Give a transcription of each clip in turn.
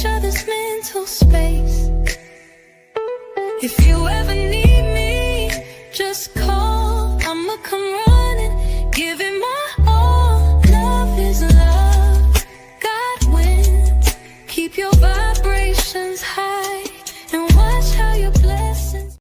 each other's mental space. If you ever need me, just call. I'ma come running, give it my all. Love is love, God wins. Keep your vibrations high and watch how your blessings.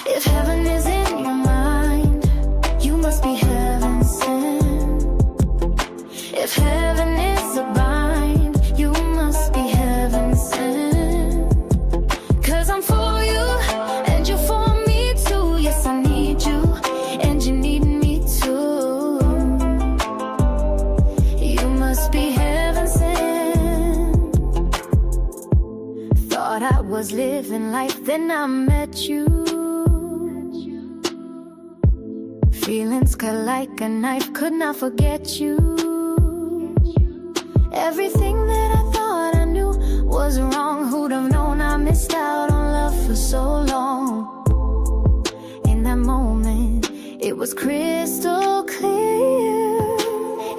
If heaven is in your mind, you must be heaven sent. If heaven is a bind, you must be heaven sent. 'Cause I'm for you, and you're for me too. Yes, I need you, and you need me too. You must be heaven sent. Thought I was living life, then I met you. Feelings cut like a knife, could not forget you. Everything that I thought I knew was wrong. Who'd have known I missed out on love for so long? In that moment, it was crystal clear.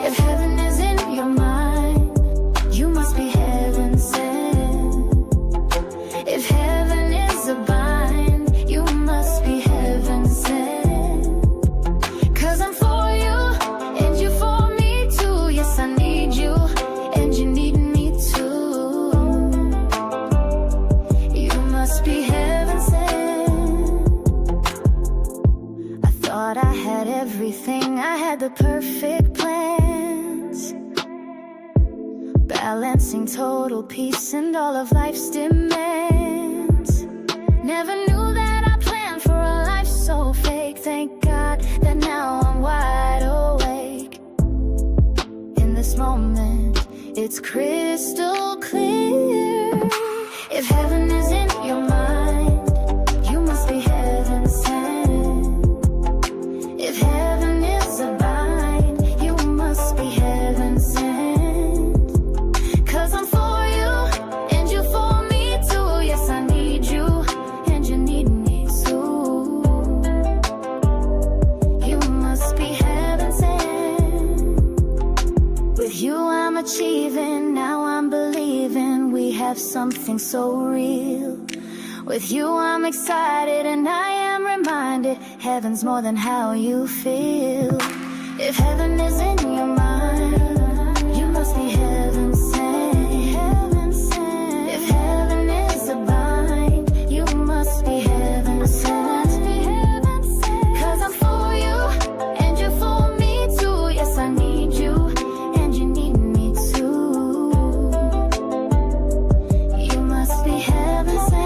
If heaven is in your mind, you must be heaven sent. If heaven is a bind, you must be heaven sent. Everything, I had the perfect plans, balancing total peace and all of life's demands. Never knew that I planned for a life so fake. Thank God that now I'm wide awake. In this moment, it's crystal clear. If heaven is in your mind, you must be heaven sent. If heaven is a bind, you must be heaven sent. 'Cause I'm for you, and you're for me too. Yes, I need you, and you need me too. You must be heaven sent. With you I'm achieving, now I'm believing we have something so real. With you I'm excited and I am reminded heaven's more than how you feel. If heaven is in your mind, you must be heaven sent. If heaven is a bind, you must be heaven sent. 'Cause I'm for you, and you're for me too. Yes, I need you, and you need me too. You must be heaven sent.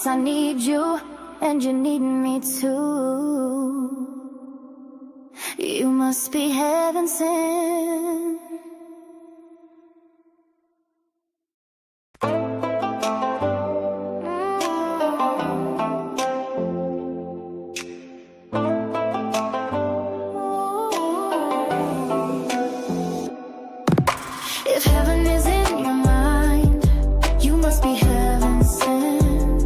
I need you, and you need me too. You must be heaven sent. If heaven is in your mind, you must be heaven sent.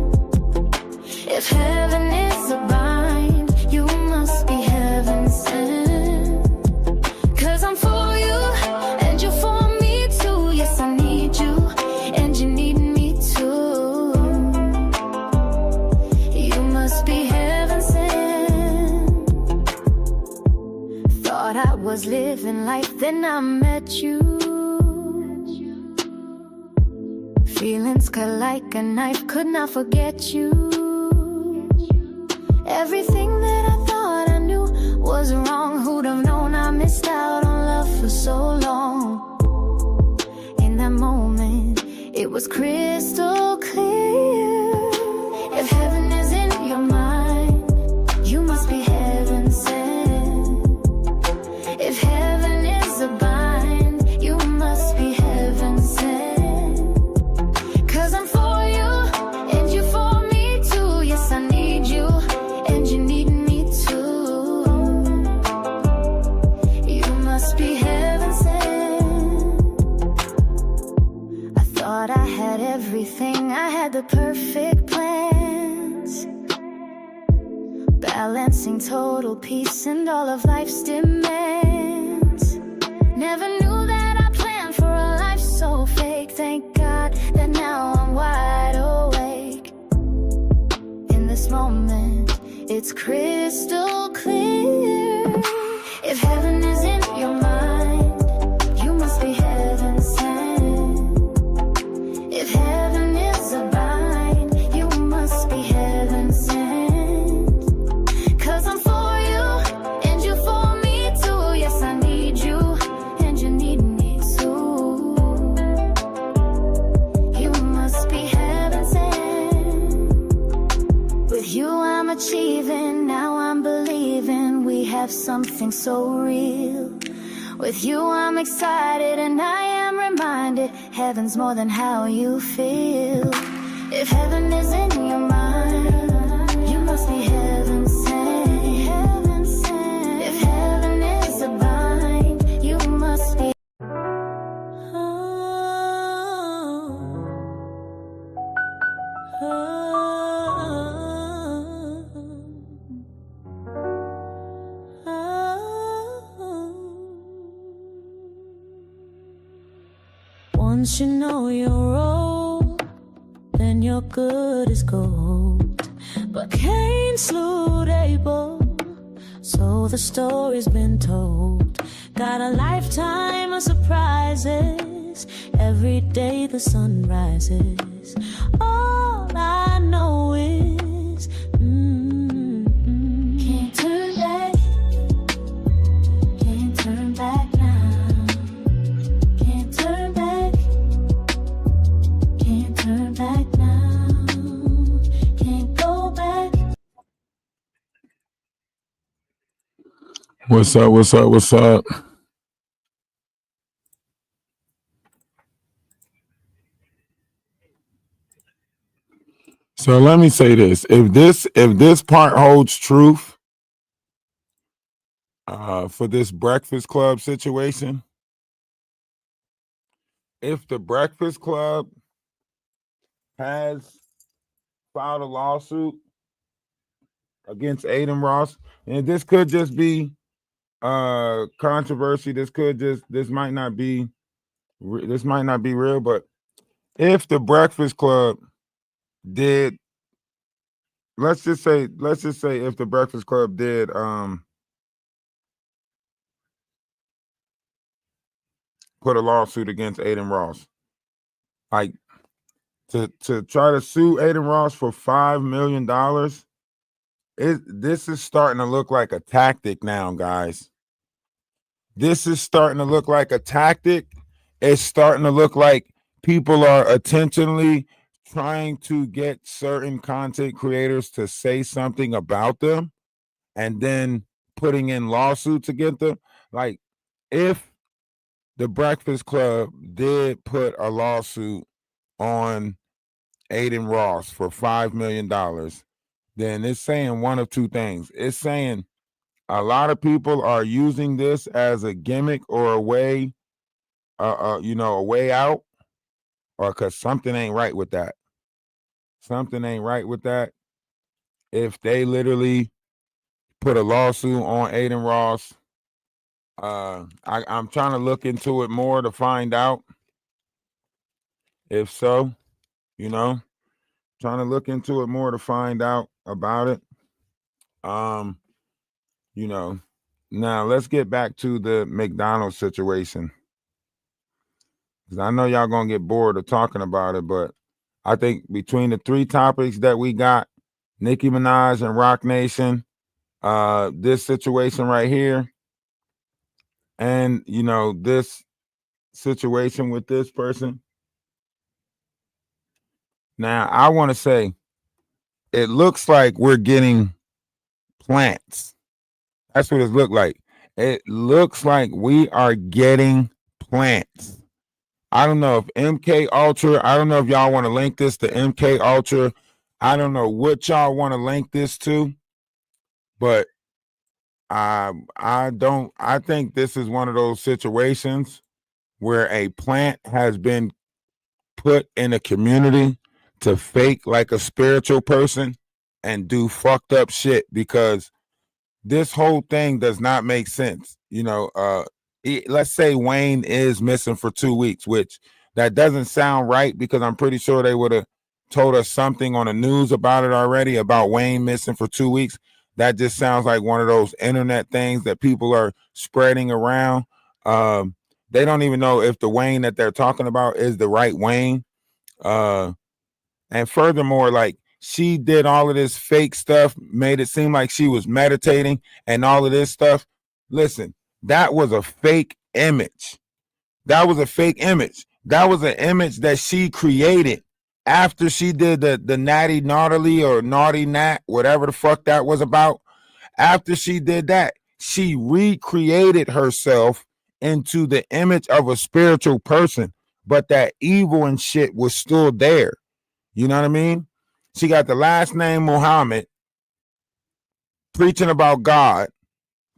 If heaven is a bind, you must be heaven sent. 'Cause I'm for you, Thought I was living life, then I met you. Feelings cut like a knife, could not forget you. Everything that I thought I knew was wrong. Who'd have known I missed out on love for so long? In that moment, it was crystal clear. If heaven is in your mind, you must be heaven sent. If heaven is a bind, you must be heaven sent. 'Cause I'm for you, and you for me too. Yes, I need you, and you need me too. You must be heaven sent. I thought I had everything, I had the perfect plans, balancing total peace and all of life's demands. Never knew that I planned for a life so fake. Thank God that now I'm wide awake. In this moment, it's crystal clear. If heaven is in your mind, you must be heaven sent. If heaven is a bind, you must be heaven sent. 'Cause I'm for you, and you for me too. Yes, I need you, and you need me too. You must be heaven sent. With you I'm achieving, now I'm believing we have something so real. With you I'm excited, and I am reminded heaven's more than how you feel. If heaven is in your mind, you must be heaven sent. If heaven is a bind, you must be. Once you know your role, then you're good as gold. But Cain slew Abel, so the story's been told. Got a lifetime of surprises, every day the sun rises. All I know is can't turn back, can't turn back now. Can't turn back, can't turn back now. Can't go back. What's up? What's up? What's up? So let me say this: if this part holds truth for this Breakfast Club situation, if the Breakfast Club has filed a lawsuit against Aiden Ross, and this could just be controversy. This might not be real, but if the Breakfast Club did, let's just say if the Breakfast Club did put a lawsuit against Aiden Ross, like to try to sue Aiden Ross for $5 million, this is starting to look like a tactic now, guys. This is starting to look like a tactic. It's starting to look like people are intentionally trying to get certain content creators to say something about them and then putting in lawsuits against them. Like, if the Breakfast Club did put a lawsuit on Aiden Ross for $5 million, then it's saying one of two things. It's saying a lot of people are using this as a gimmick or a way, a way out, or because something ain't right with that. Something ain't right with that. If they literally put a lawsuit on Aiden Ross, I'm trying to look into it more to find out. If so, trying to look into it more to find out about it. Now let's get back to the McDonald's situation. Because I know y'all gonna get bored of talking about it, but I think between the three topics that we got, Nicki Minaj and Rock Nation, this situation right here, and this situation with this person. Now I want to say it looks like we're getting plants. That's what it looked like. It looks like we are getting plants. I don't know if MK Ultra, I don't know if y'all want to link this to MK Ultra. I don't know what y'all want to link this to, but I think this is one of those situations where a plant has been put in a community to fake like a spiritual person and do fucked up shit, because this whole thing does not make sense. Let's say Wayne is missing for 2 weeks, which that doesn't sound right, because I'm pretty sure they would have told us something on the news about it already, about Wayne missing for 2 weeks. That just sounds like one of those internet things that people are spreading around. They don't even know if the Wayne that they're talking about is the right Wayne. And furthermore, like, she did all of this fake stuff, made it seem like she was meditating and all of this stuff. Listen, that was a fake image. That was a fake image. That was an image that she created after she did the natty naughtily or naughty nat, whatever the fuck that was about. After she did that, she recreated herself into the image of a spiritual person, but that evil and shit was still there. You know what I mean? She got the last name Muhammad, preaching about God,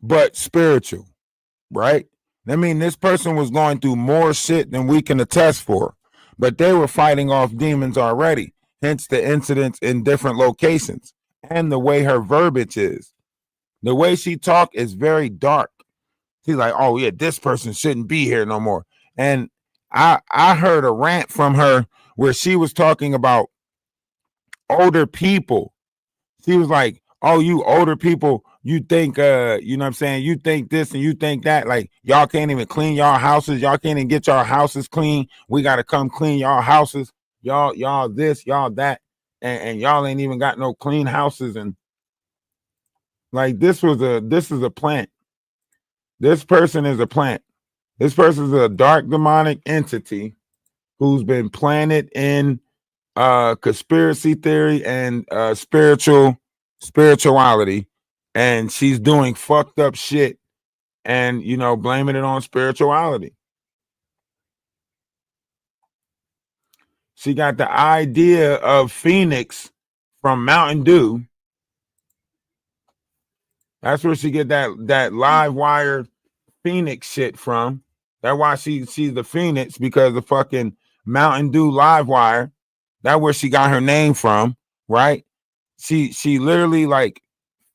but spiritual, right? I mean, this person was going through more shit than we can attest for, but they were fighting off demons already, hence the incidents in different locations. And the way her verbiage is, the way she talk is very dark. She's like, oh yeah, this person shouldn't be here no more. And I heard a rant from her where she was talking about older people. She was like, oh, you older people, you think you know what I'm saying, you think this and you think that, like, y'all can't even clean y'all houses, y'all can't even get y'all houses clean, we got to come clean y'all houses, y'all this, y'all that, and y'all ain't even got no clean houses. And like, this is a plant. This person is a plant. This person is a dark demonic entity who's been planted in conspiracy theory and spirituality, and she's doing fucked up shit and blaming it on spirituality. She got the idea of Phoenix from Mountain Dew. That's where she get that live wire Phoenix shit from. That's why she's the Phoenix, because the fucking Mountain Dew live wire. That's where she got her name from, right? She literally like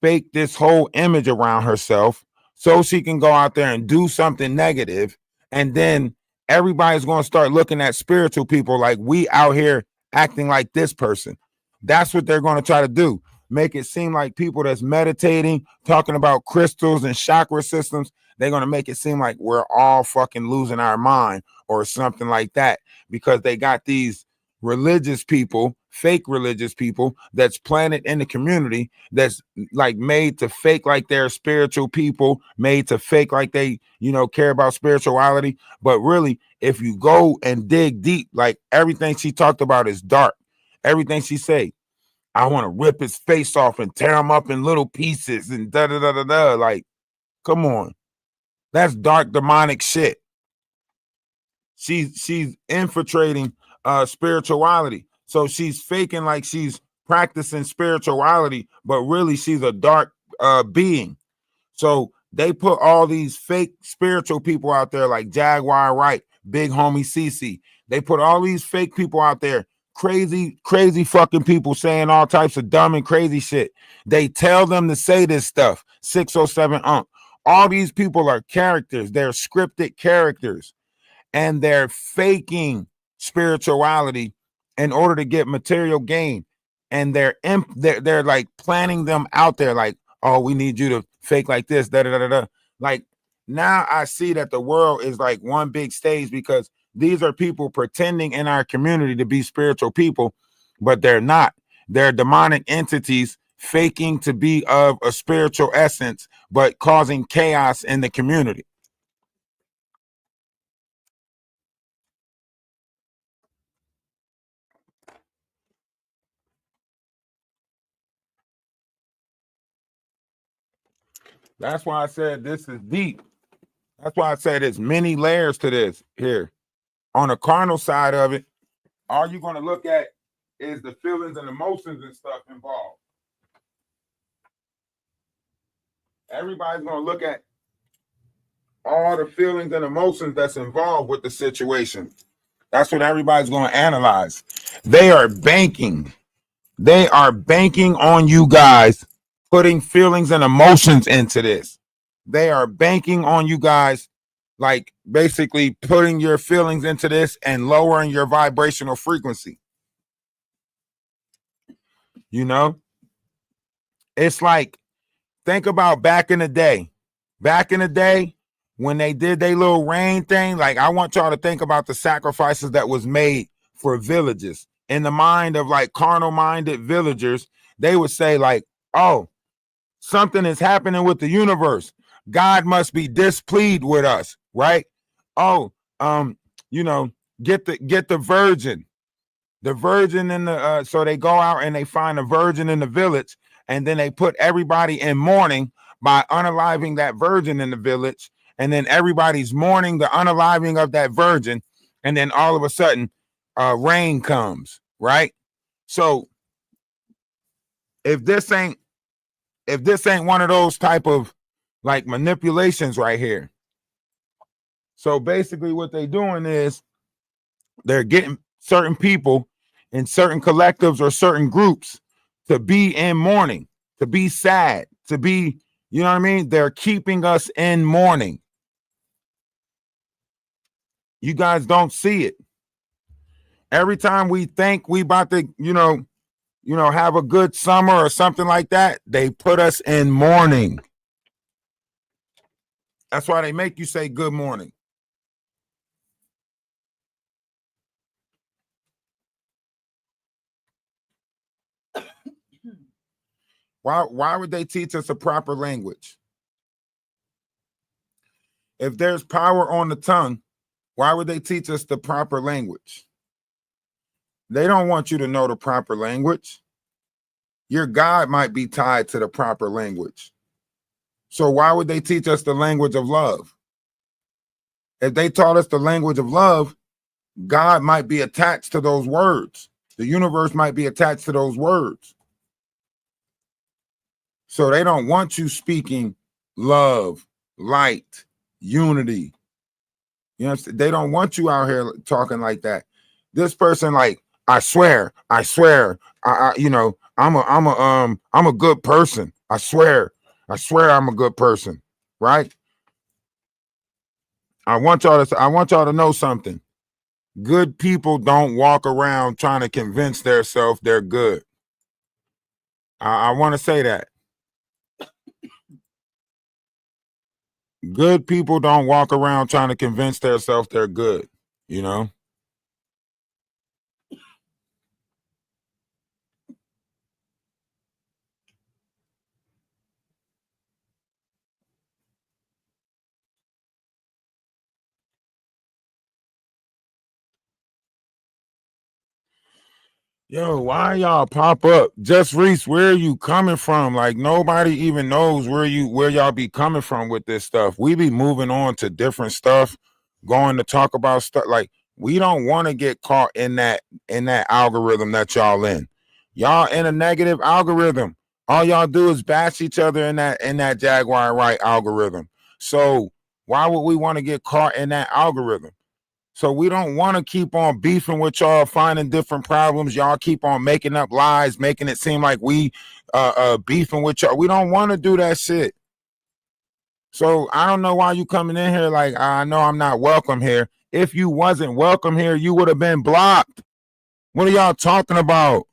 faked this whole image around herself so she can go out there and do something negative, and then everybody's going to start looking at spiritual people like we out here acting like this person. That's what they're going to try to do. Make it seem like people that's meditating, talking about crystals and chakra systems, they're going to make it seem like we're all fucking losing our mind or something like that, because they got these religious people, fake religious people that's planted in the community, that's like made to fake like they're spiritual people, made to fake like they care about spirituality. But really, if you go and dig deep, like, everything she talked about is dark. Everything she say, I want to rip his face off and tear him up in little pieces and da da da da da. Like, come on, that's dark demonic shit. She's infiltrating spirituality. So she's faking like she's practicing spirituality, but really she's a dark being. So they put all these fake spiritual people out there like Jaguar Wright, Big Homie CC. They put all these fake people out there, crazy fucking people saying all types of dumb and crazy shit. They tell them to say this stuff, 607 All these people are characters. They're scripted characters, and they're faking spirituality in order to get material gain. And they're like planning them out there like, oh, we need you to fake like this, da da da da. Like now I see that the world is like one big stage because these are people pretending in our community to be spiritual people, but they're not. They're demonic entities faking to be of a spiritual essence, but causing chaos in the community. That's why I said this is deep. That's why I said there's many layers to this here. On the carnal side of it, all you're going to look at is the feelings and emotions and stuff involved. Everybody's going to look at all the feelings and emotions that's involved with the situation. That's what everybody's going to analyze. They are banking. They are banking on you guys putting feelings and emotions into this. They are banking on you guys, like basically putting your feelings into this and lowering your vibrational frequency. You know, it's like, think about back in the day. Back in the day, when they did their little rain thing, like I want y'all to think about the sacrifices that was made for villages. In the mind of like carnal minded villagers, they would say like, oh, something is happening with the universe. God must be displeased with us, right? Oh, you know, get the virgin. The virgin in the so they go out and they find a virgin in the village, and then they put everybody in mourning by unaliving that virgin in the village, and then everybody's mourning the unaliving of that virgin, and then all of a sudden rain comes, right? So if this ain't one of those type of like manipulations right here. So basically what they're doing is they're getting certain people in certain collectives or certain groups to be in mourning, to be sad, to be, you know what I mean? They're keeping us in mourning. You guys don't see it. Every time we think we about to, have a good summer or something like that, they put us in mourning. That's why they make you say good morning. Why would they teach us a proper language? If there's power on the tongue, why would they teach us the proper language? They don't want you to know the proper language. Your God might be tied to the proper language. So why would they teach us the language of love? If they taught us the language of love, God might be attached to those words. The universe might be attached to those words. So they don't want you speaking love, light, unity. You know, they don't want you out here talking like that. This person, like, I swear, I'm a good person. I swear I'm a good person, right? I want y'all to know something. Good people don't walk around trying to convince themselves they're good. I want to say that. Good people don't walk around trying to convince themselves they're good, you know? Yo, why y'all pop up? Just Reese, where are you coming from? Like nobody even knows where y'all be coming from with this stuff. We be moving on to different stuff, going to talk about stuff. Like we don't want to get caught in that algorithm that y'all in. Y'all in a negative algorithm. All y'all do is bash each other in that Jaguar right algorithm. So why would we want to get caught in that algorithm? So we don't want to keep on beefing with y'all, finding different problems. Y'all keep on making up lies, making it seem like we beefing with y'all. We don't want to do that shit. So I don't know why you coming in here like, I know I'm not welcome here. If you wasn't welcome here, you would have been blocked. What are y'all talking about?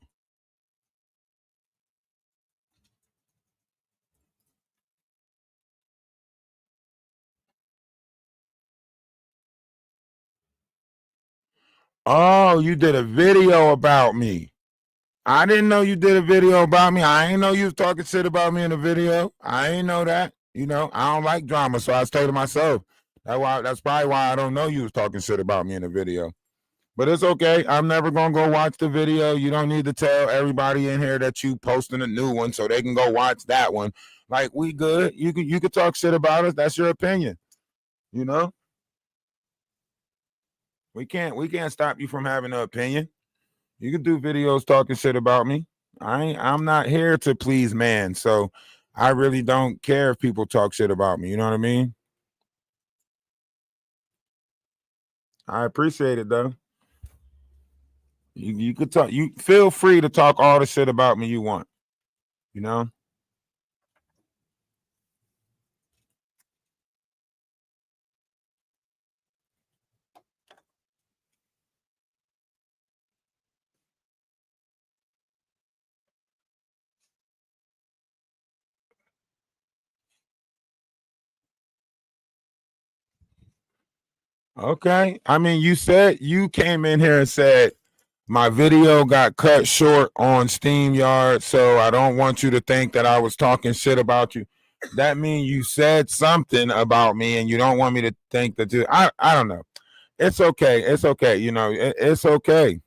Oh, you did a video about me. I didn't know you did a video about me. I ain't know you was talking shit about me in the video. I ain't know that. You know, I don't like drama, so I stay to myself. That's probably why I don't know you was talking shit about me in the video. But it's okay. I'm never gonna go watch the video. You don't need to tell everybody in here that you posting a new one so they can go watch that one. Like, we good. You could talk shit about us. That's your opinion. You know? We can't stop you from having an opinion. You can do videos talking shit about me. I'm not here to please man. So I really don't care if people talk shit about me. You know what I mean? I appreciate it though. You could talk, you feel free to talk all the shit about me you want, you know? Okay. I mean, you came in here and said my video got cut short on SteamYard, so I don't want you to think that I was talking shit about you. That means you said something about me and you don't want me to think that I don't know. It's okay. It's okay. You know, it's okay.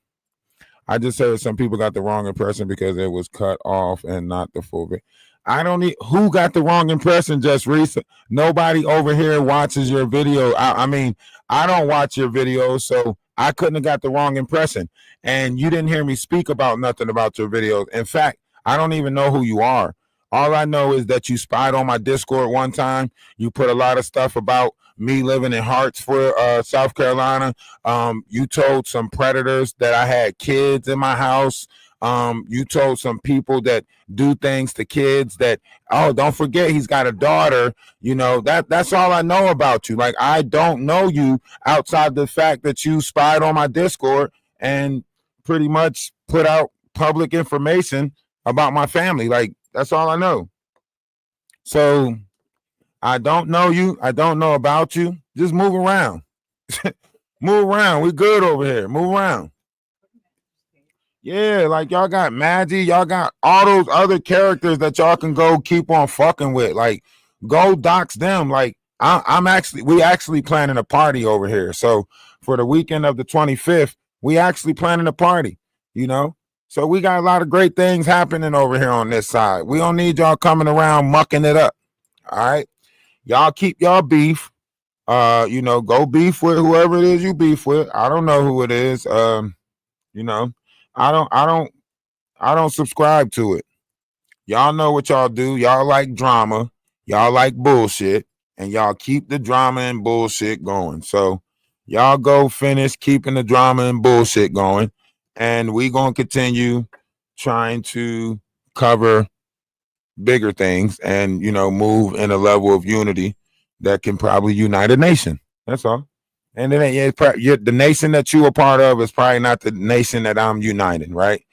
I just heard some people got the wrong impression because it was cut off and not the full video. I don't need who got the wrong impression, just recent. Nobody over here watches your video. I mean, I don't watch your videos, so I couldn't have got the wrong impression. And you didn't hear me speak about nothing about your videos. In fact, I don't even know who you are. All I know is that you spied on my Discord one time. You put a lot of stuff about me living in Hartsville, South Carolina. You told some predators that I had kids in my house. You told some people that do things to kids that, oh, don't forget he's got a daughter. You know, that's all I know about you. Like, I don't know you outside the fact that you spied on my Discord and pretty much put out public information about my family. Like, that's all I know. So I don't know you. I don't know about you. Just move around. Move around. We good over here. Move around. Yeah, like y'all got Maggie, y'all got all those other characters that y'all can go keep on fucking with. Like, go dox them. Like, we actually planning a party over here. So for the weekend of the 25th, we actually planning a party, you know? So we got a lot of great things happening over here on this side. We don't need y'all coming around mucking it up. All right. Y'all keep y'all beef. You know, go beef with whoever it is you beef with. I don't know who it is. You know, I don't I don't I don't subscribe to it. Y'all know what y'all do. Y'all like drama. Y'all like bullshit. And y'all keep the drama and bullshit going. So y'all go finish keeping the drama and bullshit going. And we gonna continue trying to cover bigger things and, you know, move in a level of unity that can probably unite a nation. That's all. And then the nation that you are part of is probably not the nation that I'm uniting, right?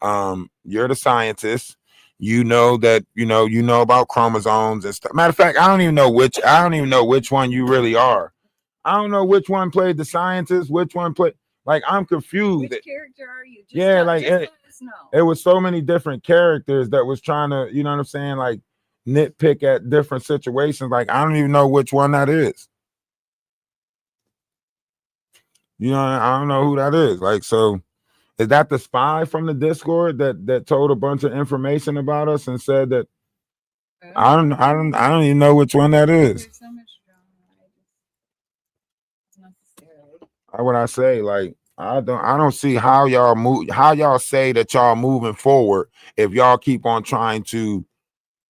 You're the scientist. You know that you know about chromosomes and stuff. Matter of fact, I don't even know which one you really are. I don't know which one played the scientist, which one played. Like, I'm confused. Which character are you? Yeah, like it was so many different characters that was trying to, you know what I'm saying, like nitpick at different situations. Like, I don't even know which one that is. You know, I don't know who that is. Like, so is that the spy from the Discord that told a bunch of information about us and said that I don't even know which one that is. There's so much drama. How would I say? Like, I don't see how y'all move, how y'all say that y'all moving forward if y'all keep on trying to,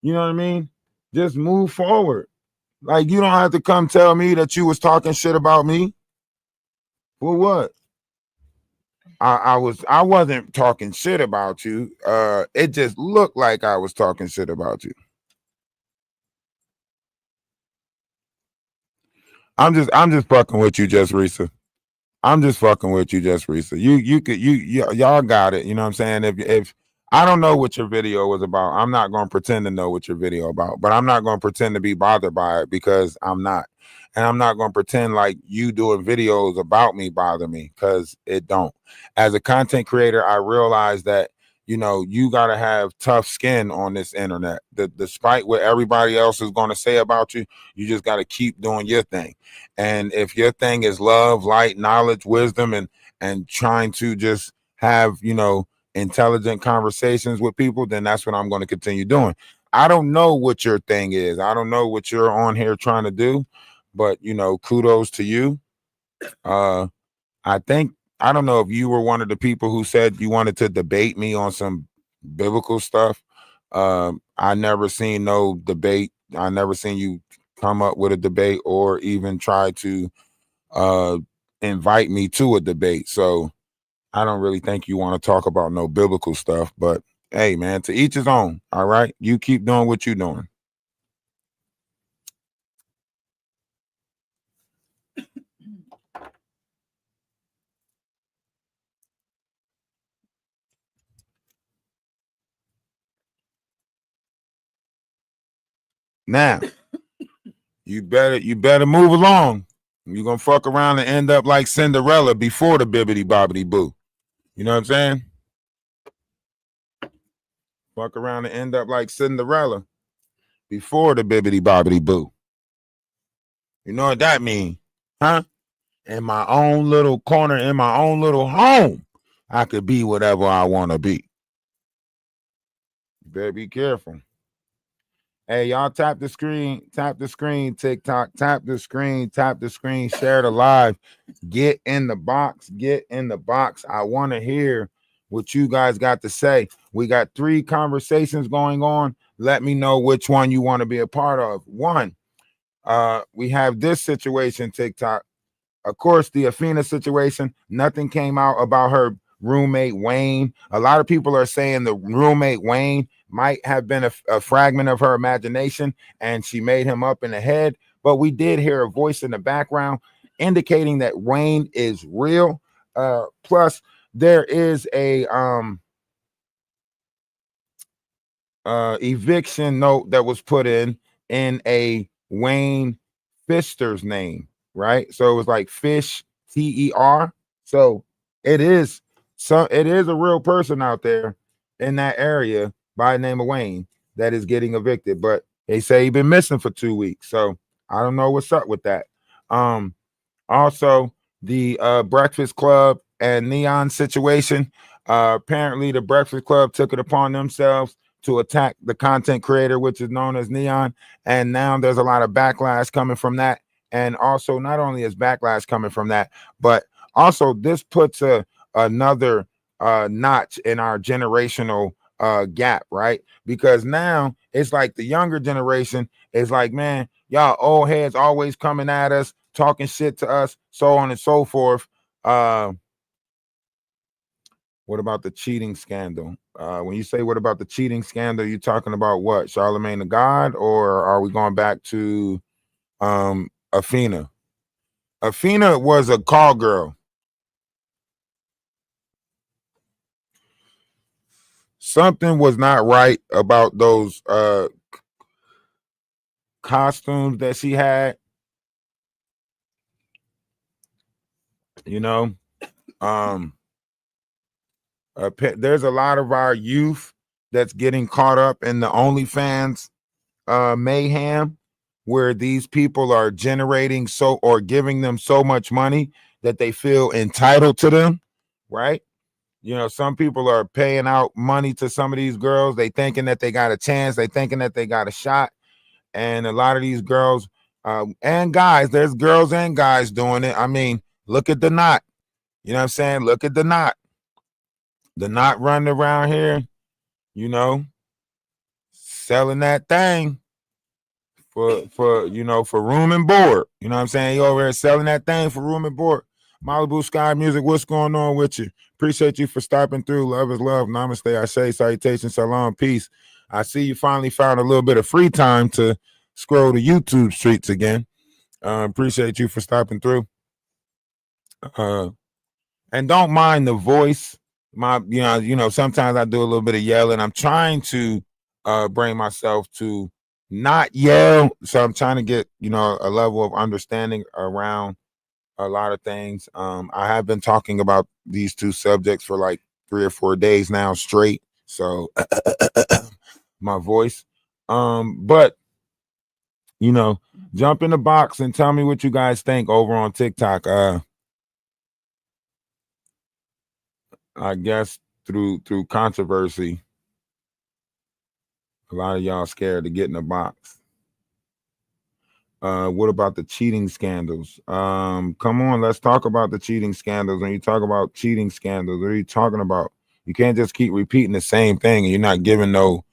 you know what I mean? Just move forward. Like, you don't have to come tell me that you was talking shit about me. For what? I wasn't talking shit about you. It just looked like I was talking shit about you. I'm just fucking with you, just Risa. I'm just fucking with you, just Risa. Y'all got it. You know what I'm saying? If I don't know what your video was about. I'm not going to pretend to know what your video about, but I'm not going to pretend to be bothered by it because I'm not. And I'm not going to pretend like you doing videos about me bother me because it don't. As a content creator, I realize that, you got to have tough skin on this internet. Despite what everybody else is going to say about you, you just got to keep doing your thing. And if your thing is love, light, knowledge, wisdom, and trying to just have, intelligent conversations with people, then that's what I'm going to continue doing. I don't know what your thing is. I don't know what you're on here trying to do, but kudos to you. I think I don't know if you were one of the people who said you wanted to debate me on some biblical stuff. I never seen no debate. I never seen you come up with a debate or even try to uh invite me to a debate. So I don't really think you want to talk about no biblical stuff, but hey, man, to each his own. All right. You keep doing what you're doing. Now, you better move along. You're gonna fuck around and end up like Cinderella before the bibbity bobbity boo. You know what I'm saying? Fuck around and end up like Cinderella before the bibbity bobbity boo. You know what that mean? Huh? In my own little corner, in my own little home, I could be whatever I want to be. You better be careful. Hey, y'all tap the screen, TikTok, tap the screen, share the live. Get in the box, I want to hear what you guys got to say. We got 3 conversations going on. Let me know which one you want to be a part of. One, we have this situation, TikTok. Of course, the Athena situation, nothing came out about her roommate Wayne. A lot of people are saying the roommate Wayne might have been a fragment of her imagination and she made him up in the head. But we did hear a voice in the background indicating that Wayne is real. Plus, there is a eviction note that was put in a Wayne Pfister's name, right? So it was like Fish TER. So it is a real person out there in that area by the name of Wayne that is getting evicted. But they say he's been missing for 2 weeks. So I don't know what's up with that. Also the Breakfast Club and Neon situation. Apparently the Breakfast Club took it upon themselves to attack the content creator, which is known as Neon. And now there's a lot of backlash coming from that. And also, not only is backlash coming from that, but also this puts another notch in our generational gap, right? Because now it's like the younger generation is like, man, y'all old heads always coming at us, talking shit to us, so on and so forth. What about the cheating scandal? When you say what about the cheating scandal, you talking about what? Charlemagne the God, or are we going back to Athena? Athena was a call girl. Something was not right about those costumes that she had. You know, there's a lot of our youth that's getting caught up in the OnlyFans mayhem, where these people are generating or giving them so much money that they feel entitled to them, right? Some people are paying out money to some of these girls. They thinking that they got a chance. They thinking that they got a shot. And a lot of these girls and guys, there's girls and guys doing it. I mean, look at the knot. You know what I'm saying? Look at the knot. The knot running around here, selling that thing for room and board. You know what I'm saying? You over here selling that thing for room and board. Malibu Sky Music, what's going on with you? Appreciate you for stopping through. Love is love. Namaste. I say salutation, salam, peace. I see you finally found a little bit of free time to scroll the YouTube streets again. Appreciate you for stopping through. And don't mind the voice, sometimes I do a little bit of yelling. I'm trying to bring myself to not yell. So I'm trying to get, a level of understanding around a lot of things. I have been talking about these two subjects for like 3 or 4 days now straight. So my voice. But jump in the box and tell me what you guys think over on TikTok. I guess through controversy, a lot of y'all scared to get in the box. What about the cheating scandals? Come on, let's talk about the cheating scandals. When you talk about cheating scandals, what are you talking about? You can't just keep repeating the same thing and you're not giving no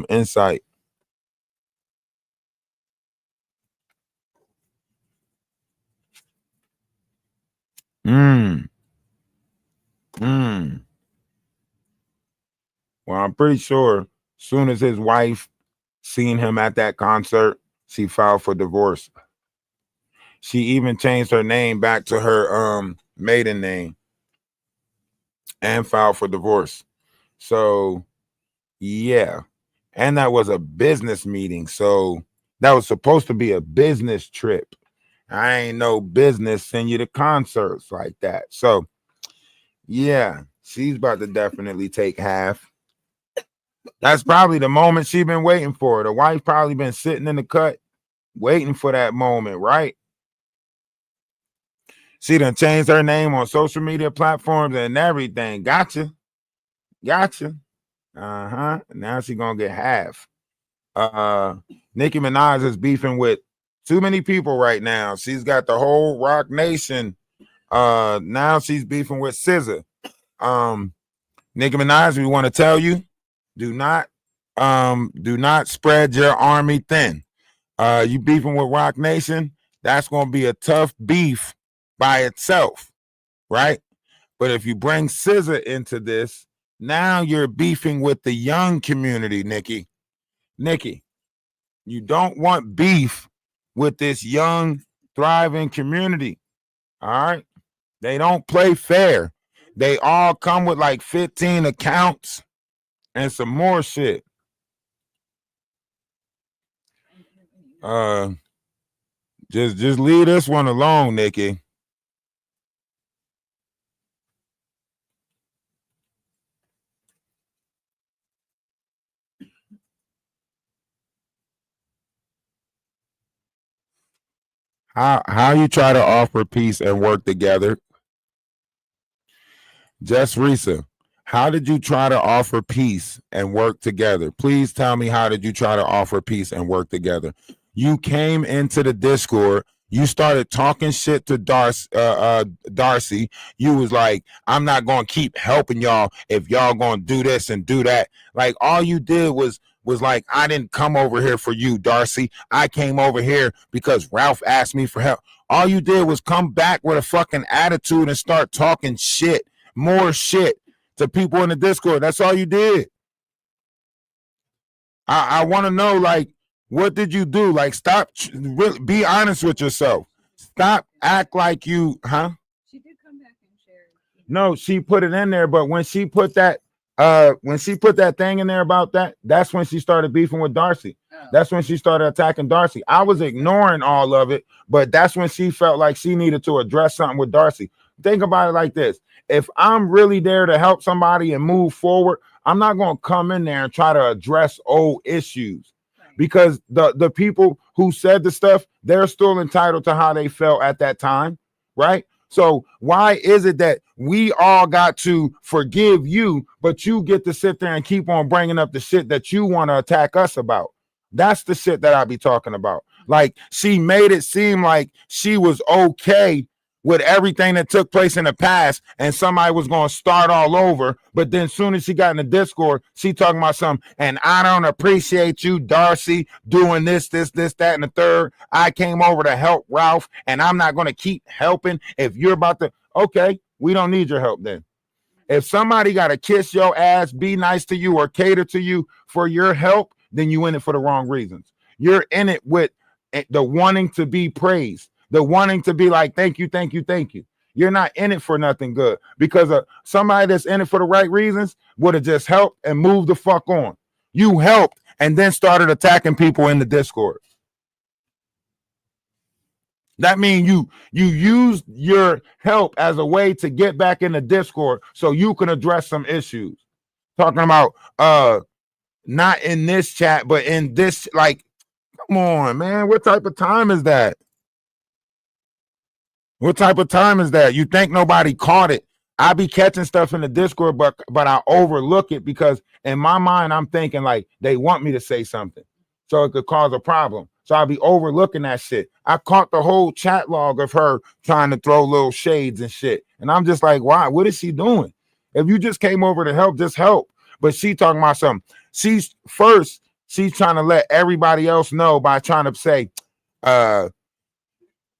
insight. Well, I'm pretty sure soon as his wife seen him at that concert, she filed for divorce. She even changed her name back to her maiden name and filed for divorce. So yeah. And that was a business meeting. So that was supposed to be a business trip. I ain't no business send you to concerts like that. So yeah, she's about to definitely take half. That's probably the moment she's been waiting for. The wife probably been sitting in the cut waiting for that moment, right? She done changed her name on social media platforms and everything. Gotcha. Now she gonna get half. Nicki Minaj is beefing with too many people right now. She's got the whole Rock Nation. Now she's beefing with SZA. Nicki Minaj, we want to tell you, do not spread your army thin. You beefing with Rock Nation, that's gonna be a tough beef by itself, right? But if you bring SZA into this, now you're beefing with the young community, Nicki. You don't want beef with this young, thriving community. All right. They don't play fair. They all come with like 15 accounts and some more shit. Just leave this one alone, Nicki. How you try to offer peace and work together? Just Risa, how did you try to offer peace and work together? Please tell me, how did you try to offer peace and work together? You came into the Discord. You started talking shit to Darcy. You was like, I'm not going to keep helping y'all if y'all going to do this and do that. Like, all you did was like, I didn't come over here for you, Darcy. I came over here because Ralph asked me for help. All you did was come back with a fucking attitude and start talking shit, more shit to people in the Discord. That's all you did. I want to know, like, what did you do? Like, stop. Really, be honest with yourself. Stop. Act like you, huh? She did come back and share. No, she put it in there, but when she put that thing in there about that, that's when she started beefing with Darcy. Oh. That's when she started attacking Darcy. I was ignoring all of it, but that's when she felt like she needed to address something with Darcy. Think about it like this. If I'm really there to help somebody and move forward, I'm not going to come in there and try to address old issues, because the people who said the stuff, they're still entitled to how they felt at that time, right? So why is it that we all got to forgive you, but you get to sit there and keep on bringing up the shit that you want to attack us about? That's the shit that I be talking about. Like, she made it seem like she was okay with everything that took place in the past and somebody was going to start all over. But then soon as she got in the Discord, she talking about something, and I don't appreciate you, Darcy, doing this, that, and the third. I came over to help Ralph, and I'm not going to keep helping if you're about to. Okay, we don't need your help then. If somebody got to kiss your ass, be nice to you, or cater to you for your help, then you in it for the wrong reasons. You're in it with the wanting to be praised, the wanting to be like, thank you. You're not in it for nothing good, because somebody that's in it for the right reasons would have just helped and moved the fuck on. You helped and then started attacking people in the Discord. That means you used your help as a way to get back in the Discord so you can address some issues. Talking about not in this chat, but in this, like, come on, man. What type of time is that? What type of time is that? You think nobody caught it? I be catching stuff in the Discord, but I overlook it because in my mind, I'm thinking like they want me to say something, so it could cause a problem. So I'll be overlooking that shit. I caught the whole chat log of her trying to throw little shades and shit. And I'm just like, why? What is she doing? If you just came over to help, just help. But she talking about something. She's trying to let everybody else know by trying to say,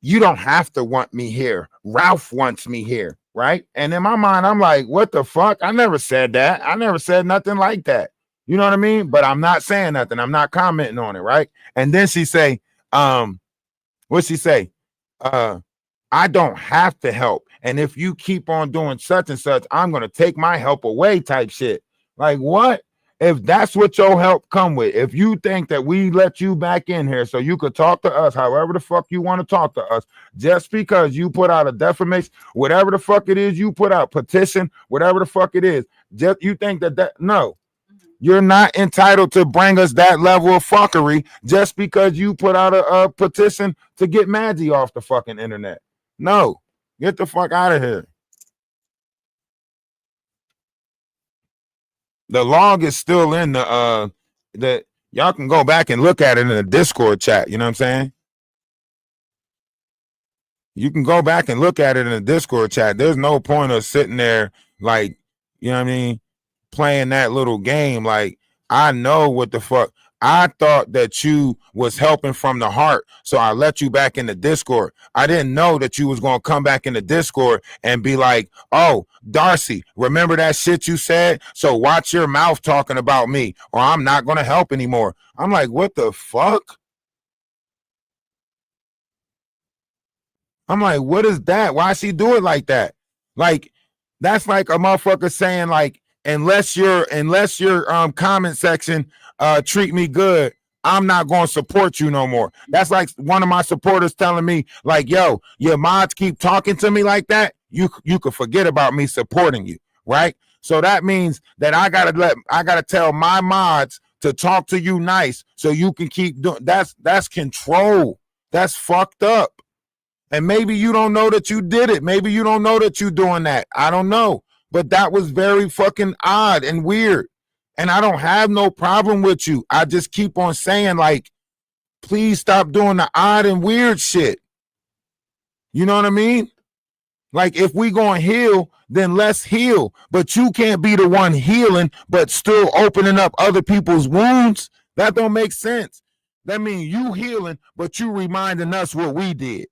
you don't have to want me here. Ralph wants me here, right? And in my mind, I'm like, what the fuck? I never said that. I never said nothing like that. You know what I mean? But I'm not saying nothing. I'm not commenting on it, right? And then she say, what'd she say? I don't have to help. And if you keep on doing such and such, I'm going to take my help away type shit. Like, what? If that's what your help come with, if you think that we let you back in here so you could talk to us however the fuck you want to talk to us, just because you put out a defamation, whatever the fuck it is you put out, petition, whatever the fuck it is, just you think that no, you're not entitled to bring us that level of fuckery just because you put out a petition to get Maggie off the fucking internet. No, get the fuck out of here. The log is still in the y'all can go back and look at it in the Discord chat. You know what I'm saying? You can go back and look at it in the Discord chat. There's no point of sitting there like, you know what I mean, playing that little game. Like, I know what the fuck. I thought that you was helping from the heart, so I let you back in the Discord. I didn't know that you was going to come back in the Discord and be like, oh, Darcy, remember that shit you said? So watch your mouth talking about me, or I'm not going to help anymore. I'm like, what the fuck? I'm like, what is that? Why she do it like that? Like, that's like a motherfucker saying like, unless your comment section treat me good, I'm not going to support you no more. That's like one of my supporters telling me like, yo, your mods keep talking to me like that, you could forget about me supporting you, right? So that means that I gotta tell my mods to talk to you nice so you can keep doing. That's control. That's fucked up. And maybe you don't know that you did it. Maybe you don't know that you're doing that. I don't know. But that was very fucking odd and weird. And I don't have no problem with you. I just keep on saying, like, please stop doing the odd and weird shit. You know what I mean? Like, if we gonna heal, then let's heal. But you can't be the one healing, but still opening up other people's wounds. That don't make sense. That means you healing, but you reminding us what we did.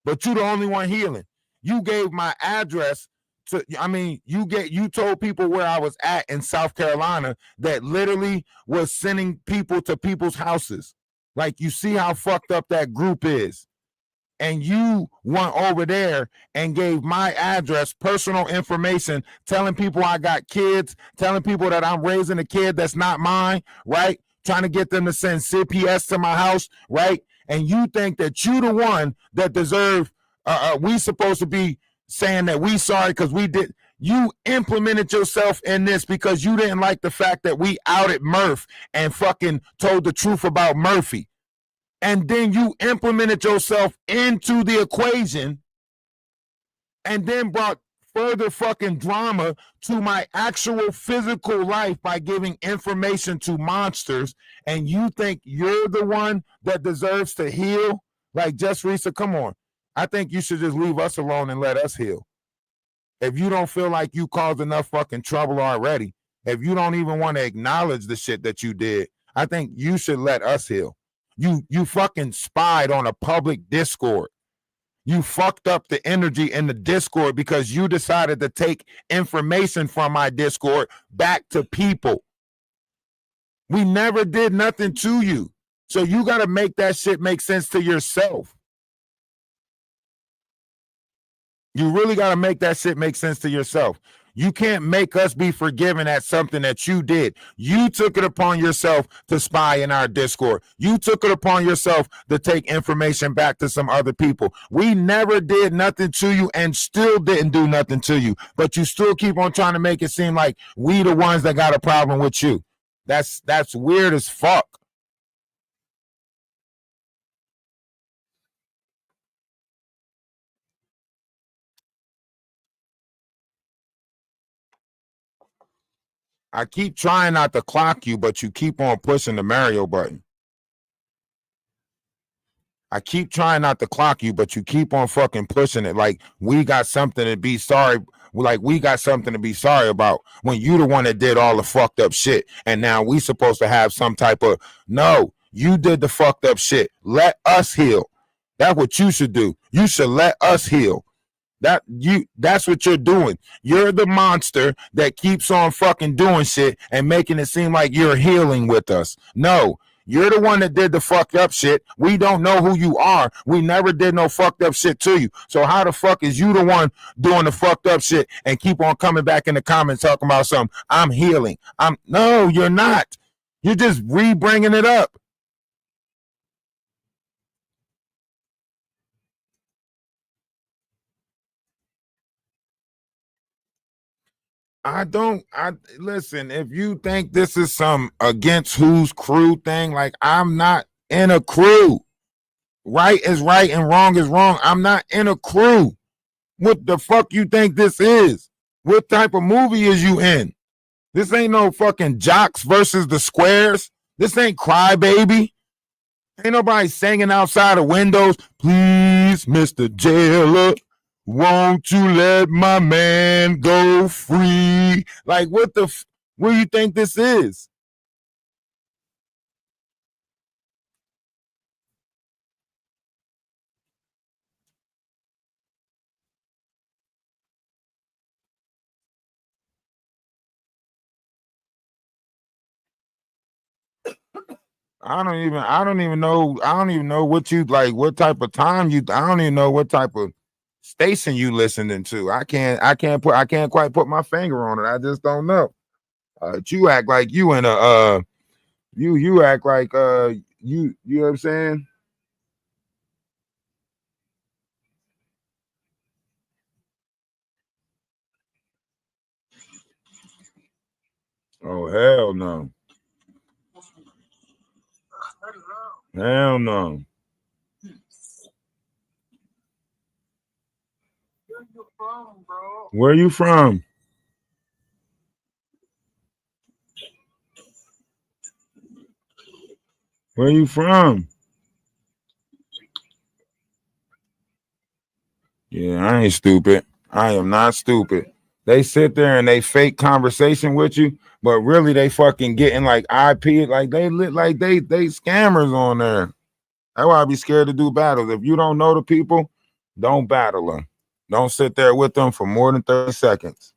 But you the only one healing. You gave my address to, I mean, you told people where I was at in South Carolina that literally was sending people to people's houses. Like, you see how fucked up that group is. And you went over there and gave my address, personal information, telling people I got kids, telling people that I'm raising a kid that's not mine, right? Trying to get them to send CPS to my house, right? And you think that you the one that deserve, we supposed to be saying that we sorry because we did. You implemented yourself in this because you didn't like the fact that we outed Murph and fucking told the truth about Murphy. And then you implemented yourself into the equation and then brought further fucking drama to my actual physical life by giving information to monsters. And you think you're the one that deserves to heal? Like, just Risa, come on. I think you should just leave us alone and let us heal. If you don't feel like you caused enough fucking trouble already, if you don't even want to acknowledge the shit that you did, I think you should let us heal. You fucking spied on a public Discord. You fucked up the energy in the Discord because you decided to take information from my Discord back to people. We never did nothing to you. So you got to make that shit make sense to yourself. You really got to make that shit make sense to yourself. You can't make us be forgiven at something that you did. You took it upon yourself to spy in our Discord. You took it upon yourself to take information back to some other people. We never did nothing to you and still didn't do nothing to you. But you still keep on trying to make it seem like we the ones that got a problem with you. That's weird as fuck. I keep trying not to clock you, but you keep on pushing the Mario button. I keep trying not to clock you, but you keep on fucking pushing it like we got something to be sorry. Like we got something to be sorry about when you the one that did all the fucked up shit. And now we supposed to have some type of, no, you did the fucked up shit. Let us heal. That's what you should do. You should let us heal. That's what you're doing. You're the monster that keeps on fucking doing shit and making it seem like you're healing with us. No, you're the one that did the fucked up shit. We don't know who you are. We never did no fucked up shit to you. So how the fuck is you the one doing the fucked up shit and keep on coming back in the comments talking about something? I'm healing. No, you're not. You're just re-bringing it up. I listen, if you think this is some against whose crew thing, like I'm not in a crew. Right is right and wrong is wrong. I'm not in a crew. What the fuck you think this is? What type of movie is you in? This ain't no fucking Jocks versus the Squares. This ain't Crybaby. Ain't nobody singing outside of windows. Please, Mr. Jailer, won't you let my man go free? Like, what do you think this is? I don't even know what you like, what type of time I don't even know what type of station you listening to. I can't quite put my finger on it. I just don't know. You act like you in a you act like you know what I'm saying? Oh hell no. Hell no. Where you from? Where you from? Yeah, I ain't stupid. I am not stupid. They sit there and they fake conversation with you, but really they fucking getting like IP, like they lit, like they scammers on there. That's why I be scared to do battles. If you don't know the people, don't battle them. Don't sit there with them for more than 30 seconds.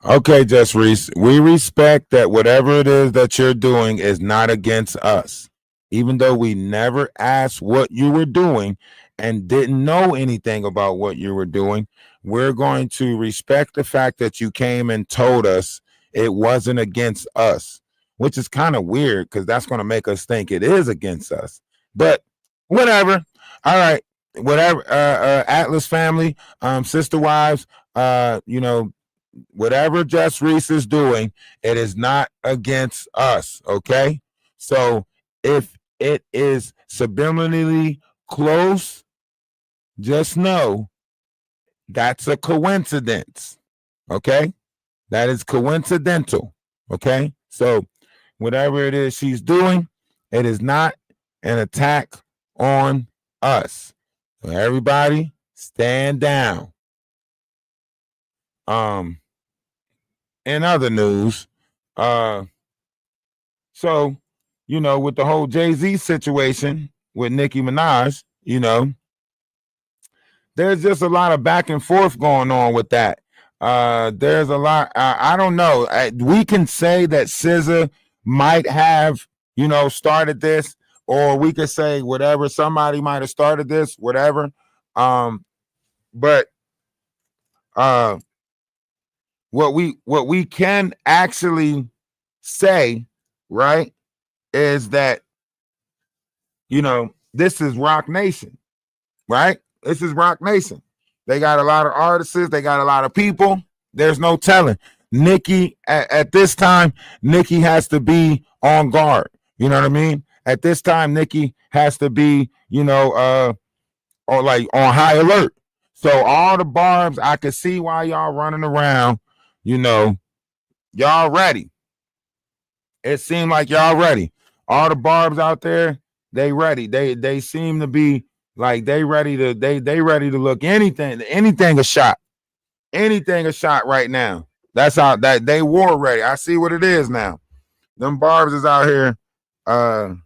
Okay, Just Reese, we respect that whatever it is that you're doing is not against us. Even though we never asked what you were doing and didn't know anything about what you were doing, we're going to respect the fact that you came and told us it wasn't against us, which is kind of weird because that's going to make us think it is against us. But whatever. All right. Whatever. Atlas family, sister wives, whatever Just Reese is doing, it is not against us. Okay. So if it is subliminally close, just know that's a coincidence. Okay. That is coincidental. Okay. So whatever it is she's doing, it is not an attack on us. So everybody stand down. In other news, so with the whole Jay-Z situation with Nicki Minaj, there's just a lot of back and forth going on with that. There's a lot. I don't know. We can say that SZA might have, started this, or we could say whatever. Somebody might have started this, whatever. But what we can actually say, right, is that this is Rock Nation, right? This is Rock Nation. They got a lot of artists. They got a lot of people. There's no telling. Nikki, at this time, Nikki has to be on guard. You know what I mean? At this time, Nikki has to be, or like on high alert. So all the barbs, I can see why y'all running around. Y'all ready. It seemed like y'all ready. All the barbs out there, they ready. They seem to be like they ready to they ready to look anything a shot. Anything a shot right now. That's how that they war ready. I see what it is now. Them barbs is out here. What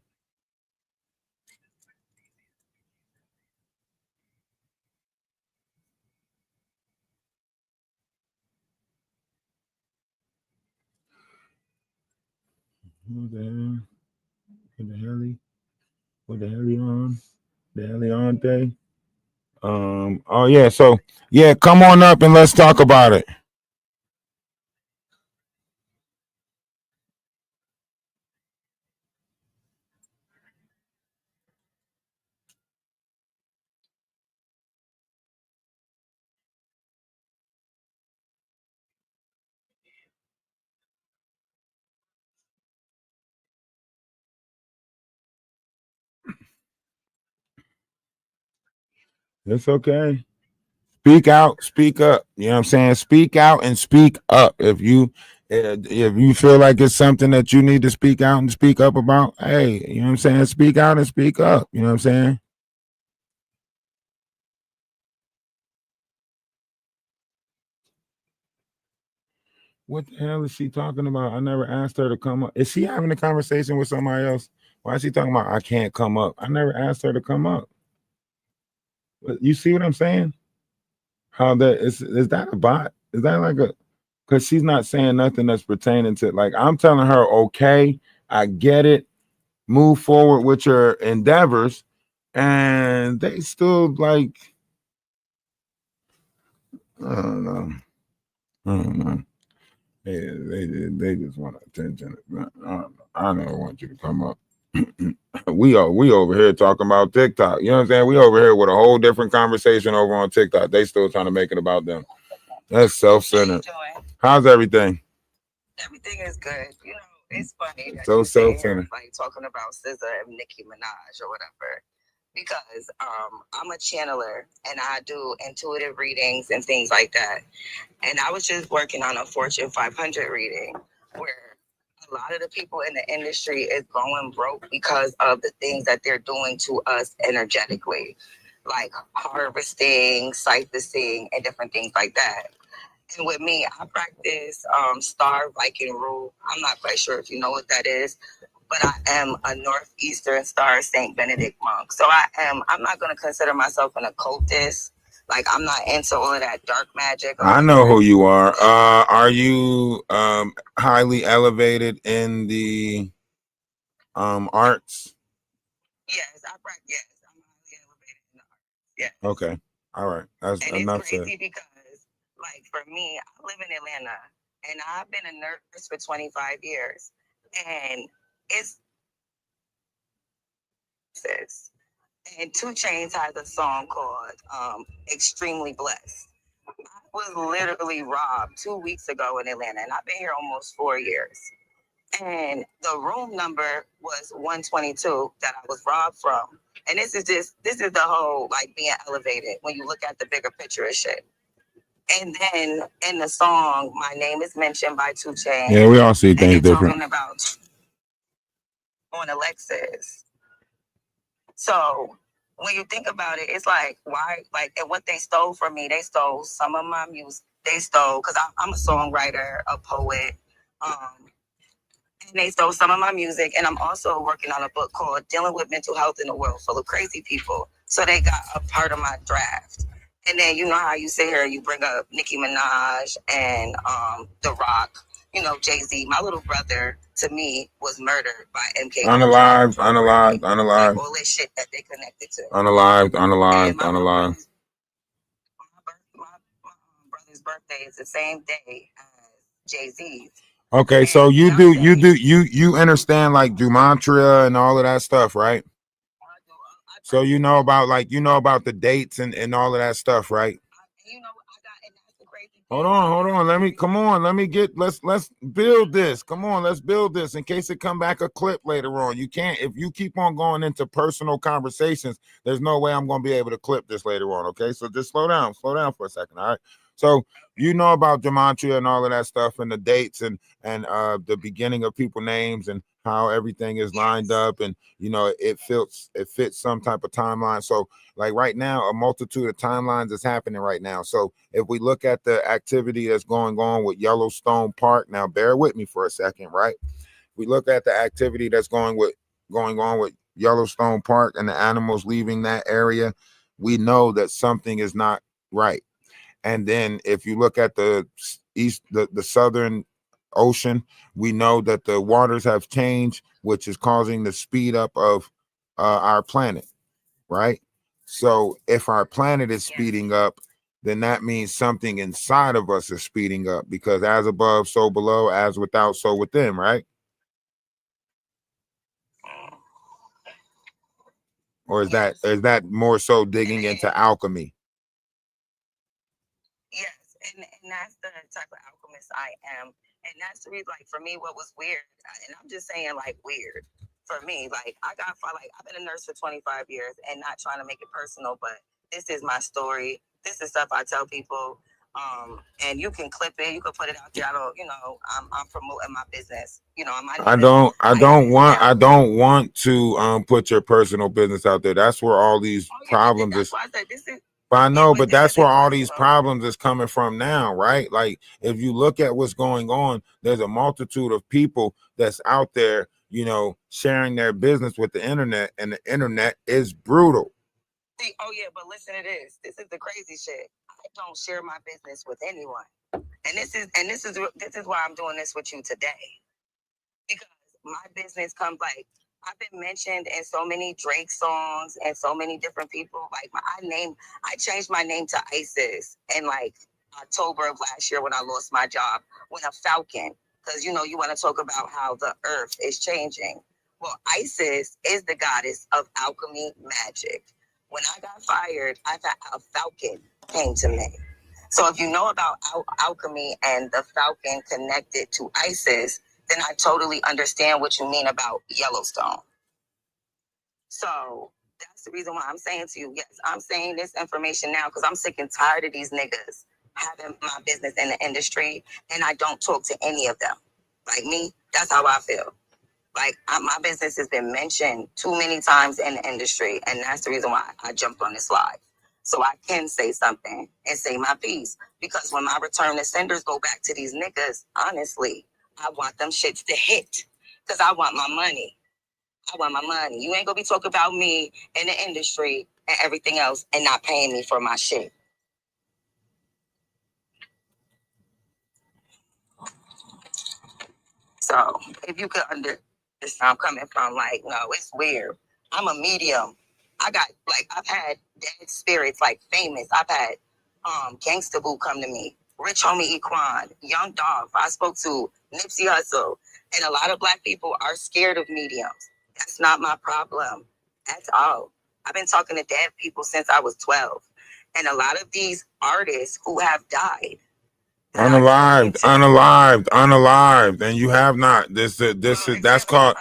the hell? What the hell he on? The hell he on day? Oh yeah, so yeah, come on up and let's talk about it. It's okay. Speak out, speak up. You know what I'm saying? Speak out and speak up. If you feel like it's something that you need to speak out and speak up about, hey, you know what I'm saying? Speak out and speak up. You know what I'm saying? What the hell is she talking about? I never asked her to come up. Is she having a conversation with somebody else? Why is she talking about I can't come up? I never asked her to come up. You see what I'm saying? How that is that a bot? Is that like a because she's not saying nothing that's pertaining to like I'm telling her, okay, I get it. Move forward with your endeavors, and they still like I don't know. I don't know. They just want attention. I never want you to come up. we over here talking about TikTok. You know what I'm saying? We over here with a whole different conversation over on TikTok. They still trying to make it about them. That's self-centered. How's everything? Everything is good. It's funny that So you say self-centered. like talking about SZA and Nicki Minaj or whatever. Because I'm a channeler and I do intuitive readings and things like that. And I was just working on a Fortune 500 reading where a lot of the people in the industry is going broke because of the things that they're doing to us energetically, like harvesting, cyphering, and different things like that. And with me, I practice Star Viking rule. I'm not quite sure if you know what that is, but I am a Northeastern Star Saint Benedict monk. So I'm not going to consider myself an occultist. Like, I'm not into all of that dark magic. I know who you are. Are you highly elevated in the arts? Yes, I practice. Yes, I'm highly elevated in the arts. Yeah. Okay. All right. That's And enough it's crazy said. because, like, for me, I live in Atlanta and I've been a nurse for 25 years. And it's this. And Two Chainz has a song called Extremely Blessed. I was literally robbed 2 weeks ago in Atlanta, and I've been here almost 4 years. And the room number was 122 that I was robbed from. And this is the whole like being elevated when you look at the bigger picture of shit. And then in the song, my name is mentioned by Two Chainz. Yeah, we all see things different. Talking about on Alexis. So when you think about it, it's like why and what they stole from me, they stole some of my music. They stole because I'm a songwriter, a poet. And they stole some of my music, and I'm also working on a book called Dealing with Mental Health in a World Full of Crazy People. So they got a part of my draft. And then you know how you sit here and you bring up Nicki Minaj and The Rock, you know, Jay-Z. My little brother, to me, was murdered by MK Unalived, Ultra appropriately. unalived, Like unalived, all this shit that they connected to. unalived, And unalived, my little unalived. brother's my brother's birthday is the same day as Jay-Z's. Okay, And so Beyonce, you understand like Gematria and all of that stuff, right? So you know about like you know about the dates and all of that stuff, right? you know, I got, and that's the crazy Hold thing. on, hold on. Let me come on. Let me get let's build this. Come on, let's build this in case it come back a clip later on. You can't if you keep on going into personal conversations, there's no way I'm gonna be able to clip this later on. Okay, so just slow down for a second. All right. So you know about gematria and all of that stuff and the dates and the beginning of people names and how everything is lined up and you know it fits some type of timeline. So like right now, a multitude of timelines is happening right now. So if we look at the activity that's going on with Yellowstone Park, now bear with me for a second, right? We look at the activity that's going on with Yellowstone Park and the animals leaving that area, we know that something is not right. And then if you look at the the southern ocean, we know that the waters have changed, which is causing the speed up of our planet, right? So if our planet is speeding up, then that means something inside of us is speeding up because as above, so below, as without, so within, right? Or is that more so digging into alchemy? Yes, and that's the type of alchemist I am, and that's the reason. Like for me, what was weird, and I'm just saying like weird for me. Like like I've been a nurse for 25 years, and not trying to make it personal, but this is my story. This is stuff I tell people. And you can clip it, you can put it out there. I don't, you know, I'm promoting my business. You know, my name is I don't want to put your personal business out there. That's where all these problems that's is. why I said this is. But I Yeah, know, but but this that's is where all these personal. problems is coming from now, right? Like if you look at what's going on, there's a multitude of people that's out there, you know, sharing their business with the internet, and the internet is brutal. See, oh yeah, but listen to this. This is the crazy shit. I don't share my business with anyone. And this is why I'm doing this with you today. Because my business comes like I've been mentioned in so many Drake songs and so many different people. Like I changed my name to Isis in like October of last year when I lost my job. When a falcon, because you know you want to talk about how the earth is changing. Well, Isis is the goddess of alchemy, magic. When I got fired, I thought a falcon came to me. So if you know about alchemy and the falcon connected to Isis, then I totally understand what you mean about Yellowstone. So that's the reason why I'm saying to you, yes, I'm saying this information now because I'm sick and tired of these niggas having my business in the industry and I don't talk to any of them. Like me, that's how I feel. Like my business has been mentioned too many times in the industry, and that's the reason why I jumped on this live. So I can say something and say my piece. Because when my return to senders go back to these niggas, honestly, I want them shits to hit. Because I want my money. I want my money. You ain't gonna be talking about me in the industry and everything else and not paying me for my shit. So if you could understand where I'm coming from, like, no, it's weird. I'm a medium. I've had dead spirits, like famous. I've had Gangsta Boo come to me, Rich Homie Equan, Young Dog. I spoke to Nipsey Hussle. And a lot of black people are scared of mediums. That's not my problem at all. I've been talking to dead people since I was 12. And a lot of these artists who have died. Unalived, and you have not. This is that's called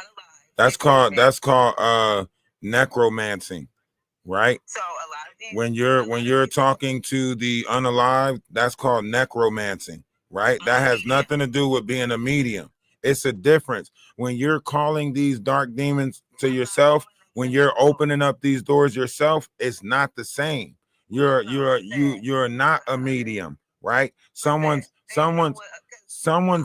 necromancing, right? So a lot of these When you're talking to the unalive, that's called necromancing, right? That has nothing to do with being a medium. It's a difference. When you're calling these dark demons to yourself, when you're opening up these doors yourself, it's not the same. You're not a medium, right? Someone's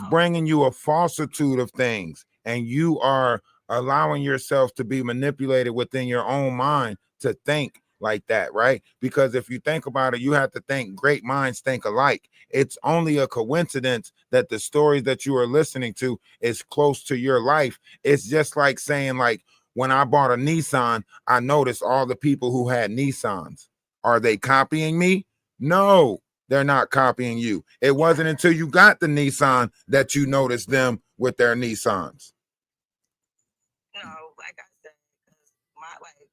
bringing you a falsitude of things, and you are allowing yourself to be manipulated within your own mind to think like that, right? Because if you think about it, you have to think great minds think alike. It's only a coincidence that the stories that you are listening to is close to your life. It's just like saying, like, when I bought a Nissan, I noticed all the people who had Nissans. Are they copying me? No, they're not copying you. It wasn't until you got the Nissan that you noticed them with their Nissans. No, like I said,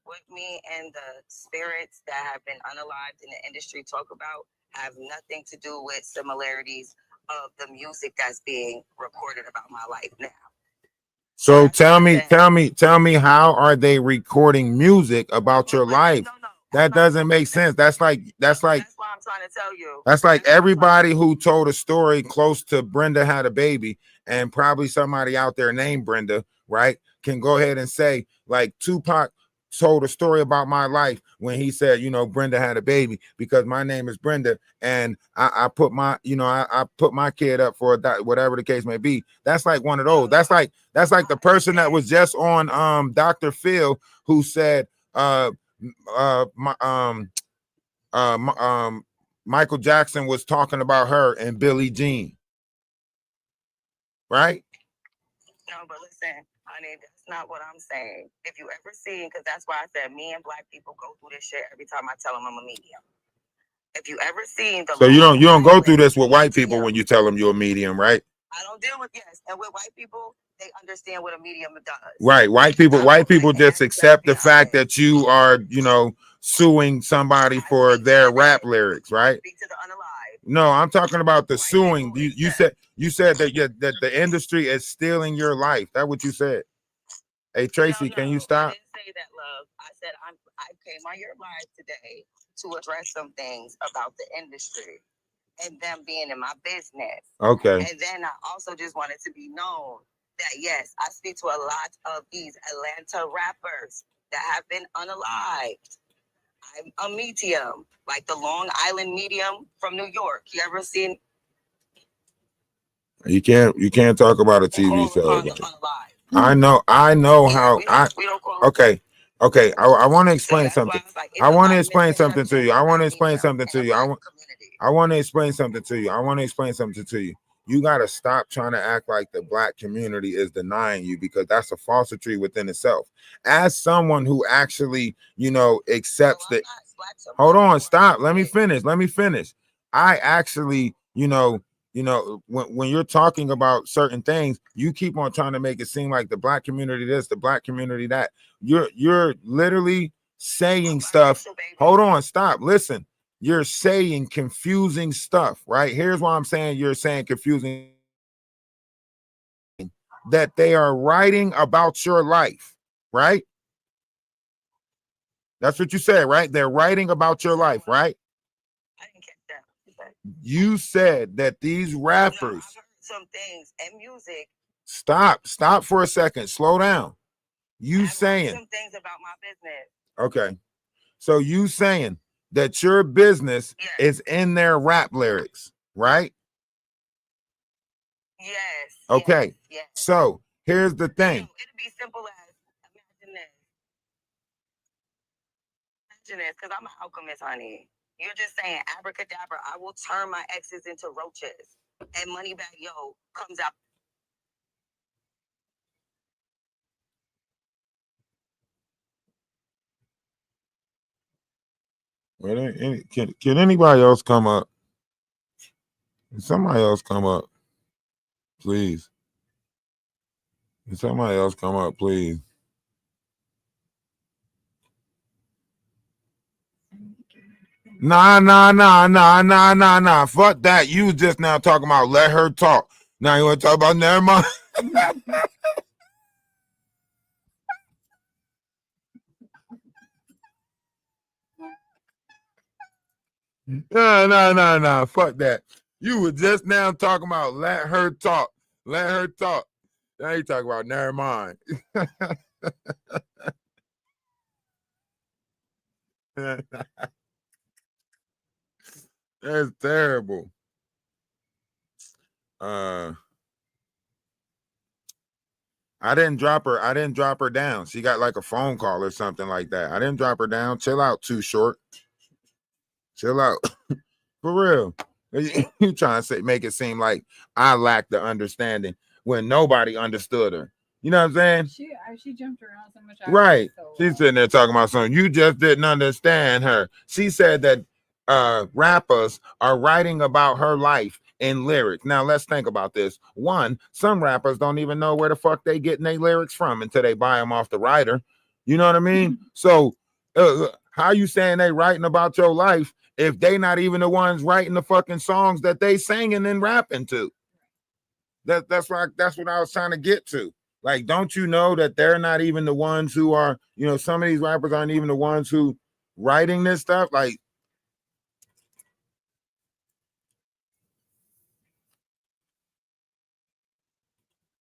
what me and the spirits that have been unalived in the industry talk about have nothing to do with similarities of the music that's being recorded about my life now. So tell me, how are they recording music about your life? No, that doesn't make sense. That's like that's why I'm trying to tell you. That's like everybody who told a story close to Brenda had a baby, and probably somebody out there named Brenda, right, can go ahead and say, like, Tupac told a story about my life when he said, Brenda had a baby because my name is Brenda, and I put my, I put my kid up for whatever the case may be. That's like one of those. That's like the person that was just on Dr. Phil, who said Michael Jackson was talking about her and Billie Jean, right? No, but listen, honey, that's not what I'm saying. If you ever seen, because that's why I said me and Black people go through this shit every time I tell them I'm a medium. If you ever seen the, so you don't go through this with white people when you tell them you're a medium, right? I don't deal with, yes, and with white people, they understand what a medium does. Right, white people just accept the fact that you are, suing somebody for their rap lyrics, right? Speak to the unalive. No, I'm talking about the suing. You said that the industry is stealing your life. That's what you said. Hey Tracy, can you stop? I didn't say that, love. I said I came on your live today to address some things about the industry and them being in my business. Okay. And then I also just wanted to be known that, yes, I speak to a lot of these Atlanta rappers that have been unalived. I'm a medium, like the Long Island medium from New York. You ever seen? You can't talk about a TV show. I know how okay. I want to explain something. I want to explain something to you. I want to explain something to you. I want to explain something to you. You got to stop trying to act like the Black community is denying you, because that's a falsity within itself. As someone who actually, accepts that. Hold on, stop. Let me finish. I actually, when you're talking about certain things, you keep on trying to make it seem like the Black community this, the Black community that. You're literally saying stuff. Hold on, stop. Listen. You're saying confusing stuff, right? Here's why I'm saying you're saying confusing. That they are writing about your life, right? That's what you said, right? They're writing about your life, right? I didn't catch that. You said that these rappers. No, I've heard some things and music. Stop for a second. Slow down. You saying some things about my business. Okay. So you saying that your business is in their rap lyrics, right? Yes. Okay. Yes. So here's the thing. It'd be simple as, imagine this, because I'm an alchemist, honey. You're just saying abracadabra, I will turn my exes into roaches, and Moneybag Yo comes out. Well, can anybody else come up? Can somebody else come up, please? Can somebody else come up, please? Nah. Fuck that. You was just now talking about let her talk. Now you want to talk about never mind. No. Fuck that. You were just now talking about let her talk. Let her talk. Now you talk about never mind. That's terrible. I didn't drop her. I didn't drop her down. She got like a phone call or something like that. I didn't drop her down. Chill out, Too Short. Chill out. For real. You trying to say make it seem like I lack the understanding when nobody understood her. You know what I'm saying? She jumped around so much. Right. She's sitting there talking about something. You just didn't understand her. She said that rappers are writing about her life in lyrics. Now let's think about this. One, some rappers don't even know where the fuck they getting their lyrics from until they buy them off the writer. You know what I mean? So how you saying they writing about your life if they not even the ones writing the fucking songs that they singing and rapping to? That's what I was trying to get to. Like, don't you know that they're not even the ones who are, you know, some of these rappers aren't even the ones who writing this stuff? Like,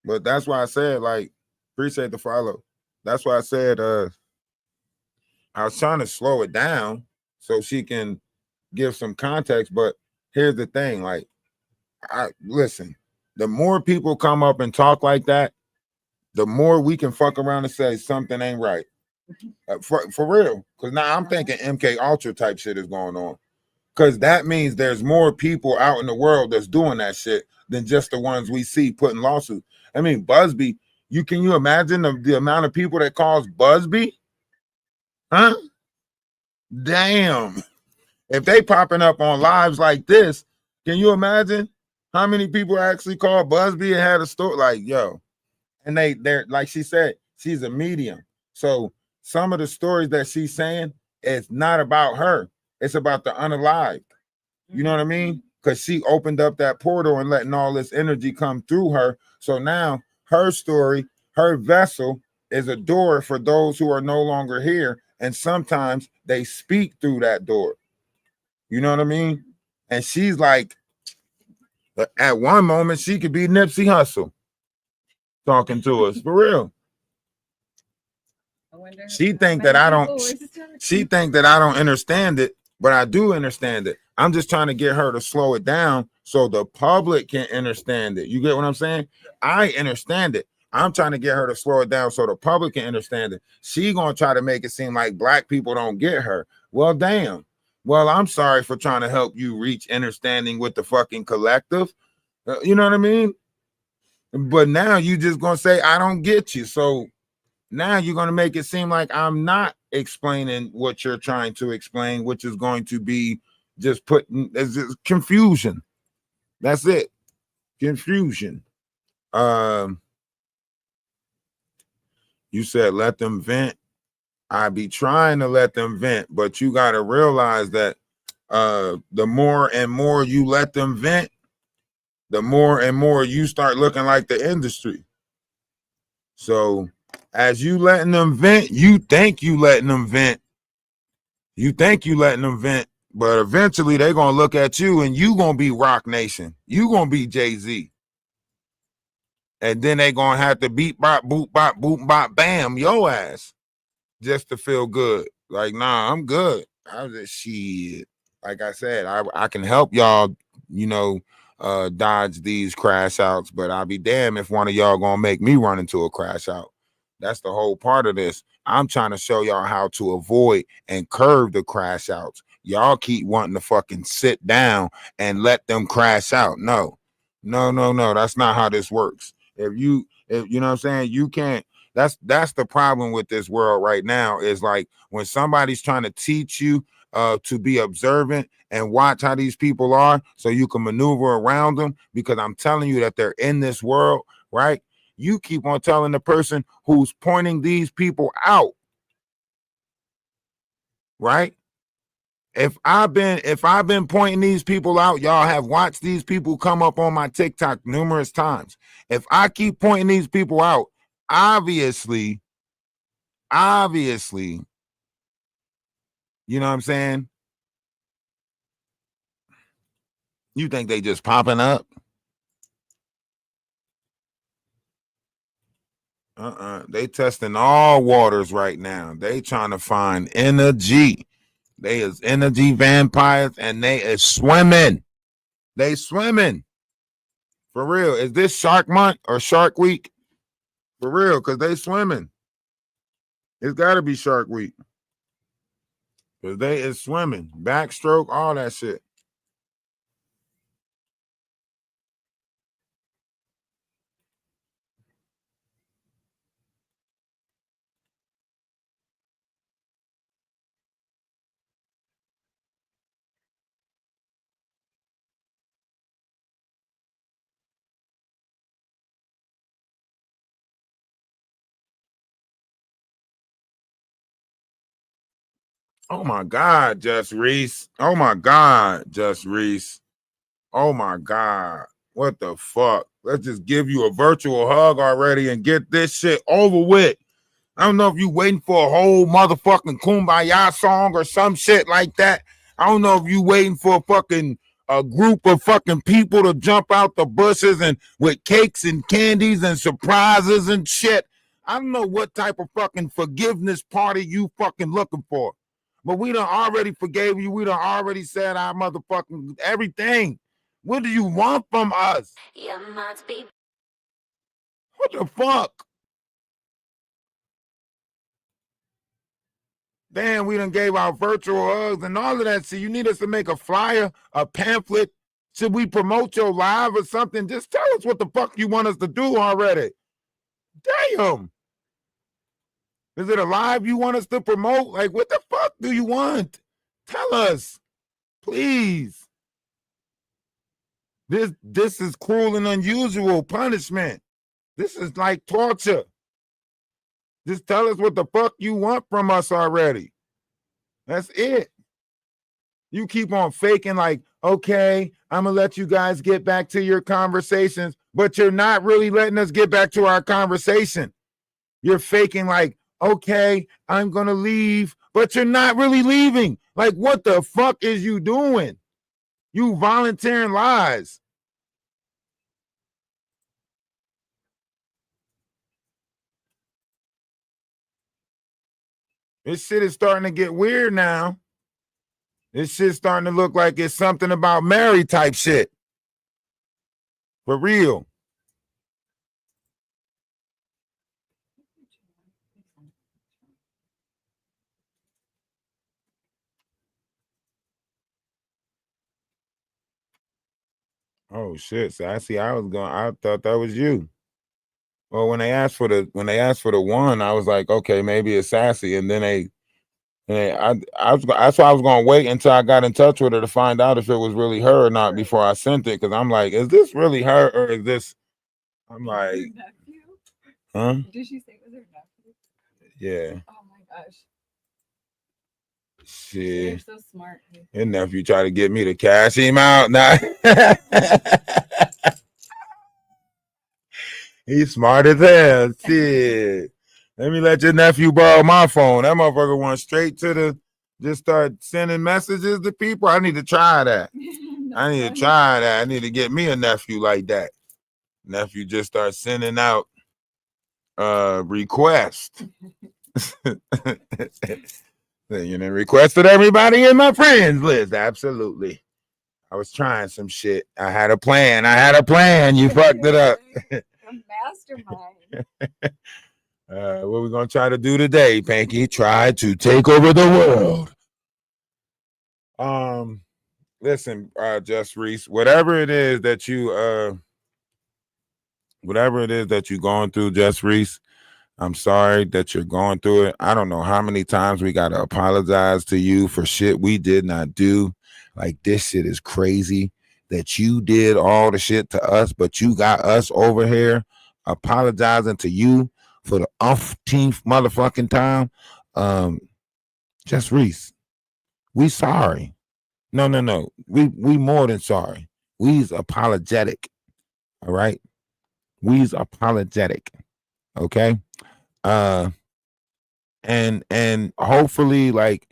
but that's why I said, like, appreciate the follow. That's why I said I was trying to slow it down so she can give some context. But here's the thing, like, listen, the more people come up and talk like that, the more we can fuck around and say something ain't right. For real. Because now I'm thinking MK Ultra type shit is going on. Because that means there's more people out in the world that's doing that shit than just the ones we see putting lawsuits. I mean, Busby, can you imagine the amount of people that calls Busby? Huh? Damn. If they popping up on lives like this, can you imagine how many people actually called Busby and had a story? Like, yo. And they're like she said, she's a medium. So some of the stories that she's saying, it's not about her. It's about the unalived. You know what I mean? Because she opened up that portal and letting all this energy come through her. So now her story, her vessel is a door for those who are no longer here. And sometimes they speak through that door. You know what I mean? And she's like, at one moment, she could be Nipsey Hussle talking to us for real. She think that I don't understand it, but I do understand it. I'm just trying to get her to slow it down so the public can understand it. You get what I'm saying? I understand it. I'm trying to get her to slow it down so the public can understand it. She gonna try to make it seem like black people don't get her. Well, damn. Well, I'm sorry for trying to help you reach understanding with the fucking collective. You know what I mean? But now you just gonna say I don't get you. So now you're gonna make it seem like I'm not explaining what you're trying to explain, which is going to be just putting as confusion. That's it. Confusion. You said let them vent. I be trying to let them vent, but you gotta realize that the more and more you let them vent, the more and more you start looking like the industry. So as you letting them vent, you think you letting them vent. You think you letting them vent, but eventually they're gonna look at you and you gonna be Rock Nation. You gonna be Jay-Z. And then they gonna have to beat bop, boop, bop, boop, bop, bam, your ass just to feel good. Like, nah, I'm good. I was just shit. Like I said, I can help y'all, you know, dodge these crash outs, but I'll be damned if one of y'all gonna make me run into a crash out. That's the whole part of this. I'm trying to show y'all how to avoid and curb the crash outs. Y'all keep wanting to fucking sit down and let them crash out. No. That's not how this works. If you know what I'm saying, you can't. That's the problem with this world right now, is like when somebody's trying to teach you to be observant and watch how these people are so you can maneuver around them, because I'm telling you that they're in this world, right? You keep on telling the person who's pointing these people out, right? If I've been pointing these people out, y'all have watched these people come up on my TikTok numerous times. If I keep pointing these people out, obviously, you know what I'm saying? You think they just popping up? They testing all waters right now. They trying to find energy. They is energy vampires and they is swimming. They swimming. For real. Is this Shark Month or Shark Week? For real, because they swimming. It's got to be Shark Week. Because they is swimming. Backstroke, all that shit. Oh my God, Just Reese. Oh my God, Just Reese. Oh my God. What the fuck? Let's just give you a virtual hug already and get this shit over with. I don't know if you waiting for a whole motherfucking Kumbaya song or some shit like that. I don't know if you waiting for a fucking a group of fucking people to jump out the bushes and with cakes and candies and surprises and shit. I don't know what type of fucking forgiveness party you fucking looking for. But we done already forgave you. We done already said our motherfucking everything. What do you want from us? What the fuck? Damn, we done gave out virtual hugs and all of that. So you need us to make a flyer, a pamphlet. Should we promote your live or something? Just tell us what the fuck you want us to do already. Damn. Is it a live you want us to promote? Like, what the fuck do you want? Tell us, please. This is cruel and unusual punishment. This is like torture. Just tell us what the fuck you want from us already. That's it. You keep on faking like, okay, I'm going to let you guys get back to your conversations, but you're not really letting us get back to our conversation. You're faking like, okay, I'm going to leave, but you're not really leaving. Like, what the fuck is you doing? You volunteering lies. This shit is starting to get weird now. This shit's starting to look like it's something about Mary type shit. For real. Oh shit. So I see I thought that was you. Well, when they asked for the one, I was like, okay, maybe it's Sassy. And then that's why I was gonna wait until I got in touch with her to find out if it was really her or not before I sent it. Cause I'm like, is this really her or is this? I'm like, huh? Did she say it was her nephew? Yeah. Oh my gosh. Shit. You're so smart. Your nephew tried to get me to cash him out. Nah. He's smart as hell. Shit. Let me let your nephew borrow my phone. That motherfucker went straight to just start sending messages to people. I need to try that. I need to try that. I need to get me a nephew like that. Nephew just start sending out requests. You know, requested everybody in my friends list. Absolutely. I was trying some shit. I had a plan. You fucked it up. A mastermind. What we gonna try to do today, Panky? Try to take over the world. Listen, Just Reese, whatever it is that you're going through, Just Reese, I'm sorry that you're going through it. I don't know how many times we got to apologize to you for shit we did not do. Like, this shit is crazy that you did all the shit to us, but you got us over here apologizing to you for the umpteenth motherfucking time. Just Reese, we sorry. No. We more than sorry. We's apologetic. All right. We's apologetic. Okay. And hopefully, like,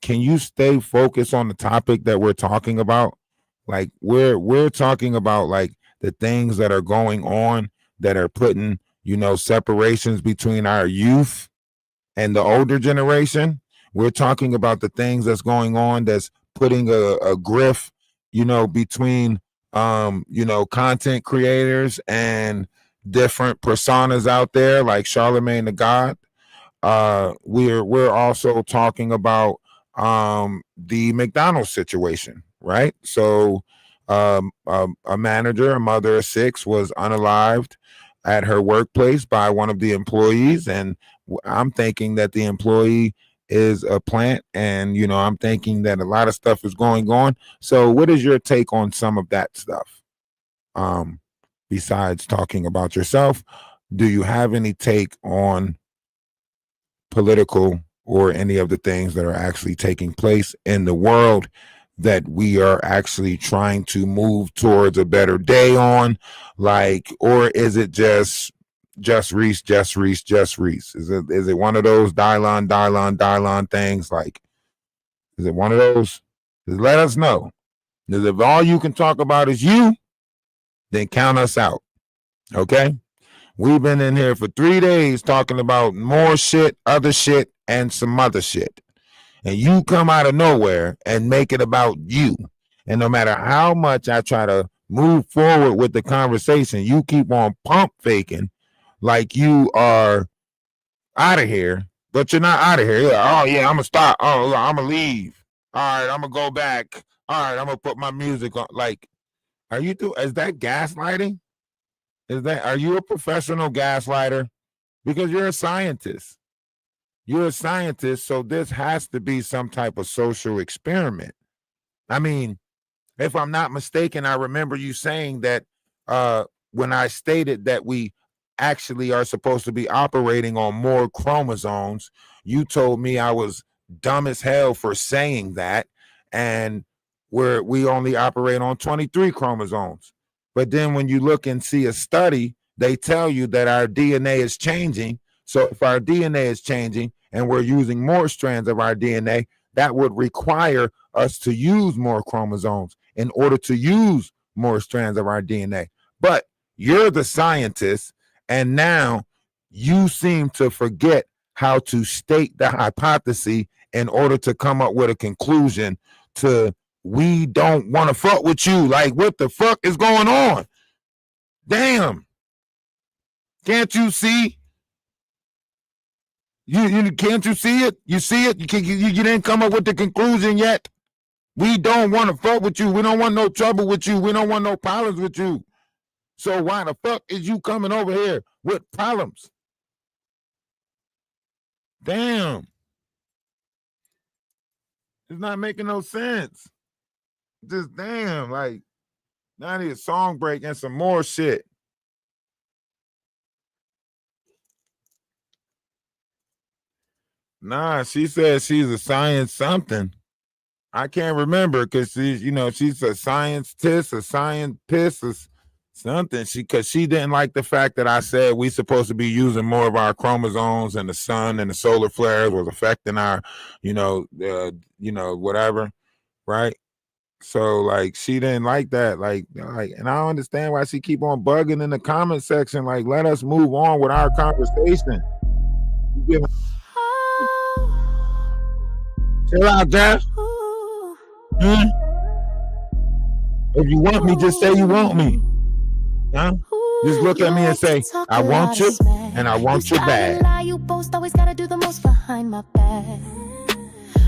can you stay focused on the topic that we're talking about? Like, we're talking about like the things that are going on that are putting, separations between our youth and the older generation. We're talking about the things that's going on that's putting a griff, between content creators and different personas out there, like Charlemagne the God. We're also talking about the McDonald's situation, right? So a manager, a mother of six, was unalived at her workplace by one of the employees, and I'm thinking that the employee is a plant, and I'm thinking that a lot of stuff is going on. So what is your take on some of that stuff? Besides talking about yourself, do you have any take on political or any of the things that are actually taking place in the world that we are actually trying to move towards a better day on? Like, or is it just Reese? Is it one of those Dylon things? Like, is it one of those? Just let us know. Because if all you can talk about is you, then count us out. Okay? We've been in here for 3 days talking about more shit, other shit, and some other shit. And you come out of nowhere and make it about you. And no matter how much I try to move forward with the conversation, you keep on pump faking like you are out of here, but you're not out of here. You're like, oh yeah, I'm gonna stop. Oh, I'm gonna leave. All right, I'm gonna go back. All right, I'm gonna put my music on. Like, is that gaslighting? Are you a professional gaslighter? Because you're a scientist. You're a scientist, so this has to be some type of social experiment. I mean, if I'm not mistaken, I remember you saying that when I stated that we actually are supposed to be operating on more chromosomes, you told me I was dumb as hell for saying that, and we only operate on 23 chromosomes. But then when you look and see a study, they tell you that our DNA is changing. So if our DNA is changing and we're using more strands of our DNA, that would require us to use more chromosomes in order to use more strands of our DNA. But you're the scientist, and now you seem to forget how to state the hypothesis in order to come up with a conclusion to we don't want to fuck with you. Like, what the fuck is going on? Damn. Can't you see? You can't you see it? You see it? You didn't come up with the conclusion yet. We don't want to fuck with you. We don't want no trouble with you. We don't want no problems with you. So why the fuck is you coming over here with problems? Damn. It's not making no sense. Just damn, like, now I need a song break and some more shit. Nah, she says she's a science something. I can't remember because she's a scientist, a scientist, or something. Because she didn't like the fact that I said we supposed to be using more of our chromosomes, and the sun and the solar flares was affecting our, whatever, right? So like she didn't like that, like, and I don't understand why she keep on bugging in the comment section. Like, let us move on with our conversation. Chill out, Jeff. If you want me, just say you want me. Huh? Just look at me and say, I want you, and I want you back. You boast always gotta do the most behind my back.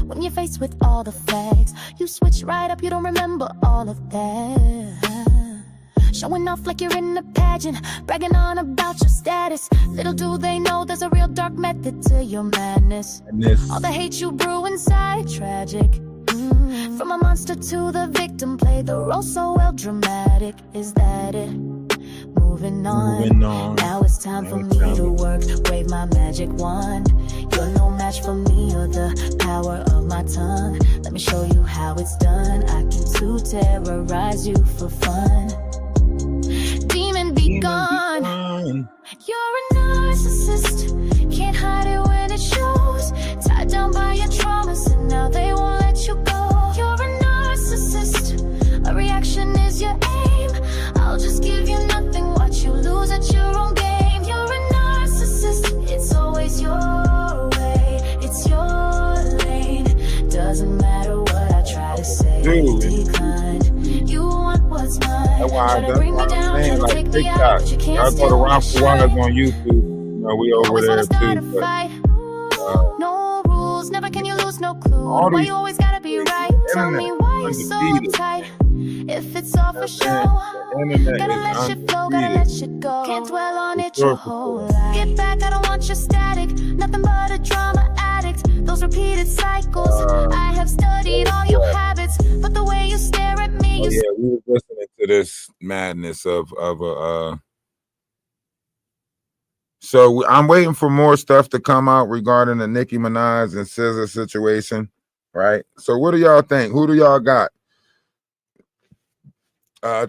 When you're faced with all the facts, you switch right up, you don't remember all of that. Showing off like you're in a pageant, bragging on about your status. Little do they know there's a real dark method to your madness. All the hate you brew inside, tragic. From a monster to the victim, play the role so well, dramatic. Is that it? Moving on. Now it's time for me to work, wave my magic wand. You're no match for me or the power of my tongue. Let me show you how it's done. I can too terrorize you for fun. Demon be gone. You're a narcissist, can't hide it when it shows. Tied down by your traumas and now they won't let you go. You're a narcissist, a reaction is your aim. I'll just give you nothing, watch you lose at your own game. You're a narcissist, it's always your way, it's your lane. Doesn't matter what I try to say, declined. You want what's mine. Try to bring me down, try to like take me TikTok. out, but you Y'all can't go to steal my Raffle Wise shine. on YouTube. You know, we over Always there wanna start too. a But fight. No rules, never can you lose, no clue. all Why these you always gotta be right? Tell internet me is why you so undefeated. uptight. If it's all for show, The internet gotta is let shit flow, gotta undefeated. let shit go. Can't dwell on it For your sure, for whole sure. life. Get back, I don't want your static. Nothing but a drama addict. Those repeated cycles. I have studied all your habits, but the way you stare at me, Oh you yeah, we was listening to this madness of a. So I'm waiting for more stuff to come out regarding the Nicki Minaj and SZA situation, right? So what do y'all think? Who do y'all got?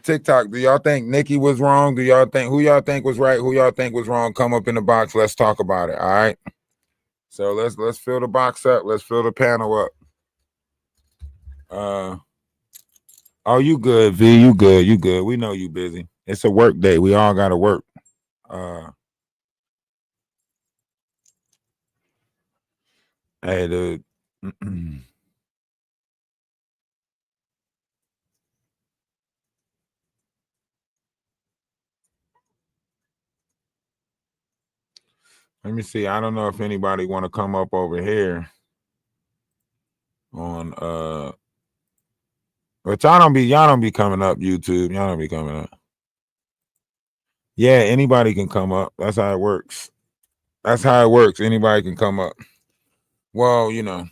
TikTok, do y'all think Nicki was wrong? Do y'all think who y'all think was right? Who y'all think was wrong? Come up in the box. Let's talk about it. All right. So let's fill the box up. Let's fill the panel up. Oh, you good, V? You good? You good? We know you busy. It's a work day. We all gotta work. Hey, dude. Let me see. I don't know if anybody want to come up over here on but y'all don't be coming up YouTube. Y'all don't be coming up. Yeah, anybody can come up. That's how it works. That's how it works. Anybody can come up. Well, you know.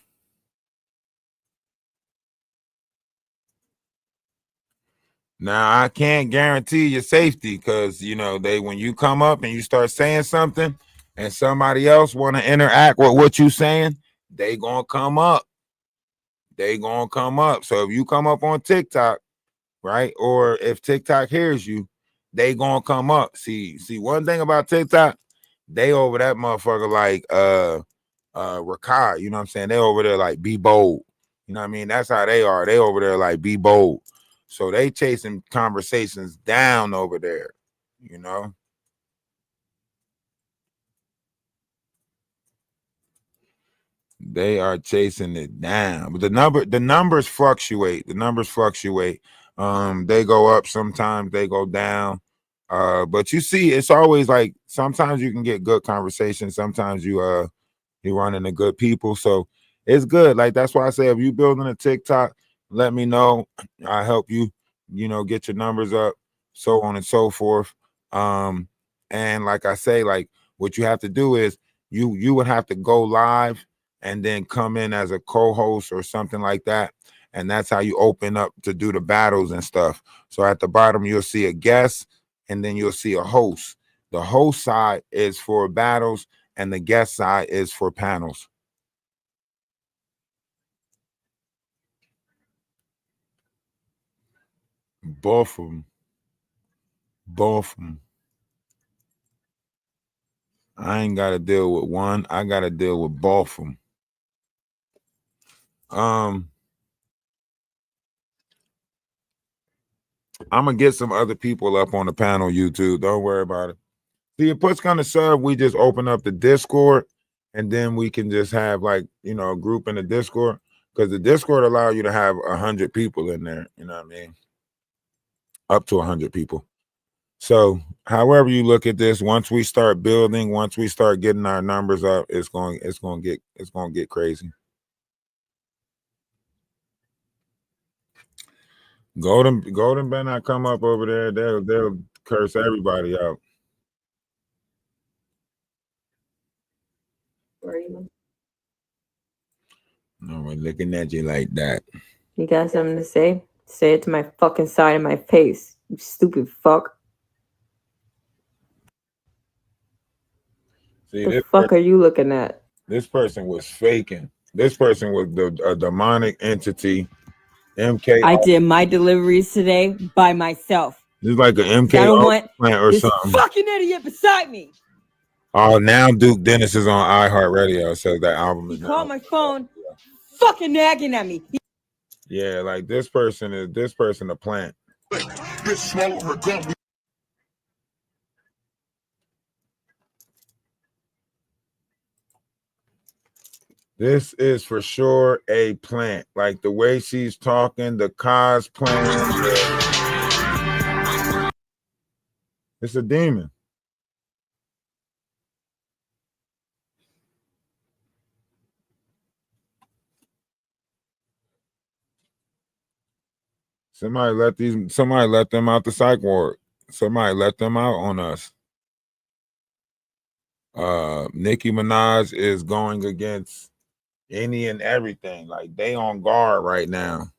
Now I can't guarantee your safety because you know when you come up and you start saying something and somebody else want to interact with what you saying, they gonna come up. They gonna come up. So if you come up on TikTok, right, or if TikTok hears you, they gonna come up. See one thing about TikTok, they over that motherfucker like Rakai, you know what I'm saying? They over there like be bold. You know what I mean? That's how they are. They over there like be bold. So they chasing conversations down over there, you know. They are chasing it down. But the numbers fluctuate. The numbers fluctuate. They go up sometimes, they go down. But you see, it's always like sometimes you can get good conversations, sometimes you run into good people. So it's good. Like that's why I say if you building a TikTok, let me know. I'll help you, get your numbers up, so on and so forth. And like I say, like what you have to do is you would have to go live and then come in as a co-host or something like that. And that's how you open up to do the battles and stuff. So at the bottom, you'll see a guest and then you'll see a host. The host side is for battles and the guest side is for panels. Both of them. Both of them. I ain't got to deal with one. I got to deal with both of them. I'm going to get some other people up on the panel, YouTube. Don't worry about it. See, if puts kind of serve, we just open up the Discord and then we can just have like, a group in the Discord because the Discord allow you to have 100 people in there. You know what I mean? Up to 100 people. So however you look at this, once we start building, once we start getting our numbers up, it's going to get crazy. Golden better not come up over there. They'll curse everybody out. No one looking at you like that. You got something to say? Say it to my fucking side of my face, you stupid fuck. See, the fuck are you looking at? This person was faking. This person was a demonic entity. MK. I did my deliveries today by myself. This is like an MK I don't want plant or this something. fucking idiot beside me. Oh, now Duke Dennis is on iHeartRadio. Says that album is. He called my phone, fucking nagging at me. Yeah, like this person a plant. This is for sure a plant. Like the way she's talking, the cosplaying. It's a demon. Somebody let them out the psych ward. Somebody let them out on us. Nicki Minaj is going against any and everything. Like, they on guard right now.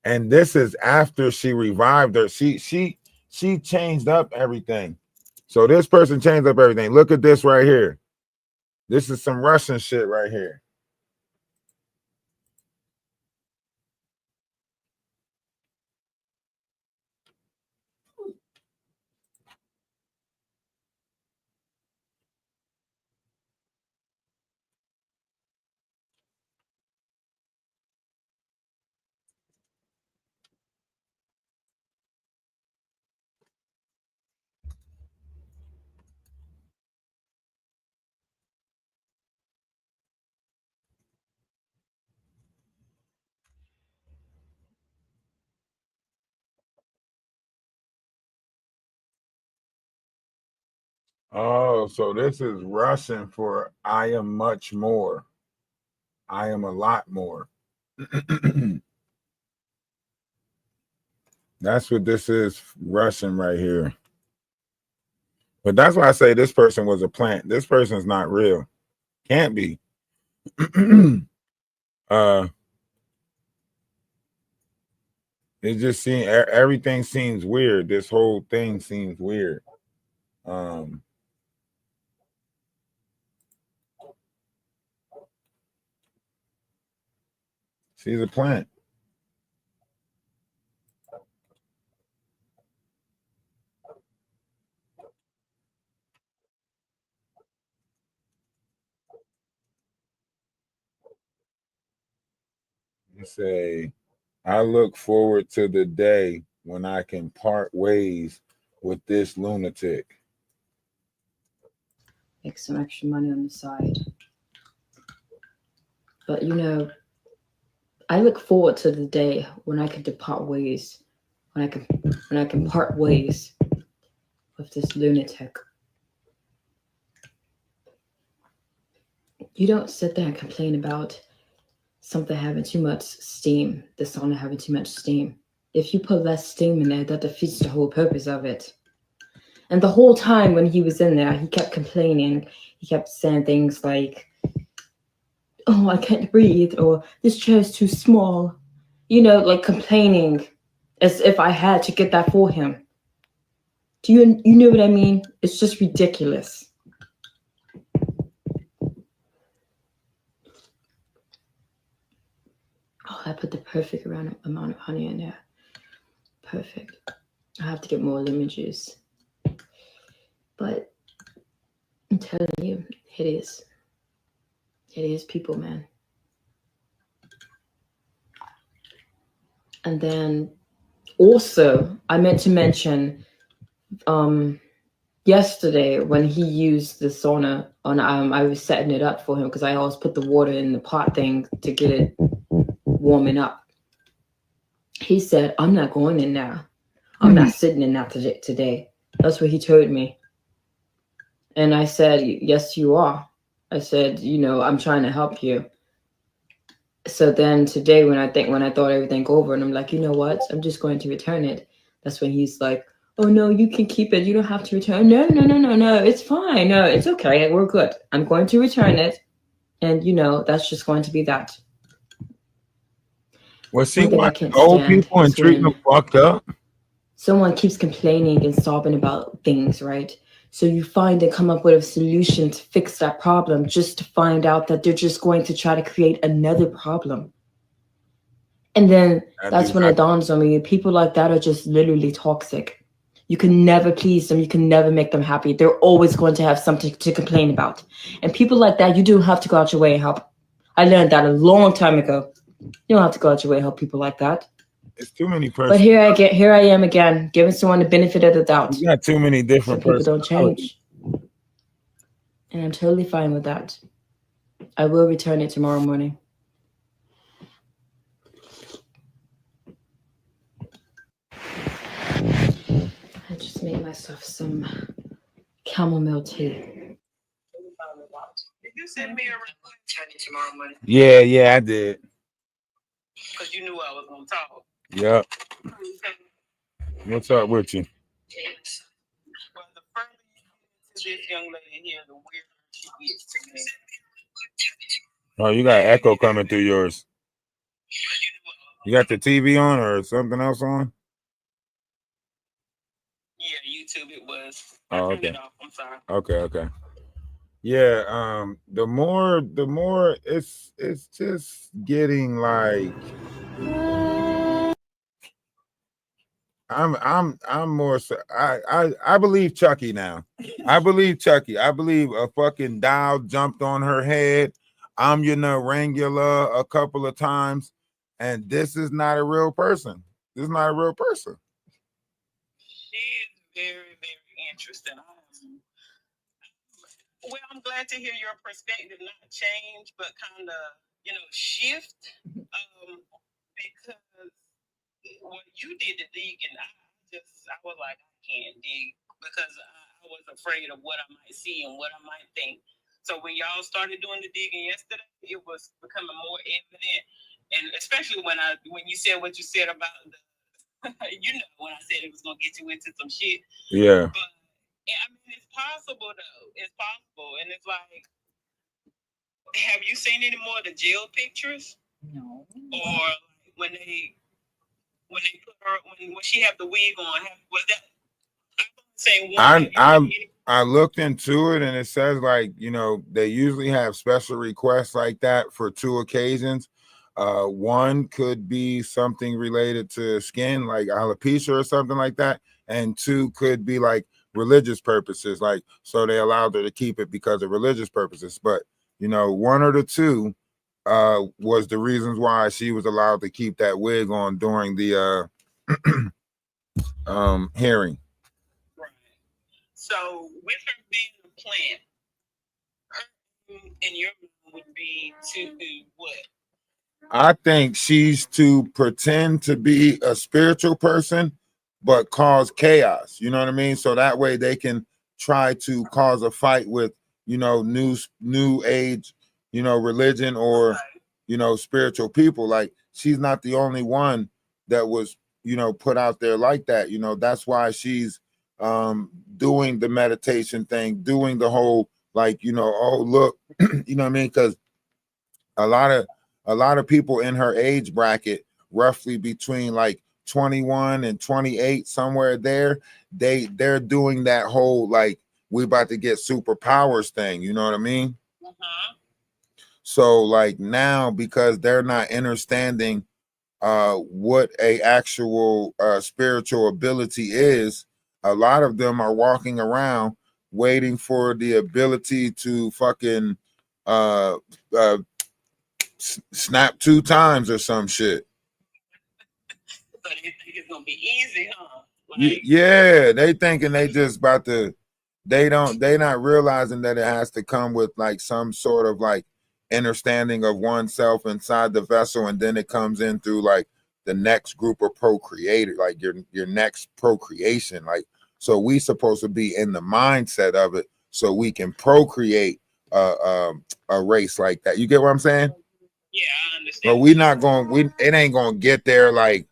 And this is after she revived her. She changed up everything. So this person changed up everything. Look at this right here. This is some Russian shit right here. Oh, so this is Russian for I am much more. I am a lot more. That's what this is, Russian right here. But that's why I say this person was a plant. This person's not real. Can't be. It just seems everything seems weird. This whole thing seems weird. She's a plant. You say, I look forward to the day when I can part ways with this lunatic. Make some extra money on the side. But you know, I look forward to the day when I can depart ways, when I can part ways with this lunatic. You don't sit there and complain about something having too much steam, the sauna having too much steam. If you put less steam in there, that defeats the whole purpose of it. And the whole time when he was in there, he kept complaining. He kept saying things like, oh, I can't breathe, or this chair is too small. You know, like complaining as if I had to get that for him. Do you know what I mean? It's just ridiculous. Oh, I put the perfect amount of honey in there. Perfect. I have to get more lemon juice. But I'm telling you, it is. It is people, man. And then also, I meant to mention yesterday when he used the sauna on, I was setting it up for him because I always put the water in the pot thing to get it warming up. He said, I'm not going in now. I'm not sitting in that today. That's what he told me. And I said, yes, you are. I said, you know, I'm trying to help you. So then today when I thought everything over and I'm like, you know what? I'm just going to return it. That's when he's like, oh, no, you can keep it. You don't have to return. No. It's fine. No, it's okay. We're good. I'm going to return it. And, you know, that's just going to be that. Well, see, watching old people and treating them fucked up. Someone keeps complaining and sobbing about things, right? So you find and come up with a solution to fix that problem just to find out that they're just going to try to create another problem. And then that's when it dawns on me. People like that are just literally toxic. You can never please them. You can never make them happy. They're always going to have something to complain about. And people like that, you don't have to go out your way and help. I learned that a long time ago. You don't have to go out your way and help people like that. It's too many persons. But here I am again, giving someone the benefit of the doubt. You got too many different people don't change. And I'm totally fine with that. I will return it tomorrow morning. just made myself some chamomile tea. Did you send me a return tomorrow morning? Yeah, I did. Because you knew I was gonna talk. Yep. What's up with you? Well, the further you get to this young lady here, the weirder she gets to me. Oh, you got echo coming through yours. You got the TV on or something else on? Yeah, YouTube it was. Oh, I turned okay. it off. I'm sorry. Okay. Yeah, the more it's just getting like I'm more so I believe Chucky now. I believe Chucky. I believe a fucking doll jumped on her head. I'm your Narangula a couple of times, and this is not a real person. This is not a real person. She is very, very interesting. Well, I'm glad to hear your perspective not change, but kind of, shift. Because when you did the digging, I was like, I can't dig because I was afraid of what I might see and what I might think. So when y'all started doing the digging yesterday, it was becoming more evident, and especially when you said what you said about the, when I said it was gonna get you into some shit. Yeah. But I mean, it's possible though. It's possible, and it's like, have you seen any more of the jail pictures? No. Or when they put her when she had the wig on, was that? I looked into it and it says like, they usually have special requests like that for 2 occasions. One could be something related to skin, like alopecia or something like that, and 2 could be like religious purposes, like so they allowed her to keep it because of religious purposes. But 1 or the 2 was the reasons why she was allowed to keep that wig on during the hearing. Right. So with her being a plant, her in your mind would be to what? I think she's to pretend to be a spiritual person, but cause chaos. You know what I mean? So that way they can try to cause a fight with, new age, religion or, spiritual people. Like she's not the only one that was, put out there like that. That's why she's doing the meditation thing, doing the whole like, oh look, you know what I mean? Because a lot of people in her age bracket, roughly between like 21 and 28, somewhere there, they're doing that whole like we about to get superpowers thing. You know what I mean? Uh-huh. So like now, because they're not understanding what a actual spiritual ability is, a lot of them are walking around waiting for the ability to fucking snap 2 times or some shit. So they think it's gonna be easy, huh? Yeah, they thinking they just about to. They not realizing that it has to come with like some sort of like understanding of oneself inside the vessel, and then it comes in through like the next group of procreator, like your next procreation. Like so, we supposed to be in the mindset of it so we can procreate a race like that. You get what I'm saying? Yeah, I understand. But we not going. It ain't gonna get there like.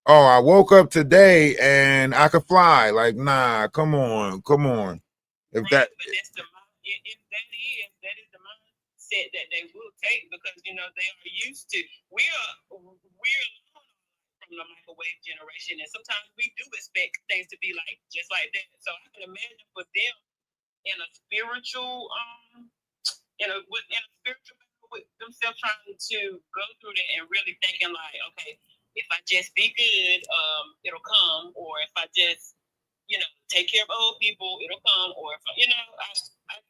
Oh, I woke up today and I could fly. Like, nah, come on. If right, that, but that's the that is the mindset that they will take because they are used to. We're alone from the microwave generation, and sometimes we do expect things to be like just like that. So I can imagine for them in a spiritual with themselves trying to go through that and really thinking like, okay, if I just be good, it'll come, or if I just, take care of old people, it'll come, or if I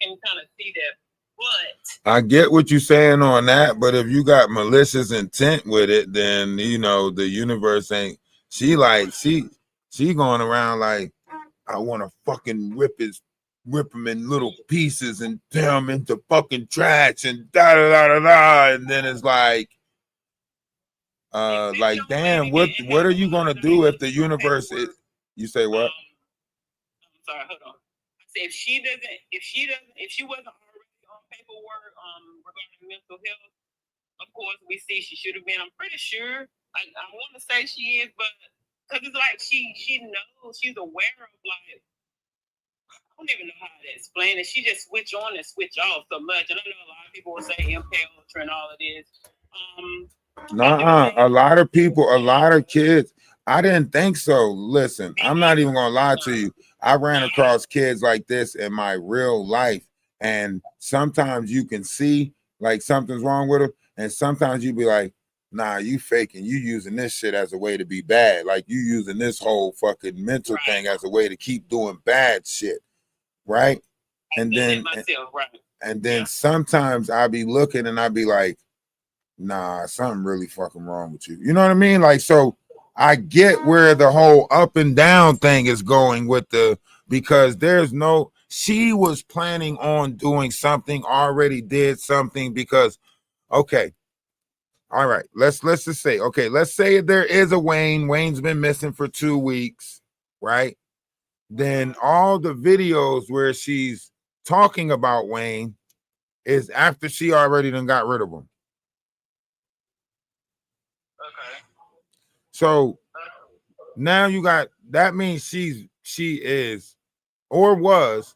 can kind of see that. But I get what you're saying on that, but if you got malicious intent with it, then the universe ain't. She going around like I want to fucking rip him in little pieces and tear him into fucking trash and da da da da da, and then it's like damn, what are you gonna do if the universe is? You say what? sorry, hold on. I said if she wasn't already on paperwork regarding mental health, of course we see she should have been. I'm pretty sure. I want to say she is, but because it's like she knows, she's aware of like, I don't even know how to explain it. She just switch on and switch off so much. And I know a lot of people will say impaired and all of this. A lot of people, a lot of kids. I didn't think so. Listen, I'm not even gonna lie to you. I ran across kids like this in my real life, and sometimes you can see like something's wrong with them, and sometimes you be like, nah, you faking, you using this shit as a way to be bad, like you using this whole fucking mental thing as a way to keep doing bad shit, right? And then sometimes I be looking and I be like, nah, something really fucking wrong with you. You know what I mean? Like, so I get where the whole up and down thing is going with because she was planning on doing something, already did something because, okay, all right, let's just say, okay, let's say there is a Wayne. Wayne's been missing for 2 weeks, right? Then all the videos where she's talking about Wayne is after she already done got rid of him. Okay. So now you got, that means she is or was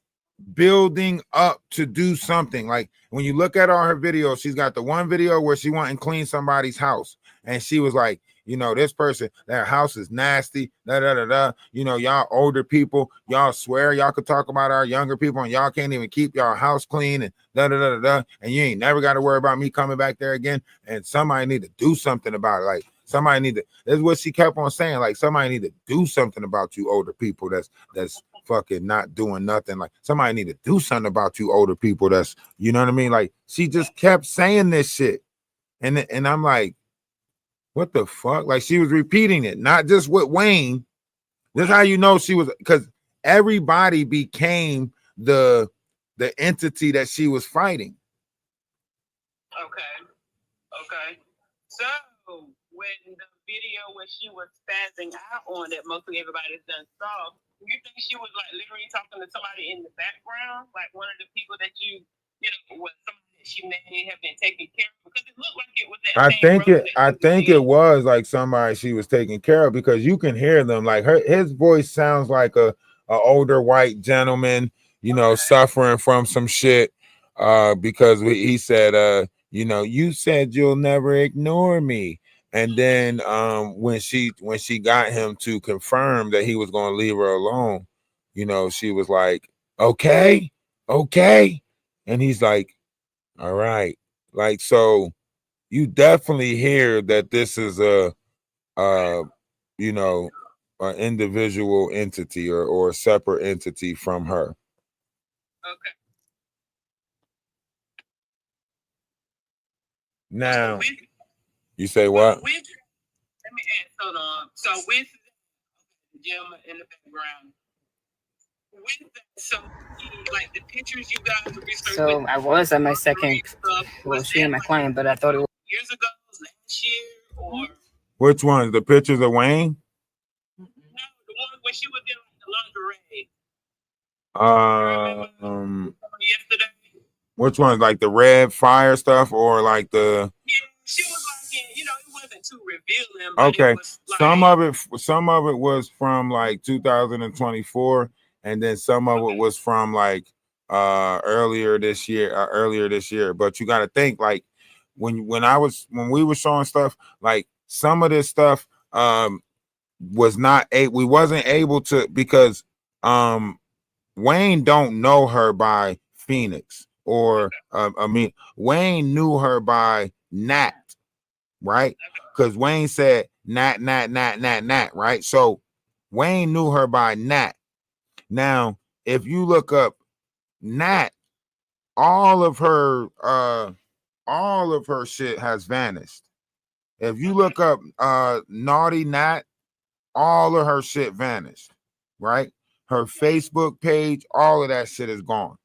building up to do something. Like when you look at all her videos, she's got the one video where she went and cleaned somebody's house, and she was like, you know, this person, their house is nasty, you know, y'all older people, y'all swear y'all could talk about our younger people and y'all can't even keep y'all house clean, and and you ain't never got to worry about me coming back there again, and somebody need to do something about it. Like somebody need to, that's what she kept on saying, like somebody need to do something about you older people that's fucking not doing nothing. Like somebody need to do something about you older people that's, you know what I mean? Like she just kept saying this shit, and I'm like, what the fuck? Like she was repeating it, not just with Wayne. This is how you know she was, because everybody became the entity that she was fighting. Okay. So when the video where she was spazzing out on that mostly everybody's done saw, you think she was like literally talking to somebody in the background, like one of the people that you know, was somebody that she may have been taking care of? Because it looked like it was that. I think it was like somebody she was taking care of, because you can hear them. Like his voice sounds like a older white gentleman, you know, suffering from some shit. Because he said, you know, you said you'll never ignore me. And then when she got him to confirm that he was going to leave her alone, you know, she was like, okay. And he's like, all right. Like, so you definitely hear that this is you know, an individual entity or a separate entity from her. Okay. Now, you say what? Let me ask, hold on. So with the gentleman in the background, with that, so like the pictures you guys researched. So I was at my second, well, she and my client, but I thought it was years ago, last year, or which ones? The pictures of Wayne? No, the one when she was in the lingerie. Yesterday. Which ones? Like the red fire stuff, or like the? Yeah, she was like, you know, it wasn't too revealing. Okay, it was like, some of it was from like 2024, and then some of it was from like earlier this year. But you got to think, like when we were showing stuff, like some of this stuff was not we wasn't able to, because Wayne don't know her by Phoenix, or I mean, Wayne knew her by Nat, right? Because Wayne said Nat, right? So Wayne knew her by Nat. Now, if you look up Nat, all of her shit has vanished. If you look up Naughty Nat, all of her shit vanished, right? Her Facebook page, all of that shit is gone.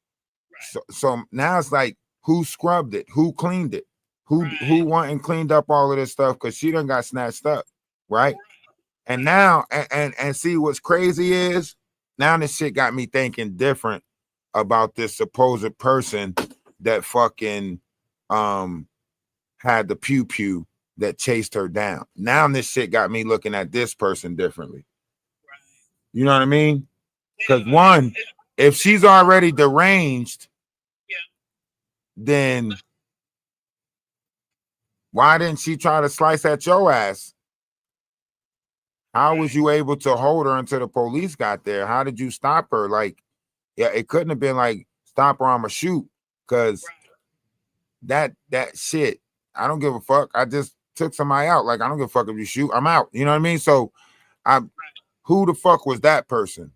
So now it's like, who scrubbed it? Who cleaned it? Who went and cleaned up all of this stuff? Because she done got snatched up, right? And now, and see what's crazy is now this shit got me thinking different about this supposed person that fucking had the pew pew that chased her down. Now this shit got me looking at this person differently. You know what I mean? Because one, if she's already deranged, then why didn't she try to slice at your ass? How was you able to hold her until the police got there? How did you stop her? Like, yeah, it couldn't have been like, stop her, I'ma shoot. Because that shit, I don't give a fuck. I just took somebody out. Like, I don't give a fuck if you shoot, I'm out. You know what I mean? So who the fuck was that person?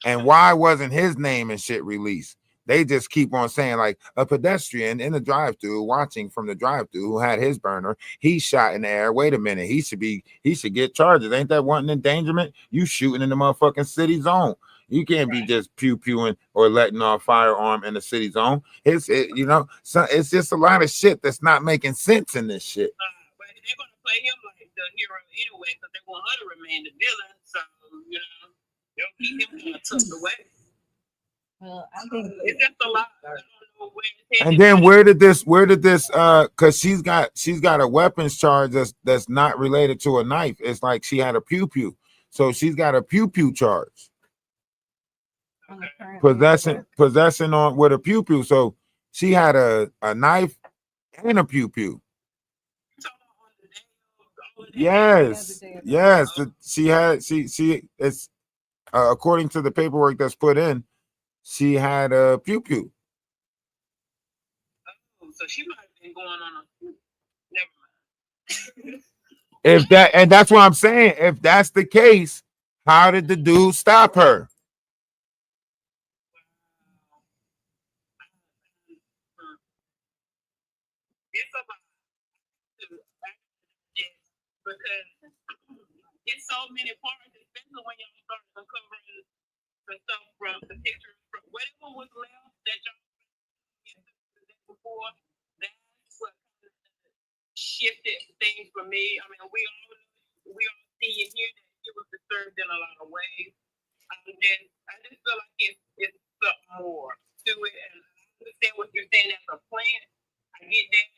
And why wasn't his name and shit released? They just keep on saying like a pedestrian in the drive-thru watching from the drive-thru who had his burner, he shot in the air. Wait a minute, he should get charges. Ain't that wanton endangerment? You shooting in the motherfucking city zone. You can't be just pew-pewing or letting off firearm in the city zone. You know, so it's just a lot of shit that's not making sense in this shit. But they're gonna play him like the hero anyway, because they want her to remain the villain. So you know, they'll keep him kind of tucked away. Well, I think it's just a lot. I don't know where it's and then where did this because she's got a weapons charge that's not related to a knife. It's like she had a pew pew. So she's got a pew pew charge. Possession on with a pew pew. So she had a knife and a pew pew. Yes. She it's according to the paperwork that's put in, she had a pew pew. Oh, so she might have been going on a never mind. If that's what I'm saying. If that's the case, how did the dude stop her? It's about because it's so many parts, especially when y'all start uncovering the stuff from the pictures from whatever was left that y'all before. That's what shifted things for me. I mean, we all see and hear that it was disturbed in a lot of ways. I just feel like it's something more to it, and I understand what you're saying as a plan. I get that,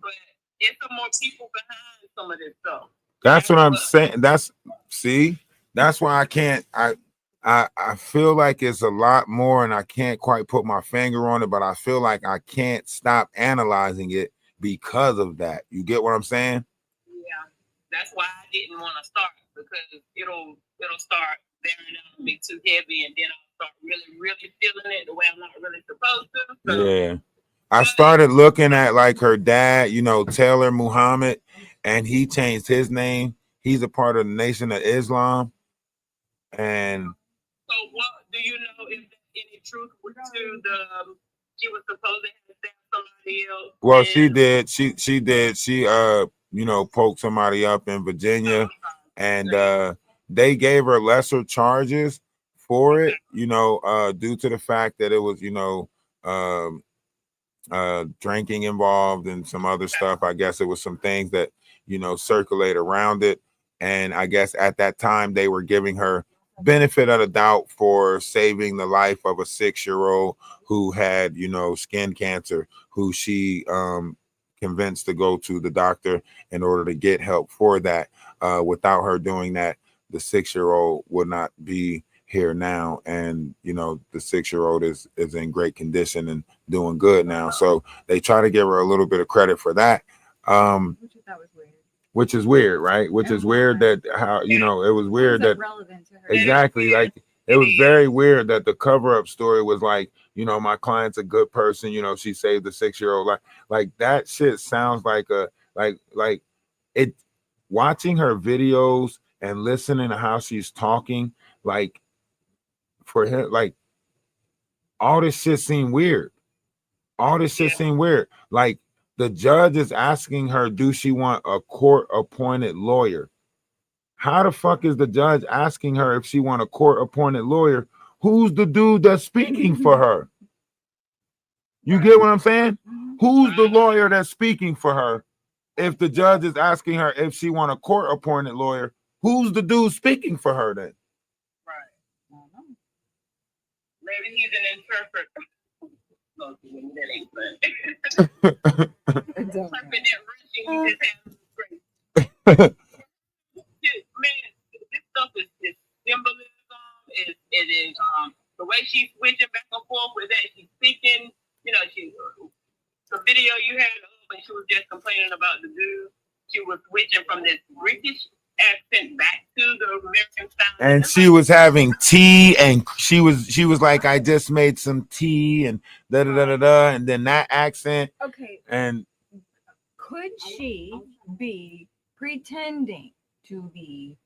but it's some more people behind some of this stuff. That's what I'm saying. That's why I can't. I feel like it's a lot more, and I can't quite put my finger on it, but I feel like I can't stop analyzing it because of that. You get what I'm saying? Yeah, that's why I didn't want to start, because it'll start bearing on me too heavy, and then I'll start really feeling it the way I'm not really supposed to. So. Yeah. I started looking at like her dad, you know, Taylor Muhammad, and he changed his name. He's a part of the Nation of Islam. And so what do you know if there's any truth to the she was supposed to have stabbed somebody else? Well, she did. She did. She you know, poked somebody up in Virginia, and they gave her lesser charges for it, you know, due to the fact that it was, you know, drinking involved and some other stuff. I guess it was some things that, you know, circulate around it. And I guess at that time they were giving her benefit of the doubt for saving the life of a 6-year-old who had, you know, skin cancer, who she convinced to go to the doctor in order to get help for that. Without her doing that, the 6-year-old would not be here now, and you know, the 6-year-old is in great condition and doing good now. So they try to give her a little bit of credit for that, which is weird, right? Which is weird that how, you know, it was weird that relevant to her. Exactly, like it was very weird that the cover-up story was like, you know, my client's a good person, you know, she saved the 6-year-old life. Like that shit sounds like a like it. Watching her videos and listening to how she's talking, like for him, like all this shit seemed weird. All this shit seemed weird. Like the judge is asking her, do she want a court-appointed lawyer? How the fuck is the judge asking her if she want a court-appointed lawyer? Who's the dude that's speaking for her? You get what I'm saying? Who's the lawyer that's speaking for her? If the judge is asking her if she want a court-appointed lawyer, who's the dude speaking for her then? maybe he's an interpreter. No, that ain't fun. I don't know. Interpret that Russian, you just have great. Man, this stuff is symbolism. It is the way she's switching back and forth with that. She's speaking. You know, the video you had when she was just complaining about the dude. She was switching from this British accent back to the American style. And she was having tea, and she was like, I just made some tea, and da da da da da, and then that accent. Okay. And Could she be pretending to be?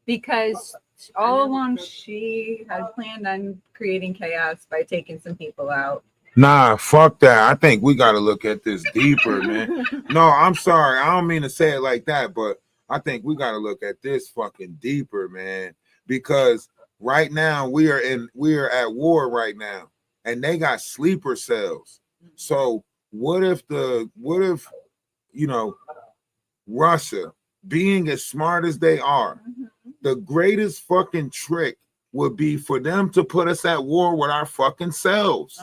Because all along she had planned on creating chaos by taking some people out. nah, fuck that. I think we got to look at this deeper, man. No, I'm sorry. I don't mean to say it like that, but I think we got to look at this fucking deeper, man. Because right now we are at war right now, and they got sleeper cells. So what if you know, Russia, being as smart as they are, the greatest fucking trick would be for them to put us at war with our fucking selves.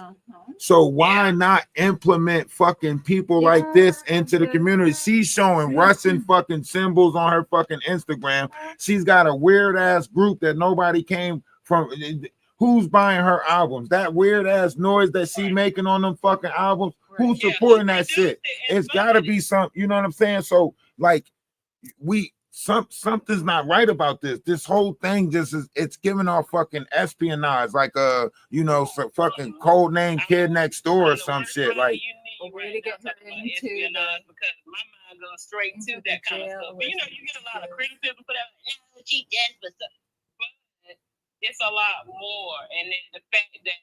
So why not implement fucking people like this into the community? She's showing Russian fucking symbols on her fucking Instagram. She's got a weird ass group that nobody came from. Who's buying her albums? That weird ass noise that she making on them fucking albums. Who's supporting that shit? It's got to be some. You know what I'm saying? So like, something's not right about this. This whole thing just is, it's giving off fucking espionage, like you know, some fucking code name Kid Next Door or some shit. Like, A way to get her into because my mind goes straight to that kind of stuff. But you know, you get a lot of criticism for that. Yeah, she dead for something. But it's a lot more. And then the fact that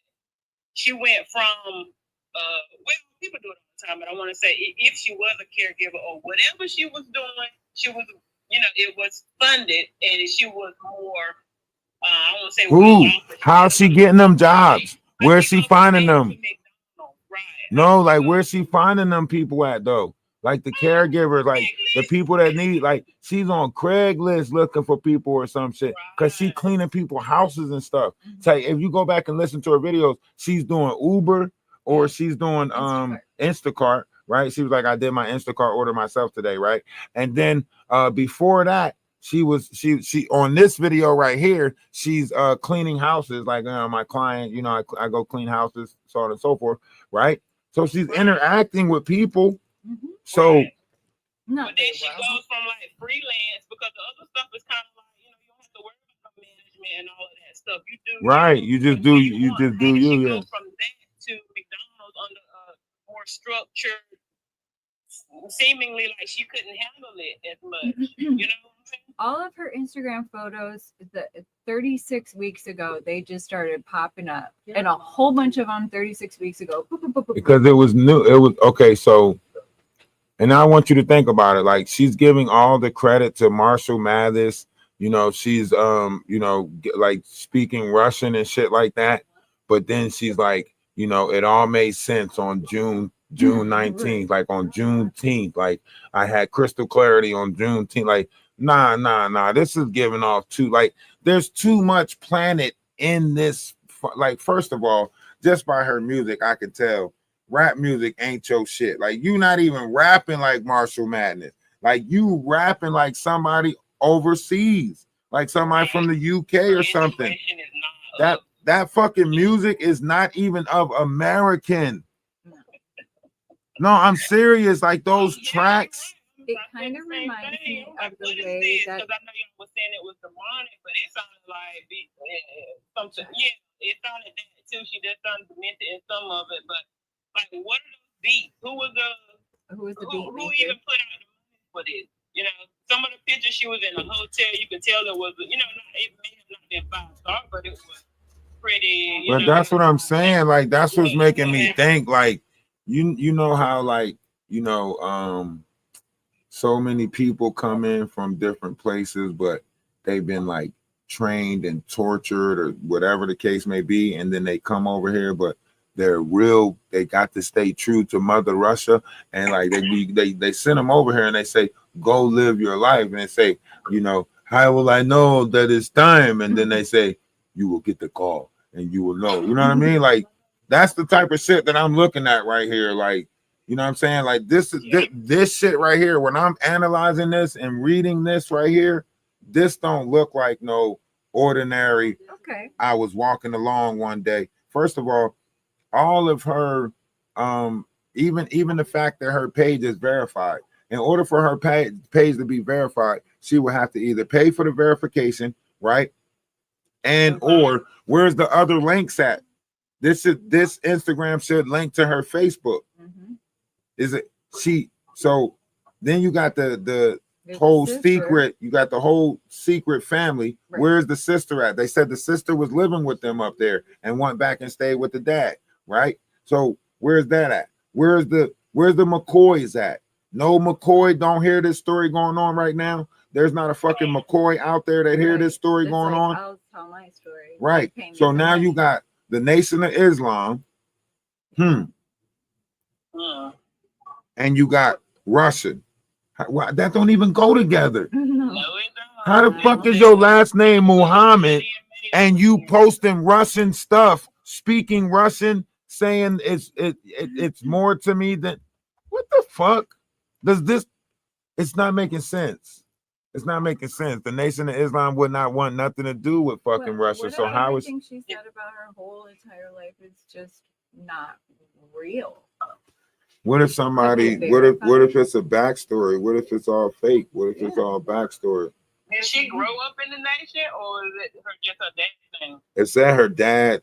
she went from well, people do it all the time, but I want to say if she was a caregiver or whatever she was doing, she was, you know, it was funded and she was more, I want to say, ooh, how's she getting them jobs? Where's she finding them? No, like where's she finding them people at though? Like the caregivers, like the people that need, like she's on Craigslist looking for people or some shit, because she cleaning people's houses and stuff. So if you go back and listen to her videos, she's doing Uber or she's doing Instacart, right? She was like, I did my Instacart order myself today, right? And then before that, she on this video right here, she's cleaning houses, like my client, you know, I go clean houses, so on and so forth, right? So she's interacting with people. So but then she goes from like freelance, because the other stuff is kind of like, you know, you don't have to worry about management and all of that stuff. You do right, you just do you, yeah. Goes from that to McDonald's under a more structured, seemingly like she couldn't handle it as much. You know what I'm saying? all of her Instagram photos, the 36 weeks ago, they just started popping up, and a whole bunch of them 36 weeks ago. Because it was new. It was okay. So, and I want you to think about it. Like, she's giving all the credit to Marshall Mathers. You know, she's you know, like speaking Russian and shit like that. But then she's like, you know, it all made sense on June 19th, like on Juneteenth. Like, I had crystal clarity on Juneteenth. Like, nah. This is giving off too, like, there's too much planet in this. Like, first of all, just by her music, I could tell rap music ain't your shit. Like, you not even rapping like Marshall Mathers. Like, you rapping like somebody overseas, like somebody from the UK or something. That fucking music is not even of American. No, I'm serious. Like, those tracks. It kind of reminds me of the way that, because I know you were saying it was demonic, but it sounded like something. Yeah, it sounded that too. She just sounded demented in some of it, but like, what are those beats? Who was the beat? Who even put out the money for this? You know, some of the pictures, she was in a hotel. You could tell it was, you know, it may have not been 5-star, but it was pretty. But that's what I'm saying. Like, that's what's making me think. Like, you know how, like, you know, so many people come in from different places, but they've been like trained and tortured or whatever the case may be, and then they come over here, but they got to stay true to Mother Russia, and like they send them over here and they say, go live your life, and they say, you know, how will I know that it's time? And then they say, you will get the call and you will know. You know what I mean? Like that's the type of shit that I'm looking at right here. Like, you know what I'm saying? Like this is this shit right here. When I'm analyzing this and reading this right here, this don't look like no ordinary. Okay. I was walking along one day. First of all of her, even the fact that her page is verified. In order for her page to be verified, she would have to either pay for the verification, right? And or where's the other links at? This Instagram should link to her Facebook. Mm-hmm. Is it so then you got the There's whole a sister. secret, you got the whole secret family. Right. Where's the sister at? They said the sister was living with them up there and went back and stayed with the dad, right? So where's that at? Where's the McCoys at? No McCoy don't hear this story going on right now. There's not a fucking McCoy out there that hear this story It's going like, on. I'll tell my story. Right. Pay me So some now money. you got the Nation of Islam. And you got Russian. That don't even go together. No. How the fuck is your last name Muhammad and you posting Russian stuff, speaking Russian, saying it's more to me than what the fuck? Does this? It's not making sense. It's not making sense. The Nation of Islam would not want nothing to do with fucking Russia. So how is everything she said about her whole entire life is just not real? what if somebody what if it's a backstory? What if it's all fake? What if it's all backstory? Did she grow up in the nation, or is it just her dad's thing? It said her dad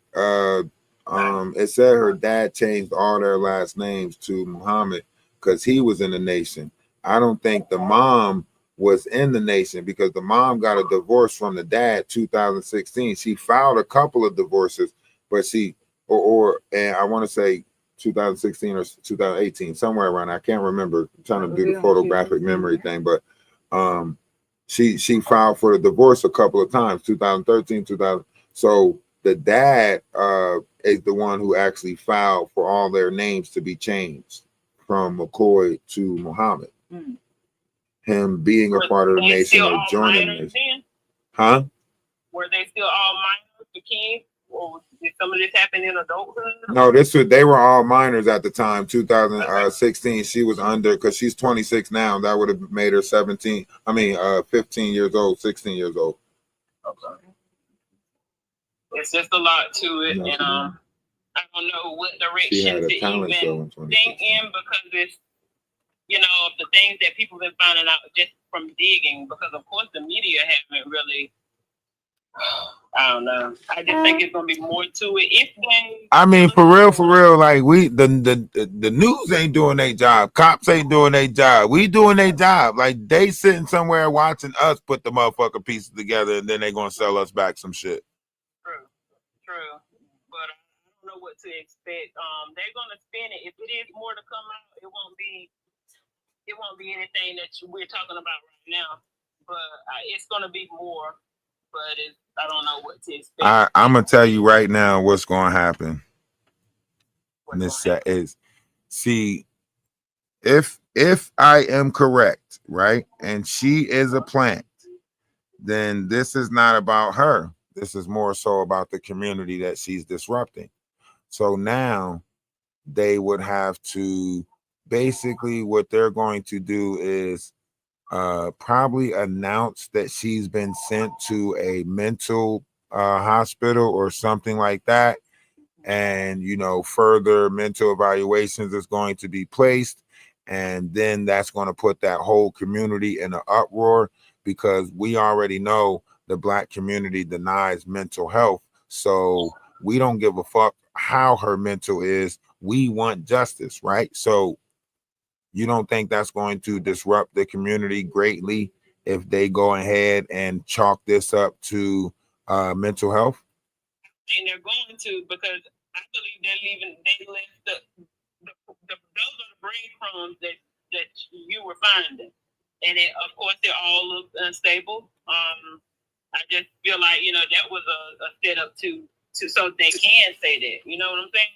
it said her dad changed all their last names to Muhammad because he was in the nation. I don't think the mom was in the nation because the mom got a divorce from the dad 2016. She filed a couple of divorces, but and I want to say 2016 or 2018, somewhere around. I can't remember. I'm trying to do the photographic memory thing, but she filed for the divorce a couple of times, 2013, 2000. So the dad is the one who actually filed for all their names to be changed from McCoy to Muhammad. Mm. Him being a part of the nation or joining the nation. Huh? Were they still all minors, the kids? Or did some of this happen in adulthood? No, they were all minors at the time. 2016, she was under because she's 26 now. That would have made her 15 years old, 16 years old. Okay. It's just a lot to it, and I don't know what direction to even think in because it's the things that people been finding out just from digging. Because of course the media haven't really. I don't know. I just think it's gonna be more to it. If they, I mean, for real, like the news ain't doing their job. Cops ain't doing their job. We doing their job. Like they sitting somewhere watching us put the motherfucking pieces together, and then they gonna sell us back some shit. True. But I don't know what to expect. They're gonna spin it. If it is more to come out, it won't be anything that we're talking about right now. But it's gonna be more. But I don't know what to expect. I'm gonna tell you right now what's gonna happen. And this is, see, if I am correct, right, and she is a plant, then this is not about her. This is more so about the community that she's disrupting. So now they would have to basically what they're going to do is probably announce that she's been sent to a mental hospital or something like that, and further mental evaluations is going to be placed, and then that's going to put that whole community in an uproar because we already know the Black community denies mental health, so we don't give a fuck how her mental is. We want justice, right? So you don't think that's going to disrupt the community greatly if they go ahead and chalk this up to mental health? And they're going to, because I believe they left those are the breadcrumbs that you were finding. And of course they're all look unstable. I just feel like, that was a setup to so they can say that. You know what I'm saying?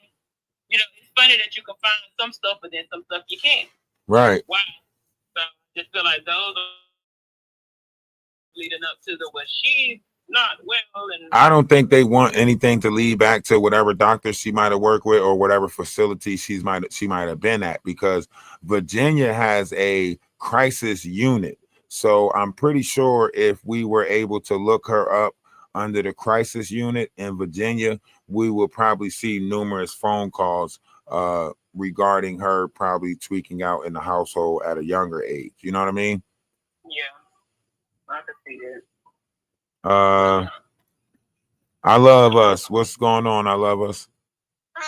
It's funny that you can find some stuff, but then some stuff you can't. Right. Wow. So I just feel like those are leading up to what she's not well. And I don't think they want anything to lead back to whatever doctor she might have worked with or whatever facility she might have been at, because Virginia has a crisis unit. So I'm pretty sure if we were able to look her up under the crisis unit in Virginia, we will probably see numerous phone calls regarding her probably tweaking out in the household at a younger age. You know what I mean? Yeah, I can see that. I love us. What's going on? I love us. Hi,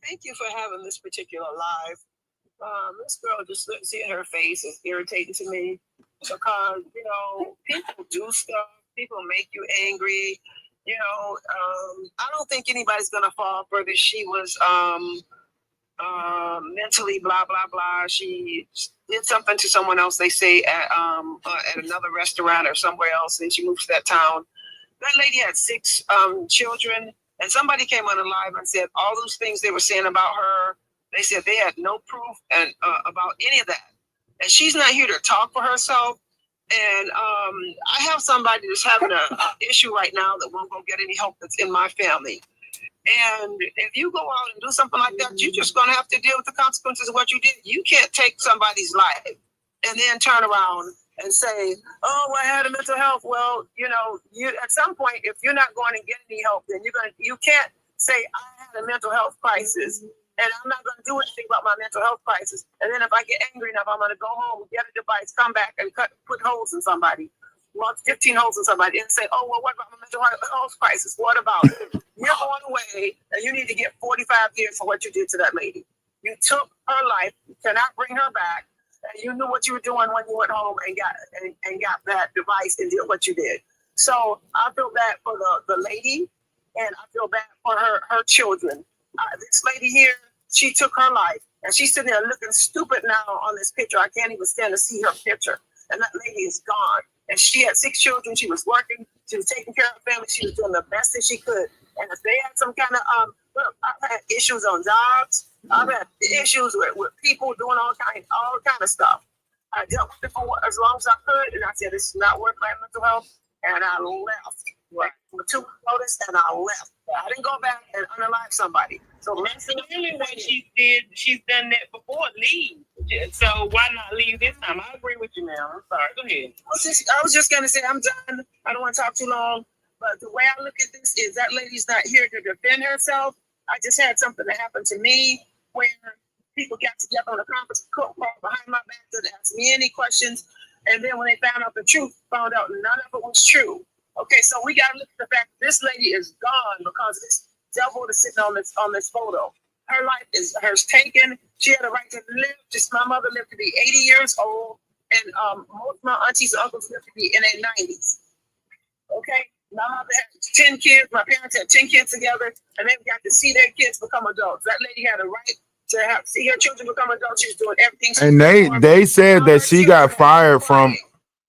thank you for having this particular live. This girl, just seeing her face is irritating to me because, you know, people do stuff, people make you angry. You know, I don't think anybody's gonna fall for this. She was mentally blah blah blah. She did something to someone else, they say at another restaurant or somewhere else, and she moved to that town. That lady had 6 children, and somebody came on the live and said all those things they were saying about her. They said they had no proof and about any of that, and she's not here to talk for herself. And I have somebody that's having an issue right now that won't go get any help that's in my family. And if you go out and do something like that, you're just going to have to deal with the consequences of what you did. You can't take somebody's life and then turn around and say, oh, well, I had a mental health. Well, you know, you at some point, if you're not going to get any help, then you can't say I had a mental health crisis and I'm not going to do anything about my mental health crisis. And then if I get angry enough, I'm going to go home, get a device, come back and put holes in somebody. Well, 15 holes in somebody and say, oh, well, what about my mental health crisis? What about it? You're going away and you need to get 45 years for what you did to that lady. You took her life. You cannot bring her back. And you knew what you were doing when you went home and got that device and did what you did. So I feel bad for the lady, and I feel bad for her children. This lady here, she took her life, and she's sitting there looking stupid now on this picture. I can't even stand to see her picture. And that lady is gone. And she had 6 children. She was working. She was taking care of her family. She was doing the best that she could. And if they had some kind of look, I've had issues on jobs. I've had issues with people doing all kind of stuff. I dealt with it for as long as I could, and I said this is not worth my mental health, and I left. Right, with 2 weeks notice, and I left. I didn't go back and unalive somebody. So clearly, what she did, she's done that before. Leave. So why not leave this time? I agree with you, now. I'm sorry. Go ahead. I was just gonna say I'm done. I don't want to talk too long. But the way I look at this is that lady's not here to defend herself. I just had something that happened to me where people got together on a conference call behind my back to ask me any questions. And then when they found out the truth, found out none of it was true. Okay, so we got to look at the fact this lady is gone because this devil is sitting on this photo. Her life is hers taken. She had a right to live. Just my mother lived to be 80 years old, and most of my aunties and uncles lived to be in their 90s. Okay, my mother had 10 kids. My parents had 10 kids together, and they got to see their kids become adults. That lady had a right to see her children become adults. She was doing everything. And they said that she got fired from.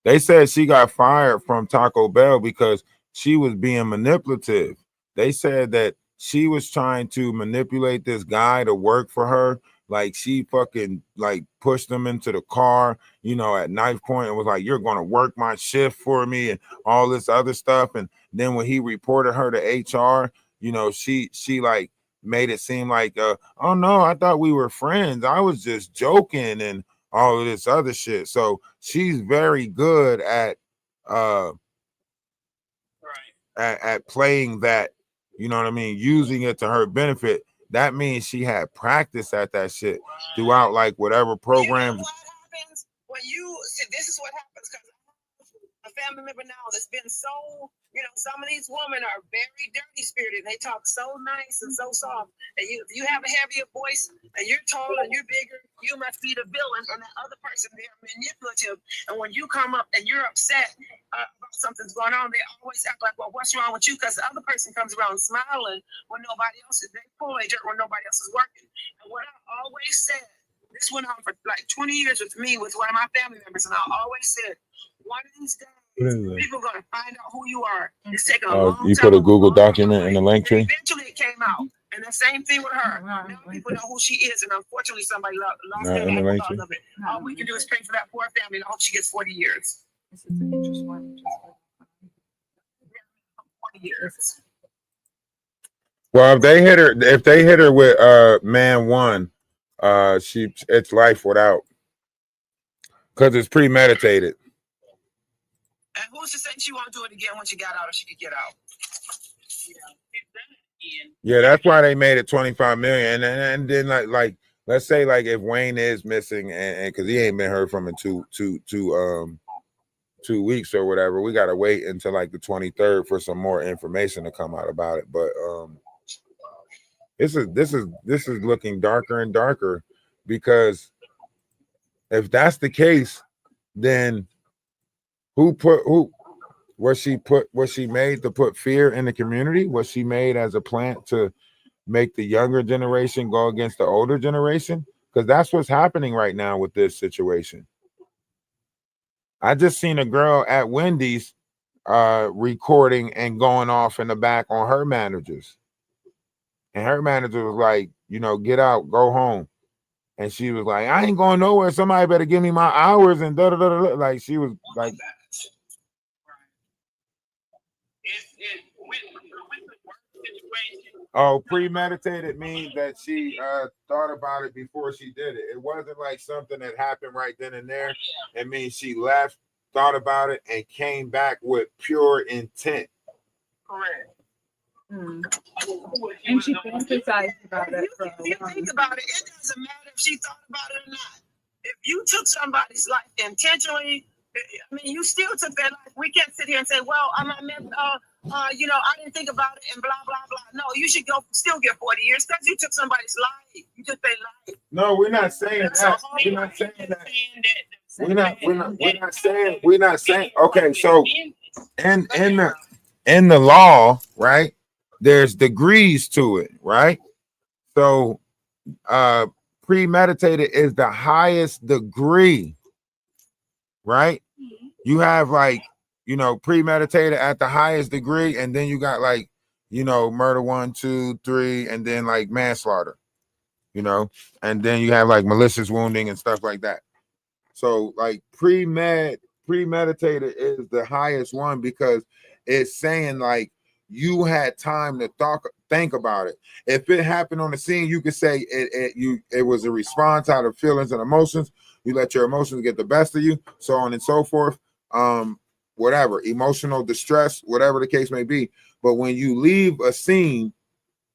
They said she got fired from Taco Bell because she was being manipulative. They said that she was trying to manipulate this guy to work for her. Like she fucking like pushed him into the car, you know, at knife point and was like, you're going to work my shift for me and all this other stuff. And then when he reported her to HR, you know, she like made it seem like, oh no, I thought we were friends. I was just joking and all of this other shit. So she's very good at at playing that, you know what I mean, using it to her benefit. That means she had practice at that shit throughout like whatever programs. You know what happens when you see, this is what happens because a family member now that's been so, you know, some of these women are very dirty spirited. They talk so nice and so soft. And if you have a heavier voice and you're taller and you're bigger, you must be the villain, and the other person, they're manipulative. And when you come up and you're upset about something's going on, they always act like, well, what's wrong with you? Because the other person comes around smiling when nobody else is. They pull a jerk when nobody else is working. And what I always said, this went on for like 20 years with me, with one of my family members, and I always said, one of these days, people are going to find out who you are. It's taking a long time. You put a Google document in the link tree? Eventually it came out. And the same thing with her. Now people know who she is, and unfortunately somebody lost their life because of it. All we can do is pray for that poor family, and I hope she gets 40 years. This is an interesting one. Well, if they hit her with man one, it's life without, because it's premeditated. And who's to say she won't do it again when she got out, or she could get out? Yeah, that's why they made it 25 million. And then like let's say like if Wayne is missing and because he ain't been heard from in 2 weeks or whatever, we gotta wait until like the 23rd for some more information to come out about it. But this is looking darker and darker, because if that's the case, then was she made to put fear in the community? Was she made as a plant to make the younger generation go against the older generation? Because that's what's happening right now with this situation. I just seen a girl at Wendy's recording and going off in the back on her managers. And her manager was like, get out, go home. And she was like, I ain't going nowhere. Somebody better give me my hours and da da da da. Like she was like, oh, premeditated means that she thought about it before she did it. It wasn't like something that happened right then and there. It means she left, thought about it, and came back with pure intent. Correct. And she fantasized about it. If you think about it, it doesn't matter if she thought about it or not. If you took somebody's life intentionally, I mean, you still took their life. We can't sit here and say, well, I didn't think about it and blah, blah, blah. No, you should still get 40 years because you took somebody's life. You took their life. No, we're not saying that. We're not saying that. We're not saying. Okay, so in the law, right, there's degrees to it, right? So premeditated is the highest degree, right? You have like, premeditated at the highest degree, and then you got like, murder 1, 2, 3, and then like manslaughter, and then you have like malicious wounding and stuff like that. So like premeditated is the highest one, because it's saying like you had time to think about it. If it happened on the scene, you could say it was a response out of feelings and emotions. You let your emotions get the best of you, so on and so forth. Whatever, emotional distress, whatever the case may be. But when you leave a scene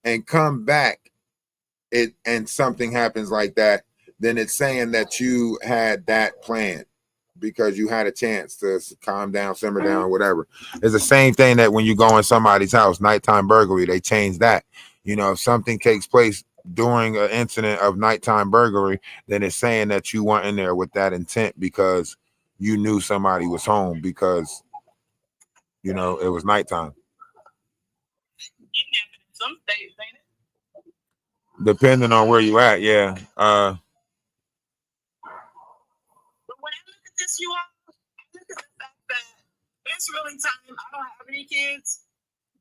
and come back, and something happens like that, then it's saying that you had that plan because you had a chance to calm down, simmer down, whatever. It's the same thing that when you go in somebody's house, nighttime burglary, they change that. If something takes place during an incident of nighttime burglary, then it's saying that you went in there with that intent because you knew somebody was home, because it was nighttime. Some states, ain't it? Depending on where you at, yeah. But when I look at this, I look at the fact that it's really time. I don't have any kids,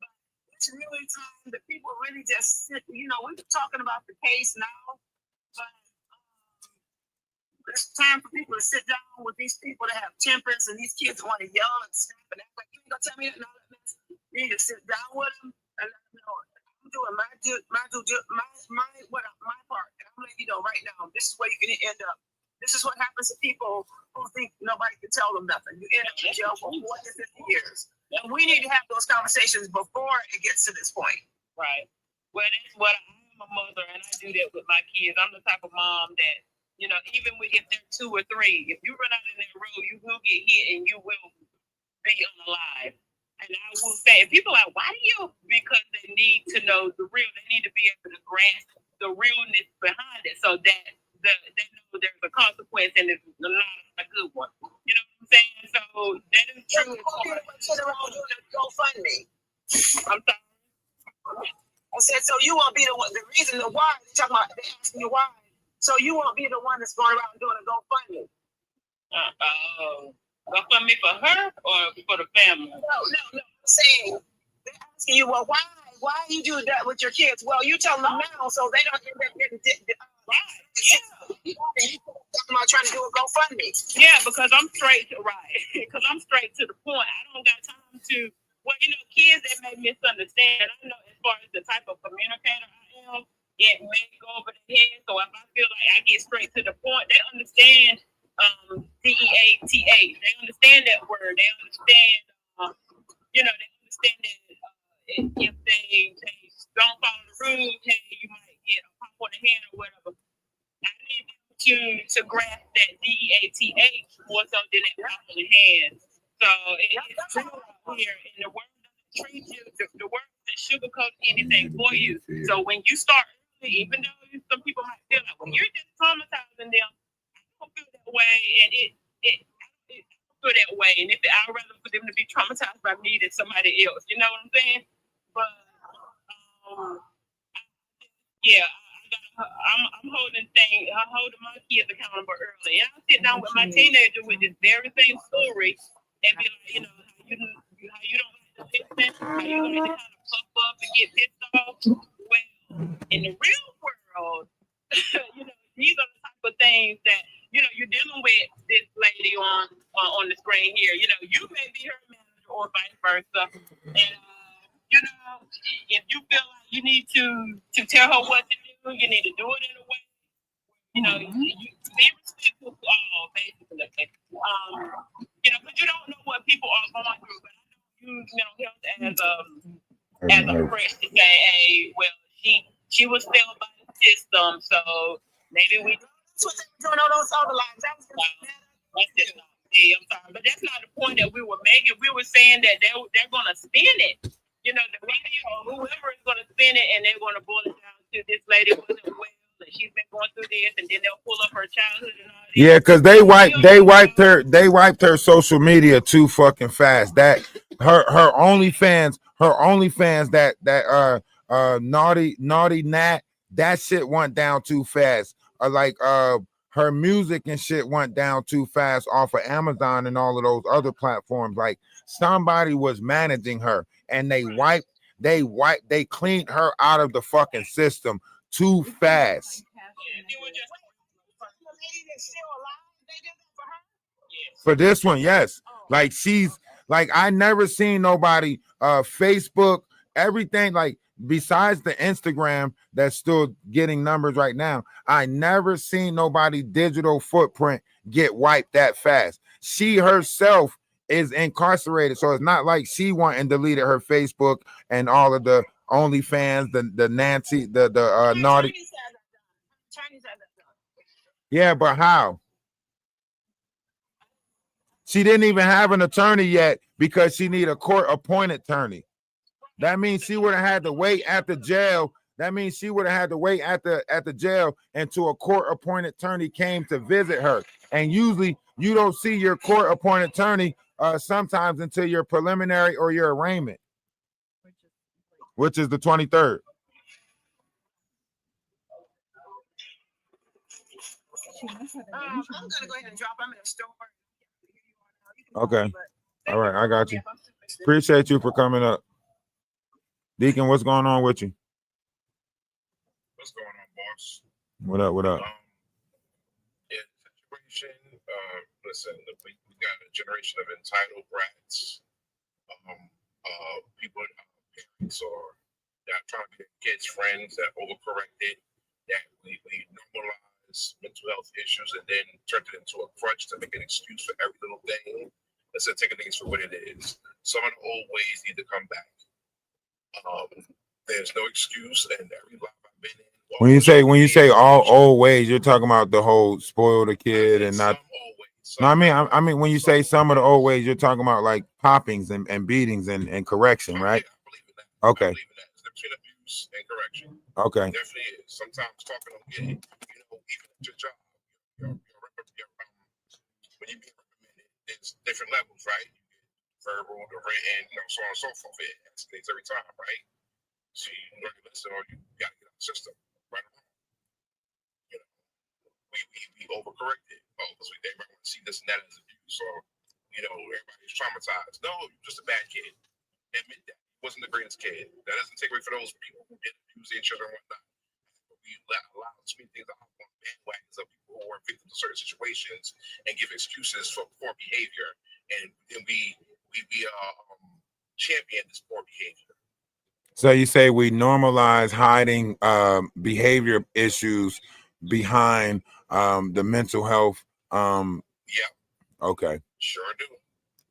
but it's really time that people really just sit. We're talking about the case now, but it's time for people to sit down with these people that have tempers, and these kids want to yell and snap and act like, you ain't gonna tell me that. No, you need to sit down with them and let them know I'm doing my part, and I'm letting you know right now. This is where you're gonna end up. This is what happens to people who think nobody can tell them nothing. You end up in jail for 40 to 50 years. And we need to have those conversations before it gets to this point. Right. Well, that's what I'm a mother, and I do that with my kids. I'm the type of mom that, even if they're 2 or 3, if you run out in that road, you will get hit and you will be unalive. And I will say, people are like, why do you? Because they need to know the real. They need to be able to grasp the realness behind it, so that they know there's a consequence and it's not a good one. You know what I'm saying? So that is true. GoFundMe. I'm sorry. I said, so you won't be the one. The reason why they asking you why. So you won't be the one that's going around doing a GoFundMe. GoFundMe for her or for the family? No. I'm saying they're asking you, well, why you do that with your kids? Well, you tell them now so they don't end up getting right. Yeah. You talking about trying to do a GoFundMe. Yeah, because I'm straight to the point. I don't got time to Well, kids that may misunderstand. I know as far as the type of communicator I am, it may go over their head. So if I feel like I get straight to the point, they understand DEATH. They understand that word. They understand, they understand that if they don't follow the rules, hey, you might get a pop on the hand or whatever. I need them to grasp that DEATH more so than that pop on the hand. So it's real out here, and the word doesn't treat you. The word doesn't sugarcoat anything for you. So when you start, even though some people might feel like, well, you're just traumatizing them, I don't feel that way, and I don't feel that way. And I'd rather for them to be traumatized by me than somebody else. You know what I'm saying? But yeah, I'm holding my kids accountable early. And I sit down with my teenager with this very same story and be like, how you don't like to listen, how you going to kind of puff up and get pissed off. Well, in the real world, these are the type of things that you're dealing with this lady on the screen here. You may be her manager or vice versa, and if you feel like you need to tell her what to do, you need to do it in a way. You be respectful to all, basically. But you don't know what people are going through. But I don't use mental health as a crutch to say, hey, well, she was failed by the system, so maybe we. That's what they were doing on those other lines. That's just not me. I'm sorry, but that's not the point that we were making. We were saying that they're going to spin it. The media or whoever is going to spin it, and they're going to boil it down to this lady wasn't well, and she's been going through this, and then they'll pull up her childhood and all that. Yeah, because they wiped her social media too fucking fast. That her OnlyFans that naughty Nat, that shit went down too fast. Her music and shit went down too fast off of Amazon and all of those other platforms. Like somebody was managing her, and they cleaned her out of the fucking system too fast. For this one, yes. Like she's like, I never seen nobody Facebook, everything, like besides the Instagram that's still getting numbers right now. I never seen nobody digital footprint get wiped that fast. She herself is incarcerated, so it's not like she went and deleted her Facebook and all of the OnlyFans, the Nancy, the naughty. Yeah, but how? She didn't even have an attorney yet because she need a court-appointed attorney. That means she would have had to wait at the jail. That means she would have had to wait at the jail until a court-appointed attorney came to visit her. And usually you don't see your court-appointed attorney sometimes until your preliminary or your arraignment, which is the 23rd. I'm gonna go ahead and drop them in the store. Okay. All right, I got you. Appreciate you for coming up. Deacon, what's going on with you? What's going on, boss? What up? Yeah, situation. Listen, we got a generation of entitled brats. People, parents, or that trying to be kids' friends that overcorrected, that we normalize mental health issues and then turned it into a crutch to make an excuse for every little thing instead of taking things for what it is. Some of the old ways need to come back. There's no excuse, and every life I've been in. When you say all old ways, you're talking about the whole spoil the kid and not. No, I mean when you say some of the old ways, you're talking about like poppings and beatings and correction, right? Yeah, I believe in that. Okay. I believe in that. It's between abuse and correction. Okay. It definitely is. Sometimes talking don't get it. Even at your job, when you get recommended, it's different levels, right? You get verbal, the written, so on and so forth. It escalates every time, right? So you learn to listen, or you gotta get out of the system, right? We overcorrected. Because everybody want to see this and that as abuse. So, everybody's traumatized. No, you're just a bad kid. Admit that. He wasn't the greatest kid. That doesn't take away from those people who did abuse their children and whatnot. But we allow too many things to hop on bandwagons of people who are victims of certain situations and give excuses for poor behavior. And then we champion this poor behavior. So you say we normalize hiding behavior issues behind the mental health. Yeah. Okay. Sure do.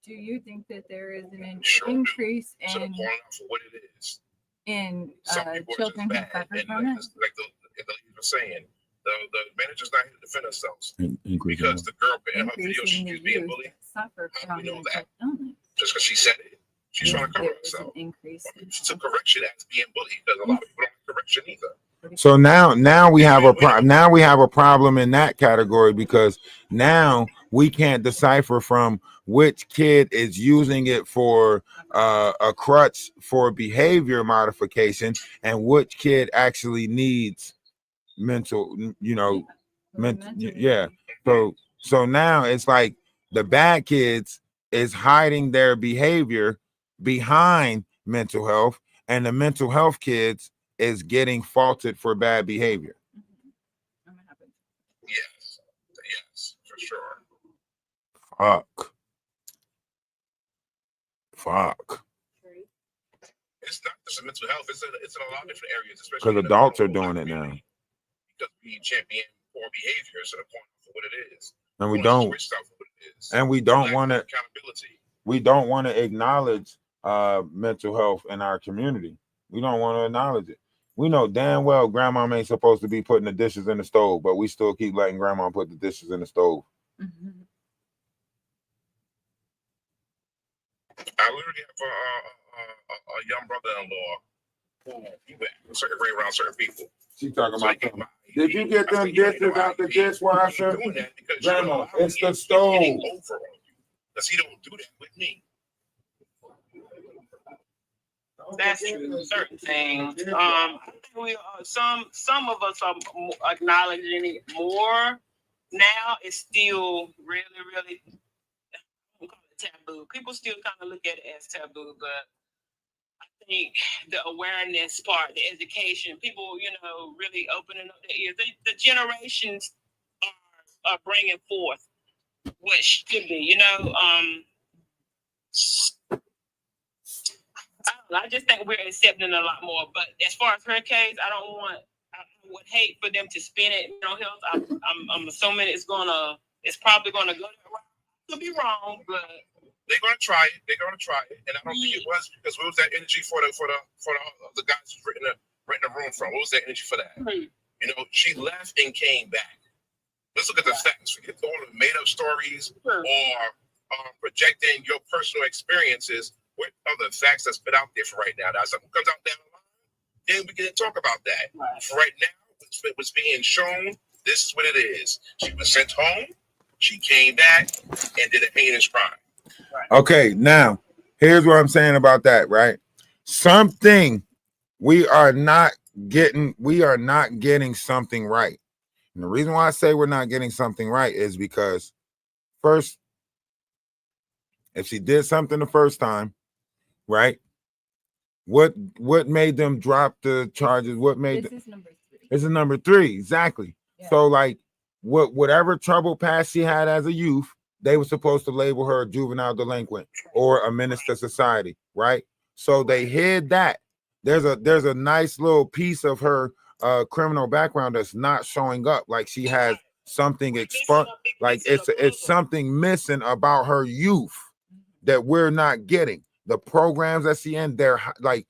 Do you think that there is an Sure increase So they're in calling out for what it is. children who suffer And from like, it? like the ladies were saying, the manager's not here to defend herself because the girl in her video Increasing she's the being youth bullied. that suffer How do from we know mental that? illness. Just because she said it, she's trying to cover There is an herself. increase. She took correction as being bullied because a lot of people don't like correction either. So now we have a problem in that category, because now we can't decipher from which kid is using it for a crutch for behavior modification and which kid actually needs mental, yeah. So now it's like the bad kids is hiding their behavior behind mental health, and the mental health kids is getting faulted for bad behavior. Yes, for sure. Fuck. It's not just mental health. It's in a lot of different areas, especially Because adults are doing it now. Because we champion poor behavior to the point for what it is. And we don't want to accountability. We don't want to acknowledge mental health in our community. We don't want to acknowledge it. We know damn well grandma ain't supposed to be putting the dishes in the stove, but we still keep letting grandma put the dishes in the stove. Mm-hmm. I literally have a young brother-in-law who he went right around certain people. She talking about them. Did you get them dishes out the dishwasher? Doing that because Grandma, it's the stove. Because he don't do that with me. That's true. Certain things. I think we some of us are acknowledging it more now. It's still really taboo. People still kind of look at it as taboo, but I think the awareness part, the education, people, really opening up their ears. The generations are bringing forth what should be, I just think we're accepting a lot more. But as far as her case, I would hate for them to spin it mental health. I'm assuming it's probably gonna go that route. Could be wrong, but they're gonna try it. And I don't think it was because what was that energy for the guys who's renting the room from? What was that energy for that? Mm-hmm. She left and came back. Let's look at the facts. Forget all the made up stories or projecting your personal experiences. What are the facts that's put out there for right now? Now, something comes out down the line, then we can talk about that. Right. For right now, what's being shown, this is what it is. She was sent home, she came back, and did a heinous crime. Right. Okay, now, here's what I'm saying about that, right? Something we are not getting something right. And the reason why I say we're not getting something right is because, first, if she did something the first time, right? What made them drop the charges? What made this is number 3. This is number 3, exactly. Yeah. So like whatever trouble past she had as a youth, they were supposed to label her a juvenile delinquent or a menace to society, right? So they hid that. There's a nice little piece of her criminal background that's not showing up. Like she has something like it's something missing about her youth that we're not getting. The programs that she in, they're like,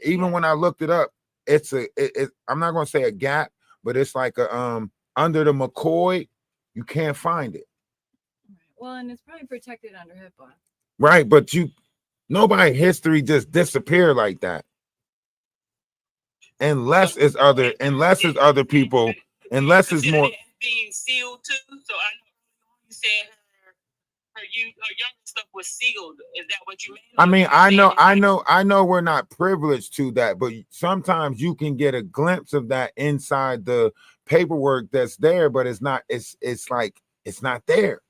even when I looked it up, I'm not going to say a gap, but it's like a under the McCoy, you can't find it. Well, and it's probably protected under HIPAA. Right, but nobody history just disappear like that. Unless it's other people, unless it's more being sealed too. So I know you said her young stuff was sealed. Is that what you mean? I mean, I know we're not privileged to that, but sometimes you can get a glimpse of that inside the paperwork that's there, but it's not not there.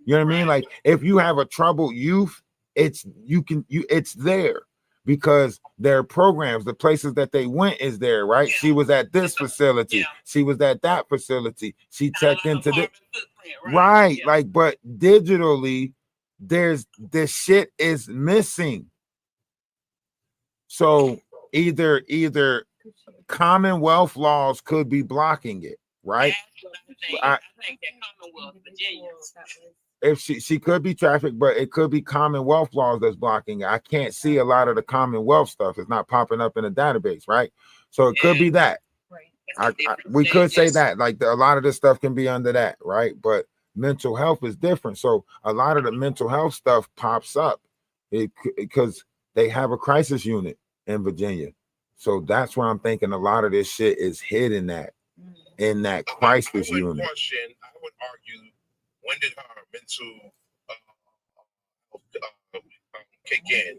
You know what I mean? Like if you have a troubled youth, it's there because their programs, the places that they went is there, right? Yeah. She was at this facility. Yeah. She was at that facility. She checked into this. Right. Yeah. Like, but digitally, this shit is missing. So either Commonwealth laws could be blocking it, right? That's what I'm saying. I- I think that Commonwealth, Virginia. If she could be trafficked, but it could be Commonwealth laws that's blocking it. I can't see a lot of the Commonwealth stuff. It's not popping up in the database, right? So it could be that. Right. We could say that, like a lot of this stuff can be under that, right? But mental health is different. So a lot of the mental health stuff pops up because they have a crisis unit in Virginia. So that's why I'm thinking a lot of this shit is hidden in that crisis unit. I would argue, when did her mental kick in?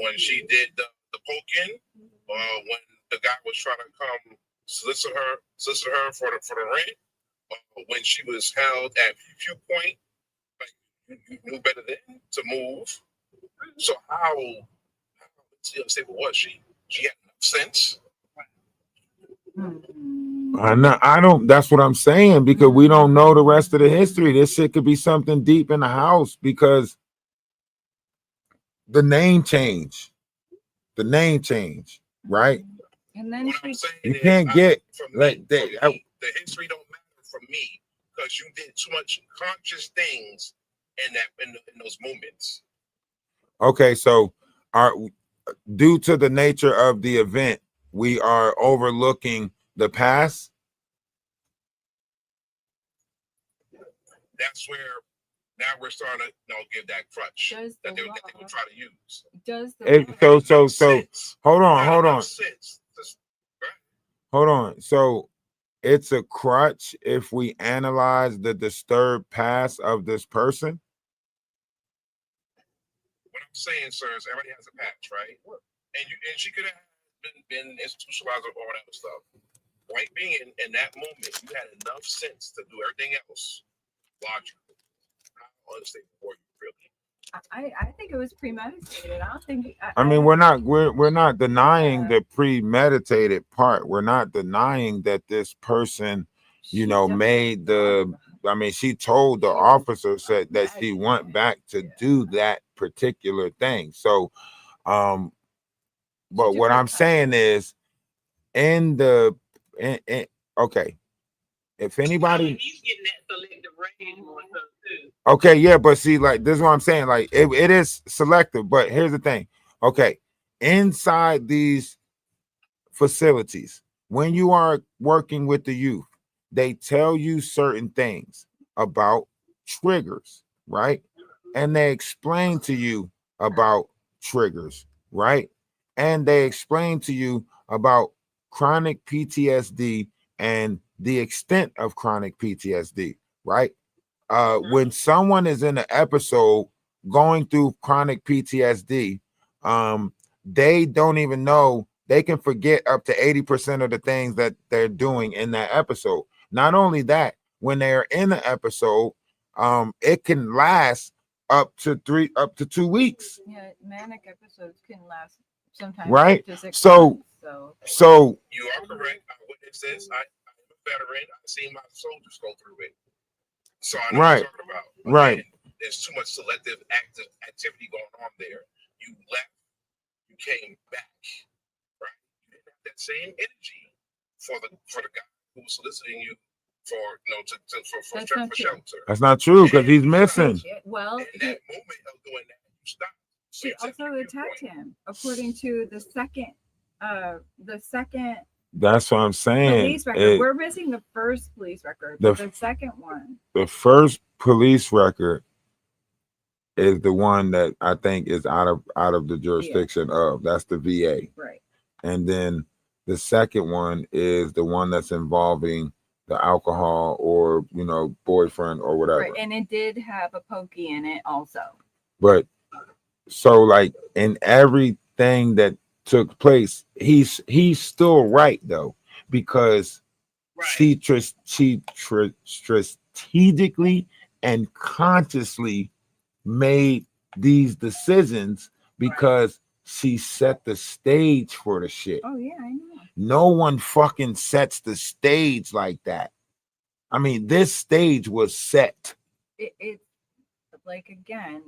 When she did the poking, when the guy was trying to come solicit her for the rent, when she was held at few point, like you knew better than to move. So how unstable was she? She had enough sense. I don't. That's what I'm saying, because we don't know the rest of the history. This shit could be something deep in the house, because the name change, right? And then What I'm saying You is, can't get like the history don't matter for me, because you did too much conscious things in those moments. Okay, so due to the nature of the event, we are overlooking the past. That's where now we're starting to give that crutch that they would try to use. Does Hold on. So it's a crutch if we analyze the disturbed past of this person. What I'm saying, sir, is everybody has a patch, right? And she could have been institutionalized or all that stuff. Right, being in that moment, you had enough sense to do everything else logically. I don't understand before you really. I think it was premeditated. I don't think. I mean, we're not denying the premeditated part. We're not denying that this person, made the. I mean, she told the officer said that she went back to do that particular thing. So, but what I'm saying is, okay, if anybody. He's getting that selective range more so too. Okay, yeah, but see, like, this is what I'm saying. Like, it is selective, but here's the thing. Okay, inside these facilities, when you are working with the youth, they tell you certain things about triggers, right? And they explain to you about triggers, right? And they explain to you about chronic PTSD and the extent of chronic PTSD, right? When someone is in an episode going through chronic PTSD, they don't even know, they can forget up to 80% of the things that they're doing in that episode. Not only that, when they're in the episode, it can last up to 2 weeks. Yeah, manic episodes can last sometimes right? up to 6 So months, so You are correct. I witnessed this. I'm a veteran. I've seen my soldiers go through it. So I know what you're talking about. But right. then there's too much selective activity going on there. You left, you came back, right? You didn't have that same energy for the guy who was soliciting you for shelter. That's not true, because he's missing. Well, in that moment of doing that, you stopped. She also attacked him, according to the second. That's what I'm saying. Police record. We're missing the first police record, but the second one. The first police record is the one that I think is out of the jurisdiction of. That's the VA. Right. And then the second one is the one that's involving the alcohol or boyfriend or whatever. Right. And it did have a pokey in it also. But so, like, in everything that took place, he's still right though, because she strategically and consciously made these decisions because she set the stage for the shit. Oh yeah, I know. No one fucking sets the stage like that. I mean, this stage was set. It's like again,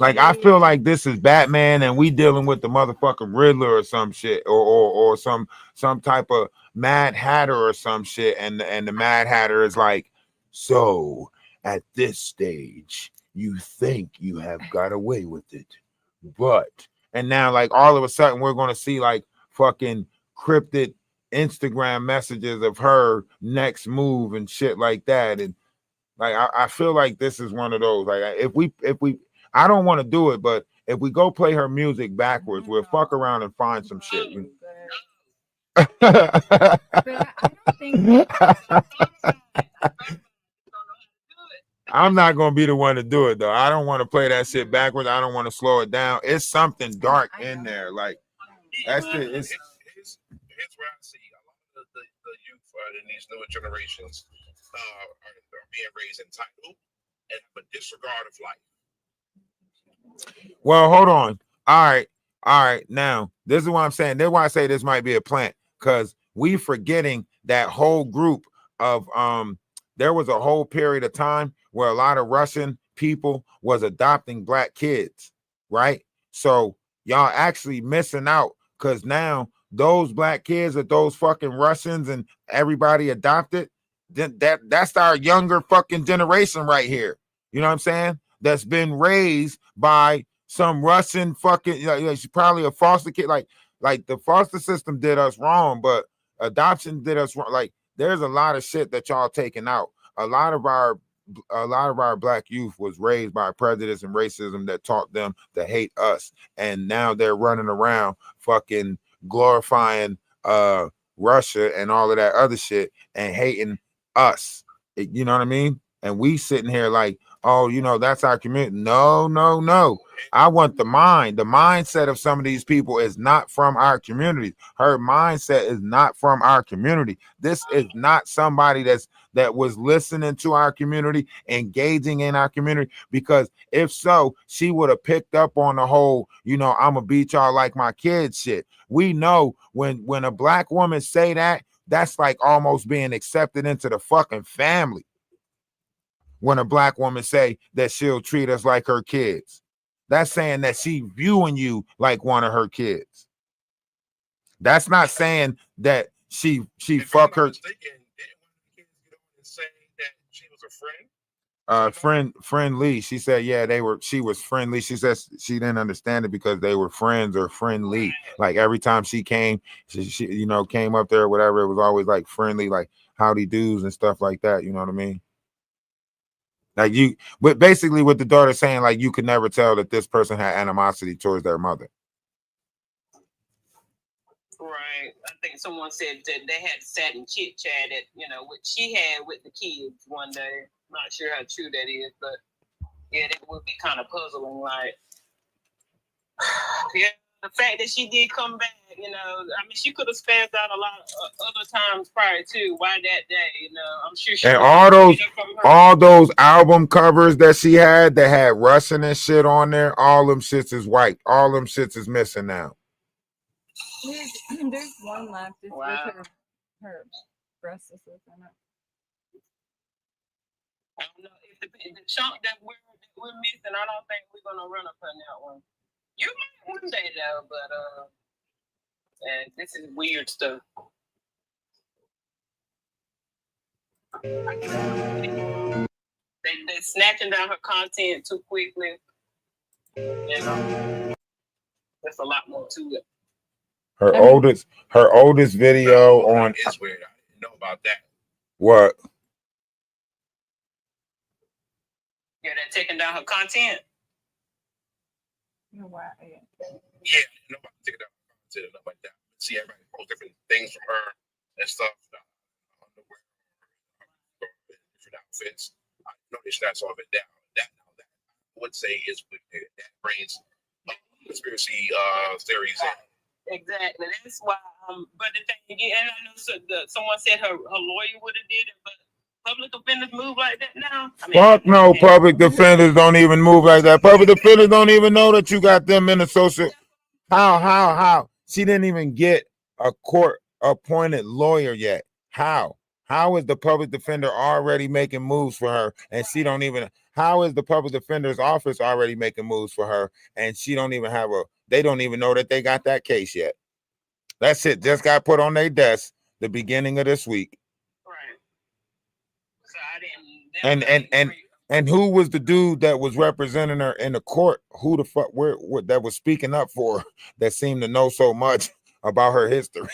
like I feel like this is Batman and we dealing with the motherfucking Riddler or some shit, or some type of Mad Hatter or some shit, and the Mad Hatter is like, so at this stage you think you have got away with it, but and now like all of a sudden we're gonna see like fucking cryptid Instagram messages of her next move and shit like that, and like I feel like this is one of those like if we I don't want to do it, but if we go play her music backwards, we'll fuck around and find some shit. But I don't think I'm not gonna be the one to do it though. I don't want to play that shit backwards. I don't want to slow it down. It's something dark in there. Like that's it. Here's where I see a lot of the youth in these newer generations are being raised entitled and have a disregard of life. Well, hold on. All right. Now, this is what I'm saying. This is why I say this might be a plant, because we forgetting that whole group of there was a whole period of time where a lot of Russian people was adopting black kids, right? So y'all actually missing out, because now those black kids that those fucking Russians and everybody adopted, then that's our younger fucking generation right here. You know what I'm saying? That's been raised by some Russian fucking, she's probably a foster kid. Like the foster system did us wrong, but adoption did us wrong. Like there's a lot of shit that y'all taking out. A lot of our black youth was raised by prejudice and racism that taught them to hate us, and now they're running around fucking glorifying Russia and all of that other shit and hating us. You know what I mean? And we sitting here like, oh, that's our community. No. I want the mind. The mindset of some of these people is not from our community. Her mindset is not from our community. This is not somebody that was listening to our community, engaging in our community, because if so, she would have picked up on the whole, I'm gonna beat y'all like my kids shit. We know when a black woman say that, that's like almost being accepted into the fucking family. When a black woman say that she'll treat us like her kids, that's saying that she viewing you like one of her kids. That's not saying that she fuck her. Friendly. She said, yeah, she was friendly. She said she didn't understand it because they were friends or friendly. Like every time she came, she came up there or whatever, it was always like friendly, like howdy do's and stuff like that. You know what I mean? Like but basically what the daughter saying, like you could never tell that this person had animosity towards their mother. Right. I think someone said that they had sat and chit chatted, what she had with the kids one day. Not sure how true that is, but yeah, that would be kind of puzzling. Like, yeah, the fact that she did come back, she could have spazzed out a lot of other times prior to. Why that day? I'm sure she. And all those album covers that she had that had Russian and shit on there, all them shits is white. All them shits is missing now. There's one left. It's with her breasts in it. I don't know if the chunk that we're missing. I don't think we're gonna run up on that one. You might one day though, but this is weird stuff. They're snatching down her content too quickly. There's a lot more to it. Her oldest video on is weird. I didn't know about that. What? Yeah, they're taking down her content. Yeah, I didn't know about taking down her content and stuff like that. See everybody post different things from her and stuff. Underwear, different outfits. I noticed that's all of it down. That I would say is weird. That brings conspiracy theories in. Exactly. That's why. But the thing again, and I know someone said her lawyer would have did it, but public defenders move like that now. Fuck no, public defenders don't even move like that. Public defenders don't even know that you got them in a social. How? She didn't even get a court appointed lawyer yet. How? How is the public defender already making moves for her and she don't even? How is the public defender's office already making moves for her and she don't even have a? They don't even know that they got that case yet. That shit just got put on their desk the beginning of this week. Right. So I didn't. And who was the dude that was representing her in the court? Who the fuck where that was speaking up for her that seemed to know so much about her history?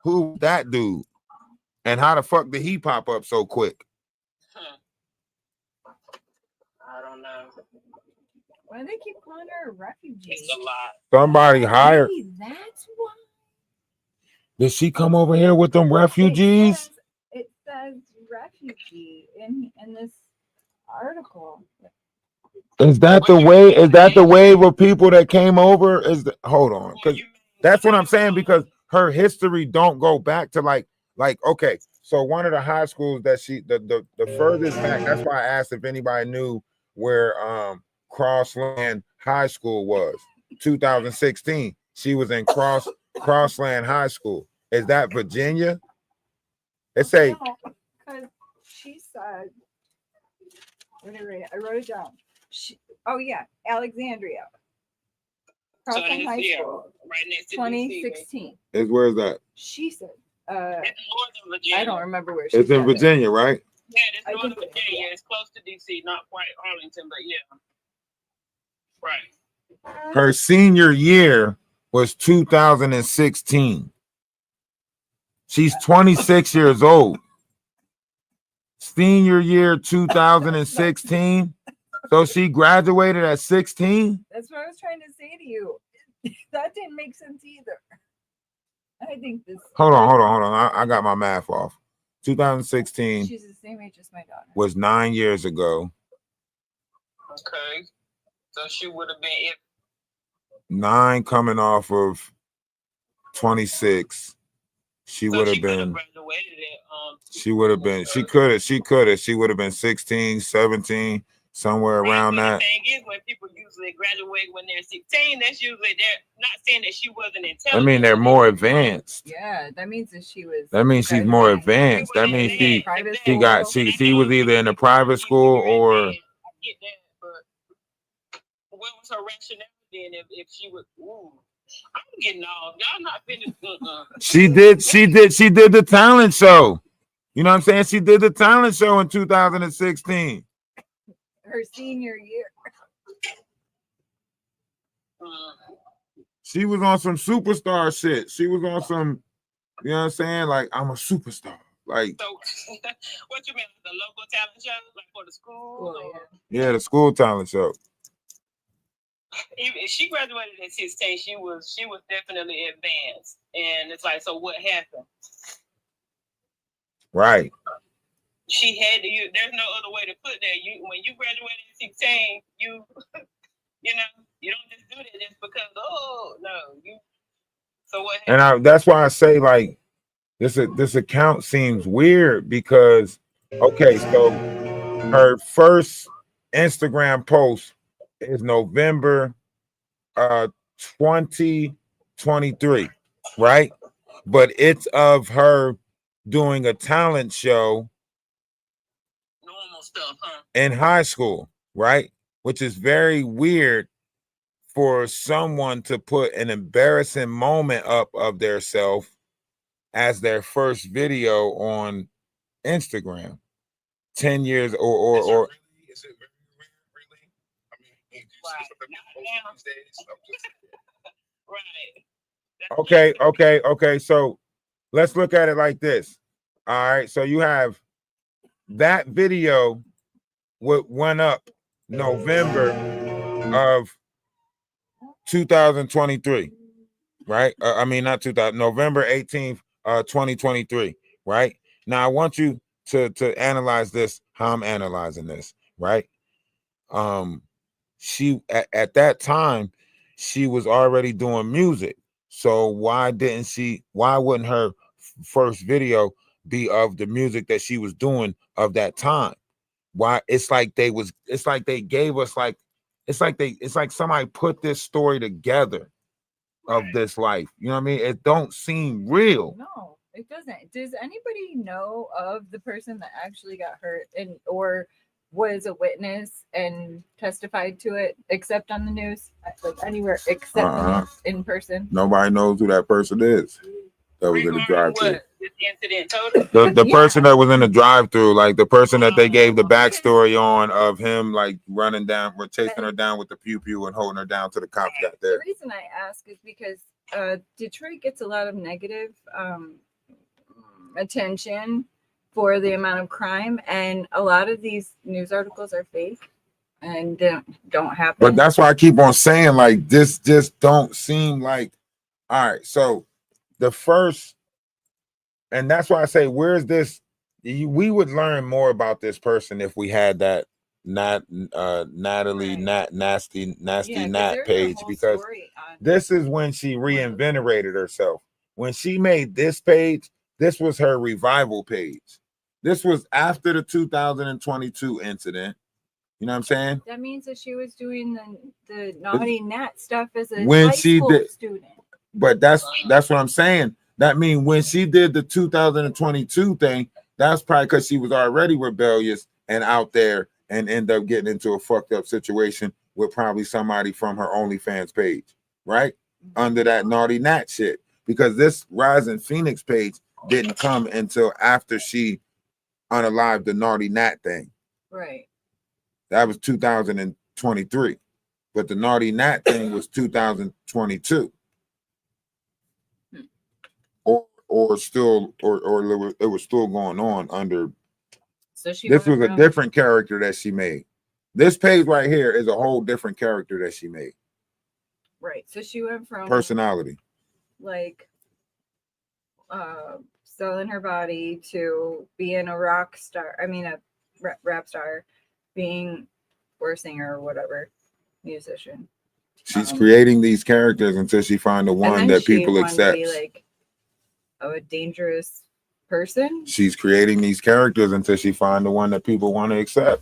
Who that dude? And how the fuck did he pop up so quick? I don't know. Why do they keep calling her a refugee? It's a lot. Somebody hired. Maybe that's why. Did she come over here with them refugees? It says refugee in this article. Is that the way? Is that the wave of people that came over? Hold on, because that's what I'm saying. Because her history don't go back to like okay. So one of the high schools that the furthest back. That's why I asked if anybody knew where Crossland High School was. 2016. She was in Crossland High School. Is that Virginia? It say. Because she said. I wrote it down. Oh yeah, Alexandria. Crossland High School. Right next to 2016. Where is that? She said. It's northern Virginia. I don't remember where she It's in Virginia, right? Yeah, it's northern Virginia. It's close to DC, not quite Arlington, but yeah. Right. Her senior year was 2016. She's 26 years old. Senior year 2016. So she graduated at 16? That's what I was trying to say to you. That didn't make sense either. I think this. Hold on. I got my math off. 2016. She's the same age as my daughter. Was 9 years ago. Okay. So she would have been 9 coming off of 26. She would have been. She would have been. She could have. She would have been 16, 17, somewhere around that. The thing is, when people usually graduate when they're 16, that's usually they're not saying that she wasn't intelligent. I mean, they're more advanced. Yeah, that means that she was. That means she's more advanced. That means she was either in a private school or. I get that, but what was her rationale then? If she was, I'm getting off. Y'all not finished. She did the talent show. You know what I'm saying? She did the talent show in 2016. Her senior year. She was on some superstar shit. She was on some, you know what I'm saying? Like, I'm a superstar. Like, so, what you mean, the local talent show, like for the school? Yeah, the school talent show. If she graduated at 16, she was definitely advanced, and it's like, so what happened? Right. She had to. There's no other way to put that. When you graduated at 16, you know, you don't just do that just because. Oh no, you. So what happened? And that's why I say like this account seems weird because okay, so her first Instagram post is November 2023, right? But it's of her doing a talent show normal stuff, huh? In high school, right? Which is very weird for someone to put an embarrassing moment up of their self as their first video on Instagram. 10 years or Is it really? I mean, these days, Right. Okay. So let's look at it like this. All right. So you have that video went up November of 2023, right? I mean, not 2000, November 18th, 2023, right? Now I want you to analyze this, how I'm analyzing this, right? She at that time, she was already doing music. So why wouldn't her first video be of the music that she was doing of that time? Why? It's like they gave us like, it's like somebody put this story together of this life. You know what I mean? It don't seem real. No. It doesn't. Does anybody know of the person that actually got hurt and or was a witness and testified to it, except on the news, like anywhere except the news, in person? Nobody knows who that person is that was in the drive-through. What this incident total? The person that was in the drive-through, like the person that they gave the backstory on of him, like running down, or chasing her down with the pew and holding her down to the cops got there. The reason I ask is because Detroit gets a lot of negative attention for the amount of crime, and a lot of these news articles are fake and don't happen. But that's why I keep on saying, like, this just don't seem like, all right. So the first, and that's why I say, where's this? We would learn more about this person if we had that Natalie nasty Nat page, because this is when she reinvigorated herself. When she made this page, this was her revival page. This was after the 2022 incident. You know what I'm saying? That means that she was doing the naughty Nat stuff as a when high she school did student. But that's what I'm saying. That means when she did the 2022 thing, that's probably because she was already rebellious and out there and end up getting into a fucked up situation with probably somebody from her OnlyFans page, right? Under that naughty Nat shit. Because this Rising Phoenix page didn't come until after she unalived the naughty Nat thing. Right. That was 2023. But the naughty Nat thing was 2022. Or it was still going on under. So this was a different character that she made. This page right here is a whole different character that she made. Right. So she went from personality, like selling her body, to being a rock star. I mean, a rap star, being or singer or whatever, musician. She's creating these characters until she finds the one that people accept. Like a dangerous person. She's creating these characters until she finds the one that people want to accept.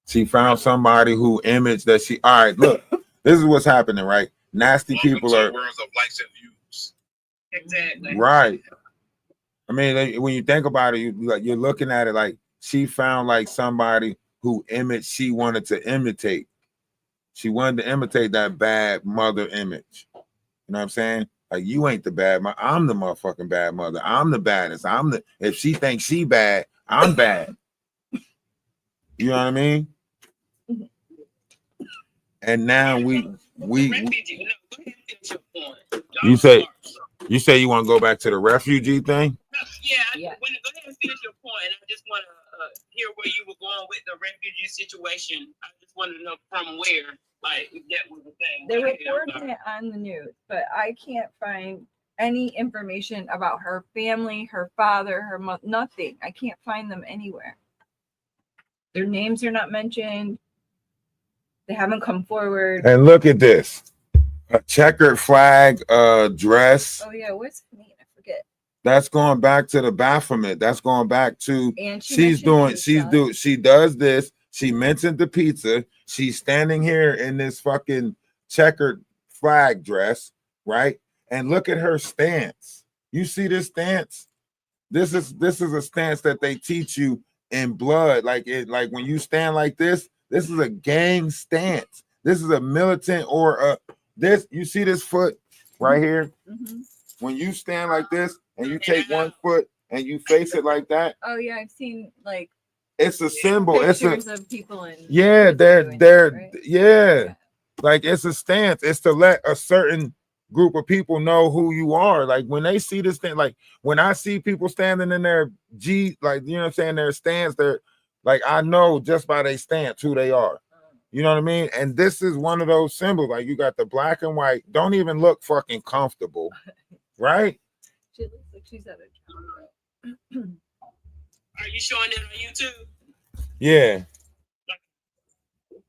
She found somebody who image that she. All right, look, this is what's happening, right? Nasty people are. Words of likes and views. Exactly. Right. I mean, when you think about it, you're looking at it like she found like somebody who image she wanted to imitate. She wanted to imitate that bad mother image. You know what I'm saying? Like, you ain't the bad mother. I'm the motherfucking bad mother. I'm the baddest. If she thinks she bad, I'm bad. You know what I mean? And now you say you want to go back to the refugee thing? Yeah. Go ahead and finish your point, and I just want to hear where you were going with the refugee situation. I just wanted to know from where, like, if that was the thing. They reported it on the news, but I can't find any information about her family, her father, her mother, nothing. I can't find them anywhere. Their names are not mentioned. They haven't come forward. And look at this. A checkered flag dress. Oh yeah, what's it mean? I forget. That's going back to the Baphomet. That's going back to she does this. She mentioned the pizza. She's standing here in this fucking checkered flag dress, right? And look at her stance. You see this stance? This is a stance that they teach you in blood. Like when you stand like this is a gang stance. This is a militant or this. You see this foot right here? Mm-hmm. When you stand like this and you take one foot and you face it like that. Oh yeah, I've seen like. It's a symbol. Pictures of people in. Yeah, they're right? Yeah, like it's a stance. It's to let a certain group of people know who you are. Like when they see this thing, like when I see people standing in their like, you know what I'm saying, their stance, they're like, I know just by their stance who they are. You know what I mean? And this is one of those symbols. Like you got the black and white. Don't even look fucking comfortable, right? She looks like she's at a job. Are you showing it on YouTube? Yeah. I know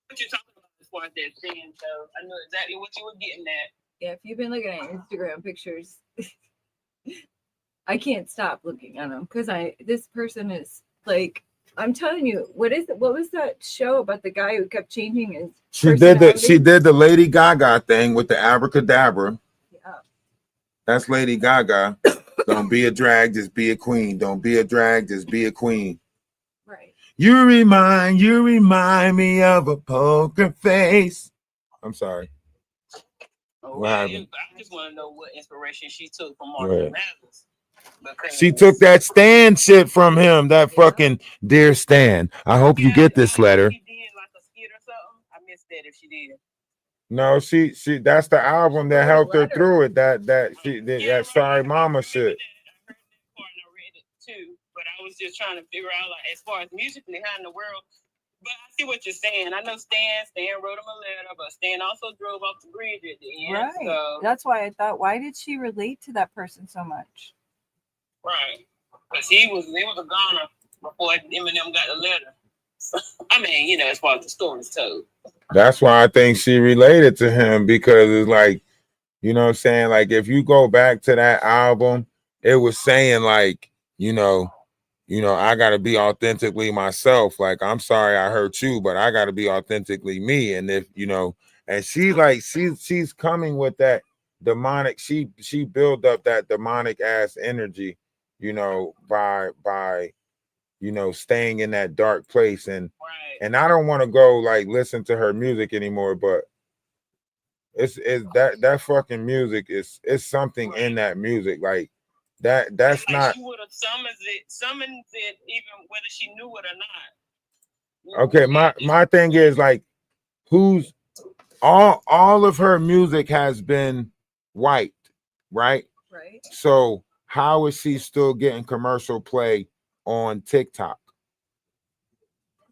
what you're talking about as far as that thing, so I know exactly what you were getting at. Yeah, if you've been looking at Instagram pictures, I can't stop looking at them because this person is like, I'm telling you, what was that show about the guy who kept changing his personality? She did the Lady Gaga thing with the abracadabra. Yeah. That's Lady Gaga. The Don't be a drag, just be a queen. Don't be a drag, just be a queen. Right. You remind me of a poker face. I'm sorry. What happened? I just want to know what inspiration she took from Go Marshall ahead. Mathers. Because She took that Stan shit from him. That fucking dear Stan. I hope you get this letter. She did like a skit or something. I missed that if she did. No, she that's the album that helped her through it. That Sorry Mama shit. I heard that part and I read it too. But I was just trying to figure out, like, as far as musically, how in the world. But I see what you're saying. I know Stan wrote him a letter, but Stan also drove off the bridge at the end. Right. So. That's why I thought, why did she relate to that person so much? Right. Because he was a goner before Eminem got the letter. So, I mean, you know, as far as the story's told. That's why I think she related to him, because it's like, you know what I'm saying? Like, if you go back to that album, it was saying like, you know, I got to be authentically myself. Like, I'm sorry I hurt you, but I got to be authentically me. And if, you know, and she like, she's coming with that demonic, she built up that demonic ass energy, you know, by, you know, staying in that dark place. And, and I don't want to go like listen to her music anymore, but it's that fucking music is something in that music. Like, that's like not. She would have summoned it even whether she knew it or not. Okay, my thing is like, who's all of her music has been white, right? Right. So how is she still getting commercial play on TikTok?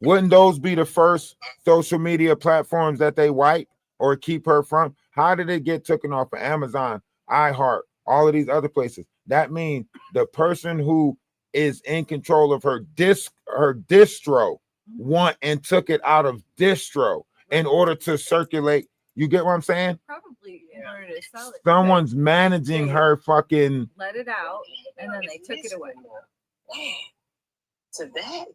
Wouldn't those be the first social media platforms that they wipe or keep her from? How did it get taken off of Amazon, iHeart, all of these other places? That means the person who is in control of her distro went and took it out of distro in order to circulate. You get what I'm saying? Probably in order to sell it. Someone's managing her fucking. Let it out, and then they took it away. To that.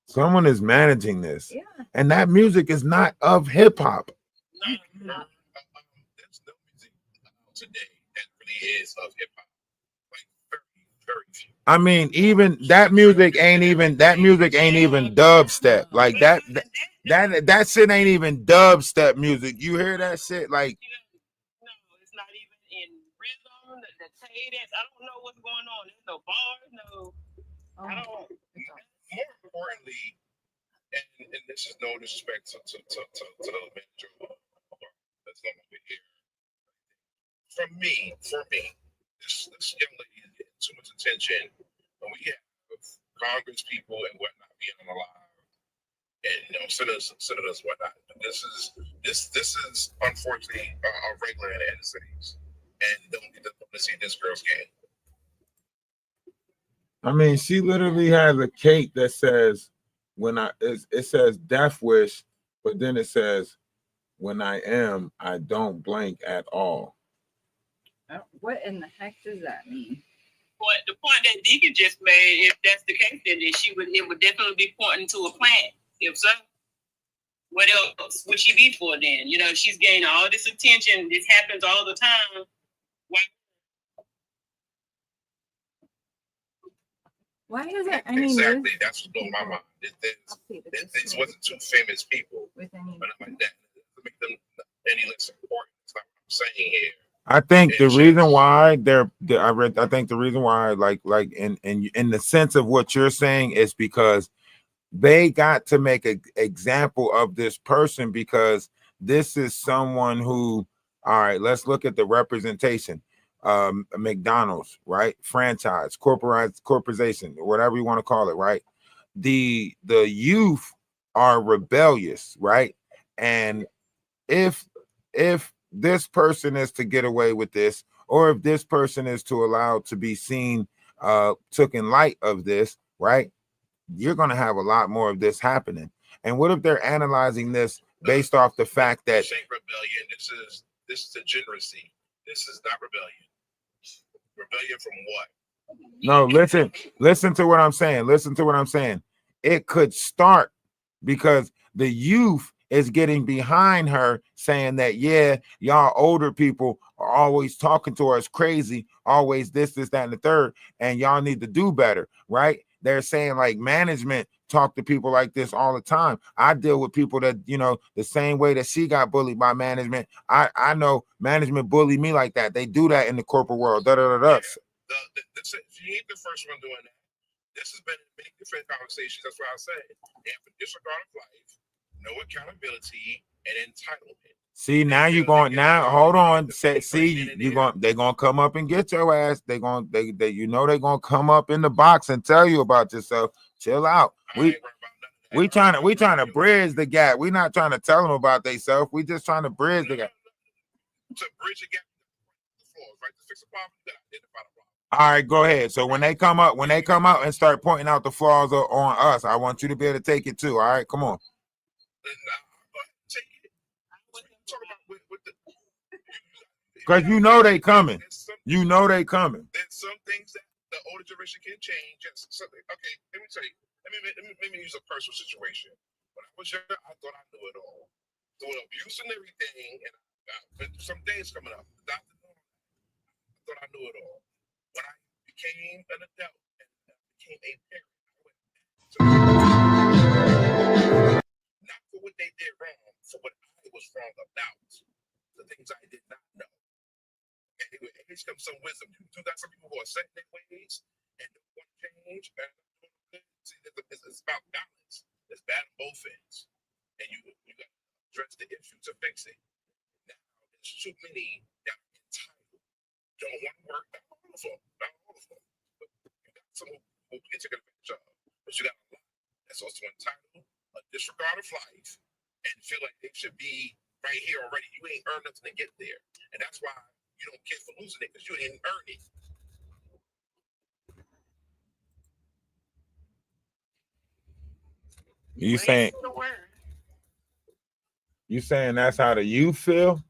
Someone is managing this. Yeah. And that music is not of hip hop. No. There's no music today that really is of hip hop. Like, very few. I mean, even that music ain't even dubstep. Like that shit ain't even dubstep music. You hear that shit? Like, no, it's not even in rhythm, the cadence. I don't know what's going on. There's no bars, no. I don't. More importantly, and this is no disrespect to the manager that's not over here. For me, this young lady is getting too much attention, and we have Congress people and whatnot being on the live, and senators whatnot. This is unfortunately a regular in the inner cities, and don't get to see this girl's game. I mean, she literally has a cake that says it says death wish, but then it says when I don't blink at all. What in the heck does that mean? But the point that Deacon just made, if that's the case, then it would definitely be pointing to a plant. If so, what else would she be for then? You know, she's getting all this attention. This happens all the time. Why is it any exactly? That's what's blowing my mind. This wasn't two famous people, with any like that. To make them any less important. That's not what I'm saying here. I think the reason why I think the reason why, like in the sense of what you're saying, is because they got to make an example of this person, because this is someone who, all right, let's look at the representation. McDonald's, right? Franchise, corporation, whatever you want to call it, right? The youth are rebellious, right? And if this person is to get away with this, or if this person is to allow to be seen, took in light of this, right? You're going to have a lot more of this happening. And what if they're analyzing this based off the fact that this ain't rebellion? This is degeneracy. This is not rebellion. Rebellion from what? No, listen to what I'm saying. Listen to what I'm saying. It could start because the youth is getting behind her saying that, yeah, y'all older people are always talking to us crazy, always this, that, and the third, and y'all need to do better, right? They're saying like management talk to people like this all the time. I deal with people that, you know, the same way that she got bullied by management. I know management bully me like that. They do that in the corporate world. She ain't the first one doing that. This has been many different conversations. That's why I said they have a disregard of life, no accountability, and entitlement. See, now you going now. Hold on. See, they're gonna come up and get your ass. They you know they're gonna come up in the box and tell you about yourself. Chill out. We trying to bridge the gap. We not trying to tell them about themselves. We just trying to bridge the gap. To bridge the gap, the flaws, right? To fix a problem, you gotta identify the problem. All right, go ahead. So when they come out and start pointing out the flaws on us, I want you to be able to take it too. All right, come on. Because you know they coming. You know they coming. There's some things that the older generation can change. Okay, let me tell you. Let me use a personal situation. When I was young, I thought I knew it all. So with abuse and everything, and some days coming up, the doctor knew I thought I knew it all. When I became an adult and became a parent, not for what they did wrong, for what I was wrong about, the things I did not know. And with age comes some wisdom. You got some people who are set in their ways and don't want to change. See, it's about balance. It's bad on both ends, and you got to address the issue to fix it. Now there's too many that are entitled, don't want to work. Not all of them. But you got some who get taken advantage of. But you got a lot that's also entitled, a disregard of life, and feel like they should be right here already. You ain't earned nothing to get there, and that's why you don't care for losing it because you didn't earn it. You saying that's how the youth feel?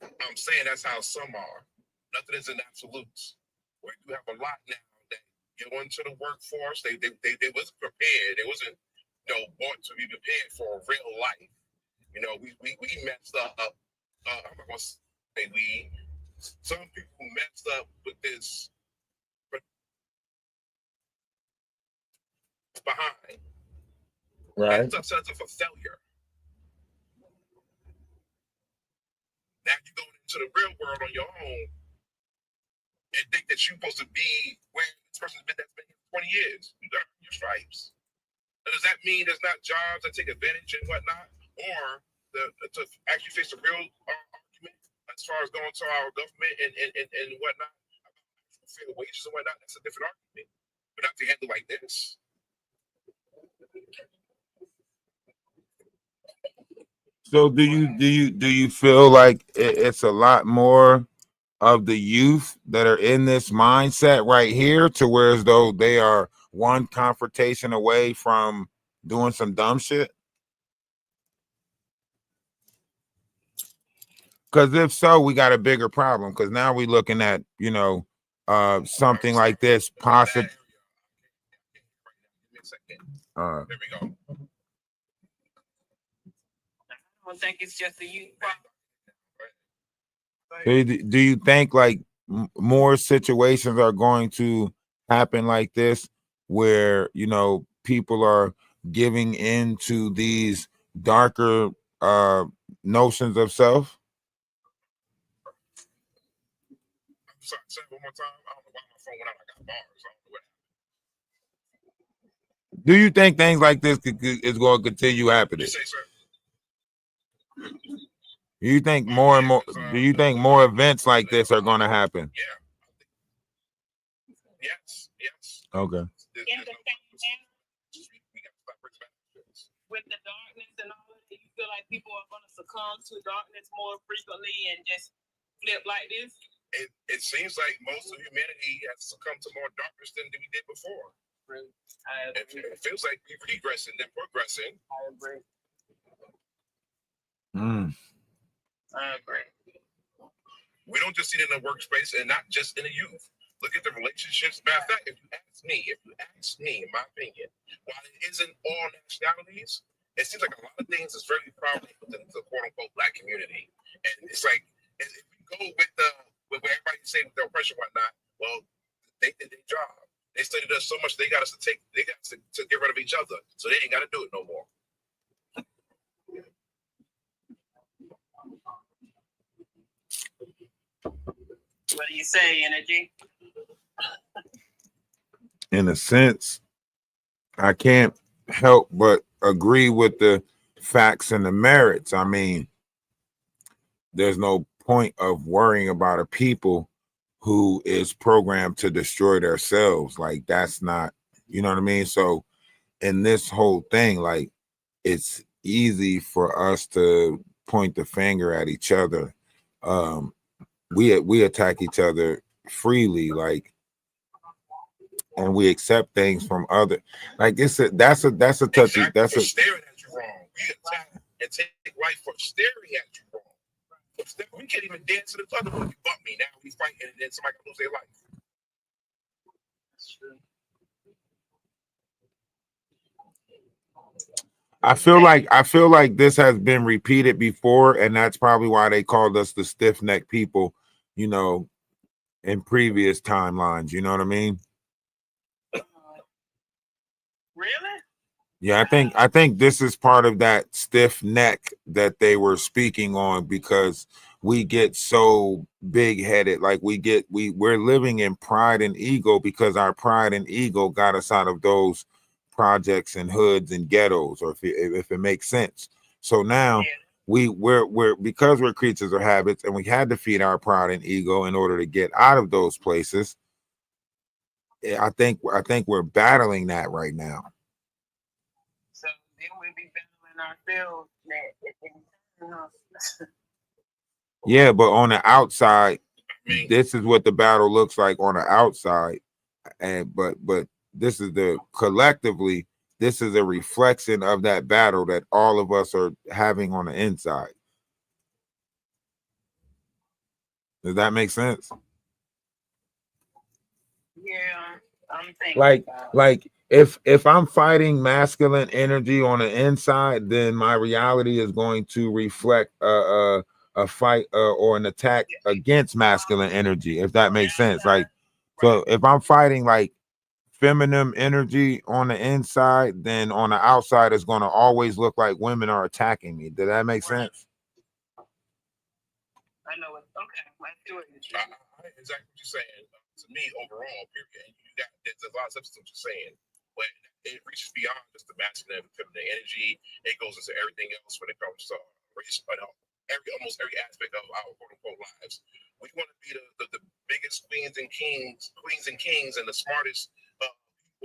I'm saying that's how some are. Nothing is in absolutes. We do have a lot now that go into the workforce. They wasn't prepared. They wasn't bought to be prepared for real life. We messed up. I'm not gonna say we. Some people messed up with this behind. Right. It's a sense of a failure. Now you go into the real world on your own and think that you're supposed to be where this person's been that's been here for 20 years. You got your stripes. And does that mean there's not jobs that take advantage and whatnot? Or to actually face a real argument as far as going to our government and whatnot, fair wages and whatnot, that's a different argument. But not to handle like this. So do you feel like it's a lot more of the youth that are in this mindset right here to where as though they are one confrontation away from doing some dumb shit? Because if so, we got a bigger problem. Because now we're looking at something like this possible. There we go. I don't think it's just a youth problem. Do you think like more situations are going to happen like this where people are giving into these darker notions of self? Sorry, say it one more time. I don't know why my phone went out. I got bars. I don't know what happened. Do you think things like this is going to continue happening? You say, sir? Do you think more and more? Do you think more events like this are going to happen? Yeah. Yes. Okay. With the darkness and all of that, you feel like people are going to succumb to darkness more frequently and just flip like this? It seems like most of humanity has succumbed to more darkness than we did before. Really? It feels like we're regressing than progressing. I agree. I agree. We don't just see it in the workspace and not just in the youth. Look at the relationships. Matter of fact, if you ask me, in my opinion, while it isn't all nationalities, it seems like a lot of things is very prominent within the quote unquote Black community. And it's like, if you go with what everybody say with the oppression and whatnot, well, they did their job. They studied us so much they got us to get rid of each other. So they ain't got to do it no more. What do you say, Energy? In a sense, I can't help but agree with the facts and the merits. I mean, there's no point of worrying about a people who is programmed to destroy themselves. Like, that's not, you know what I mean? So in this whole thing, like, it's easy for us to point the finger at each other. We attack each other freely, like, and we accept things from other. Like, that's a touchy. Exactly. That's for a staring at you wrong. We attack and take life for staring at you wrong. We can't even dance in the club. You bump me now. We fighting, and then somebody can lose their life. That's true. I feel like this has been repeated before, and that's probably why they called us the stiff-necked people, you know, in previous timelines. You know what I mean? Really? Yeah, I think this is part of that stiff neck that they were speaking on, because we get so big-headed. Like, we're living in pride and ego because our pride and ego got us out of those projects and hoods and ghettos, or if it makes sense. So now we're because we're creatures of habits, and we had to feed our pride and ego in order to get out of those places. I think we're battling that right now. So then we'll be battling ourselves. Yeah, but on the outside, this is what the battle looks like on the outside, and but this is collectively, this is a reflection of that battle that all of us are having on the inside. Does that make sense? Yeah, I'm thinking like if I'm fighting masculine energy on the inside, then my reality is going to reflect a fight or an attack against masculine energy, if that makes sense. Like, so if I'm fighting like feminine energy on the inside, then on the outside it's going to always look like women are attacking me. Does that make sense? I know it. Okay, I see what you're saying. I exactly what you're saying. To me, overall, period, there's a lot of substance what you're saying, but it reaches beyond just the masculine and feminine energy. It goes into everything else when it comes to race, but almost every aspect of our quote unquote lives. We want to be the biggest queens and kings, and the smartest people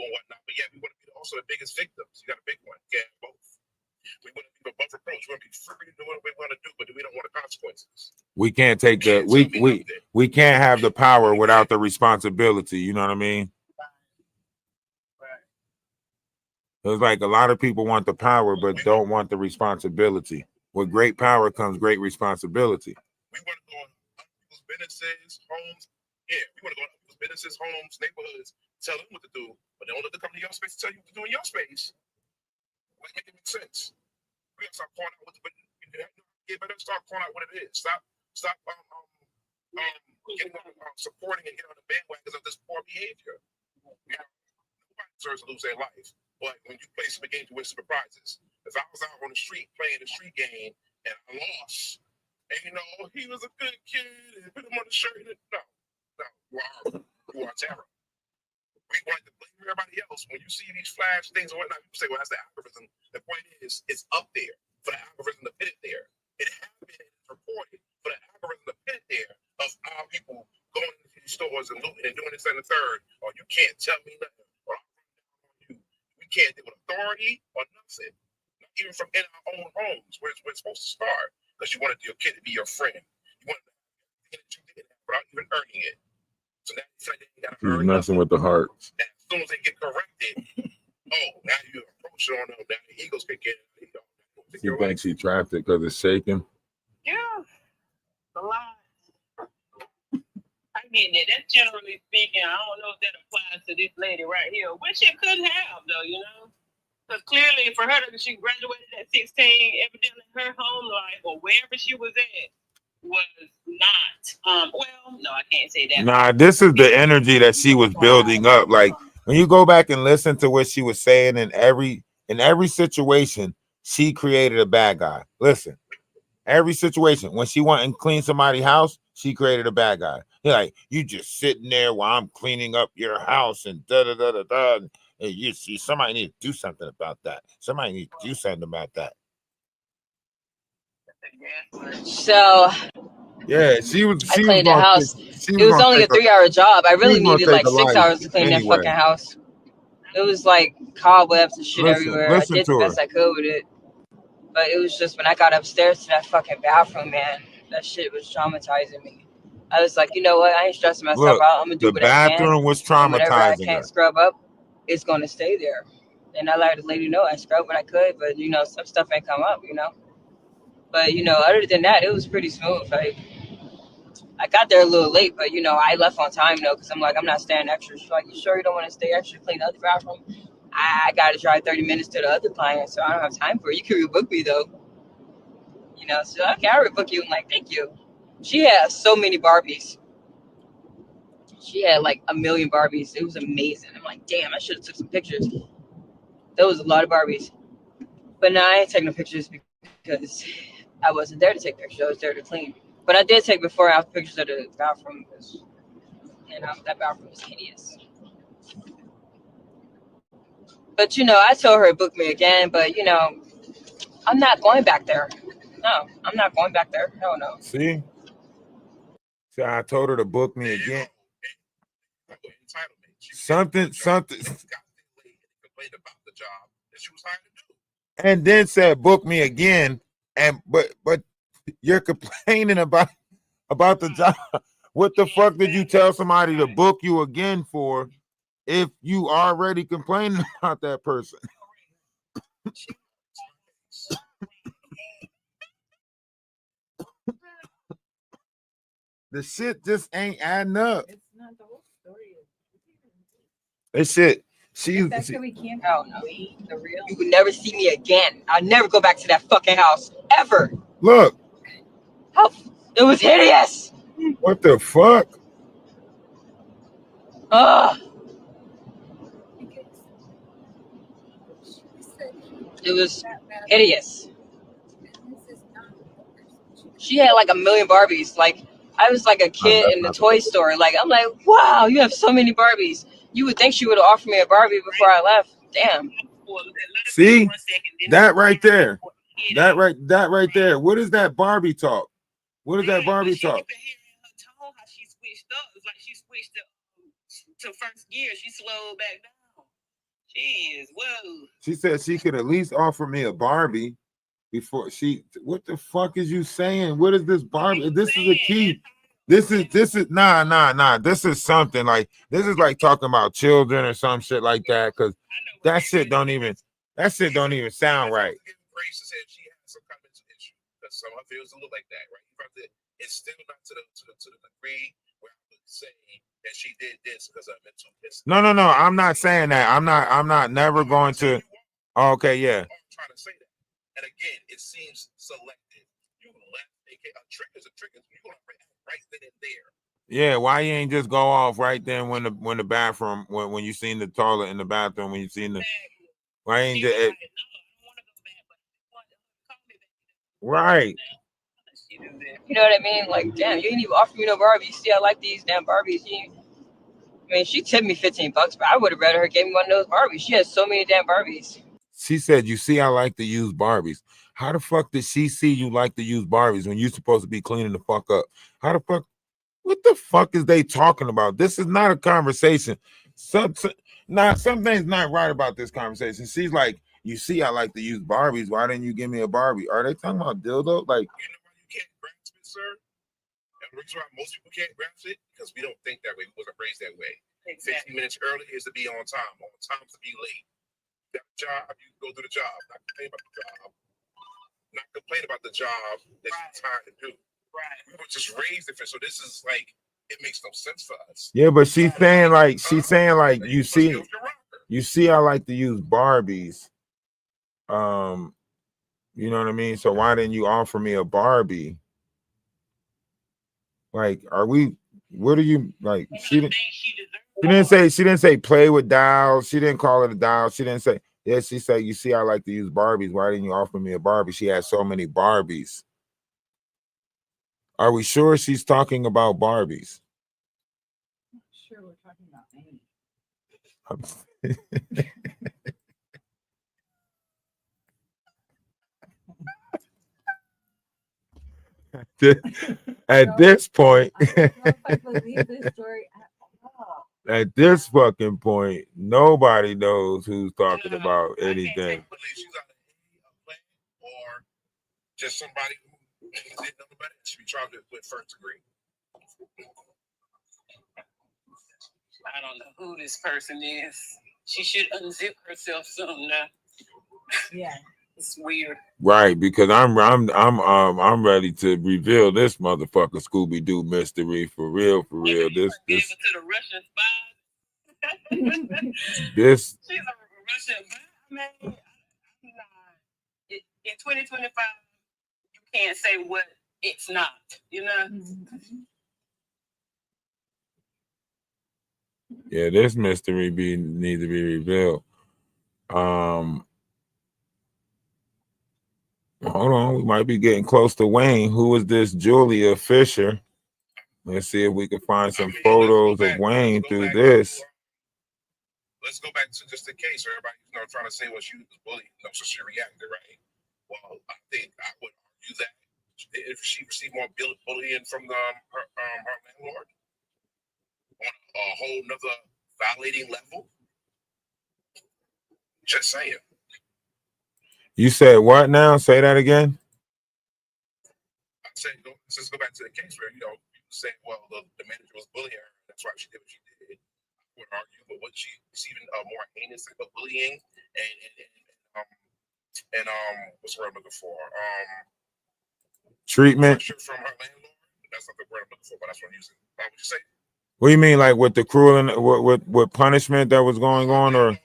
and whatnot. But yeah, we want to be also the biggest victims. You got a big one. Yeah, both. We want to be above reproach. We want to be free to do what we want to do, but we don't want the consequences. We can't take the we can't have the power without the responsibility. You know what I mean? It's like a lot of people want the power but don't want the responsibility. With great power comes great responsibility. We want to go on people's businesses, homes. Yeah, we want to go on people's businesses, homes, neighborhoods, tell them what to do, but don't let them come to your space to tell you what to do in your space. Make it make sense. We gotta start calling out what start calling out what it is. Stop getting supporting and getting on the bandwagons of this poor behavior. You know, nobody deserves to lose their life. But when you play some game to win some prizes, if I was out on the street playing the street game and I lost, and he was a good kid and put him on the shirt, no, you are terror. We want to blame everybody else. When you see these flash things or whatnot, people say, well, that's the algorithm. The point is, it's up there for the algorithm to put it there. It happened and it's reported for the algorithm to put it there of our people going into these stores and looting and doing this and the third. Or you can't tell me nothing. Or we can't deal with authority or nothing. Not even from in our own homes where it's supposed to start. Because you wanted your kid to be your friend. You wanted to that you did without even earning it. So now you feel like they got to earn messing with the heart. And as soon as they get corrected, now you approach on them. Now the egos kick in. She thinks she trapped it because it's shaking. Yeah, a lot. I get that. That's generally speaking. I don't know if that applies to this lady right here, which it could have, though, you know. Because clearly, for her, she graduated at 16, evidently her home life or wherever she was at was not. Well, no, I can't say that. Nah, this is the energy that she was building up. Like when you go back and listen to what she was saying in every situation, she created a bad guy. Listen, every situation when she went and cleaned somebody's house, she created a bad guy. You're like, you just sitting there while I'm cleaning up your house and da da da da da. And you see, somebody need to do something about that. Somebody need to do something about that. So Yeah, she was cleaned the gonna house. she It was was gonna only a take 3-hour job. I really gonna needed take like a 6 life hours to clean that anyway. fucking house. It was like cobwebs and shit Listen everywhere. I did the to best her. I could with it. But it was just when I got upstairs to that fucking bathroom, man, that shit was traumatizing me. I was like, you know what? I ain't stressing myself Look, out. I'm gonna do the what I can. bathroom was And whenever I traumatizing can't her. scrub up, it's gonna stay there. And I let the lady know I scrubbed what I could, but you know, some stuff ain't come up, you know. But you know, other than that, it was pretty smooth. Like I got there a little late, but you know, I left on time though, because I'm like, I'm not staying extra. She's like, you sure you don't want to stay extra to clean the other bathroom? I got to drive 30 minutes to the other client, so I don't have time for it. You can rebook me though. You know, so okay, I'll rebook you. I'm like, thank you. She had so many Barbies. She had like a million Barbies. It was amazing. I'm like, damn, I should have took some pictures. There was a lot of Barbies. But now I ain't taking no pictures because I wasn't there to take pictures. I was there to clean. But I did take before and after pictures of the bathroom because, you know, that bathroom was hideous. But, you know, I told her to book me again, but, you know, I'm not going back there. No, I'm not going back there. Hell no. See? So I told her to book me again. Something. And then said, book me again. And but you're complaining about the job. What the fuck did you tell somebody to book you again for if you already complaining about that person? The shit just ain't adding up. It's not the whole story. This shit. That's why we can't wait the real. You would never see me again. I'll never go back to that fucking house. Ever. Look. It was hideous. What the fuck? Ugh. It was hideous. She had like a million Barbies. Like I was like a kid in the toy store. Like I'm like, wow, you have so many Barbies. You would think she would have offered me a Barbie before I left. Damn. See that right there. That right there. What is that Barbie talk? What is that Barbie talk? She switched up. It's like she switched to first gear. She slowed back down. Jeez, whoa. She said she could at least offer me a Barbie before she. What the fuck is you saying? What is this Barbie? This is a key. This is nah. This is something like this is like talking about children or some shit like that. Cause that shit don't even sound right. Some of it was a little like that, right? It's still not to the degree where I would say that she did this because of mental illness. No. I'm not saying that. I'm not never going to. Okay, yeah. I'm trying to say that. And again, it seems selective. You left a trigger's a trigger. You gonna right then and there. Yeah, why you ain't just go off right then when the bathroom when you seen the toilet in the bathroom when you seen the why ain't just right. You know what I mean? Like, damn, you didn't even offer me no Barbie. You see, I like these damn Barbies. I mean, she tipped me $15, but I would have rather her give me one of those Barbies. She has so many damn Barbies. She said, you see, I like to use Barbies. How the fuck did she see you like to use Barbies when you're supposed to be cleaning the fuck up? How the fuck? What the fuck is they talking about? This is not a conversation. Something's not right about this conversation. She's like, you see, I like to use Barbies. Why didn't you give me a Barbie? Are they talking about dildo? Like, you know why you can't grasp it, sir? And the reason why most people can't grasp it because we don't think that way. We wasn't raised that way. Exactly. 15 minutes early is to be on time. On time is to be late. That job, you go do the job. Not complain about the job. Not complain about the job that you're trying to do. Right. We were just raised different. So this is like It makes no sense for us. Yeah, but she's saying like you see I like to use Barbies. You know what I mean? So why didn't you offer me a Barbie? Like, what are you like? She didn't say play with dolls. She didn't call it a doll. She didn't say, yeah, she said, you see, I like to use Barbies. Why didn't you offer me a Barbie? She had so many Barbies. Are we sure she's talking about Barbies? I'm sure we're talking about me. At this point, I don't know if I believe this story at all. at this fucking point, nobody knows who's talking about anything. Or just somebody who didn't know better should be charged with first degree. I don't know who this person is. She should unzip herself soon now. Yeah. It's weird. Right, because I'm ready to reveal this motherfucker Scooby Doo mystery for real. This to the Russian spy. this She's a Russian spy. Man, I'm not. In 2025, you can't say what it's not. You know. yeah, this mystery needs to be revealed. Hold on, we might be getting close to Wayne. Who is this Julia Fisher? Let's see if we can find some photos of Wayne through this. Let's go back to just the case where everybody, trying to say, well, she was bullied, so she reacted, right? Well, I think I would argue that if she received more bullying from her landlord on a whole nother violating level. Just saying. You said what now? Say that again. I said, let's go back to the case where, people say, well, the manager was bullying her. That's why she did what she did. I would argue, but was she receiving more heinous type of bullying and what's the word I'm looking for? Treatment from her landlord. That's not the word I'm looking for, but that's what I'm using. What would you say? What do you mean, like with the cruel and what punishment that was going on, or?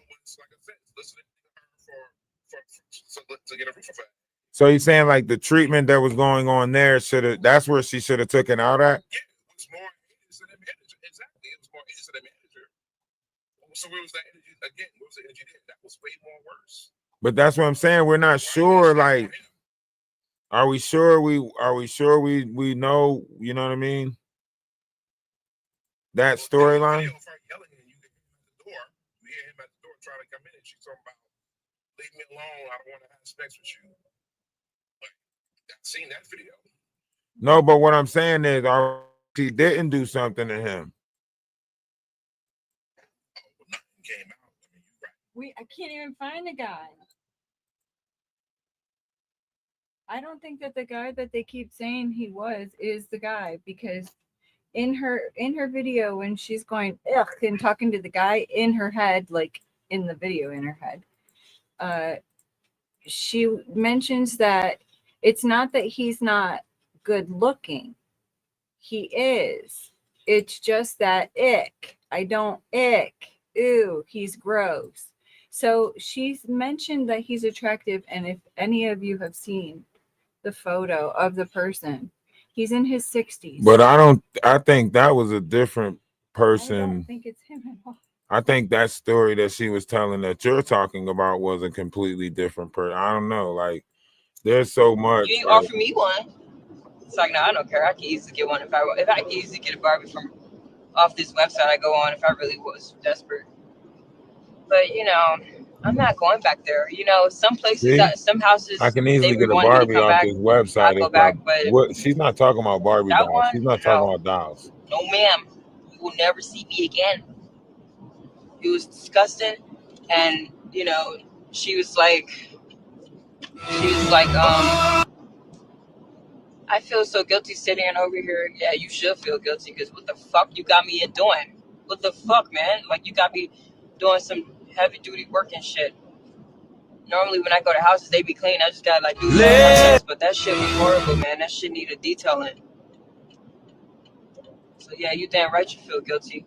To get a roof effect. So you're saying like the treatment that was going on there that's where she should have taken out at? Yeah, it was more heinous than the manager. Exactly. It was more heinous than the manager. So where was that energy again? What was the energy there? That was way more worse. But that's what I'm saying. We're not sure, like, are we sure we know, you know what I mean? That storyline. You hear him at the door trying to come in, and she's talking about, leave me alone. I don't want to have sex with you. Like, I've seen that video. No, but what I'm saying is, she didn't do something to him. Oh, nothing came out. I mean, you're right. I can't even find the guy. I don't think that the guy that they keep saying he was is the guy, because in her video when she's going ugh and talking to the guy in her head, like in the video in her head, she mentions that it's not that he's not good looking. He is. It's just that ick. I don't ick. Ew, he's gross. So she's mentioned that he's attractive, and if any of you have seen the photo of the person, he's in his 60s. But I think that was a different person. I don't think it's him at all. I think that story that she was telling that you're talking about was a completely different person. I don't know. Like, there's so much. You offer me one. It's like, no, I don't care. I can easily get one if I can easily get a Barbie from off this website I go on if I really was desperate. But I'm not going back there. Some places, some houses, I can easily get a Barbie off this website. Go back, but she's not talking about Barbie dolls. She's not talking about dolls. No, ma'am. You will never see me again. It was disgusting, and she was like, I feel so guilty sitting over here. Yeah, you should feel guilty, because what the fuck you got me in doing? What the fuck, man? Like, you got me doing some heavy duty work and shit. Normally when I go to houses, they be clean. I just gotta do that. But that shit was horrible, man. That shit needed detailing. So But yeah, you damn right you feel guilty.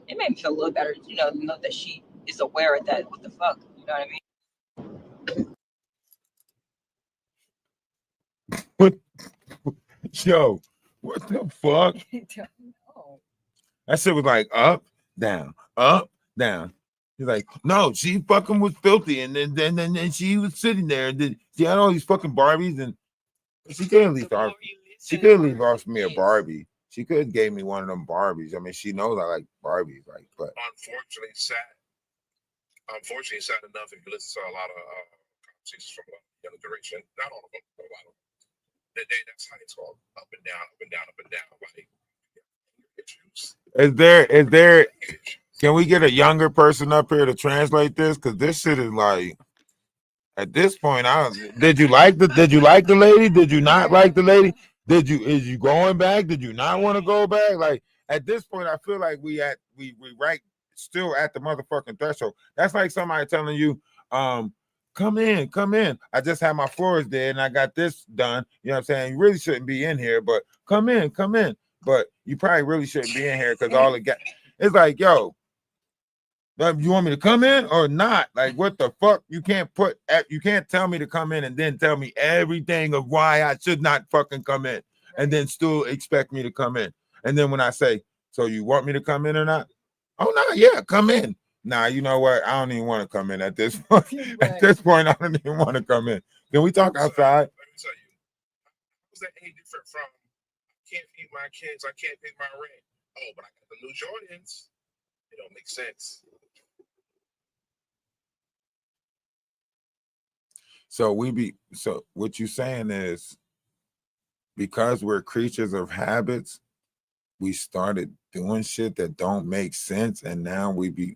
It made me feel a little better, you know that she is aware of that. What the fuck? You know what I mean? What? Yo, what the fuck? I don't know. That shit was like up, down, up, down. He's like, no, she fucking was filthy, and then she was sitting there, and then she had all these fucking Barbies, and she could at least The more offer, you she listen, could at the least more offer me a yes. Barbie. She could have gave me one of them Barbies. I mean, she knows I like Barbies, like, but Unfortunately, sad enough. If you listen to a lot of conversations from a younger generation, not all of them, but a lot of them, that's how it's all up and down, up and down, up and down. Like, issues. is there? Can we get a younger person up here to translate this? Because this shit is like, at this point, did you like the lady? Did you not like the lady? Is you going back? Did you not want to go back? Like, at this point, I feel like we right still at the motherfucking threshold. That's like somebody telling you, come in. I just had my floors dead and I got this done. You know what I'm saying? You really shouldn't be in here, but come in. But you probably really shouldn't be in here because all it got. It's like, yo, you want me to come in or not? Like, what the fuck? You can't tell me to come in and then tell me everything of why I should not fucking come in and then still expect me to come in. And then when I say, so you want me to come in or not? Oh, no, yeah, come in. Nah, you know what? I don't even want to come in at this point. At this point, I don't even want to come in. Can we talk outside? Let me tell you, how is that any different from I can't feed my kids, I can't pay my rent? Oh, but I got the new Jordans. It don't make sense. So what you saying is, because we're creatures of habits, we started doing shit that don't make sense, and now we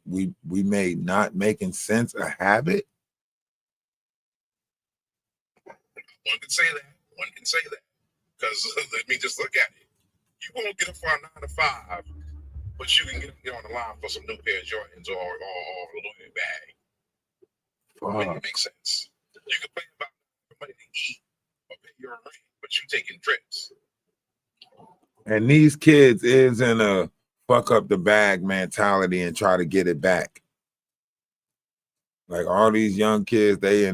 made not making sense a habit. One can say that. Because let me just look at it. You won't get up for a 9 to 5, but you can get on the line for some new pair of Jordans or a Louis bag. Make it make sense. You can play about money to eat or pay your rent, but you taking trips. And these kids is in a fuck up the bag mentality and try to get it back. Like, all these young kids, they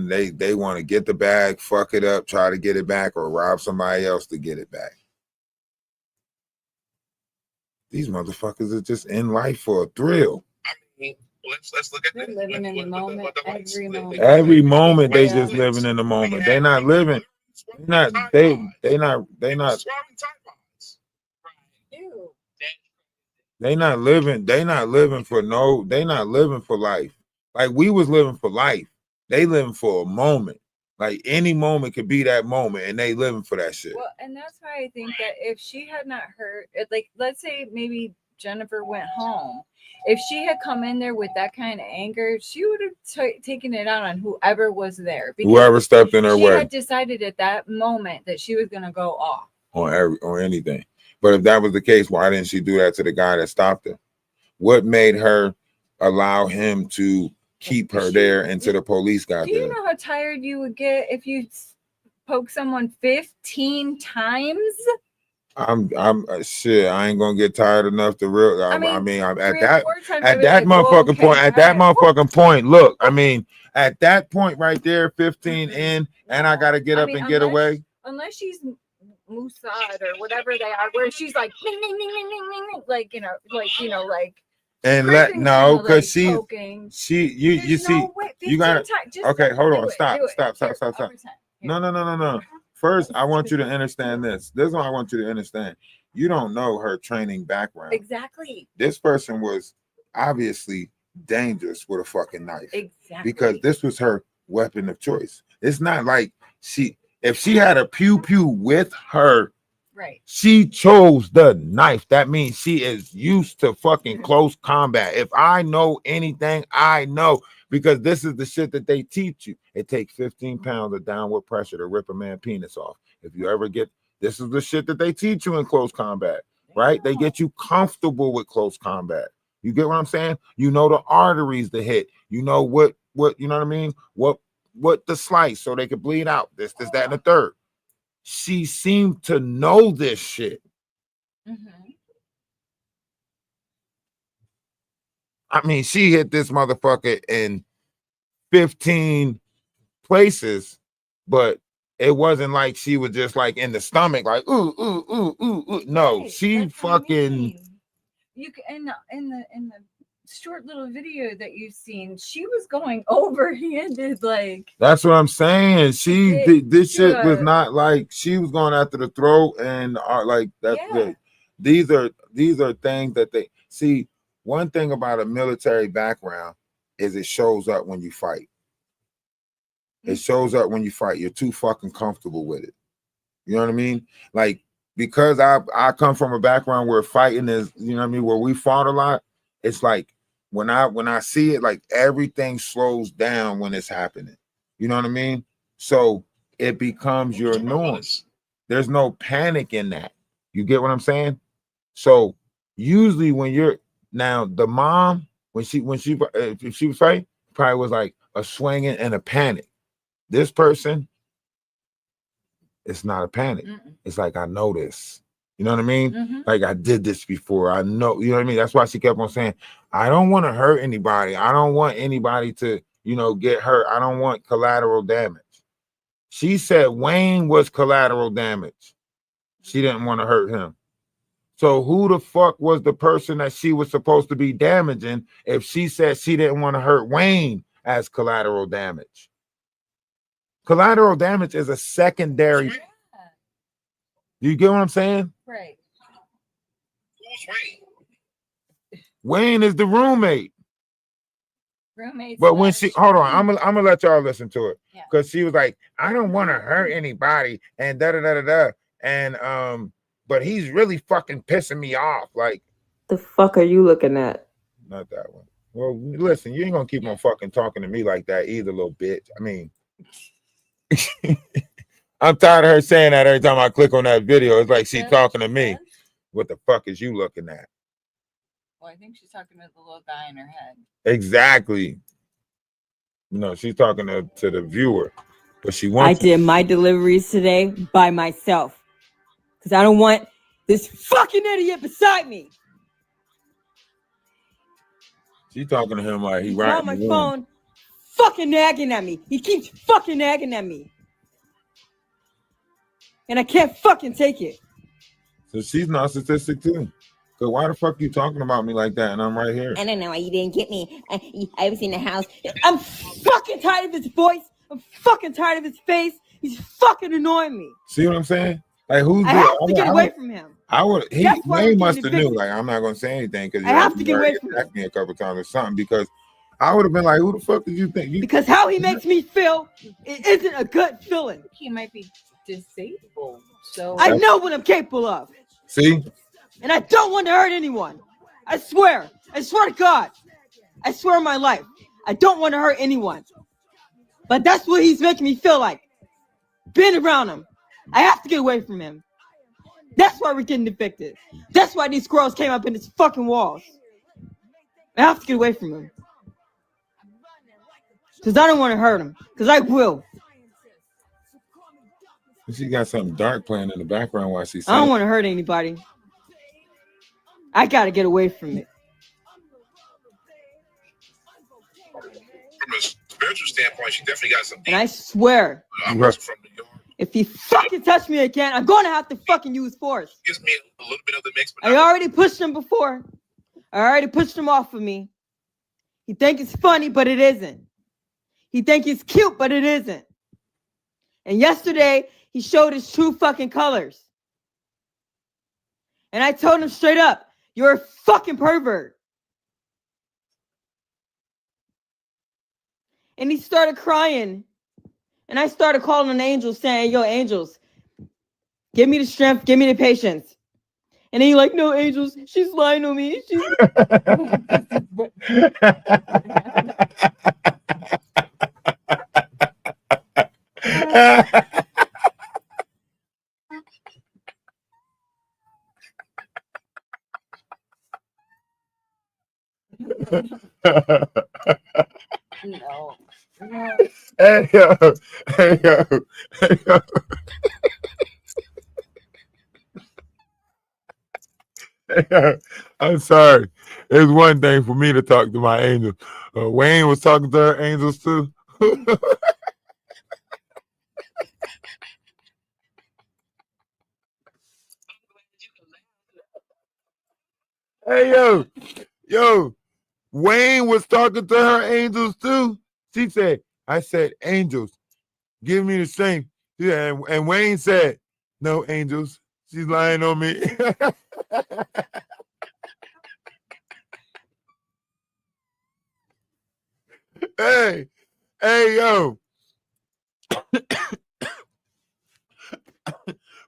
want to get the bag, fuck it up, try to get it back, or rob somebody else to get it back. These motherfuckers are just in life for a thrill. I mean, let's look at They're that. living in the moment, every moment. Every moment they Yeah. just living in the moment. They're not living. They're not. They not. Ew. They not living. They not living for no. They not living for life. Like, we was living for life. They living for a moment. Like, any moment could be that moment, and they living for that shit. Well, and that's why I think that if she had not heard, like, let's say maybe Jennifer went home, if she had come in there with that kind of anger, she would have taken it out on whoever was there. Because whoever stepped in her she way. had decided at that moment that she was going to go off on anything. But if that was the case, why didn't she do that to the guy that stopped her? What made her allow him to keep her there until the police got Do you there? know how tired you would get if you poke someone 15 times? I'm shit. I ain't gonna get tired enough to real. I mean, at that motherfucking point. At that motherfucking point. Look, I mean, at that point right there, 15 in, and I gotta get up and get away. Unless she's Mossad or whatever they are, where she's like, ning, ning, ning, ning, ning, ning, like, like. And because you see, you gotta. Okay, hold on, stop. No. First, I want you to understand this. This is what I want you to understand. You don't know her training background. Exactly. This person was obviously dangerous with a fucking knife. Exactly. Because this was her weapon of choice. It's not like if she had a pew pew with her, right, she chose the knife. That means she is used to fucking close combat. If I know anything, I know, because this is the shit that they teach you. It takes 15 pounds of downward pressure to rip a man's penis off. If you ever this is the shit that they teach you in close combat, right? They get you comfortable with close combat. You get what I'm saying? You know the arteries to hit. You know what you know what I mean? What the slice so they could bleed out. This, that, and the third. She seemed to know this shit. Mm-hmm. I mean, she hit this motherfucker in 15 places, but it wasn't like she was just like in the stomach, like ooh, ooh, ooh, ooh, ooh. No, Right, she that's what I fucking mean. You can, in the short little video that you've seen, she was going overhanded, like that's what I'm saying. She get this to shit was a not like she was going after the throat and like that. yeah. These are things that they see. One thing about a military background is it shows up when you fight. It shows up when you fight. You're too fucking comfortable with it. You know what I mean? Like, because I come from a background where fighting is, you know what I mean, where we fought a lot. It's like when I see it, like everything slows down when it's happening. You know what I mean? So it becomes your norm. There's no panic in that. You get what I'm saying? So usually when you're now the mom, when she if she was fighting, probably was like a swinging and a panic. This person, it's not a panic. It's like, I know this. You know what I mean? Like, I did this before. I know, you know what I mean? That's why she kept on saying, I don't want to hurt anybody. I don't want anybody to, get hurt. I don't want collateral damage. She said Wayne was collateral damage. She didn't want to hurt him. So who the fuck was the person that she was supposed to be damaging if she said she didn't want to hurt Wayne as collateral damage? Collateral damage is a secondary. You get what I'm saying? Right. Who's Wayne? Wayne is the roommate. Roommates. But when she hold on, I'm gonna let y'all listen to it. Because she was like, I don't want to hurt anybody, and da da da da da. And but he's really fucking pissing me off. Like, The fuck are you looking at? not that one. Well, listen, you ain't gonna keep on fucking talking to me like that either, little bitch. I mean, I'm tired of her saying that every time I click on that video. It's like she's talking to me. What the fuck is you looking at? Well, I think she's talking about the little guy in her head. Exactly. She's talking to the viewer, but she wants. I did my deliveries today by myself because I don't want this fucking idiot beside me. She's talking to him like he He's right on my in the room. phone, fucking nagging at me. He keeps fucking nagging at me, and I can't fucking take it. So she's narcissistic too. So why the fuck you talking about me like that? And I'm right here. I don't know why you didn't get me. I was in the house. I'm fucking tired of his voice. I'm fucking tired of his face. He's fucking annoying me. See what I'm saying? Like, who's I have to get away from him. Wayne must have knew. Like, I'm not gonna say anything because I have to get away from him. me a couple times or something, because I would have been like, who the fuck did you think? Because how he makes me feel, it isn't a good feeling. He might be disabled. So I know what I'm capable of. See? And I don't want to hurt anyone. I swear to God. I swear on my life. I don't want to hurt anyone. But that's what he's making me feel like. Being around him. I have to get away from him. That's why we're getting evicted. That's why these squirrels came up in his fucking walls. I have to get away from him. Because I don't want to hurt him. Because I will. She got something dark playing in the background while she's I don't want to hurt anybody. I got to get away from it. From a spiritual standpoint, she definitely got some. And I swear, from New York. If he fucking touch me again, I'm going to have to fucking use force. Gives me a little bit of the mix. I already pushed him before. I already pushed him off of me. He think it's funny, but it isn't. He think it's cute, but it isn't. And yesterday, he showed his true fucking colors. And I told him straight up, you're a fucking pervert. And he started crying. And I started calling on angels saying, yo, angels, give me the strength, give me the patience. And then you're like, no, angels, she's lying on me. no. Hey yo, hey yo, hey yo. Hey, yo. I'm sorry. It's one thing for me to talk to my angels. Wayne was talking to her angels too. Hey, yo, Wayne was talking to her angels too. She said, I said, angels, give me the strength. Yeah, and Wayne said, no, angels, she's lying on me. Hey, yo.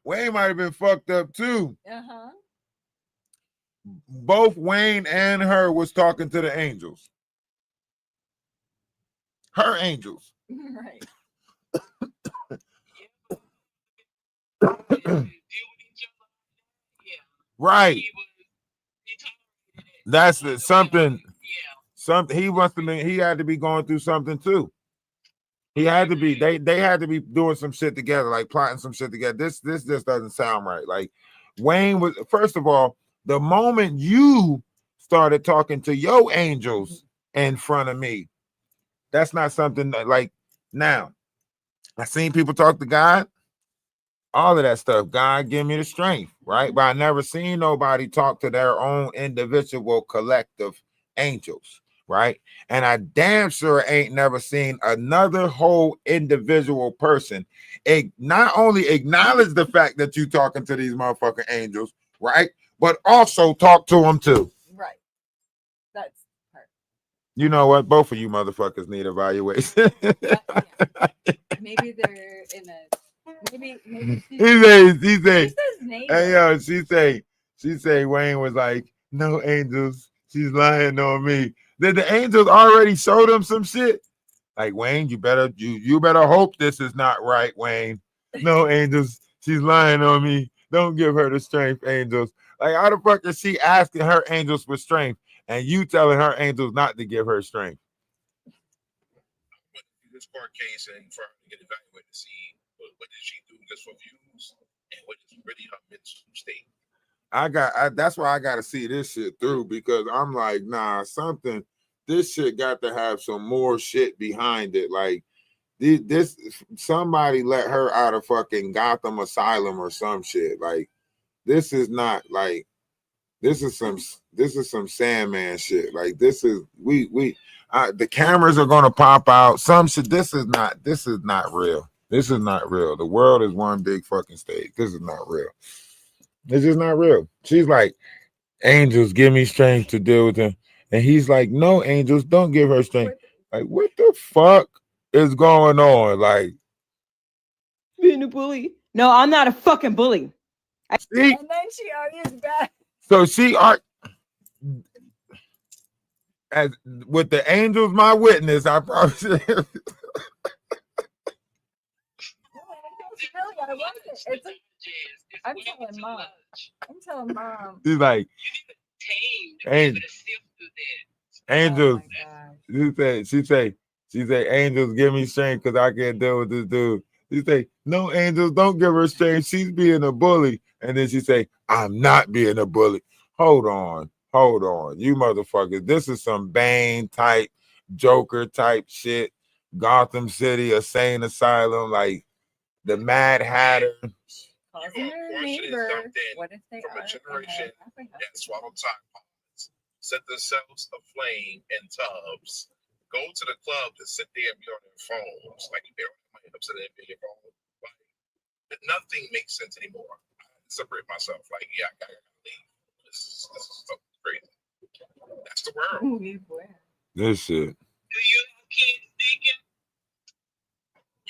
Wayne might have been fucked up too. Uh-huh. Both Wayne and her was talking to the angels. Her angels. Right. Right. That's something. Something he must have been. He had to be going through something too. He had to be. They had to be doing some shit together, like plotting some shit together. This just doesn't sound right. Like Wayne was. First of all, the moment you started talking to your angels in front of me, that's not something that, like, now I seen people talk to God. All of that stuff. God give me the strength, right? But I never seen nobody talk to their own individual collective angels, right? And I damn sure ain't never seen another whole individual person not only acknowledge the fact that you talking to these motherfucking angels, right? But also talk to them too. Right. That's part. You know what? Both of you motherfuckers need evaluation. Maybe they're in a maybe he say, neighbor. hey yo, she say Wayne was like, no angels, she's lying on me. Did the angels already show them some shit? Like, Wayne, you better hope this is not right, Wayne. No angels, she's lying on me. Don't give her the strength, angels. Like, how the fuck is she asking her angels for strength and you telling her angels not to give her strength? This court case and for her to get evaluated to see what did she do just for views and what is really her mental state. That's why I got to see this shit through, because I'm like, nah, this shit got to have some more shit behind it. Like, this somebody let her out of fucking Gotham Asylum or some shit. Like, this is not like, this is some Sandman shit. Like, this is the cameras are gonna pop out. Some shit. This is not real. This is not real. The world is one big fucking stage. This is not real. It's just not real. She's like, angels, give me strength to deal with him. And he's like, no, angels, don't give her strength. Like, what the fuck is going on? Like, Being a bully. No, I'm not a fucking bully. see? And then she argues back. So she as with the angels, my witness, I probably should. I'm telling mom. I'm telling mom. She's like, angels. She say, angels, give me strength because I can't deal with this dude. She say, no, angels, don't give her strength. She's being a bully. And then she say, I'm not being a bully. Hold on, you motherfuckers. This is some Bane type, Joker type shit. Gotham City, insane asylum, like the Mad Hatter. Causing her neighbor. What if they from are a generation that swallow time pods, set themselves aflame in tubs, go to the club to sit there and be on their phones, like they're upset at their phone. Like, nothing makes sense anymore. I separate myself. Like, yeah, I gotta leave. This is so crazy. That's the world. This shit. Do you have kids, Deacon?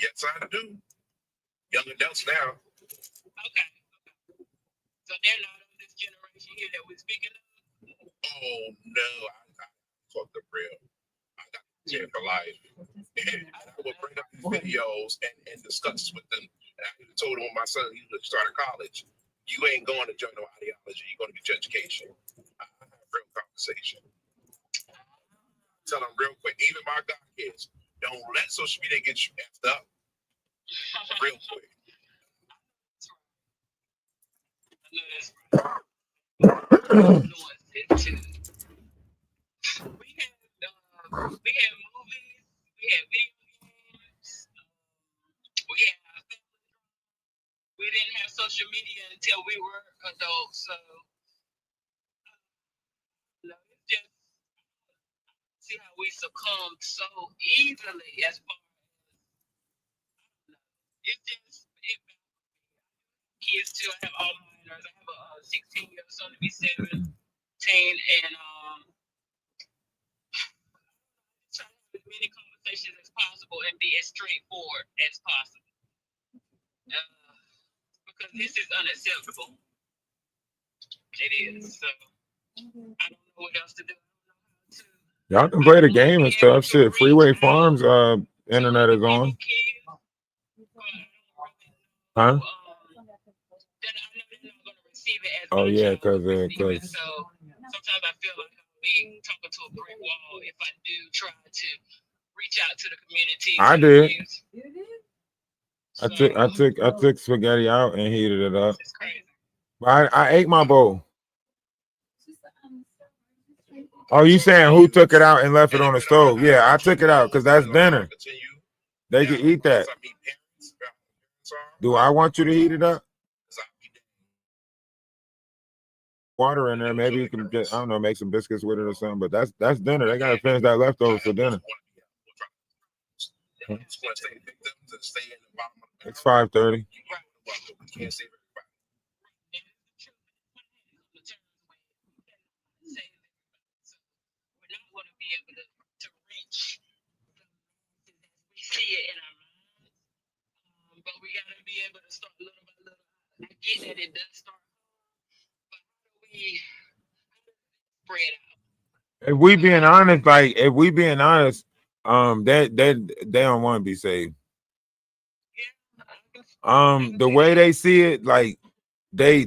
Yes, I do. Young adults now. Okay. So they're not of this generation here that we're speaking of? Oh no, I talk the real. I got here for life. And I would bring up these videos and discuss with them. And I even told them when my son he was starting college, you ain't going to general ideology, you're going to get your education. I have real conversation. Tell them real quick, even my God kids, don't let social media get you effed up. Real quick. We had movies, we had video games, we didn't have social media until we were adults, so it's just see how we succumbed so easily as far as it's just kids too. I have all minors. I have a 16-year-old son to be 17, and try to have as many conversations as possible and be as straightforward as possible. Because this is unacceptable. It is. So I don't know what else to do. Y'all can play the game and stuff. Shit, Freeway Farms internet is on. Huh? Oh yeah, because so sometimes I feel like I'll be talking to a brick wall if I do try to reach out to the community. I did. I took spaghetti out and heated it up. It's crazy. I ate my bowl. Oh, you saying who took it out and left it on the stove? Yeah, I took it out because that's dinner. They can eat that. Do I want you to heat it up? Water in there, maybe you can just, I don't know, make some biscuits with it or something. But that's dinner. They gotta finish that leftover for dinner. It's 5:30. See it in our minds, but we gotta be able to start little by little. I get that it does start, but how do we spread out? If we being honest, they don't want to be saved. The way they see it, like they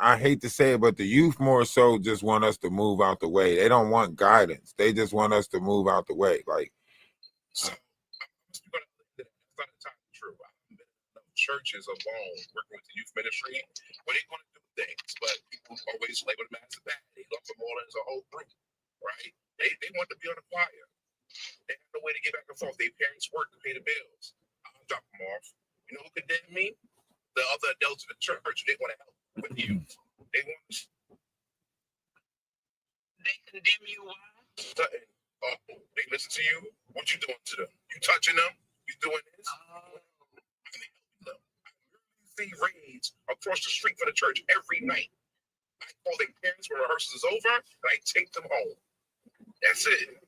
I hate to say it, but the youth more so just want us to move out the way. They don't want guidance. They just want us to move out the way. Like, churches alone working with the youth ministry where they're going to do things, but people always label them as a bad. They love them all as a whole group, right? They want to be on the choir. They have no way to get back and forth. Their parents work to pay the bills. I'll drop them off. You know who condemned me? The other adults in the church. They want to help with you. They want to. They condemn you. Why? They listen to you. What you doing to them? You touching them? You doing this? See raids across the street for the church every night. I call their parents when rehearsal is over, and I take them home. That's it.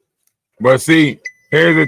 but see, here's the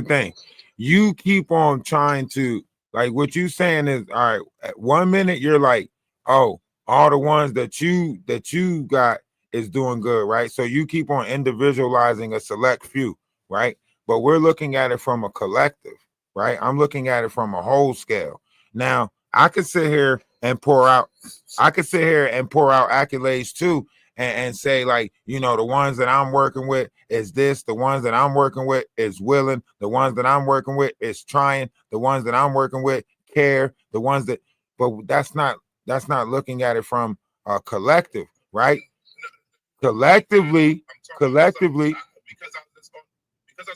thing. You keep on trying to, like, what you saying is, all right, at 1 minute you're like, oh, all the ones that you got is doing good, right? So you keep on individualizing a select few, right? But we're looking at it from a collective. Right, I'm looking at it from a whole scale. Now, I could sit here and pour out accolades too, and say, like, you know, the ones that I'm working with is this, the ones that I'm working with is willing, the ones that I'm working with is trying, the ones that I'm working with care, the ones that, but that's not looking at it from a collective, right? Collectively. Because I was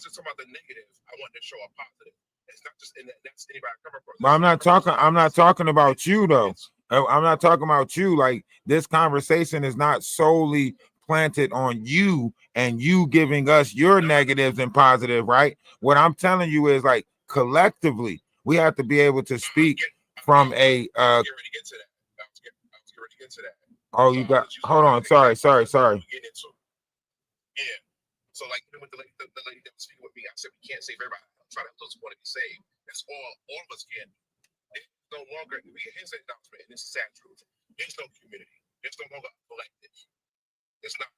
just talking about the negative, I wanted to show a positive. It's not just in that. That's anybody come across. But I'm not talking about you though. I'm not talking about you. Like, this conversation is not solely planted on you and you giving us your negatives and positive, right? What I'm telling you is, like, collectively, we have to be able to speak from a I was getting ready to get to that. Oh, you got, hold on. Sorry. Yeah. So, like, even with the lady that was speaking with me, I said we can't save everybody. I'm trying to help those who want to be saved. That's all of us can. There's no longer, here's an announcement, and this is sad truth. There's no community. There's no longer a collective. It's not.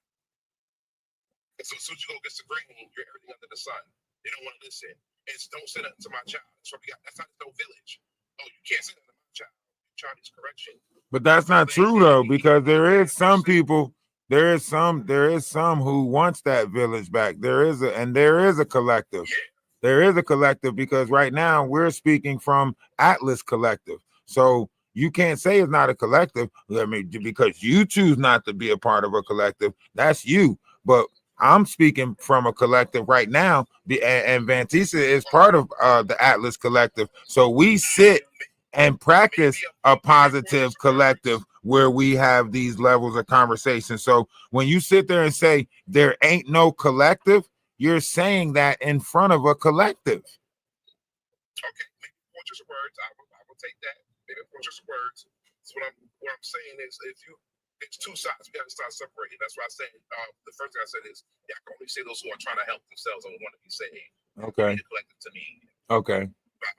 And so as soon as you go against the grain, you're everything under the sun. They don't want to listen. It's don't say nothing to my child. That's what we got. That's not no village. Oh, you can't say nothing to my child. Child is correction. But that's not true though, because there is some people. There is some who wants that village back. There is a collective. Yeah. There is a collective, because right now we're speaking from Atlas Collective. So you can't say it's not a collective. I mean, because you choose not to be a part of a collective, that's you. but I'm speaking from a collective right now, and Vantisa is part of the Atlas Collective. So we sit and practice a positive collective where we have these levels of conversation. So when you sit there and say there ain't no collective, you're saying that in front of a collective. Okay, maybe portraits of words. I will take that. Maybe portraits of words. So what I'm saying is, it's two sides. We got to start separating. That's why I said the first thing I said is, I can only say those who are trying to help themselves and want to be saved. Okay. The collective to me. Okay. But,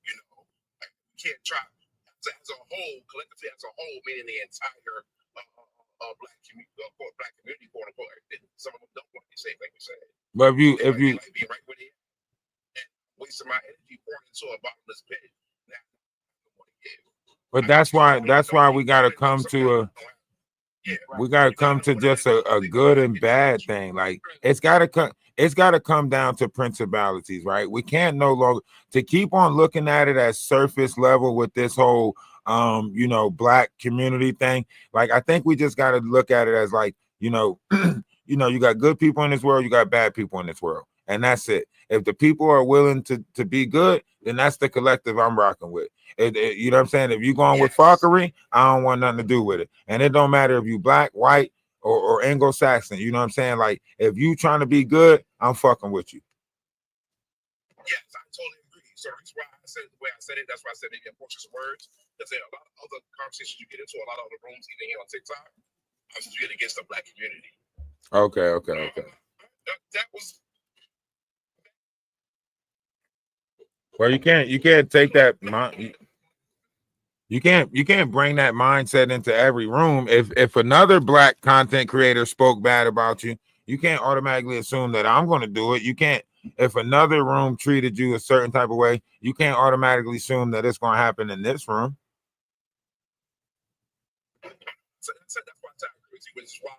you know, you can't try as a whole, collectively as a whole, meaning the entire black community, quote unquote. Some of them don't want to be saved, like we said. But if you like being right with it and wasting my energy pouring into a bottomless pit. But that's why we got to come to just a good and bad thing. Like it's got to come down to principalities, right? We can't no longer to keep on looking at it as surface level with this whole black community thing. Like I think we just got to look at it as like, you got good people in this world, you got bad people in this world, and that's it. If the people are willing to be good, then that's the collective I'm rocking with. You know what I'm saying? If you going with fuckery, I don't want nothing to do with it. And it don't matter if you black, white, or Anglo-Saxon. You know what I'm saying? Like if you trying to be good, I'm fucking with you. Yes, I totally agree. So that's why I said it the way I said it. That's why I said maybe in portraits of words. Because there are a lot of other conversations you get into, a lot of other rooms, even here on TikTok, you get against the black community. Okay. That was. Well, you can't take that. You can't bring that mindset into every room. If another black content creator spoke bad about you, you can't automatically assume that I'm going to do it. You can't. If another room treated you a certain type of way, you can't automatically assume that it's going to happen in this room. So that's why I agree with you, which is why.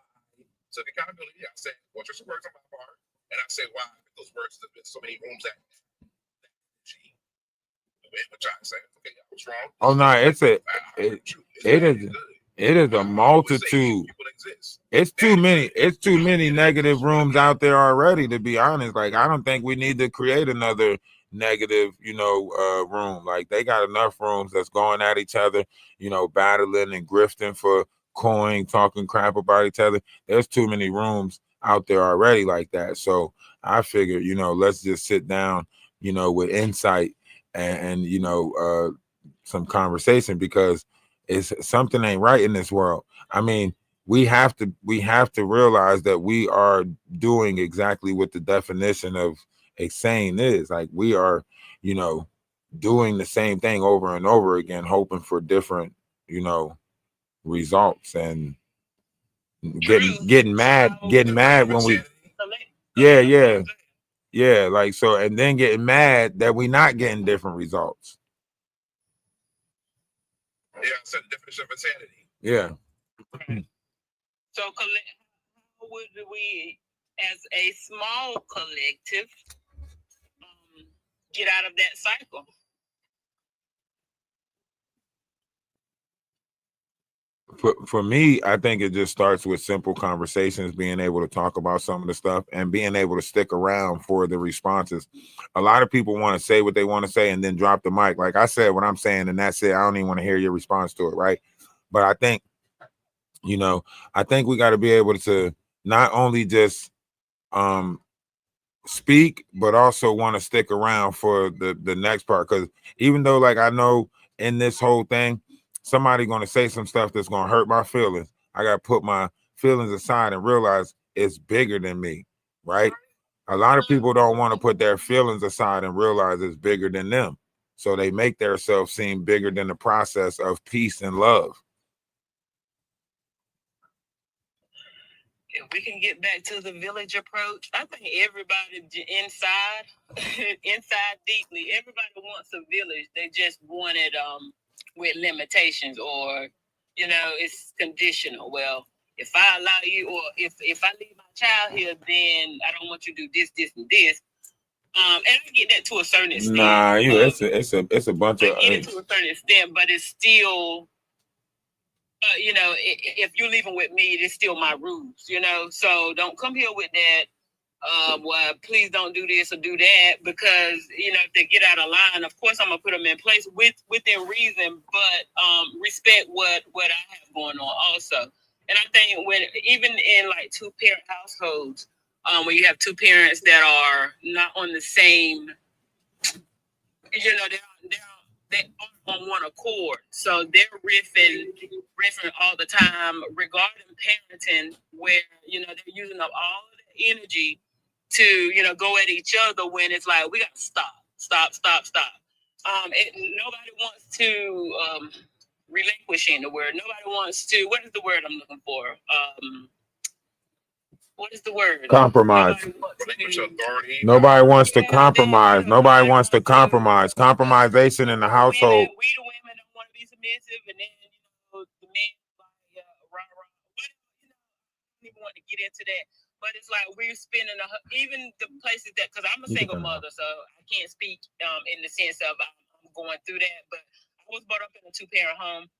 So the accountability, I said, well, just words on my part, and I say why those words have been so many rooms that she, which I say, okay, I was wrong. Oh no, it is a multitude. It's too many negative rooms out there already, to be honest. Like I don't think we need to create another negative, room. Like they got enough rooms that's going at each other, battling and grifting for coin, talking crap about each other. There's too many rooms out there already like that. So I figured, let's just sit down, with insight and some conversation, because it's something ain't right in this world. I mean, we have to realize that we are doing exactly what the definition of a saying is. Like we are, doing the same thing over and over again, hoping for different, results, and getting mad when we like so, and then getting mad that we're not getting different results. Yeah, I said the definition of insanity. Yeah. So how would we, as a small collective, get out of that cycle? For me, I think it just starts with simple conversations, being able to talk about some of the stuff and being able to stick around for the responses. A lot of people want to say what they want to say and then drop the mic. Like I said what I'm saying, and that's it. I don't even want to hear your response to it, right? But I think, we got to be able to not only just speak, but also want to stick around for the next part. Because even though, like, I know in this whole thing, somebody going to say some stuff that's going to hurt my feelings, I got to put my feelings aside and realize it's bigger than me, right? A lot of people don't want to put their feelings aside and realize it's bigger than them. So they make themselves seem bigger than the process of peace and love. If we can get back to the village approach, I think everybody inside deeply, everybody wants a village. They just want it with limitations, or it's conditional. Well, if I allow you, or if I leave my child here, then I don't want you to do this, this, and this. And I get that to a certain extent. Nah, it's a bunch of. I get it to a certain extent, but it's still you know, if you're leaving with me, it's still my rules, you know. So don't come here with that. Well, please don't do this or do that, because you know if they get out of line, of course I'm gonna put them in place within reason, but respect what I have going on also. And I think when even in like two parent households, when you have two parents that are not on the same, you know, they aren't on one accord, so they're riffing all the time regarding parenting, where you know they're using up all of the energy to, you know, go at each other, when it's like we got to stop. Nobody wants to relinquishing the word. Nobody wants to. What is the word I'm looking for? What is the word? Compromise. Nobody wants to compromise. Nobody wants to compromise. Compromisation in the household. We the women don't want to be submissive, and then you know the men like rah rah. But you know, I don't even want to get into that. But it's like we're spending even the places that, because I'm a single mother, so I can't speak in the sense of I'm going through that. But I was brought up in a 2-parent home.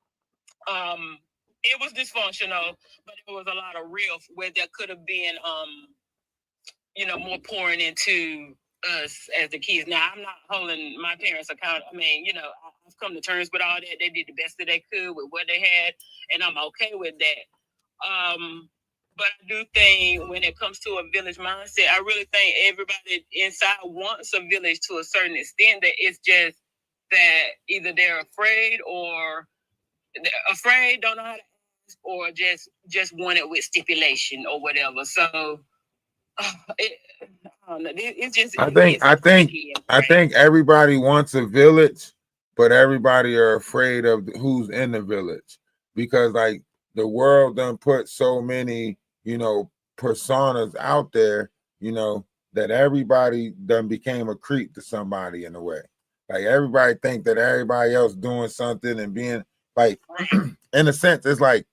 It was dysfunctional, but there was a lot of real where there could have been you know, more pouring into us as the kids. Now, I'm not holding my parents accountable. I mean, you know, I've come to terms with all that. They did the best that they could with what they had, and I'm okay with that. But I do think when it comes to a village mindset, I really think everybody inside wants a village to a certain extent. That it's just that either they're afraid, don't know how to ask, or just want it with stipulation or whatever. So I don't know. It's just I think everybody wants a village, but everybody are afraid of who's in the village, because like the world done put so many, you know, personas out there, you know, that everybody done became a creep to somebody in a way. Like everybody think that everybody else doing something and being like, in a sense, it's like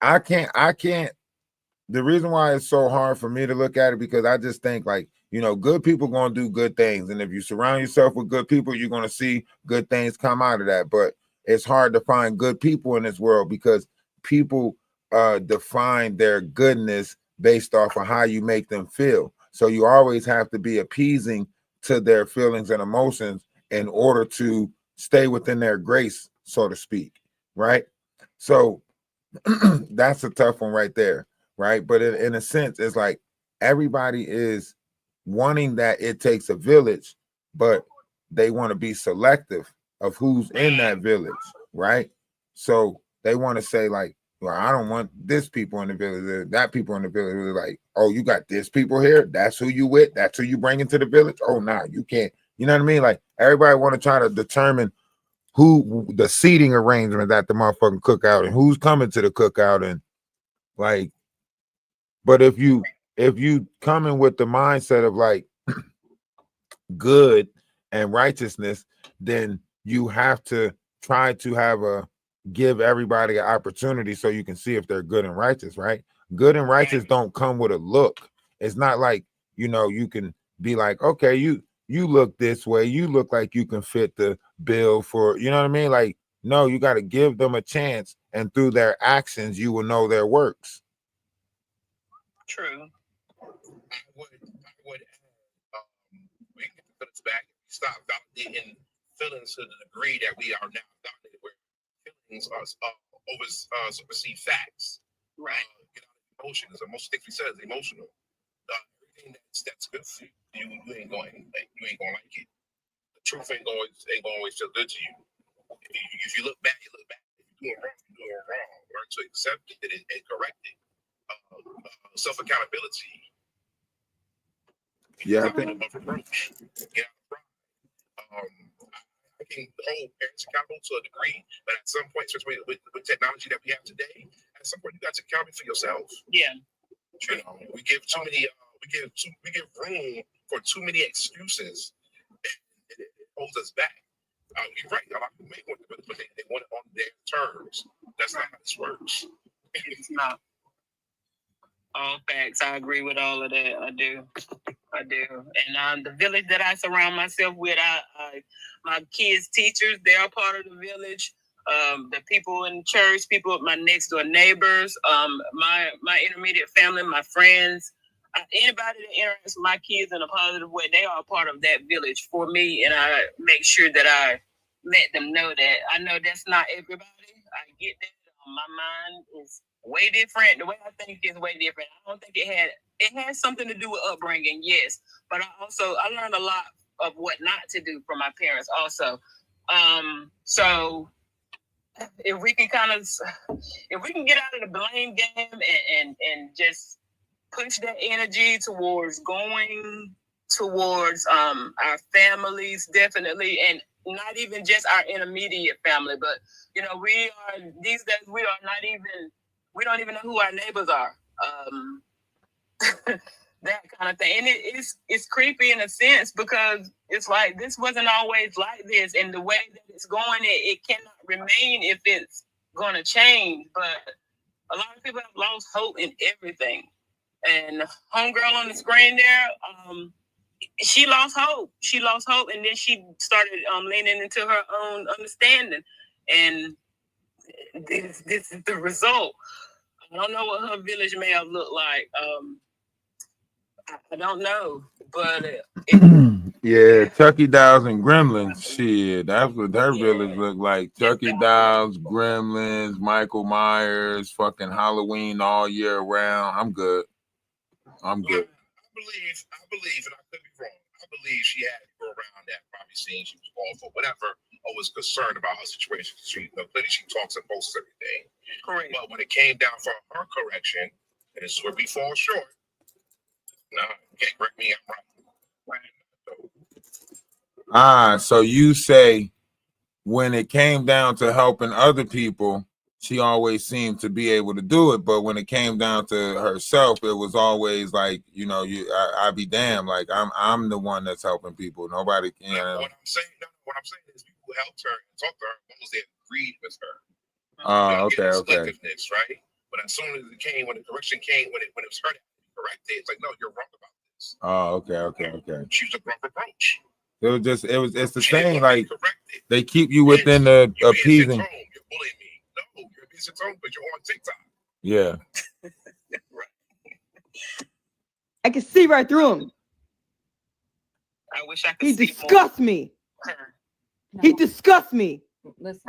I can't. The reason why it's so hard for me to look at it, because I just think like, you know, good people going to do good things, and if you surround yourself with good people, you're going to see good things come out of that. But it's hard to find good people in this world, because people define their goodness based off of how you make them feel. So you always have to be appeasing to their feelings and emotions in order to stay within their grace, so to speak, right? So that's a tough one right there, right? But in a sense, it's like everybody is wanting that it takes a village, but they want to be selective of who's in that village, right? So they want to say like, well, I don't want this people in the village, that people in the village. They're like, oh, you got this people here, that's who you with, that's who you bring into the village. Oh, nah, you can't. You know what I mean? Like everybody want to try to determine who the seating arrangement at the motherfucking cookout and who's coming to the cookout, and like, but if you come in with the mindset of like good and righteousness, then you have to try to give everybody an opportunity so you can see if they're good and righteous, right? Good and righteous don't come with a look. It's not like, you know, you can be like, okay, you look this way, you look like you can fit the bill for, you know what I mean? Like, no, you got to give them a chance, and through their actions, you will know their works. True. I would add, we can get the feelings back. Stop validating feelings to the degree that we are now validated, where feelings are supersede facts. Right. Get out of emotions. Most things we said is emotional. Everything that's good for you, you ain't going like it. The truth ain't always feel good to you. If you look back, you look back. If you do it wrong, you do it wrong. Learn to accept it and correct it. Self accountability. Yeah, I think. Approach. Get out of pride. I can hold parents accountable to a degree, but at some point, especially with technology that we have today, at some point you got to account for yourself. Yeah. You know, we give too many. We give room for too many excuses, and it holds us back. You're right. A lot of people make one, but they want it on their terms. That's not how this works. It's not. All facts. I agree with all of that. I do. And the village that I surround myself with, my kids' teachers, they're a part of the village. the people in church, people, my next door neighbors, my intermediate family, my friends, anybody that interacts with my kids in a positive way, they are a part of that village for me, and I make sure that I let them know that. I know that's not everybody. I get that. My mind is way different. The way I think is way different. I don't think it has something to do with upbringing, yes, but I learned a lot of what not to do from my parents also. So if we can get out of the blame game and just push that energy towards going towards our families, definitely, and not even just our intermediate family, but we are these days we don't even know who our neighbors are. That kind of thing, and it's creepy in a sense because it's like this wasn't always like this, and the way that it's going, it cannot remain if it's going to change. But a lot of people have lost hope in everything, and homegirl on the screen there, she lost hope. She lost hope, and then she started leaning into her own understanding, and this is the result. I don't know what her village may have looked like. I don't know, but yeah, Chucky Dolls and Gremlins. Shit, that's what their village looked like. Chucky Dolls, Gremlins, Michael Myers, fucking Halloween all year round. I'm good. I believe, and I could be wrong. I believe she had to go around that, probably seeing she was awful, whatever, or was concerned about her situation. Clearly she talks and posts everything. Correct. But when it came down for her correction, and this is where we fall short. No, you can't correct me. I'm right. So you say when it came down to helping other people, she always seemed to be able to do it, but when it came down to herself, it was always like, I be damned, like I'm the one that's helping people. Nobody can. What I'm saying is people who helped her and talked to her, those that agreed with her. Okay. Right? But as soon as when the correction came, when it was her that corrected, it's like, no, you're wrong about this. Okay. She was a rough approach. It's the same, like they keep you within the appeasing. You're bullying me. No, you're being sent home because you're on TikTok. Yeah. Right. I can see right through him. I wish I could. He disgusts me. No. He disgusts me. Listen.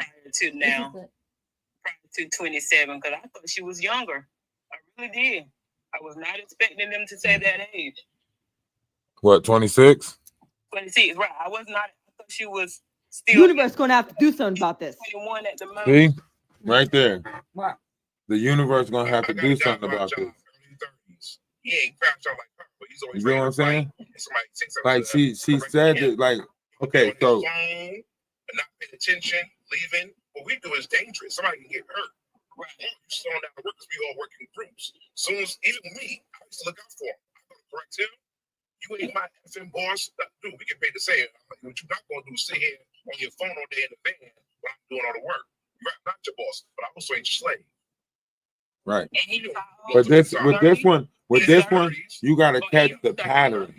Prior to 27, because I thought she was younger. I really did. I was not expecting them to say that age. What, 26? 26, right. I was not. I thought she was still. Universe gonna have to do something about this. 21 at the moment. See? Right there. Wow. The universe gonna have to do something about this. He ain't crashed out like her, but he's always. You know what I'm saying? Like she said that, like, okay, so. And not paying attention, leaving. What we do is dangerous. Somebody can get hurt. Right. You're slowing down the work because we all work in groups. Soon as even me, I used to look out for him. I'm gonna correct him. You ain't my effing boss. Dude, we get paid to say it. What you're not gonna do is sit here on your phone all day in the van while I'm doing all the work. You're not your boss, but I also ain't your slave. Right. But with this one, you gotta catch the pattern.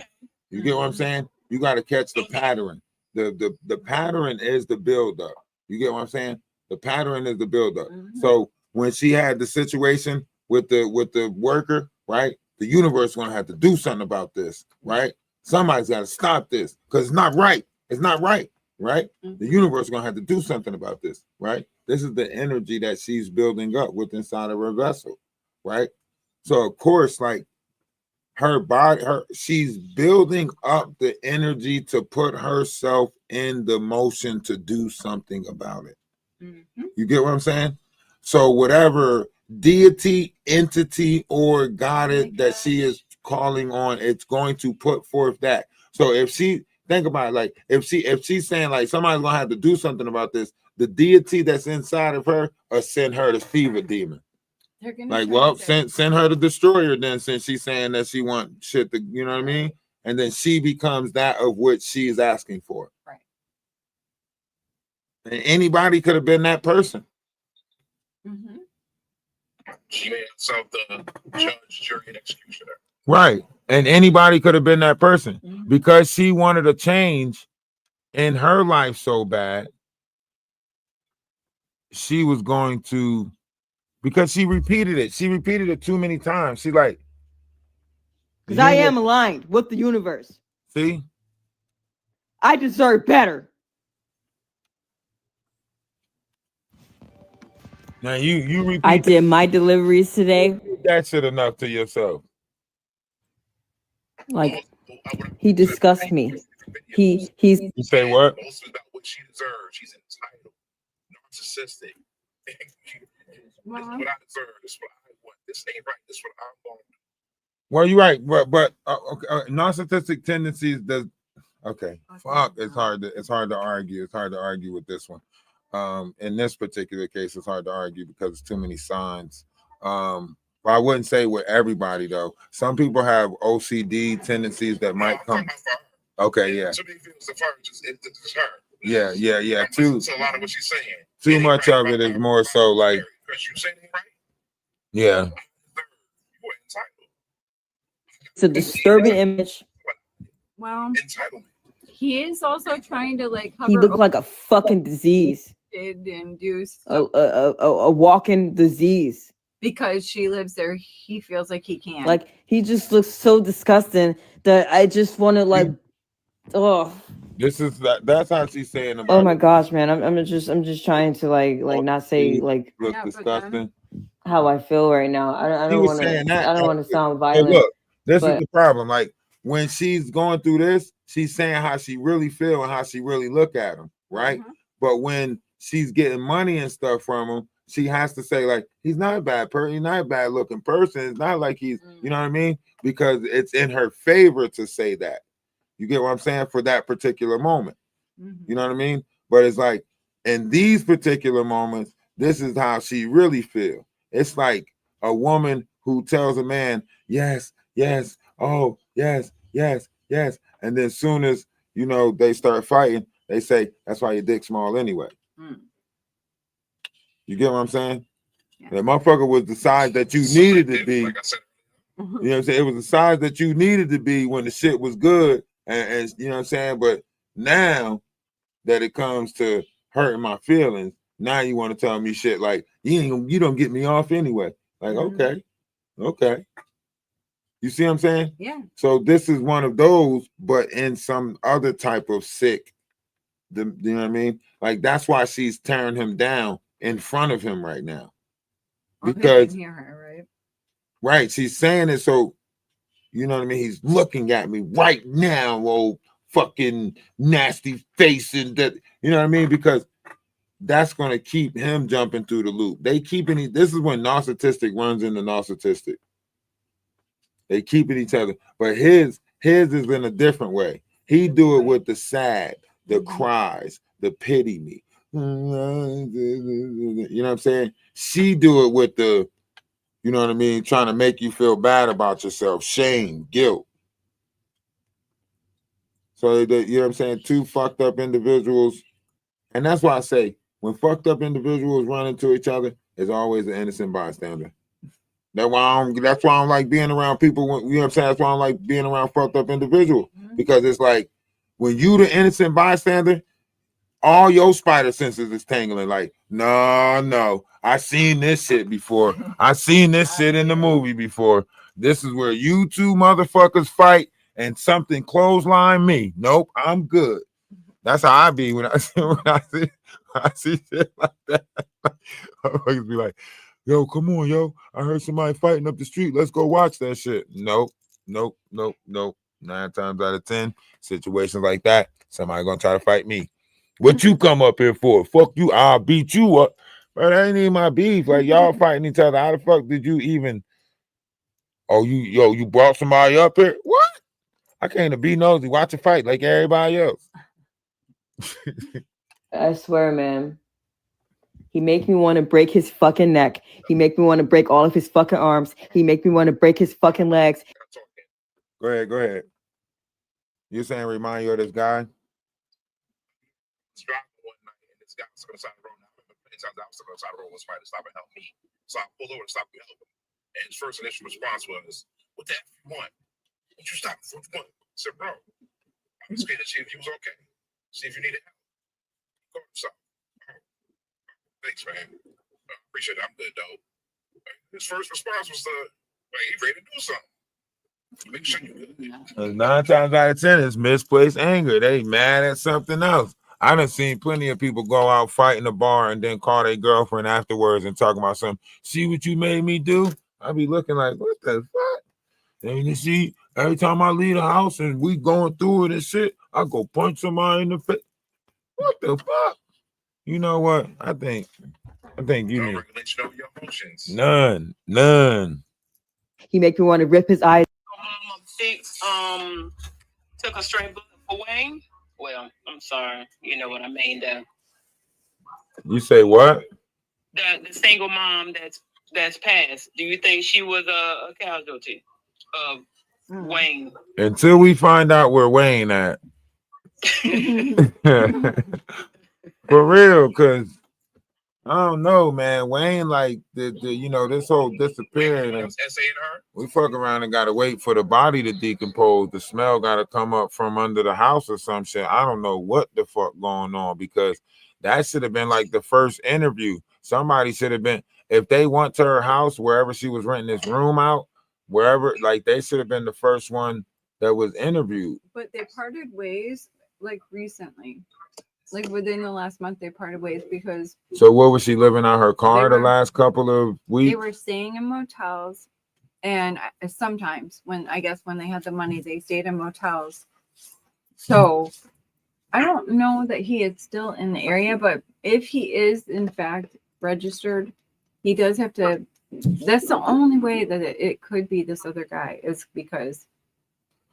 You get what I'm saying? You gotta catch the pattern. The pattern is the build-up. You get what I'm saying? The pattern is the build-up. Mm-hmm. So when she had the situation with the worker, right? The universe is gonna have to do something about this, right? Somebody's got to stop this because it's not right. It's not right, right? Mm-hmm. The universe is gonna have to do something about this, right? This is the energy that she's building up with inside of her vessel, right? So of course, like her body, she's building up the energy to put herself in the motion to do something about it. Mm-hmm. You get what I'm saying? So whatever deity, entity, or goddess that she is calling on, it's going to put forth that. So if she think about it, like if she's saying like somebody's gonna have to do something about this, the deity that's inside of her or send her the fever demon. Like, well, send her the destroyer then, since she's saying that she wants shit to, you know what I mean? And then she becomes that of which she's asking for. Right. And anybody could have been that person. Mm-hmm. She made herself the judge, jury, and executioner. Right. And anybody could have been that person. Mm-hmm. Because she wanted a change in her life so bad, she was going to, because she repeated it. She repeated it too many times. She like, Because I am aligned with the universe. see? I deserve better. Now you repeat. I did my deliveries today. That shit enough to yourself. Like, he disgusts me. He's. You say what? Most about what she deserves. She's entitled, narcissistic. This is what I deserve. This is what I want. This ain't right. This is what I'm going to do. Well, you're right, but okay, narcissistic tendencies does. Okay, fuck. It's hard to argue. It's hard to argue with this one. In this particular case, it's hard to argue because it's too many signs. But I wouldn't say with everybody though. Some people have OCD tendencies that might come. Okay, yeah. Too many feelings of her. It's her. Yeah. Too. A lot of what she's saying. Too much of it is more so like. Because you saying it right. Yeah. You are entitled. It's a disturbing image. Well, Entitlement. he is also trying to like cover. He looked like a fucking disease. Did induce A walking disease. because she lives there. He feels like he can't. Like, he just looks so disgusting that I just want to like, oh. This is that's how she's saying about. Oh my gosh, man! I'm just trying to like not say like look disgusting. How I feel right now. I don't want to sound violent. Look, this is the problem. Like when she's going through this, she's saying how she really feel and how she really look at him, right? Mm-hmm. But when she's getting money and stuff from him, she has to say like he's not a bad person, he's not a bad looking person. It's not like he's, you know what I mean? Because it's in her favor to say that. You get what I'm saying? For that particular moment. Mm-hmm. You know what I mean? But it's like in these particular moments, this is how she really feel. It's like a woman who tells a man, yes, oh, yes. And then soon as, you know, they start fighting, they say, that's why your dick's small anyway. Mm. You get what I'm saying? Yeah. The motherfucker was the size that you needed to be. Like I said. You know what I'm saying? It was the size that you needed to be when the shit was good. And you know what I'm saying? But now that it comes to hurting my feelings, now you want to tell me shit like you don't get me off anyway. Like, okay. You see what I'm saying? Yeah. So this is one of those, but in some other type of sick. You know what I mean? Like that's why she's tearing him down in front of him right now. Because can hear her, right? Right, she's saying it so you know what I mean? He's looking at me right now, old fucking nasty face, and that, you know what I mean? Because that's going to keep him jumping through the loop. They keeping this is when narcissistic runs into narcissistic. They keeping each other, but his is in a different way. He do it with the sad, the cries, the pity me. You know what I'm saying? She do it with the, you know what I mean, trying to make you feel bad about yourself, shame, guilt. So, you know what I'm saying? Two fucked up individuals. And that's why I say, when fucked up individuals run into each other, there's always an innocent bystander. That's why I don't like being around people, you know what I'm saying? That's why I don't like being around fucked up individuals. Because it's like, when you the innocent bystander, all your spider senses is tingling. Like, no, I seen this shit before. I seen this shit in the movie before. This is where you two motherfuckers fight and something clothesline me. Nope, I'm good. That's how I be when I see shit like that. I always be like, yo, come on, yo. I heard somebody fighting up the street. Let's go watch that shit. Nope. 9 times out of 10, situations like that, somebody gonna try to fight me. What you come up here for? Fuck you, I'll beat you up. But that ain't even my beef. Like, y'all fighting each other. How the fuck did you even? Oh, you brought somebody up here? What? I came to be nosy, watch a fight like everybody else. I swear, man. He make me want to break his fucking neck. He make me want to break all of his fucking arms. He make me want to break his fucking legs. Go ahead. You're saying remind you of this guy? Driving one night and this guy was stuck on the side of the road. Now I remember many times I was stuck on the side of the road was trying to stop and help me. So I pulled over to stop and help him. And his first initial response was, what the F you want? What you stopping for? What you want? I said, bro, I was scared to see if you was okay. See if you needed help. Go to something. Thanks, man. I appreciate it. I'm good, though. His first response was he ready to do something. Make sure you good. 9 times out of 10, it's misplaced anger. They mad at something else. I done seen plenty of people go out, fight in the bar, and then call their girlfriend afterwards and talk about something. See what you made me do? I be looking like, what the fuck? And you see, every time I leave the house and we going through it and shit, I go punch somebody in the face. What the fuck? You know what? I think you need regulation of your emotions. None. He make me want to rip his eyes. Mom of 6 took a straight bullet for Wayne. Well, I'm sorry. You know what I mean, though. You say what? The single mom that's passed. Do you think she was a casualty of Wayne? Until we find out where Wayne at. For real, because I don't know, man. Wayne, like this whole disappearing. We fuck around and gotta wait for the body to decompose. The smell gotta come up from under the house or some shit. I don't know what the fuck going on, because that should have been like the first interview. Somebody should have been, if they went to her house, wherever she was renting this room out, wherever, like they should have been the first one that was interviewed. But they parted ways like recently. Like within the last month, they parted ways because. So what was she living out her car the last couple of weeks? They were staying in motels, and sometimes when they had the money, they stayed in motels. So I don't know that he is still in the area, but if he is in fact registered, he does have to. That's the only way that it could be this other guy, is because.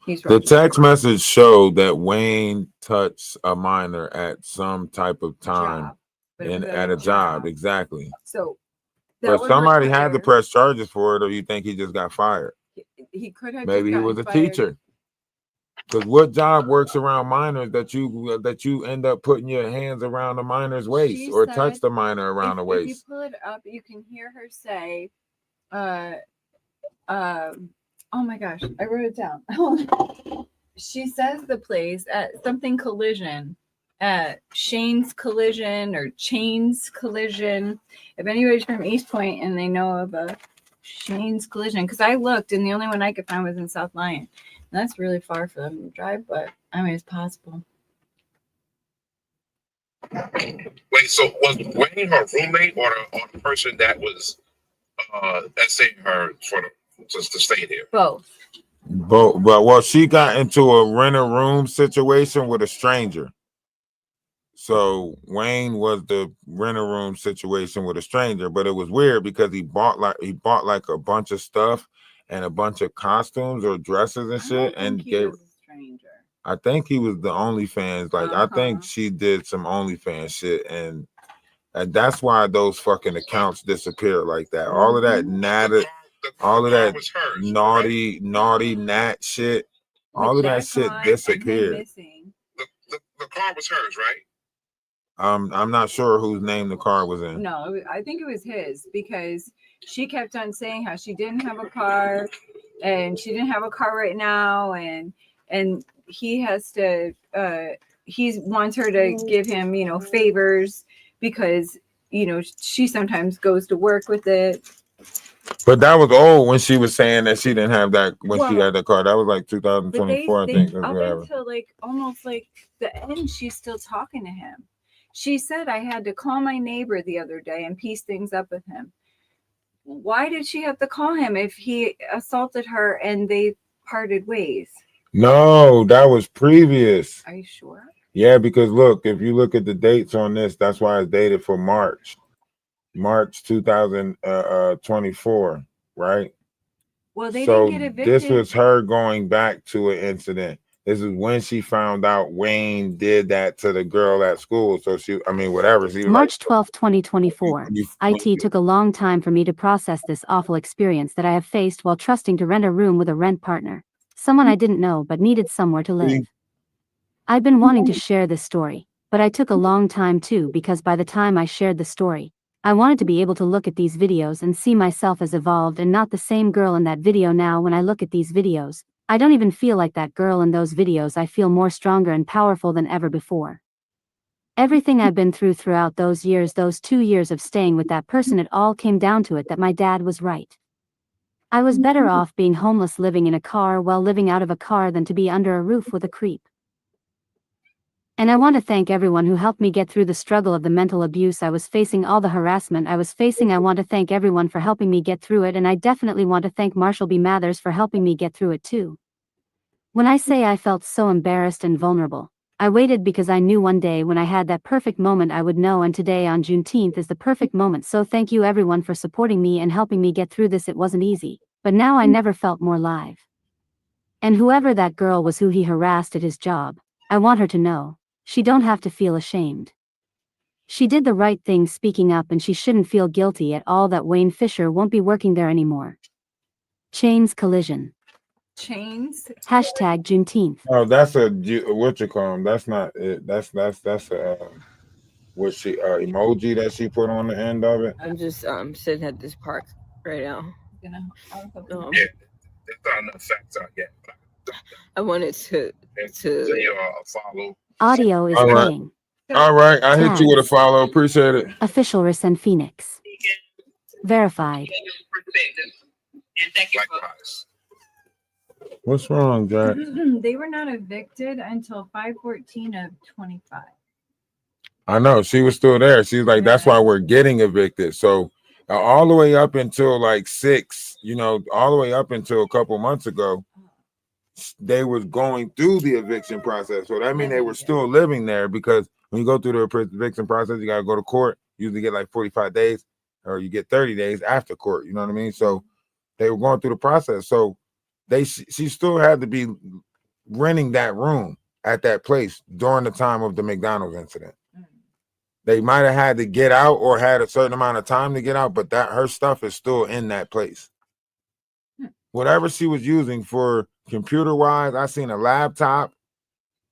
The text message showed that Wayne touched a minor at some type of time at a job. Exactly. So, but somebody had to press charges for it, or you think he just got fired? He could have. Maybe he was a teacher. Because what job works around minors that you end up putting your hands around the minor's waist or touch the minor around the waist? If you pull it up, you can hear her say, oh my gosh, I wrote it down. She says the place at something collision, at Shane's Collision or Chain's Collision. If anybody's from East Point and they know of a Shane's Collision, because I looked and the only one I could find was in South Lyon. And that's really far for them to drive, but I mean, it's possible. Wait, so was Wayne her roommate or the person that was saying her to stay there? Both. But well, she got into a rent-a-room situation with a stranger. So Wayne was the rent-a-room situation with a stranger, but it was weird because he bought like a bunch of stuff and a bunch of costumes or dresses and shit, and gave. I think he was the OnlyFans. Like I think she did some OnlyFans shit, and that's why those fucking accounts disappear like that. All of that naughty nat shit, all of that shit disappeared. The car was hers, right? I'm not sure whose name the car was in. No, I think it was his, because she kept on saying how she didn't have a car and she didn't have a car right now, and he has to he wants her to give him, favors because, she sometimes goes to work with it. But that was old when she was saying that she didn't have that when she had the car. That was like 2024, I think. Up until almost the end, she's still talking to him. She said, I had to call my neighbor the other day and piece things up with him. Why did she have to call him if he assaulted her and they parted ways? No, that was previous. Are you sure? Yeah, because look, if you look at the dates on this, that's why it's dated for March 2024, right? Well, they didn't get evicted. This was her going back to an incident. This is when she found out Wayne did that to the girl at school. So whatever. March 12th, 2024. IT took a long time for me to process this awful experience that I have faced while trusting to rent a room with a rent partner. Someone I didn't know but needed somewhere to live. I'd been wanting to share this story, but I took a long time too, because by the time I shared the story, I wanted to be able to look at these videos and see myself as evolved and not the same girl in that video. Now when I look at these videos, I don't even feel like that girl in those videos. I feel more stronger and powerful than ever before. Everything I've been through throughout those years, those 2 years of staying with that person, it all came down to it that my dad was right. I was better off being homeless living in a car while living out of a car than to be under a roof with a creep. And I want to thank everyone who helped me get through the struggle of the mental abuse I was facing, all the harassment I was facing. I want to thank everyone for helping me get through it, and I definitely want to thank Marshall B. Mathers for helping me get through it too. When I say I felt so embarrassed and vulnerable, I waited because I knew one day when I had that perfect moment I would know, and today on Juneteenth is the perfect moment. So thank you everyone for supporting me and helping me get through this. It wasn't easy, but now I never felt more live. And whoever that girl was who he harassed at his job, I want her to know, she don't have to feel ashamed. She did the right thing speaking up, and she shouldn't feel guilty at all that Wayne Fisher won't be working there anymore. Chains collision. Chains. Hashtag Juneteenth. Oh, that's a what you call them? That's not it. That's a what she emoji that she put on the end of it. I'm just sitting at this park right now. Yeah, there's not enough facts out yet. I wanted to follow. Audio is All right. playing. All right, I hit you with a Tags. follow. Appreciate it. Official Resend Phoenix. Verified. And thank you for Likewise. What's wrong, Jack? They were not evicted until 5/14 of 25. I know she was still there. She's like, that's why we're getting evicted. So all the way up until like 6, all the way up until a couple months ago, they was going through the eviction process. So that means they were still living there, because when you go through the eviction process, you got to go to court. You usually get like 45 days, or you get 30 days after court. You know what I mean? So they were going through the process. So she still had to be renting that room at that place during the time of the McDonald's incident. They might have had to get out or had a certain amount of time to get out, but that her stuff is still in that place. Whatever she was using for computer-wise, I seen a laptop.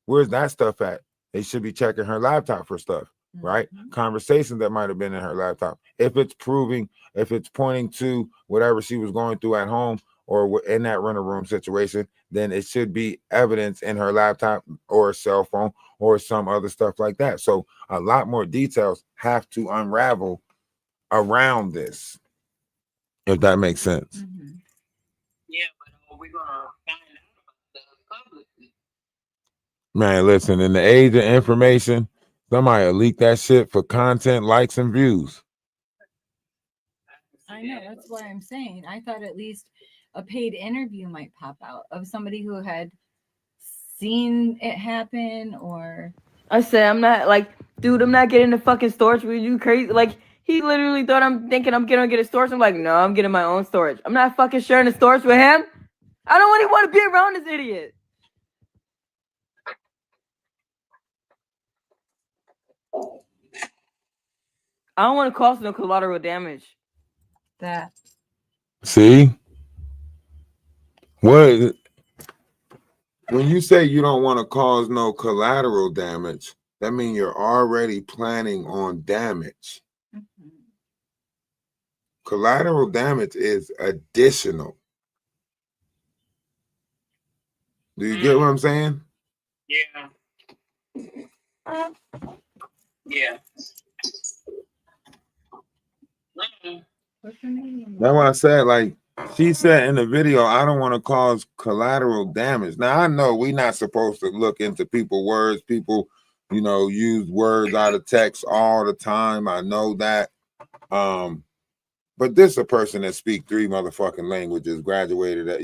Where's that stuff at? They should be checking her laptop for stuff, right? Conversations that might have been in her laptop. If it's pointing to whatever she was going through at home or in that rental room situation, then it should be evidence in her laptop or a cell phone or some other stuff like that. So a lot more details have to unravel around this, if that makes sense. Yeah, but we're gonna find out about the public. Man, listen, in the age of information, somebody will leak that shit for content, likes, and views. I know, that's why I'm saying. I thought at least a paid interview might pop out of somebody who had seen it happen. Or I said, I'm not like, dude, I'm not getting the fucking storage with you, crazy. Like, he literally thought I'm thinking I'm gonna get a storage. I'm like, no, I'm getting my own storage. I'm not fucking sharing the storage with him. I don't really want to be around this idiot. I don't want to cause no collateral damage. that. See? What? When you say you don't want to cause no collateral damage, that means you're already planning on damage. Collateral damage is additional. Do you get what I'm saying? Yeah. Yeah. What's her name? That's why I said, like, she said in the video, I don't want to cause collateral damage. Now, I know we're not supposed to look into people's words. People, use words out of text all the time. I know that. But this a person that speak 3 motherfucking languages, graduated at,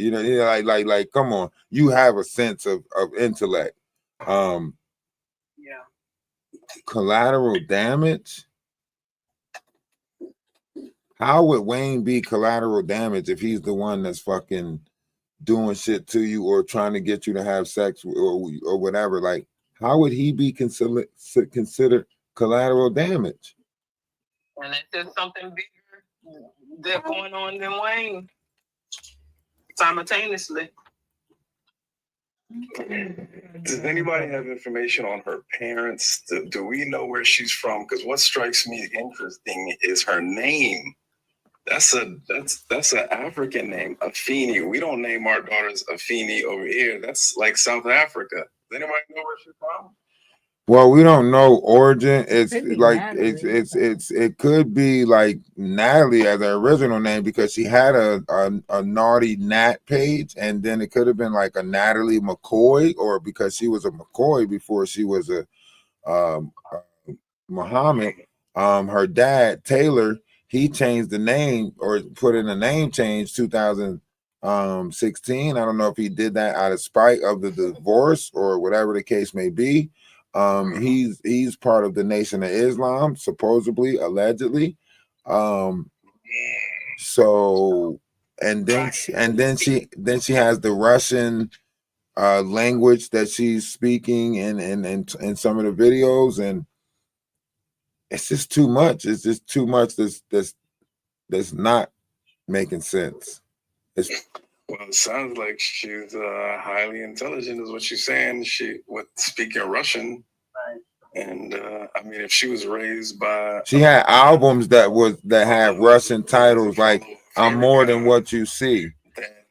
like, come on. You have a sense of intellect. Yeah. Collateral damage? How would Wayne be collateral damage if he's the one that's fucking doing shit to you or trying to get you to have sex or whatever? Like, how would he be considered collateral damage? Unless there's something bigger that's going on than Wayne simultaneously. Does anybody have information on her parents? Do we know where she's from? Because what strikes me interesting is her name. That's an African name, Afeni. We don't name our daughters Afeni over here. That's like South Africa. Does anybody know where she's from? Well, we don't know origin. It's Could be like Natalie. it could be like Natalie as her original name because she had a naughty Nat page, and then it could have been like a Natalie McCoy, or because she was a McCoy before she was a Muhammad. Her dad Taylor, he changed the name or put in a name change 2016. I don't know if he did that out of spite of the divorce or whatever the case may be. He's part of the Nation of Islam, supposedly, allegedly. So and then she has the Russian language that she's speaking in some of the videos, and it's just too much. It's just too much that's not making sense. Well, it sounds like she's highly intelligent, is what she's saying. She with speaking Russian, and I mean, if she was raised by, she had albums that had Russian titles, like "I'm More Than What You See."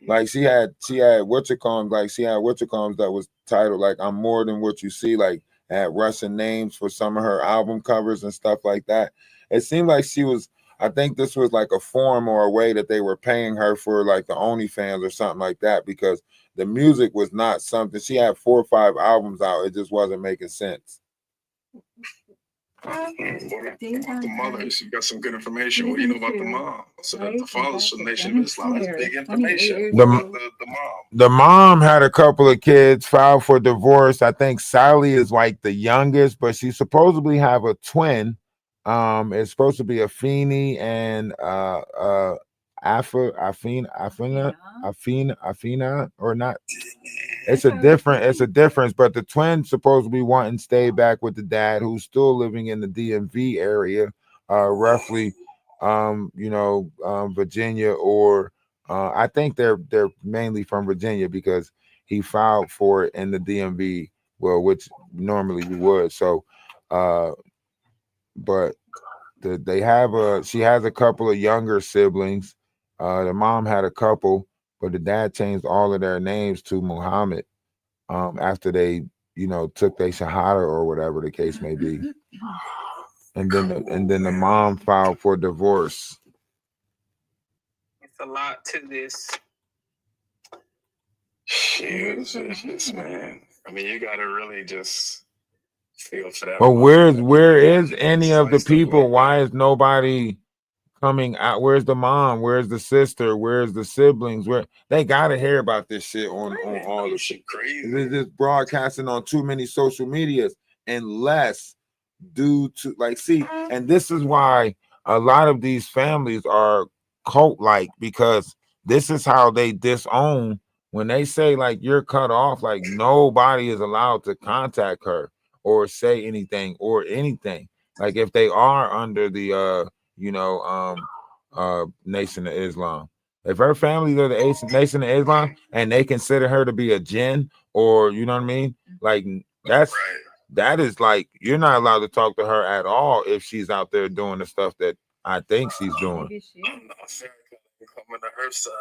Like she had whatchacoms, that was titled like "I'm More Than What You See," like had Russian names for some of her album covers and stuff like that. It seemed like she was. I think this was like a form or a way that they were paying her for like the OnlyFans or something like that, because the music was not something. She had 4 or 5 albums out. It just wasn't making sense. What about the mother? You got some good information. What do you know about the mom? So the father's from the Nation of Islam. That's big information. The mom had a couple of kids, filed for divorce. I think Sally is like the youngest, but she supposedly have a twin. It's supposed to be Afeni and Afina or not. It's a difference, but the twin supposed to be wanting to stay back with the dad, who's still living in the DMV area, roughly, Virginia, or I think they're mainly from Virginia because he filed for it in the DMV, well, which normally we would. So, but she has a couple of younger siblings. The mom had a couple, but the dad changed all of their names to Muhammad after they, took their shahada or whatever the case may be. And then the mom filed for divorce. It's a lot to this. Shit, man. I mean, you gotta really just feel for that. But where is any of the people? Why is nobody coming out? Where's the mom? Where's the sister? Where's the siblings? Where they gotta hear about this shit on all the shit. Crazy. This is broadcasting on too many social medias, unless due to and this is why a lot of these families are cult-like, because this is how they disown. When they say like you're cut off, like nobody is allowed to contact her or say anything or anything. Like if they are under the Nation of Islam. If her family's are the Nation of Islam and they consider her to be a jinn, or you know what I mean, like that is like you're not allowed to talk to her at all if she's out there doing the stuff that I think she's doing. Coming to her side.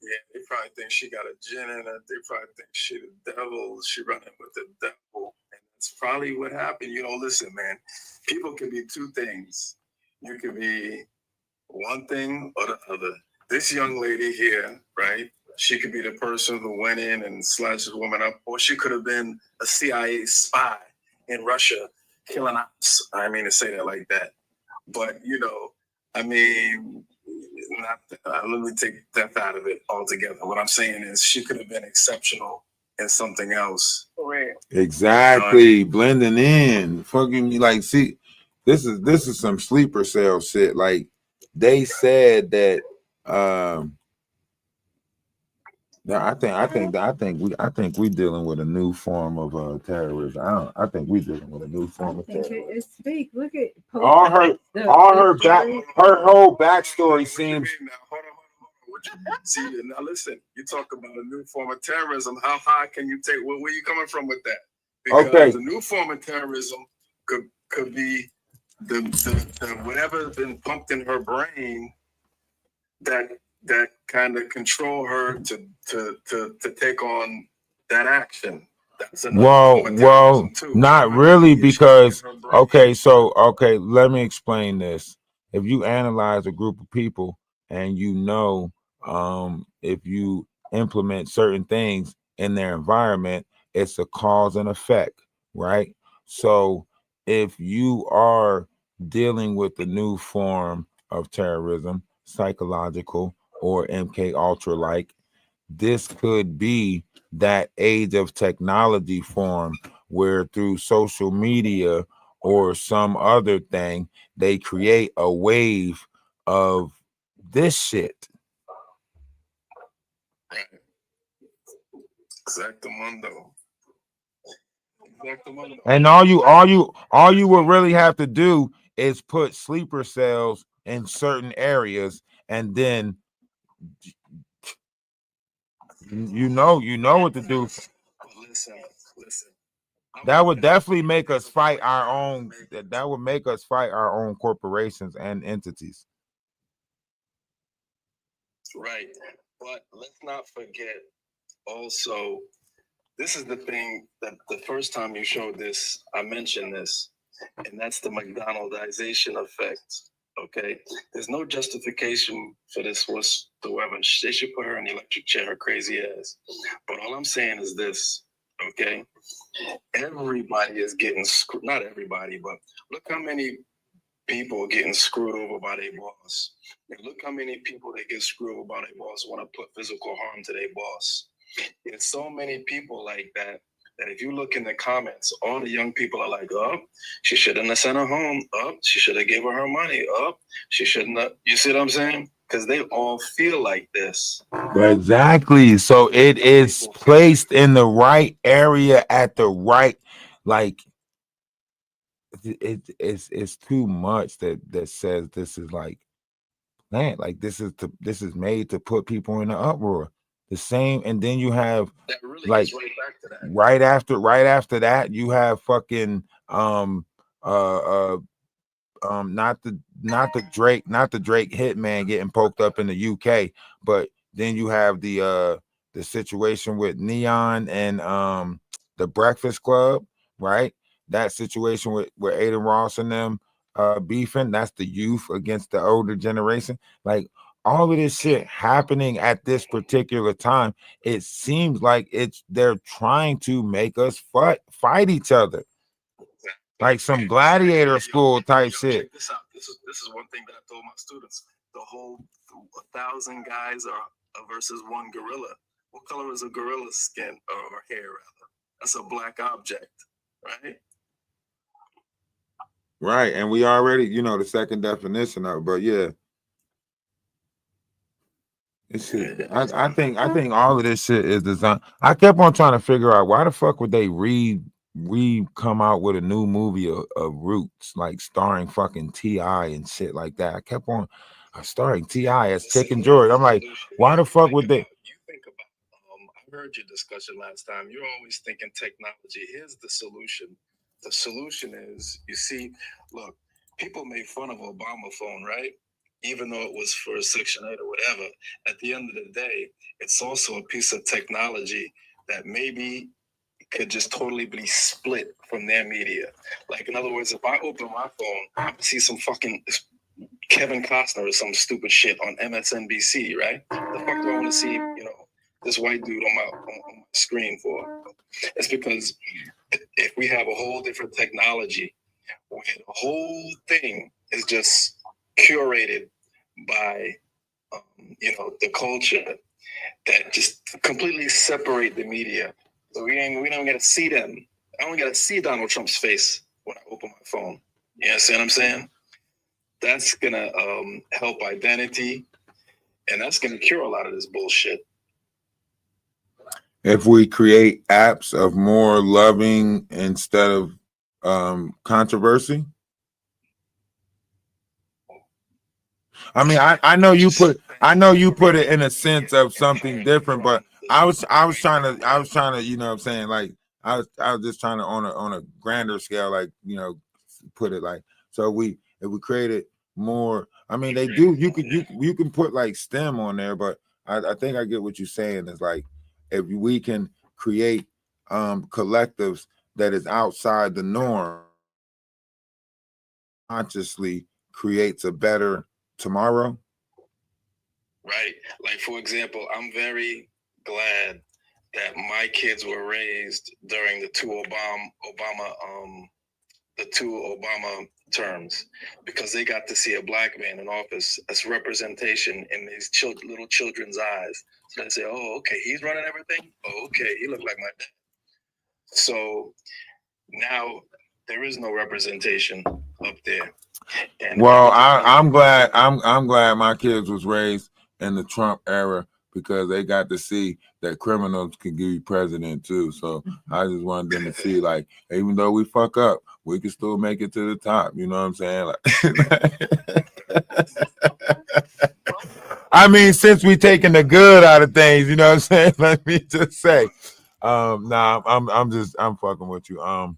Yeah, they probably think she got a jinn in her. They probably think she the devil. She running with the devil. And that's probably what happened. Listen, man, people can be two things. You could be one thing or the other. This young lady here, right? She could be the person who went in and slashed this woman up, or she could have been a CIA spy in Russia killing ops. I mean to say that like that. But, let me take that out of it altogether. What I'm saying is she could have been exceptional in something else. Exactly. Blending in. Fucking like, see, this is some sleeper cell shit. Like they said that I think we dealing with a new form of terrorism. I think we dealing with a new form of terrorism. It's fake. Look at her whole backstory seems. See, now listen, you talk about a new form of terrorism. How high can you take? Where are you coming from with that? Because the new form of terrorism could be the whatever's been pumped in her brain that kind of control her to take on that action. That's another form of terrorism too. not really, because okay, let me explain this. If you analyze a group of people and you know, if you implement certain things in their environment, it's a cause and effect, right? So if you are dealing with a new form of terrorism, psychological or MK Ultra like, this could be that age of technology form where through social media or some other thing they create a wave of this shit. Exactamundo. And all you would really have to do is put sleeper cells in certain areas, and then you know what to do. Listen. That would definitely make us fight our own. That would make us fight our own corporations and entities. Right. But let's not forget also, this is the thing that the first time you showed this, I mentioned this, and that's the McDonaldization effect. Okay. There's no justification for this whatsoever. They should put her in the electric chair, her crazy ass. But all I'm saying is this, okay? Everybody is getting screwed. Not everybody, but look how many people are getting screwed over by their boss. And look how many people that get screwed over by their boss want to put physical harm to their boss. There's so many people like that if you look in the comments, all the young people are like, oh, she shouldn't have sent her home. Oh, she should have gave her money. Oh, she shouldn't have. You see what I'm saying? Because they all feel like this. Exactly. So it is placed in the right area at the right, like it's too much that says this is like planned. Like this is made to put people in an uproar. The same, and then you have that really like right back to that. right after that you have fucking not the Drake hitman getting poked up in the UK, but then you have the situation with Neon and the Breakfast Club, right? That situation with Aiden Ross and them beefing, that's the youth against the older generation. Like all of this shit happening at this particular time, it seems like they're trying to make us fight each other. Like some gladiator school type shit. Check this out. This is one thing that I told my students. The whole 1,000 guys are versus one gorilla. What color is a gorilla's skin or hair rather? That's a black object, right? Right, and we already, the second definition of it, but yeah. This shit, I think all of this shit is designed. I kept on trying to figure out why the fuck would they come out with a new movie of Roots, like starring fucking T.I. and shit like that. I kept on starring T.I. as Chicken George. I'm like, why the fuck would they? You think about, I heard your discussion last time. You're always thinking technology. Here's the solution. The solution is, you see, look, people made fun of Obama phone, right? Even though it was for Section 8 or whatever, at the end of the day, it's also a piece of technology that maybe could just totally be split from their media. Like, in other words, if I open my phone, I see some fucking Kevin Costner or some stupid shit on MSNBC, right? The fuck do I want to see, this white dude on my screen for? It's because if we have a whole different technology where the whole thing is just curated by, the culture that just completely separate the media. So we don't get to see them. I don't get to see Donald Trump's face when I open my phone. You see what I'm saying? That's gonna help identity, and that's gonna cure a lot of this bullshit. If we create apps of more loving instead of controversy. I mean, I know you put it in a sense of something different, but I was trying to, you know what I'm saying, like I was just trying to on a grander scale, like, put it like, so if we created more, I mean, they do, you can put like STEM on there, but I think I get what you're saying is like, if we can create collectives that is outside the norm consciously creates a better tomorrow? Right. Like, for example, I'm very glad that my kids were raised during the two Obama terms, because they got to see a black man in office as representation in these little children's eyes. So they say, oh, okay, he's running everything. Oh, okay, he looked like my dad. So now there is no representation up there. And well, I'm glad my kids was raised in the Trump era, because they got to see that criminals can be president too. So I just wanted them to see, like, even though we fuck up, we can still make it to the top. You know what I'm saying? Like, I mean, since we taking the good out of things, you know what I'm saying? Let me just say, I'm fucking with you.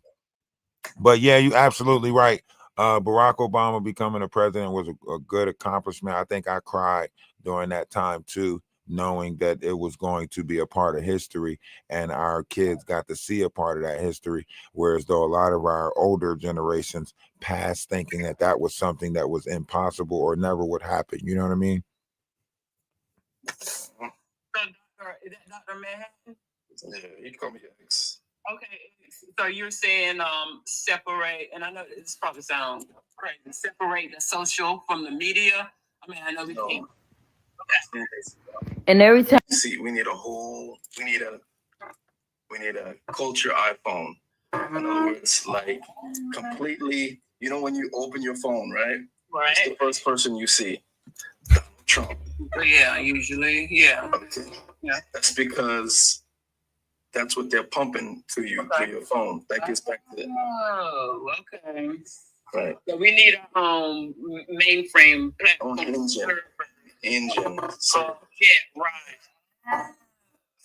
But yeah, you absolutely right. Barack Obama becoming a president was a good accomplishment. I think I cried during that time too, knowing that it was going to be a part of history, and our kids got to see a part of that history. Whereas though a lot of our older generations passed thinking that that was something that was impossible or never would happen. You know what I mean? So, Dr. Is that Dr. Manhattan? Yeah, you can call me X. Okay, so you're saying separate, and I know this probably sounds crazy, separate the social from the media. I mean, I know we can't. And every time, see, we need a culture iPhone. In other words, like, completely, you know, when you open your phone, right? Right. It's the first person you see. Trump. Yeah, usually, yeah. Okay. Yeah. That's because that's what they're pumping to you through your phone. That gets back to that. Oh, okay. Right. So we need a mainframe platform. Engine. So yeah, right. I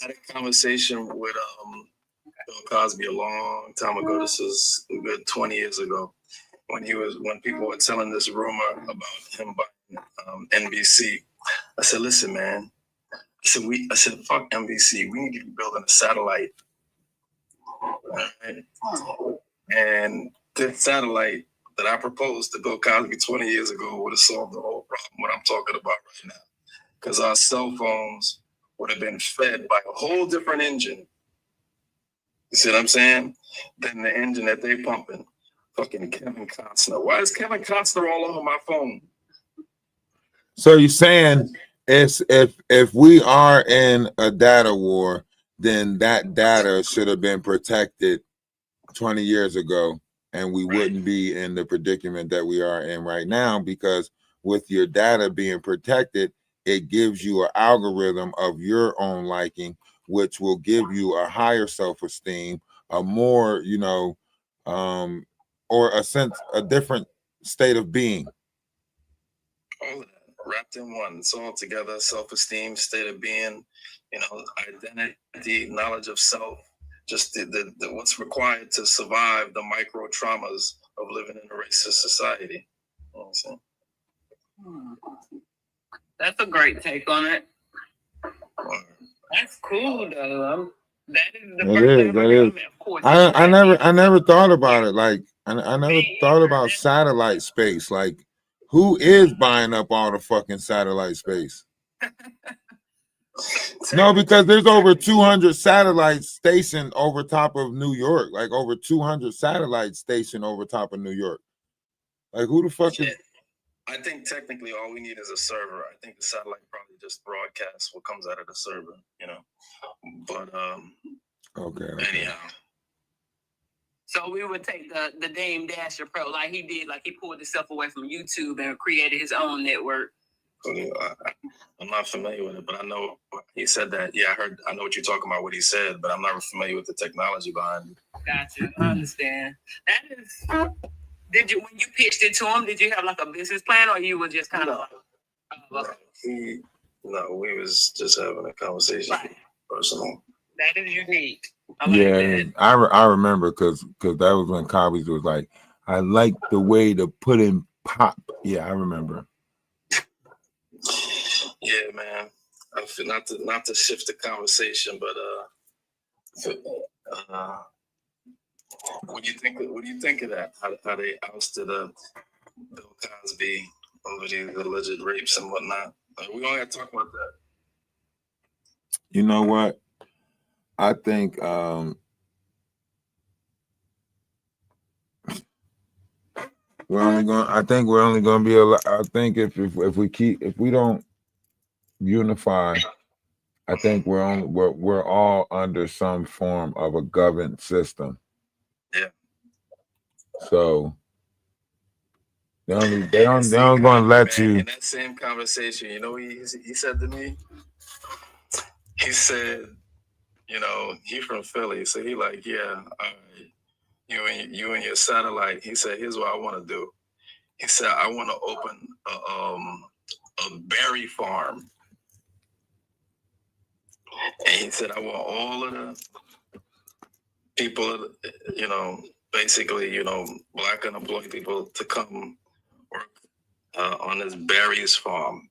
had a conversation with Bill Cosby a long time ago. This was a good 20 years ago, when people were telling this rumor about him buying NBC. I said, listen, man. I said, fuck NBC. We need to be building a satellite. Right? And this satellite that I proposed to Bill Cosby 20 years ago would have solved the whole problem, what I'm talking about right now. Because our cell phones would have been fed by a whole different engine. You see what I'm saying? Than the engine that they pumping. Fucking Kevin Costner. Why is Kevin Costner all over my phone? So you're saying if we are in a data war, then that data should have been protected 20 years ago, and we wouldn't be in the predicament that we are in right now, because with your data being protected, it gives you an algorithm of your own liking, which will give you a higher self-esteem, a more, or a different state of being. All of that wrapped in one. It's all together: self-esteem, state of being, identity, knowledge of self, just the what's required to survive the micro traumas of living in a racist society. You know what I'm saying? That's a great take on it. That's cool, though. That is the first That is. Of course, I never thought about it. Like, I never thought about satellite space. Like, who is buying up all the fucking satellite space? No, because there's over 200 satellites stationed over top of New York. Like, over 200 satellites stationed over top of New York. Like, who the fuck is? I think technically all we need is a server. I think the satellite probably just broadcasts what comes out of the server, But okay. Anyhow. So we would take the Dame Dash approach, like he did, like he pulled himself away from YouTube and created his own network. I'm not familiar with it, but I know he said that. Yeah, I know what you're talking about, what he said, but I'm not familiar with the technology behind it. Gotcha. I understand. That is. When you pitched it to him, did you have like a business plan, or you were just kind of like? No, we was just having a conversation, right. Personal. That is unique. I remember because that was when Cosby was like, I like the way to put in pop. Yeah, I remember. Yeah, man. I feel not to shift the conversation, but What do you think? What do you think of that? How they ousted Bill Cosby over these alleged rapes and whatnot? We don't have to talk about that. You know what? I think we're only going. I think we're only going to be. I think if we don't unify, I think we're all under some form of a governed system. Yeah. So they don't going to let you. In that same conversation, you know what he said to me? He said, you know, he's from Philly, so he like, yeah, you and your satellite. He said, here's what I want to do. He said, I want to open a berry farm. And he said, I want all of the people, you know, basically, you know, black unemployed people to come work on this berries farm.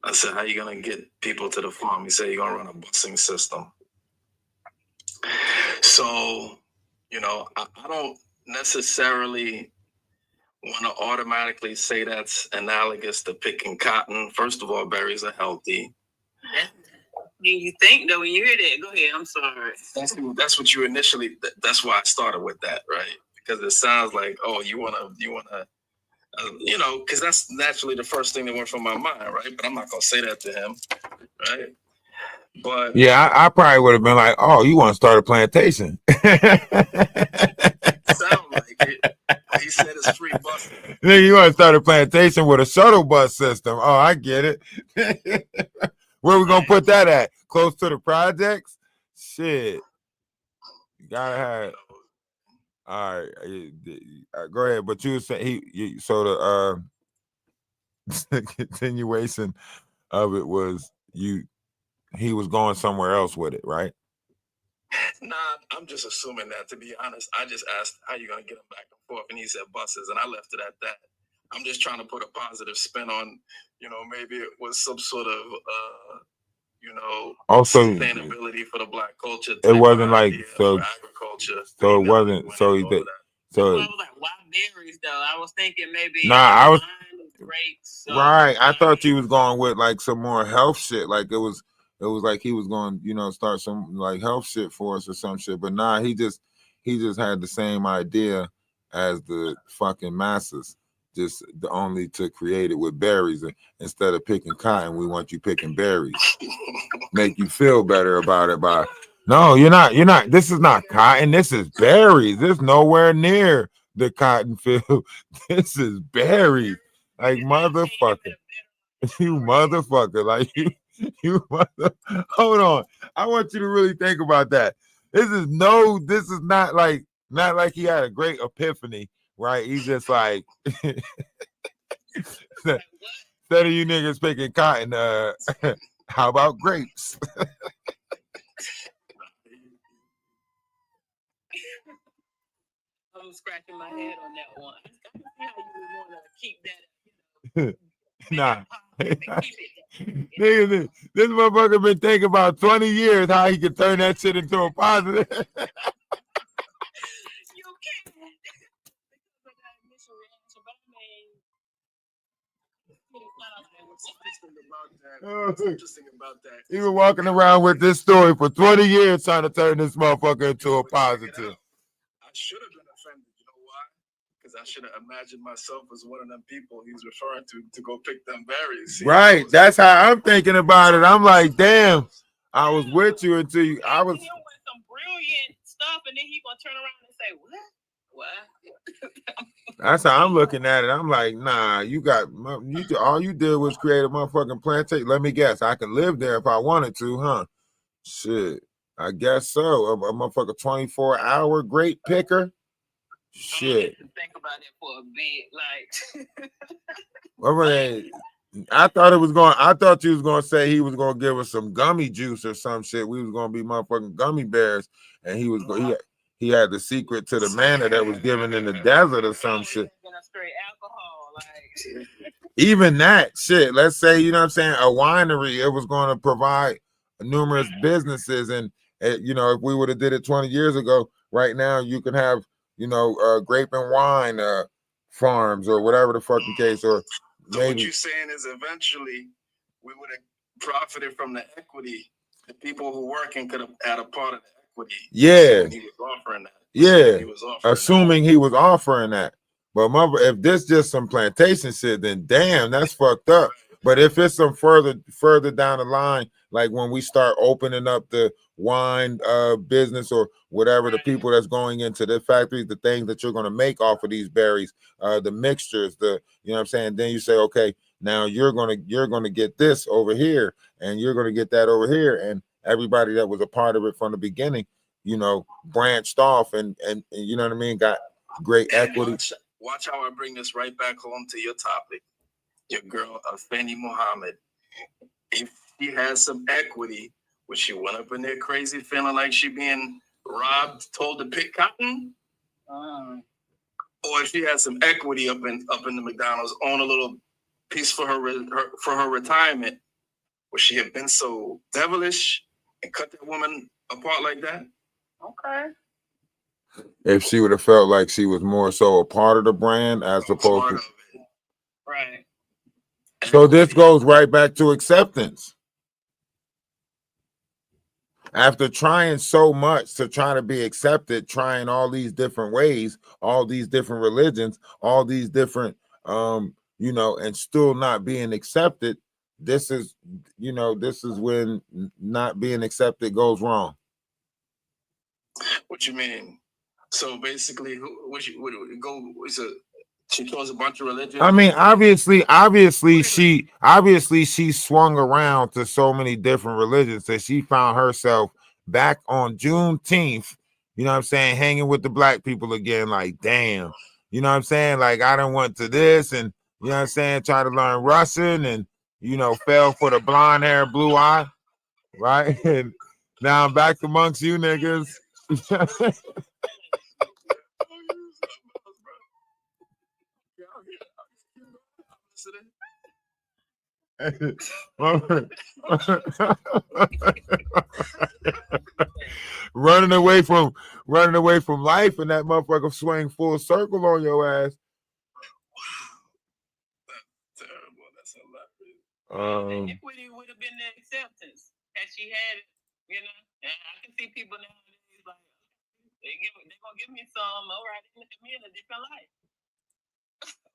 I said, how are you going to get people to the farm? He said, you're going to run a busing system. So, you know, I don't necessarily want to automatically say that's analogous to picking cotton. First of all, berries are healthy. You think though when you hear that, go ahead. I'm sorry. That's what you initially. That's why I started with that, right? Because it sounds like, oh, you wanna, you know, because that's naturally the first thing that went from my mind, right? But I'm not gonna say that to him, right? But yeah, I probably would have been like, oh, you want to start a plantation? Sound like it. He said it's free busing. You want to start a plantation with a shuttle bus system? Oh, I get it. Where we gonna put that at? Close to the projects? Shit. You gotta have. All right, go ahead. But you said so the continuation of it was he was going somewhere else with it, right? Nah, I'm just assuming that. To be honest, I just asked how you gonna get them back and forth, and he said buses, and I left it at that. I'm just trying to put a positive spin on, you know, maybe it was some sort of, you know, also sustainability for the black culture. It wasn't like so agriculture. So it wasn't so he did. So I was like, why berries though? I was thinking maybe. Nah, I was grapes. Right. I thought you was going with like some more health shit. Like it was like he was going, you know, start some like health shit for us or some shit. But nah, he just had the same idea as the fucking masses. Just only to create it with berries instead of picking cotton. We want you picking berries. Make you feel better about it. No, you're not. This is not cotton. This is berries. This is nowhere near the cotton field. This is berries. Like motherfucker. You motherfucker. Like you mother. Hold on. I want you to really think about that. This is not like he had a great epiphany. Right, he's just like instead of you niggas picking cotton, how about grapes? I'm scratching my head on that one. I can see how you would want to keep that. Nah, nigga, this motherfucker been thinking about 20 years how he could turn that shit into a positive. Interesting about that. He been walking around with this story for 20 years trying to turn this motherfucker into a positive. I should have been offended. You know why? Because I should have imagined myself as one of them people he's referring to go pick them berries. Right. That's how I'm thinking about it. I'm like, damn, I was with you until I was. With some brilliant stuff, and then he gonna turn around and say, "What? That's how I'm looking at it. I'm like, nah, all you did was create a motherfucking plantation. Let me guess, I can live there if I wanted to, huh? Shit, I guess so. A motherfucker 24-hour grape picker. Shit. Think about it for a bit, like. I thought you was gonna say he was gonna give us some gummy juice or some shit. We was gonna be motherfucking gummy bears, and he was he had the secret to the manna that was given in the desert or some shit. Straight alcohol, Even that shit. Let's say, you know what I'm saying, a winery. It was going to provide numerous businesses. And you know, if we would have did it 20 years ago, right now you can have, you know, grape and wine farms or whatever the fucking case. Or so what you're saying is eventually we would have profited from the equity. The people who working could have had a part of the equity. Yeah. He was offering that. Yeah. Assuming He was offering that. But mother, if this just some plantation shit, then damn, that's fucked up. But if it's some further down the line, like when we start opening up the wine business or whatever, the people that's going into the factories, the things that you're going to make off of these berries, the mixtures, the, you know what I'm saying? Then you say, okay, now you're going to get this over here and you're going to get that over here. And everybody that was a part of it from the beginning, you know, branched off and you know what I mean, got great equity. Watch how I bring this right back home to your topic. Your girl, Afeni Muhammad, if she has some equity, would she went up in there crazy, feeling like she being robbed, told to pick cotton? Or if she has some equity up in the McDonald's, own a little piece for her retirement, would she have been so devilish and cut that woman apart like that? Okay. If she would have felt like she was more so a part of the brand as opposed to, right. So this goes right back to acceptance. After trying so much to try to be accepted, trying all these different ways, all these different religions, all these different you know, and still not being accepted, this is, you know, this is when not being accepted goes wrong. What you mean? So basically, she chose a bunch of religions. I mean, obviously, she swung around to so many different religions that she found herself back on Juneteenth, you know what I'm saying, hanging with the black people again, like, damn, you know what I'm saying? Like, I done went to this and, you know what I'm saying, try to learn Russian and, you know, fell for the blonde hair, blue eye, right? And now I'm back amongst you niggas. running away from life, and that motherfucker swing full circle on your ass. Terrible. That's hilarious. Equity would have been the acceptance had she had it, you know. And I can see people nowadays like they're gonna give me some. All right, they look at me in a different light.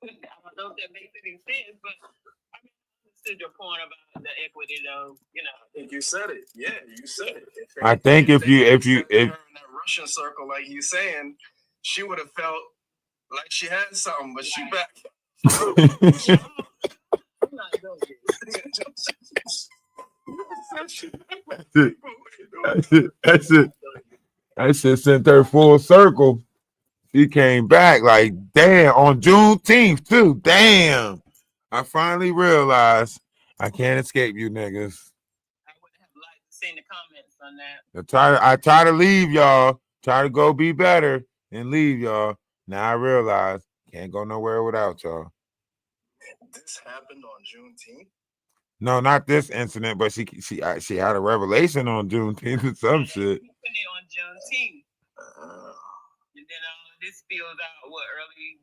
I don't know if that makes any sense, but I mean, I understood your point about the equity, though. You know, I think you said it. Yeah, you said it. I think if in that Russian circle, like you saying, she would have felt like she had something, but she back. I'm not doing That's it. That shit sent her full circle. She came back like, damn, on Juneteenth too. Damn. I finally realized I can't escape you niggas. I would have liked to see the comments on that. I try to leave y'all. Try to go be better and leave y'all. Now I realize can't go nowhere without y'all. This happened on Juneteenth? No, not this incident, but she had a revelation on Juneteenth or some shit. On Juneteenth. And then this spills out what, early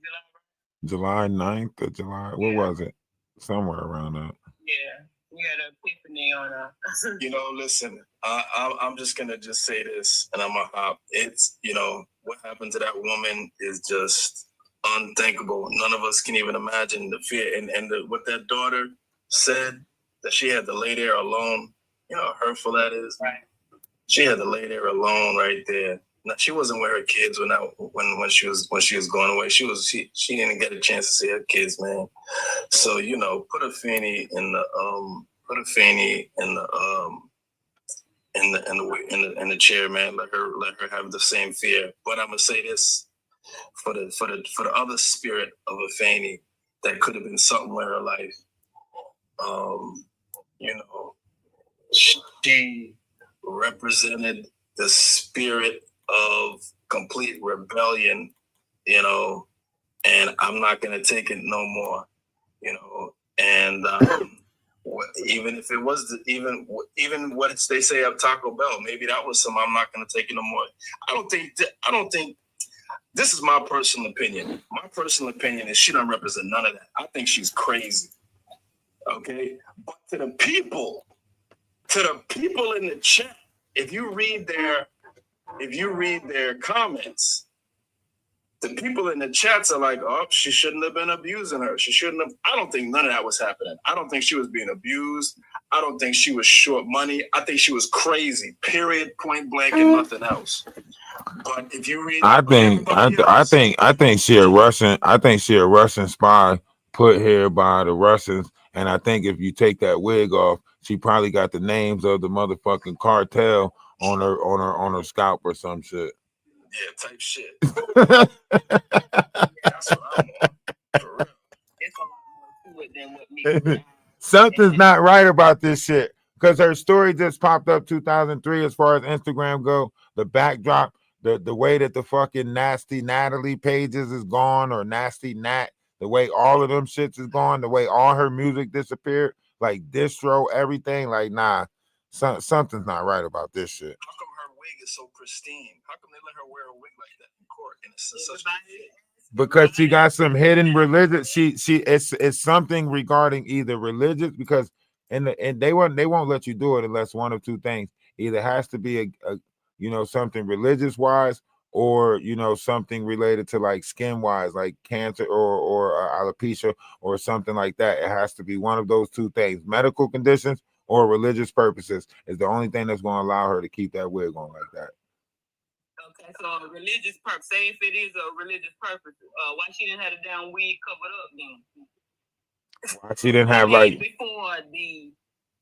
July? July 9th or July, what was it? Somewhere around that. Yeah, you had an epiphany on You know, listen, I'm just gonna just say this, and I'm gonna hop. It's, you know, what happened to that woman is just unthinkable. None of us can even imagine the fear and what that daughter said, that she had to lay there alone. You know how hurtful that is. Right. She had to lay there alone right there. Now, she wasn't with her kids when she was going away. She didn't get a chance to see her kids, man. So, you know, put a fanny in the chair, man. Let her have the same fear. But I'm gonna say this for the other spirit of a fanny that could have been something with her life. You know, she represented the spirit of complete rebellion, you know, and I'm not going to take it no more, you know. And even if it was even what they say of Taco Bell, maybe that was some. I'm not going to take it no more. I don't think. This is my personal opinion. My personal opinion is she don't represent none of that. I think she's crazy. Okay, but to the people in the chat, if you read their comments, the people in the chats are like, "Oh, she shouldn't have been abusing her. She shouldn't have." I don't think none of that was happening. I don't think she was being abused. I don't think she was short money. I think she was crazy. Period. Point blank, and nothing else. But if you read, I think she a Russian. I think she a Russian spy put here by the Russians. And I think if you take that wig off, she probably got the names of the motherfucking cartel on her scalp or some shit. Yeah, type shit. That's what I'm on. For real. It's a lot more to it than what me. Something's not right about this shit. Because her story just popped up 2003 as far as Instagram go. The backdrop, the way that the fucking Nasty Natalie pages is gone, or Nasty Nat, the way all of them shits is gone, the way all her music disappeared, like distro, everything, like nah, something's not right about this shit. How come her wig is so pristine? How come they let her wear a wig like that in court? And it's such Because she got some hidden religious, it's something regarding either religious, because and they won't let you do it unless one of two things either has to be a something religious wise, or something related to like skin wise, like cancer or alopecia or something like that. It has to be one of those two things. Medical conditions or religious purposes is the only thing that's going to allow her to keep that wig on like that. Okay, so a religious purpose. Say if it is a religious purpose, why she didn't have the damn wig covered up then? Why she didn't have like before the,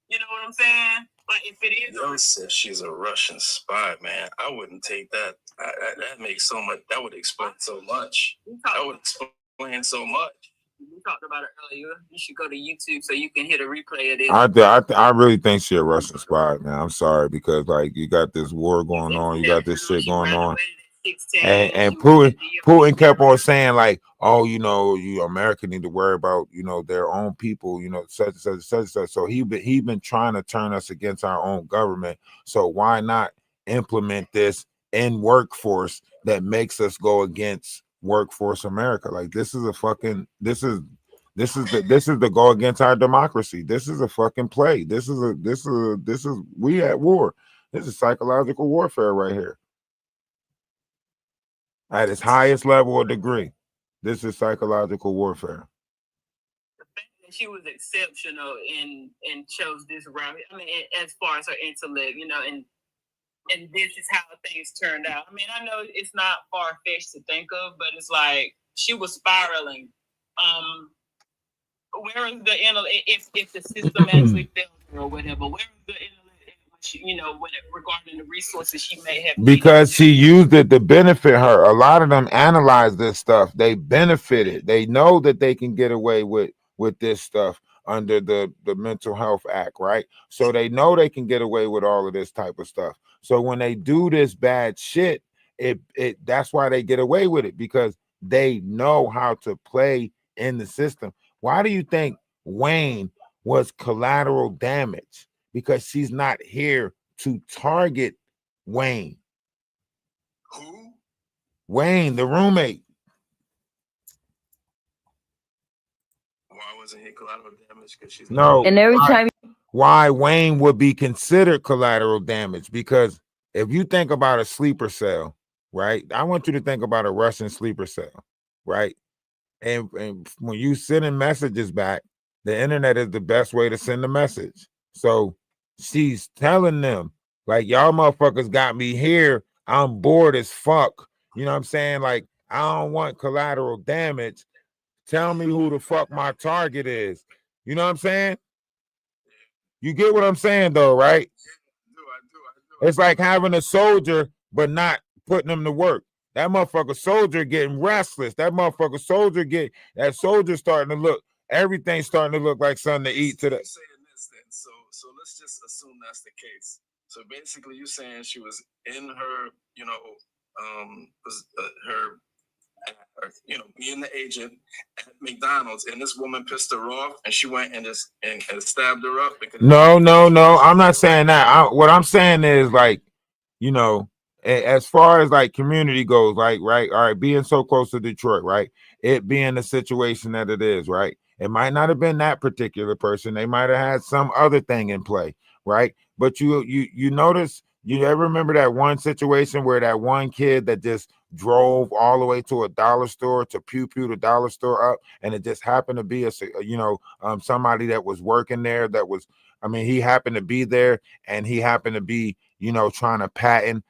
you know what I'm saying? Like if it is. Yo said she's a Russian spy, man. I wouldn't take that. That makes so much. That would explain so much. That would explain so much. We talked about it earlier. You should go to YouTube so you can hit a replay of this. I really think she's a Russian spy, man. I'm sorry, because like you got this war going on, you got this shit going on, and Putin kept on saying like, oh, you America need to worry about their own people, such and such and such and such. So he been trying to turn us against our own government. So why not implement this in workforce that makes us go against workforce America? Like this is the go against our democracy. This is a fucking play. This is we at war. This is psychological warfare right here. At its highest level or degree. This is psychological warfare. The fact that she was exceptional and chose this route. I mean, as far as her intellect, and this is how things turned out. I mean, I know it's not far-fetched to think of, but it's like she was spiraling. Where is the if the system actually failed her or whatever? Where is the regarding the resources she may have? Because she used it to benefit her. A lot of them analyze this stuff. They benefited. They know that they can get away with this stuff under the Mental Health Act, right? So they know they can get away with all of this type of stuff. So when they do this bad shit, that's why they get away with it, because they know how to play in the system. Why do you think Wayne was collateral damage? Because she's not here to target Wayne. Who? Wayne, the roommate. Why wasn't he collateral damage? Because she's no. And every time why Wayne would be considered collateral damage, because if you think about a sleeper cell, right? I want you to think about a Russian sleeper cell, right? And when you sending messages back, the internet is the best way to send a message. So she's telling them, like, y'all motherfuckers got me here. I'm bored as fuck. You know what I'm saying? Like, I don't want collateral damage. Tell me who the fuck my target is. You know what I'm saying? You get what I'm saying, though, right? I do. It's like having a soldier, but not putting them to work. That motherfucker soldier getting restless. That soldier starting to look, everything's starting to look like something to eat to the. Saying this then, so let's just assume that's the case. So basically, you're saying she was in her, being the agent McDonald's, and this woman pissed her off, and she went and just and stabbed her up. No. I'm not saying that. What I'm saying is like, you know, as far as like community goes, like, right, all right, being so close to Detroit, right, it being the situation that it is, right, it might not have been that particular person. They might have had some other thing in play, right? But you notice, you ever remember that one situation where that one kid that just drove all the way to a dollar store to pew the dollar store up, and it just happened to be somebody that was working there that was, I mean, he happened to be there, and he happened to be, trying to patent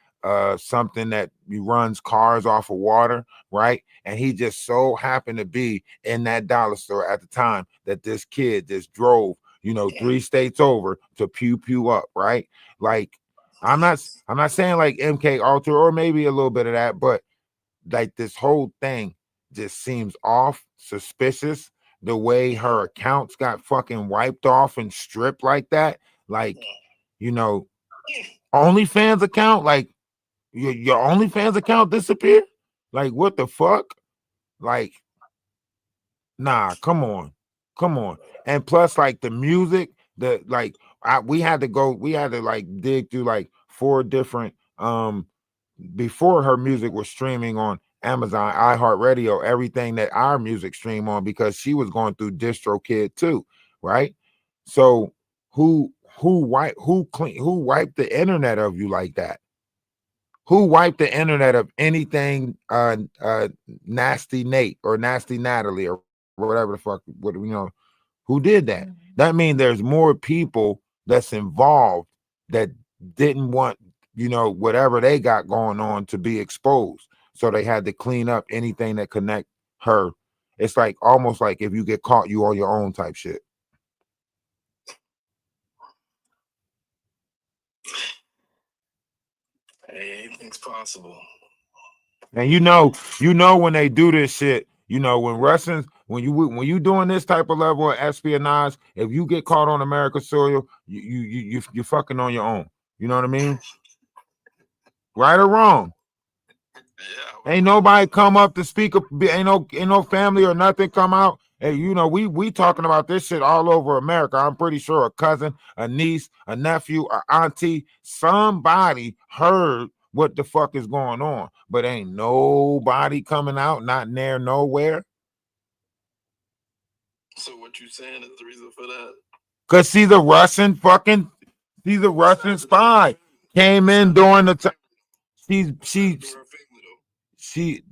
something that runs cars off of water, right? And he just so happened to be in that dollar store at the time that this kid just drove, 3 states over to pew up, right? Like, I'm not saying like MK Ultra or maybe a little bit of that, but like this whole thing just seems off, suspicious. The way her accounts got fucking wiped off and stripped like that, like, OnlyFans account, like your OnlyFans account disappeared. Like, what the fuck? Like, nah, come on. And plus, like the music, we had to like dig through like 4 different before her music was streaming on Amazon, iHeartRadio, everything that our music stream on, because she was going through DistroKid too, right? So who wiped the internet of you like that? Who wiped the internet of anything Nasty Nate or Nasty Natalie or whatever the fuck, who did that? That means there's more people that's involved that didn't want, whatever they got going on to be exposed. So they had to clean up anything that connect her. It's like almost like if you get caught, you on your own type shit. Hey, anything's possible. And when they do this shit, when you doing this type of level of espionage, if you get caught on America's soil, you fucking on your own. You know what I mean? Right or wrong? Yeah. Ain't nobody come up to speak up. Ain't no family or nothing come out. Hey, we talking about this shit all over America. I'm pretty sure a cousin, a niece, a nephew, a auntie, somebody heard what the fuck is going on, but ain't nobody coming out, not near nowhere. So what you saying is the reason for that? Cause she's a Russian spy. Came in during the time.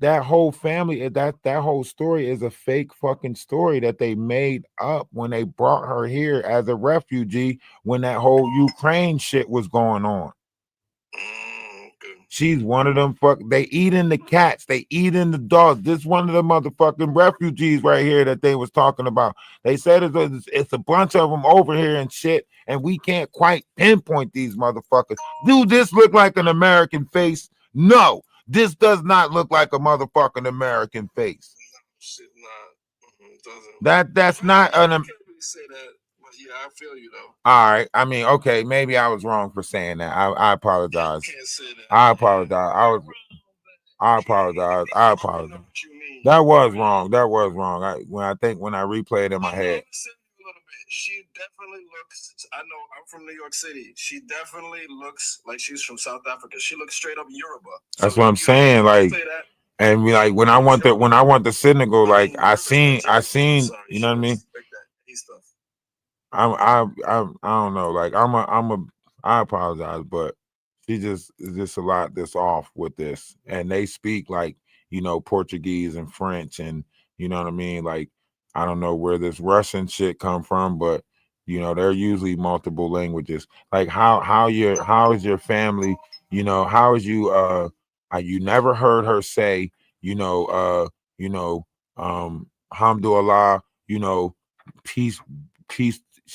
That whole family, that whole story is a fake fucking story that they made up when they brought her here as a refugee when that whole Ukraine shit was going on. She's one of them they eating the cats, they eating the dogs. This one of the motherfucking refugees right here that they was talking about. They said it's a bunch of them over here and shit, and we can't quite pinpoint these motherfuckers. Do this look like an American face? No, this does not look like a motherfucking American face. That's not an say that, but yeah, I feel you though. All right. I mean, okay, maybe I was wrong for saying that. I apologize. I apologize. I apologize. That was wrong. When I replayed in my head. She definitely looks. I know I'm from New York City. She definitely looks like she's from South Africa. She looks straight up Yoruba. That's what I'm saying. Like, and when I went to Senegal, like I seen, you know what I mean? I don't know. Like I apologize, but she just is just a lot that's off with this. And they speak like, Portuguese and French, and you know what I mean? Like, I don't know where this Russian shit come from, but they're usually multiple languages. Like how is your family, how is you never heard her say, alhamdulillah, peace.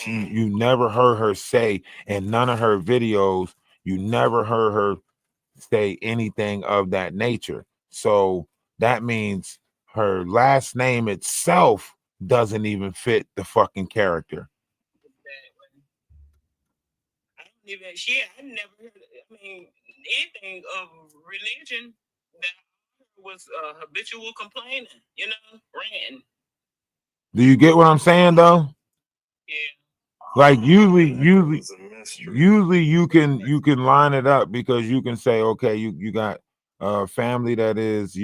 You never heard her say in none of her videos, you never heard her say anything of that nature. So that means her last name itself doesn't even fit the fucking character. I never heard, anything of religion that was habitual complaining, ran. Do you get what I'm saying though? Like usually you can line it up because you can say, okay, you got a family that is,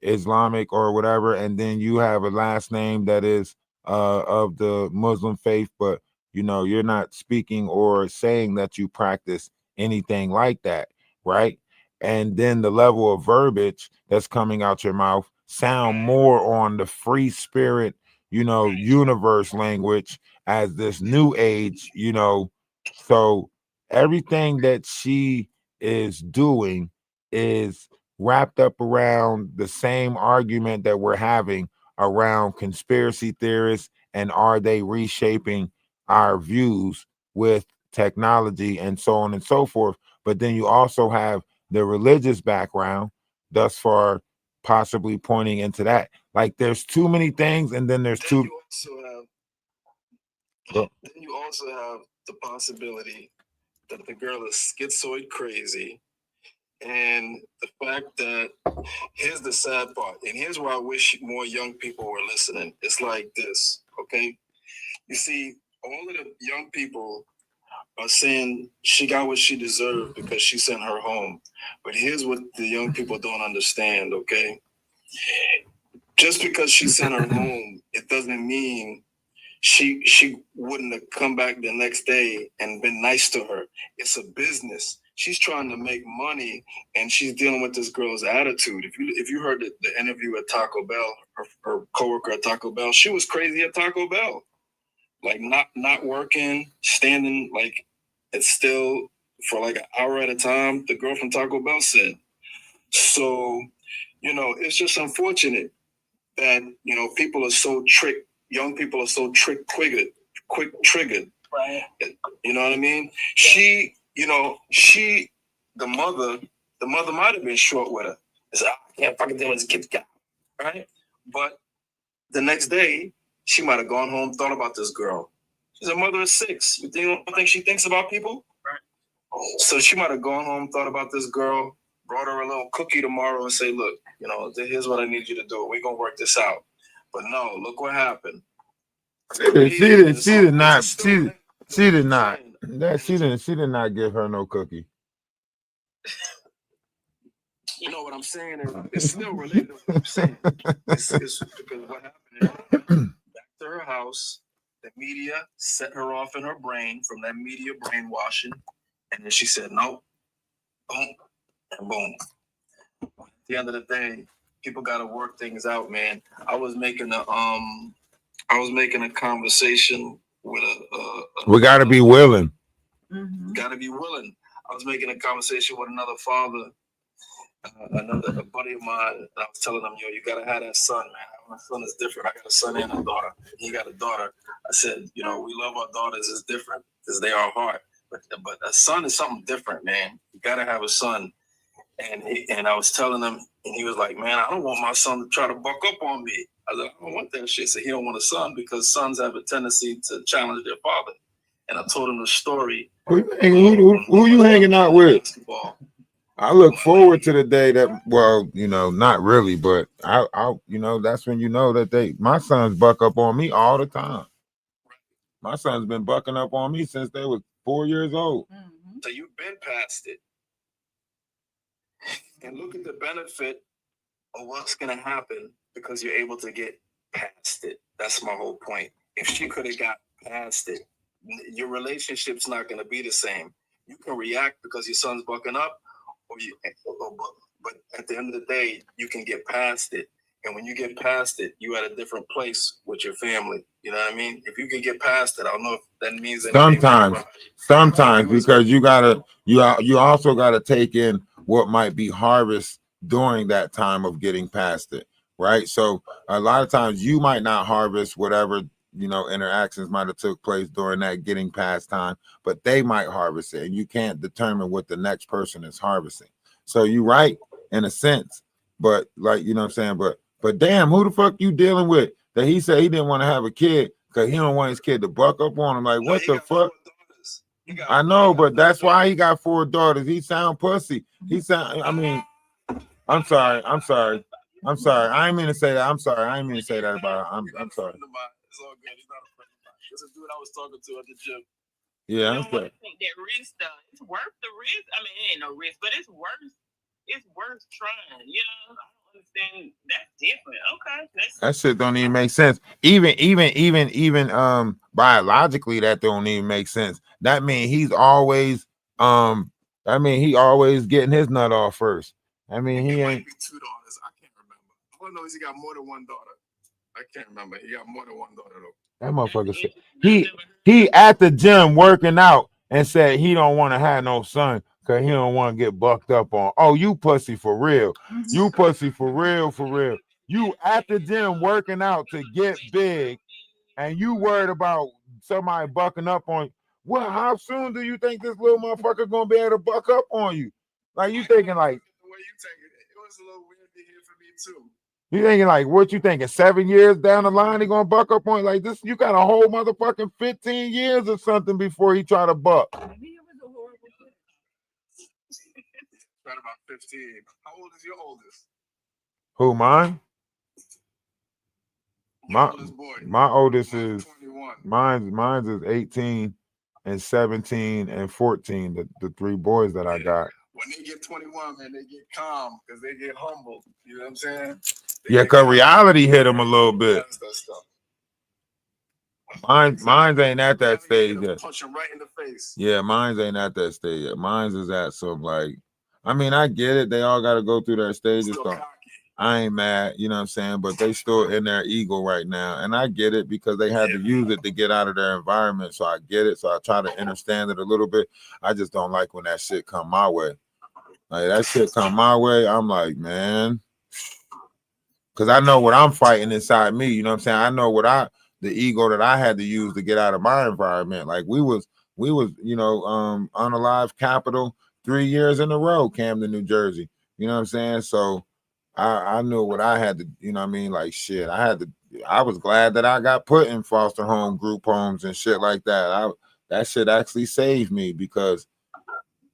Islamic or whatever, and then you have a last name that is of the Muslim faith, but you're not speaking or saying that you practice anything like that, right? And then the level of verbiage that's coming out your mouth sound more on the free spirit, universe language as this new age, so everything that she is doing is wrapped up around the same argument that we're having around conspiracy theorists and are they reshaping our views with technology and so on and so forth. But then you also have the religious background, thus far possibly pointing into that. Like there's too many things, and then there's Then you also have the possibility that the girl is schizoid crazy. And the fact that, here's the sad part, and here's where I wish more young people were listening. It's like this, okay? You see, all of the young people are saying she got what she deserved because she sent her home. But here's what the young people don't understand, okay? Just because she sent her home, it doesn't mean she wouldn't have come back the next day and been nice to her. It's a business. She's trying to make money, and she's dealing with this girl's attitude. If you heard the interview at Taco Bell, her coworker at Taco Bell, she was crazy at Taco Bell, like not working, standing like it's still for like an hour at a time. The girl from Taco Bell said. So, it's just unfortunate that people are so tricked. Young people are so quick triggered. Right. You know what I mean? The mother might have been short with her. It's like, I can't fucking deal with this kid's guy. Right? But the next day, she might have gone home, thought about this girl. She's a mother of 6. You don't think she thinks about people? Right. So she might have gone home, thought about this girl, brought her a little cookie tomorrow and say, look, here's what I need you to do. We're going to work this out. But no, look what happened. She did not give her no cookie. You know what I'm saying? It's still related to what I'm saying. It's because what happened is back to her house, the media set her off in her brain from that media brainwashing. And then she said, nope, boom, and boom. At the end of the day, people got to work things out, man. I was making a conversation with we got to be willing. Got to be willing. I was making a conversation with another father, a buddy of mine, and I was telling him, you got to have that son, man. My son is different. I got a son and a daughter. He got a daughter. I said, we love our daughters. It's different because they are hard. But a son is something different, man. You got to have a son. And I was telling him, and he was like, man, I don't want my son to try to buck up on me. I was like, I don't want that shit. So he don't want a son because sons have a tendency to challenge their father. And I told him the story. Who you hanging out with? Basketball. I look forward to the day that, not really, but I that's when that my sons buck up on me all the time. My son's been bucking up on me since they were 4 years old. Mm-hmm. So you've been past it. And look at the benefit of what's going to happen because you're able to get past it. That's my whole point. If she could have got past it, your relationship's not going to be the same. You can react because your son's bucking up, but at the end of the day, you can get past it. And when you get past it, you're at a different place with your family. You know what I mean? If you can get past it, I don't know if that means anything. Sometimes because you also gotta take in what might be harvest during that time of getting past it, right? So a lot of times you might not harvest whatever interactions might have took place during that getting past time, but they might harvest it, and you can't determine what the next person is harvesting. So you're right in a sense, but like what I'm saying, but damn, who the fuck you dealing with that he said he didn't want to have a kid because he don't want his kid to buck up on him? Like, what the fuck? I know, but that's why he got 4 daughters. He sound pussy. He sound. I mean, I'm sorry. I'm sorry. I didn't mean to say that. I'm sorry. I didn't mean to say that about. I'm sorry. It's all good. He's not a friend of mine. This is a dude I was talking to at the gym. Yeah, I don't want to take that risk though. It's worth the risk. I mean, it ain't no risk, but it's worth trying. You know, I don't understand. That's different. Okay, that shit don't even make sense. Even biologically, that don't even make sense. That means he's always he always getting his nut off first. I mean, he ain't. Might be 2 daughters. I can't remember. All I know is he got more than one daughter. I can't remember. He got more than one daughter though. That motherfucker said he at the gym working out and said he don't want to have no son because he don't want to get bucked up on. Oh, you pussy for real. You pussy for real, for real. You at the gym working out to get big and you worried about somebody bucking up on you. Well, how soon do you think this little motherfucker gonna be able to buck up on you? Like you thinking like the way you take it, it was a little weird to hear from me too. you thinking like what you thinking 7 years down the line he gonna buck up on you like this? You got a whole motherfucking 15 years or something before he try to buck. Maybe it was a horrible thing. Right about 15. How old is your oldest? Who, mine? My oldest is 21. mine's is 18 and 17 and 14. The 3 boys that I got. When they get 21, man, they get calm because they get humble. You know what I'm saying? Yeah, cause reality hit them a little bit. Mine's ain't at that stage yet. Punch him right in the face. Yeah, mine's ain't at that stage yet. Mine's is at some like, I mean, I get it. They all got to go through their stages. So I ain't mad, you know what I'm saying? But they still in their ego right now, and I get it because they had to use it to get out of their environment. So I get it. So I try to understand it a little bit. I just don't like when that shit come my way. Like that shit come my way, I'm like, man, because I know what I'm fighting inside me. You know what I'm saying? I know what the ego that I had to use to get out of my environment. Like we was, you know, unalived capital 3 years in a row, Camden, New Jersey. You know what I'm saying? So I knew what I had to, you know what I mean? Like shit, I was glad that I got put in foster home, group homes and shit like that. That shit actually saved me because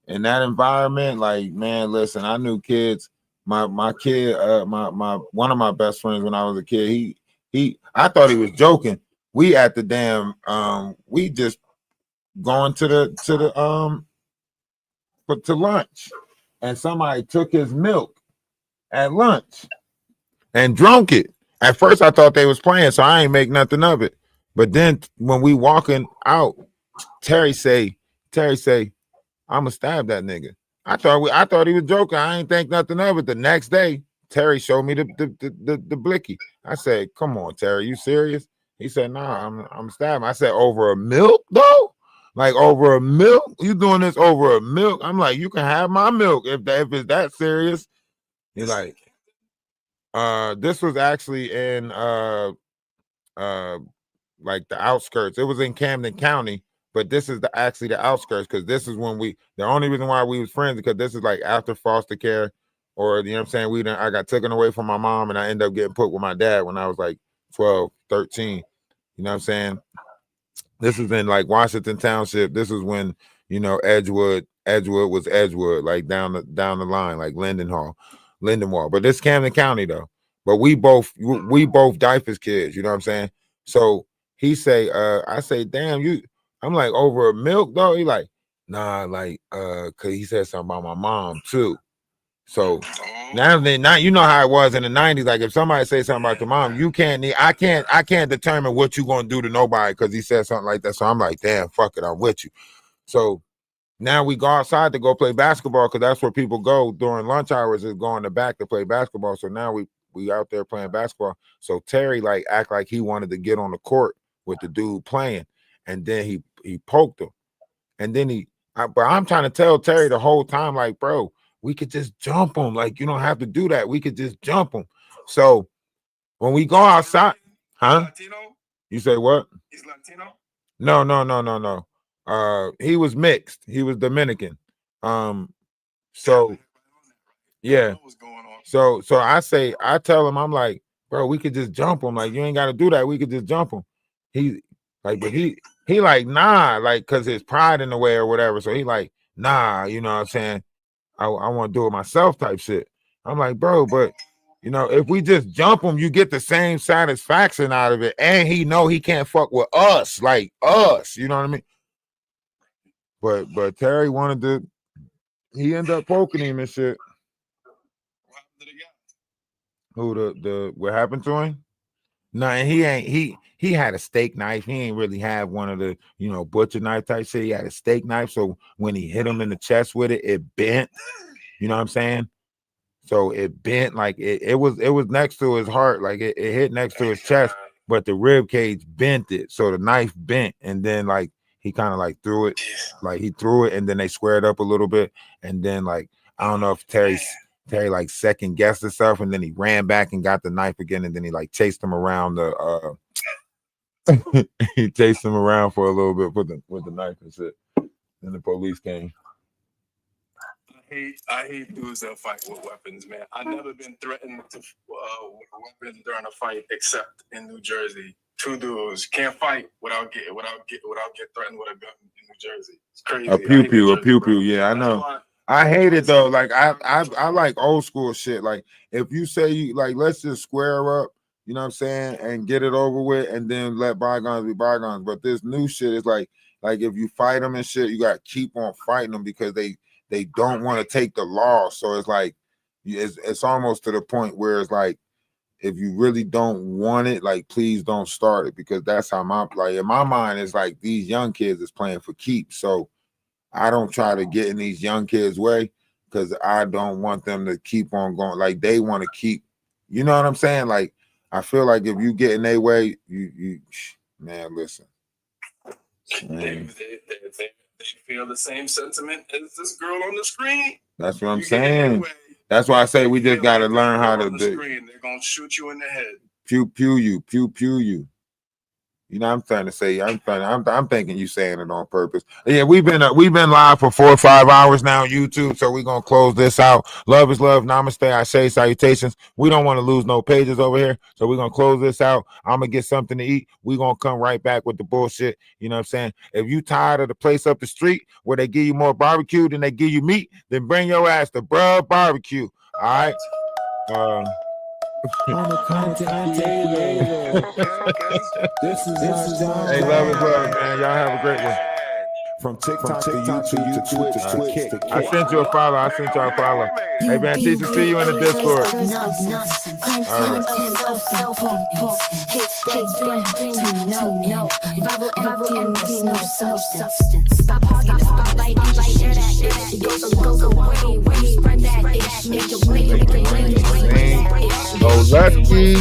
in that environment, like, man, listen, I knew kids. My kid, my one of my best friends when I was a kid, I thought he was joking. We at the damn we just going to lunch, and somebody took his milk at lunch and drunk it. At first I thought they was playing, so I ain't make nothing of it. But then when we walking out, Terry say, I'ma stab that nigga. I thought he was joking. I ain't think nothing of it. The next day, Terry showed me the blicky. I said, "Come on, Terry, you serious?" He said, "Nah, I'm stabbing." I said, "Over a milk, though? Like over a milk? You doing this over a milk?" I'm like, "You can have my milk if it's that serious." He's like, this was actually in like the outskirts. It was in Camden County. But this is actually the outskirts because this is when the only reason why we was friends because this is like after foster care or, you know what I'm saying? I got taken away from my mom and I ended up getting put with my dad when I was like 12, 13. You know what I'm saying? This is in like Washington Township. This is when, you know, Edgewood was Edgewood, like down the line, like Lindenwall. But this Camden County though. But we both diapers kids, you know what I'm saying? So he say, I say, damn, I'm like, over a milk though. He like, nah, like, cause he said something about my mom too. So now you know how it was in the 90s. Like if somebody say something about your mom, I can't determine what you gonna do to nobody because he said something like that. So I'm like, damn, fuck it, I'm with you. So now we go outside to go play basketball because that's where people go during lunch hours is going to back to play basketball. So now we out there playing basketball. So Terry like act like he wanted to get on the court with the dude playing. And then he poked him. And then but I'm trying to tell Terry the whole time, like, bro, we could just jump him. Like, you don't have to do that. We could just jump him. So when we go outside, huh? Latino? You say what? He's Latino? No. He was mixed. He was Dominican. So yeah. So I tell him, I'm like, bro, we could just jump him. Like, you ain't got to do that. We could just jump him. He like, but he like, nah, like, cause his pride in the way or whatever. So he like, nah, you know what I'm saying? I want to do it myself type shit. I'm like, bro, but You know, if we just jump him, you get the same satisfaction out of it. And he know he can't fuck with us, like us. You know what I mean? But Terry wanted to, he ended up poking him and shit. Who the what happened to him? No, and he had a steak knife. He ain't really have one of the, you know, butcher knife type shit. He had a steak knife. So when he hit him in the chest with it, it bent. You know what I'm saying? So it bent, like it was next to his heart, like it hit next to his chest, but the rib cage bent it. So the knife bent, and then like he kind of like threw it, and then they squared up a little bit, and then like I don't know if Terry like second guessed himself, and then he ran back and got the knife again, and then he like chased him around the he chased him around for a little bit with the knife and shit. Then the police came. I hate dudes that fight with weapons, man. I've never been threatened with a weapon during a fight except in New Jersey. Two dudes can't fight without get threatened with a gun in New Jersey. It's crazy. A pew pew. Yeah, I know. I hate it though. Like I like old school shit. Like if you say you like, let's just square up, you know what I'm saying, and get it over with, and then let bygones be bygones. But this new shit is like if you fight them and shit, you got to keep on fighting them because they don't want to take the loss. So it's like it's almost to the point where it's like if you really don't want it, like please don't start it, because that's how in my mind it's like these young kids is playing for keeps. So I don't try to get in these young kids' way because I don't want them to keep on going. Like they want to keep, you know what I'm saying? Like I feel like if you get in their way, you man, listen. Man. They feel the same sentiment as this girl on the screen. That's what I'm saying. That's why I say we just got to learn how to do. They're gonna shoot you in the head. Pew pew you. You know, I'm trying to say, I'm thinking you saying it on purpose. Yeah, we've been live for 4 or 5 hours now on YouTube, so we're gonna close this out. Love is love. Namaste. I say salutations. We don't want to lose no pages over here, so we're gonna close this out. I'm gonna get something to eat. We're gonna come right back with the bullshit. You know what I'm saying? If you tired of the place up the street where they give you more barbecue than they give you meat, then bring your ass to Bruh Barbecue. All right. Hey, love is love, man. Y'all have a great one. From TikTok to YouTube to Twitch to I sent you a follow. Hey, man, teacher, see you in the Discord. Go lucky.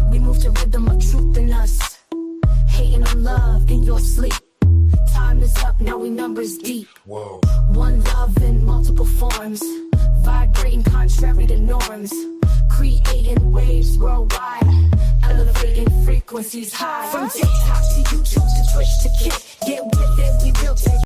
We move to rhythm of truth in us, hating on love in your sleep. Time is up, now we numbers deep. Whoa. One love in multiple forms, vibrating contrary to norms, creating waves worldwide, elevating frequencies high. From TikTok to YouTube to Twitch to Kick, get with it, we built it.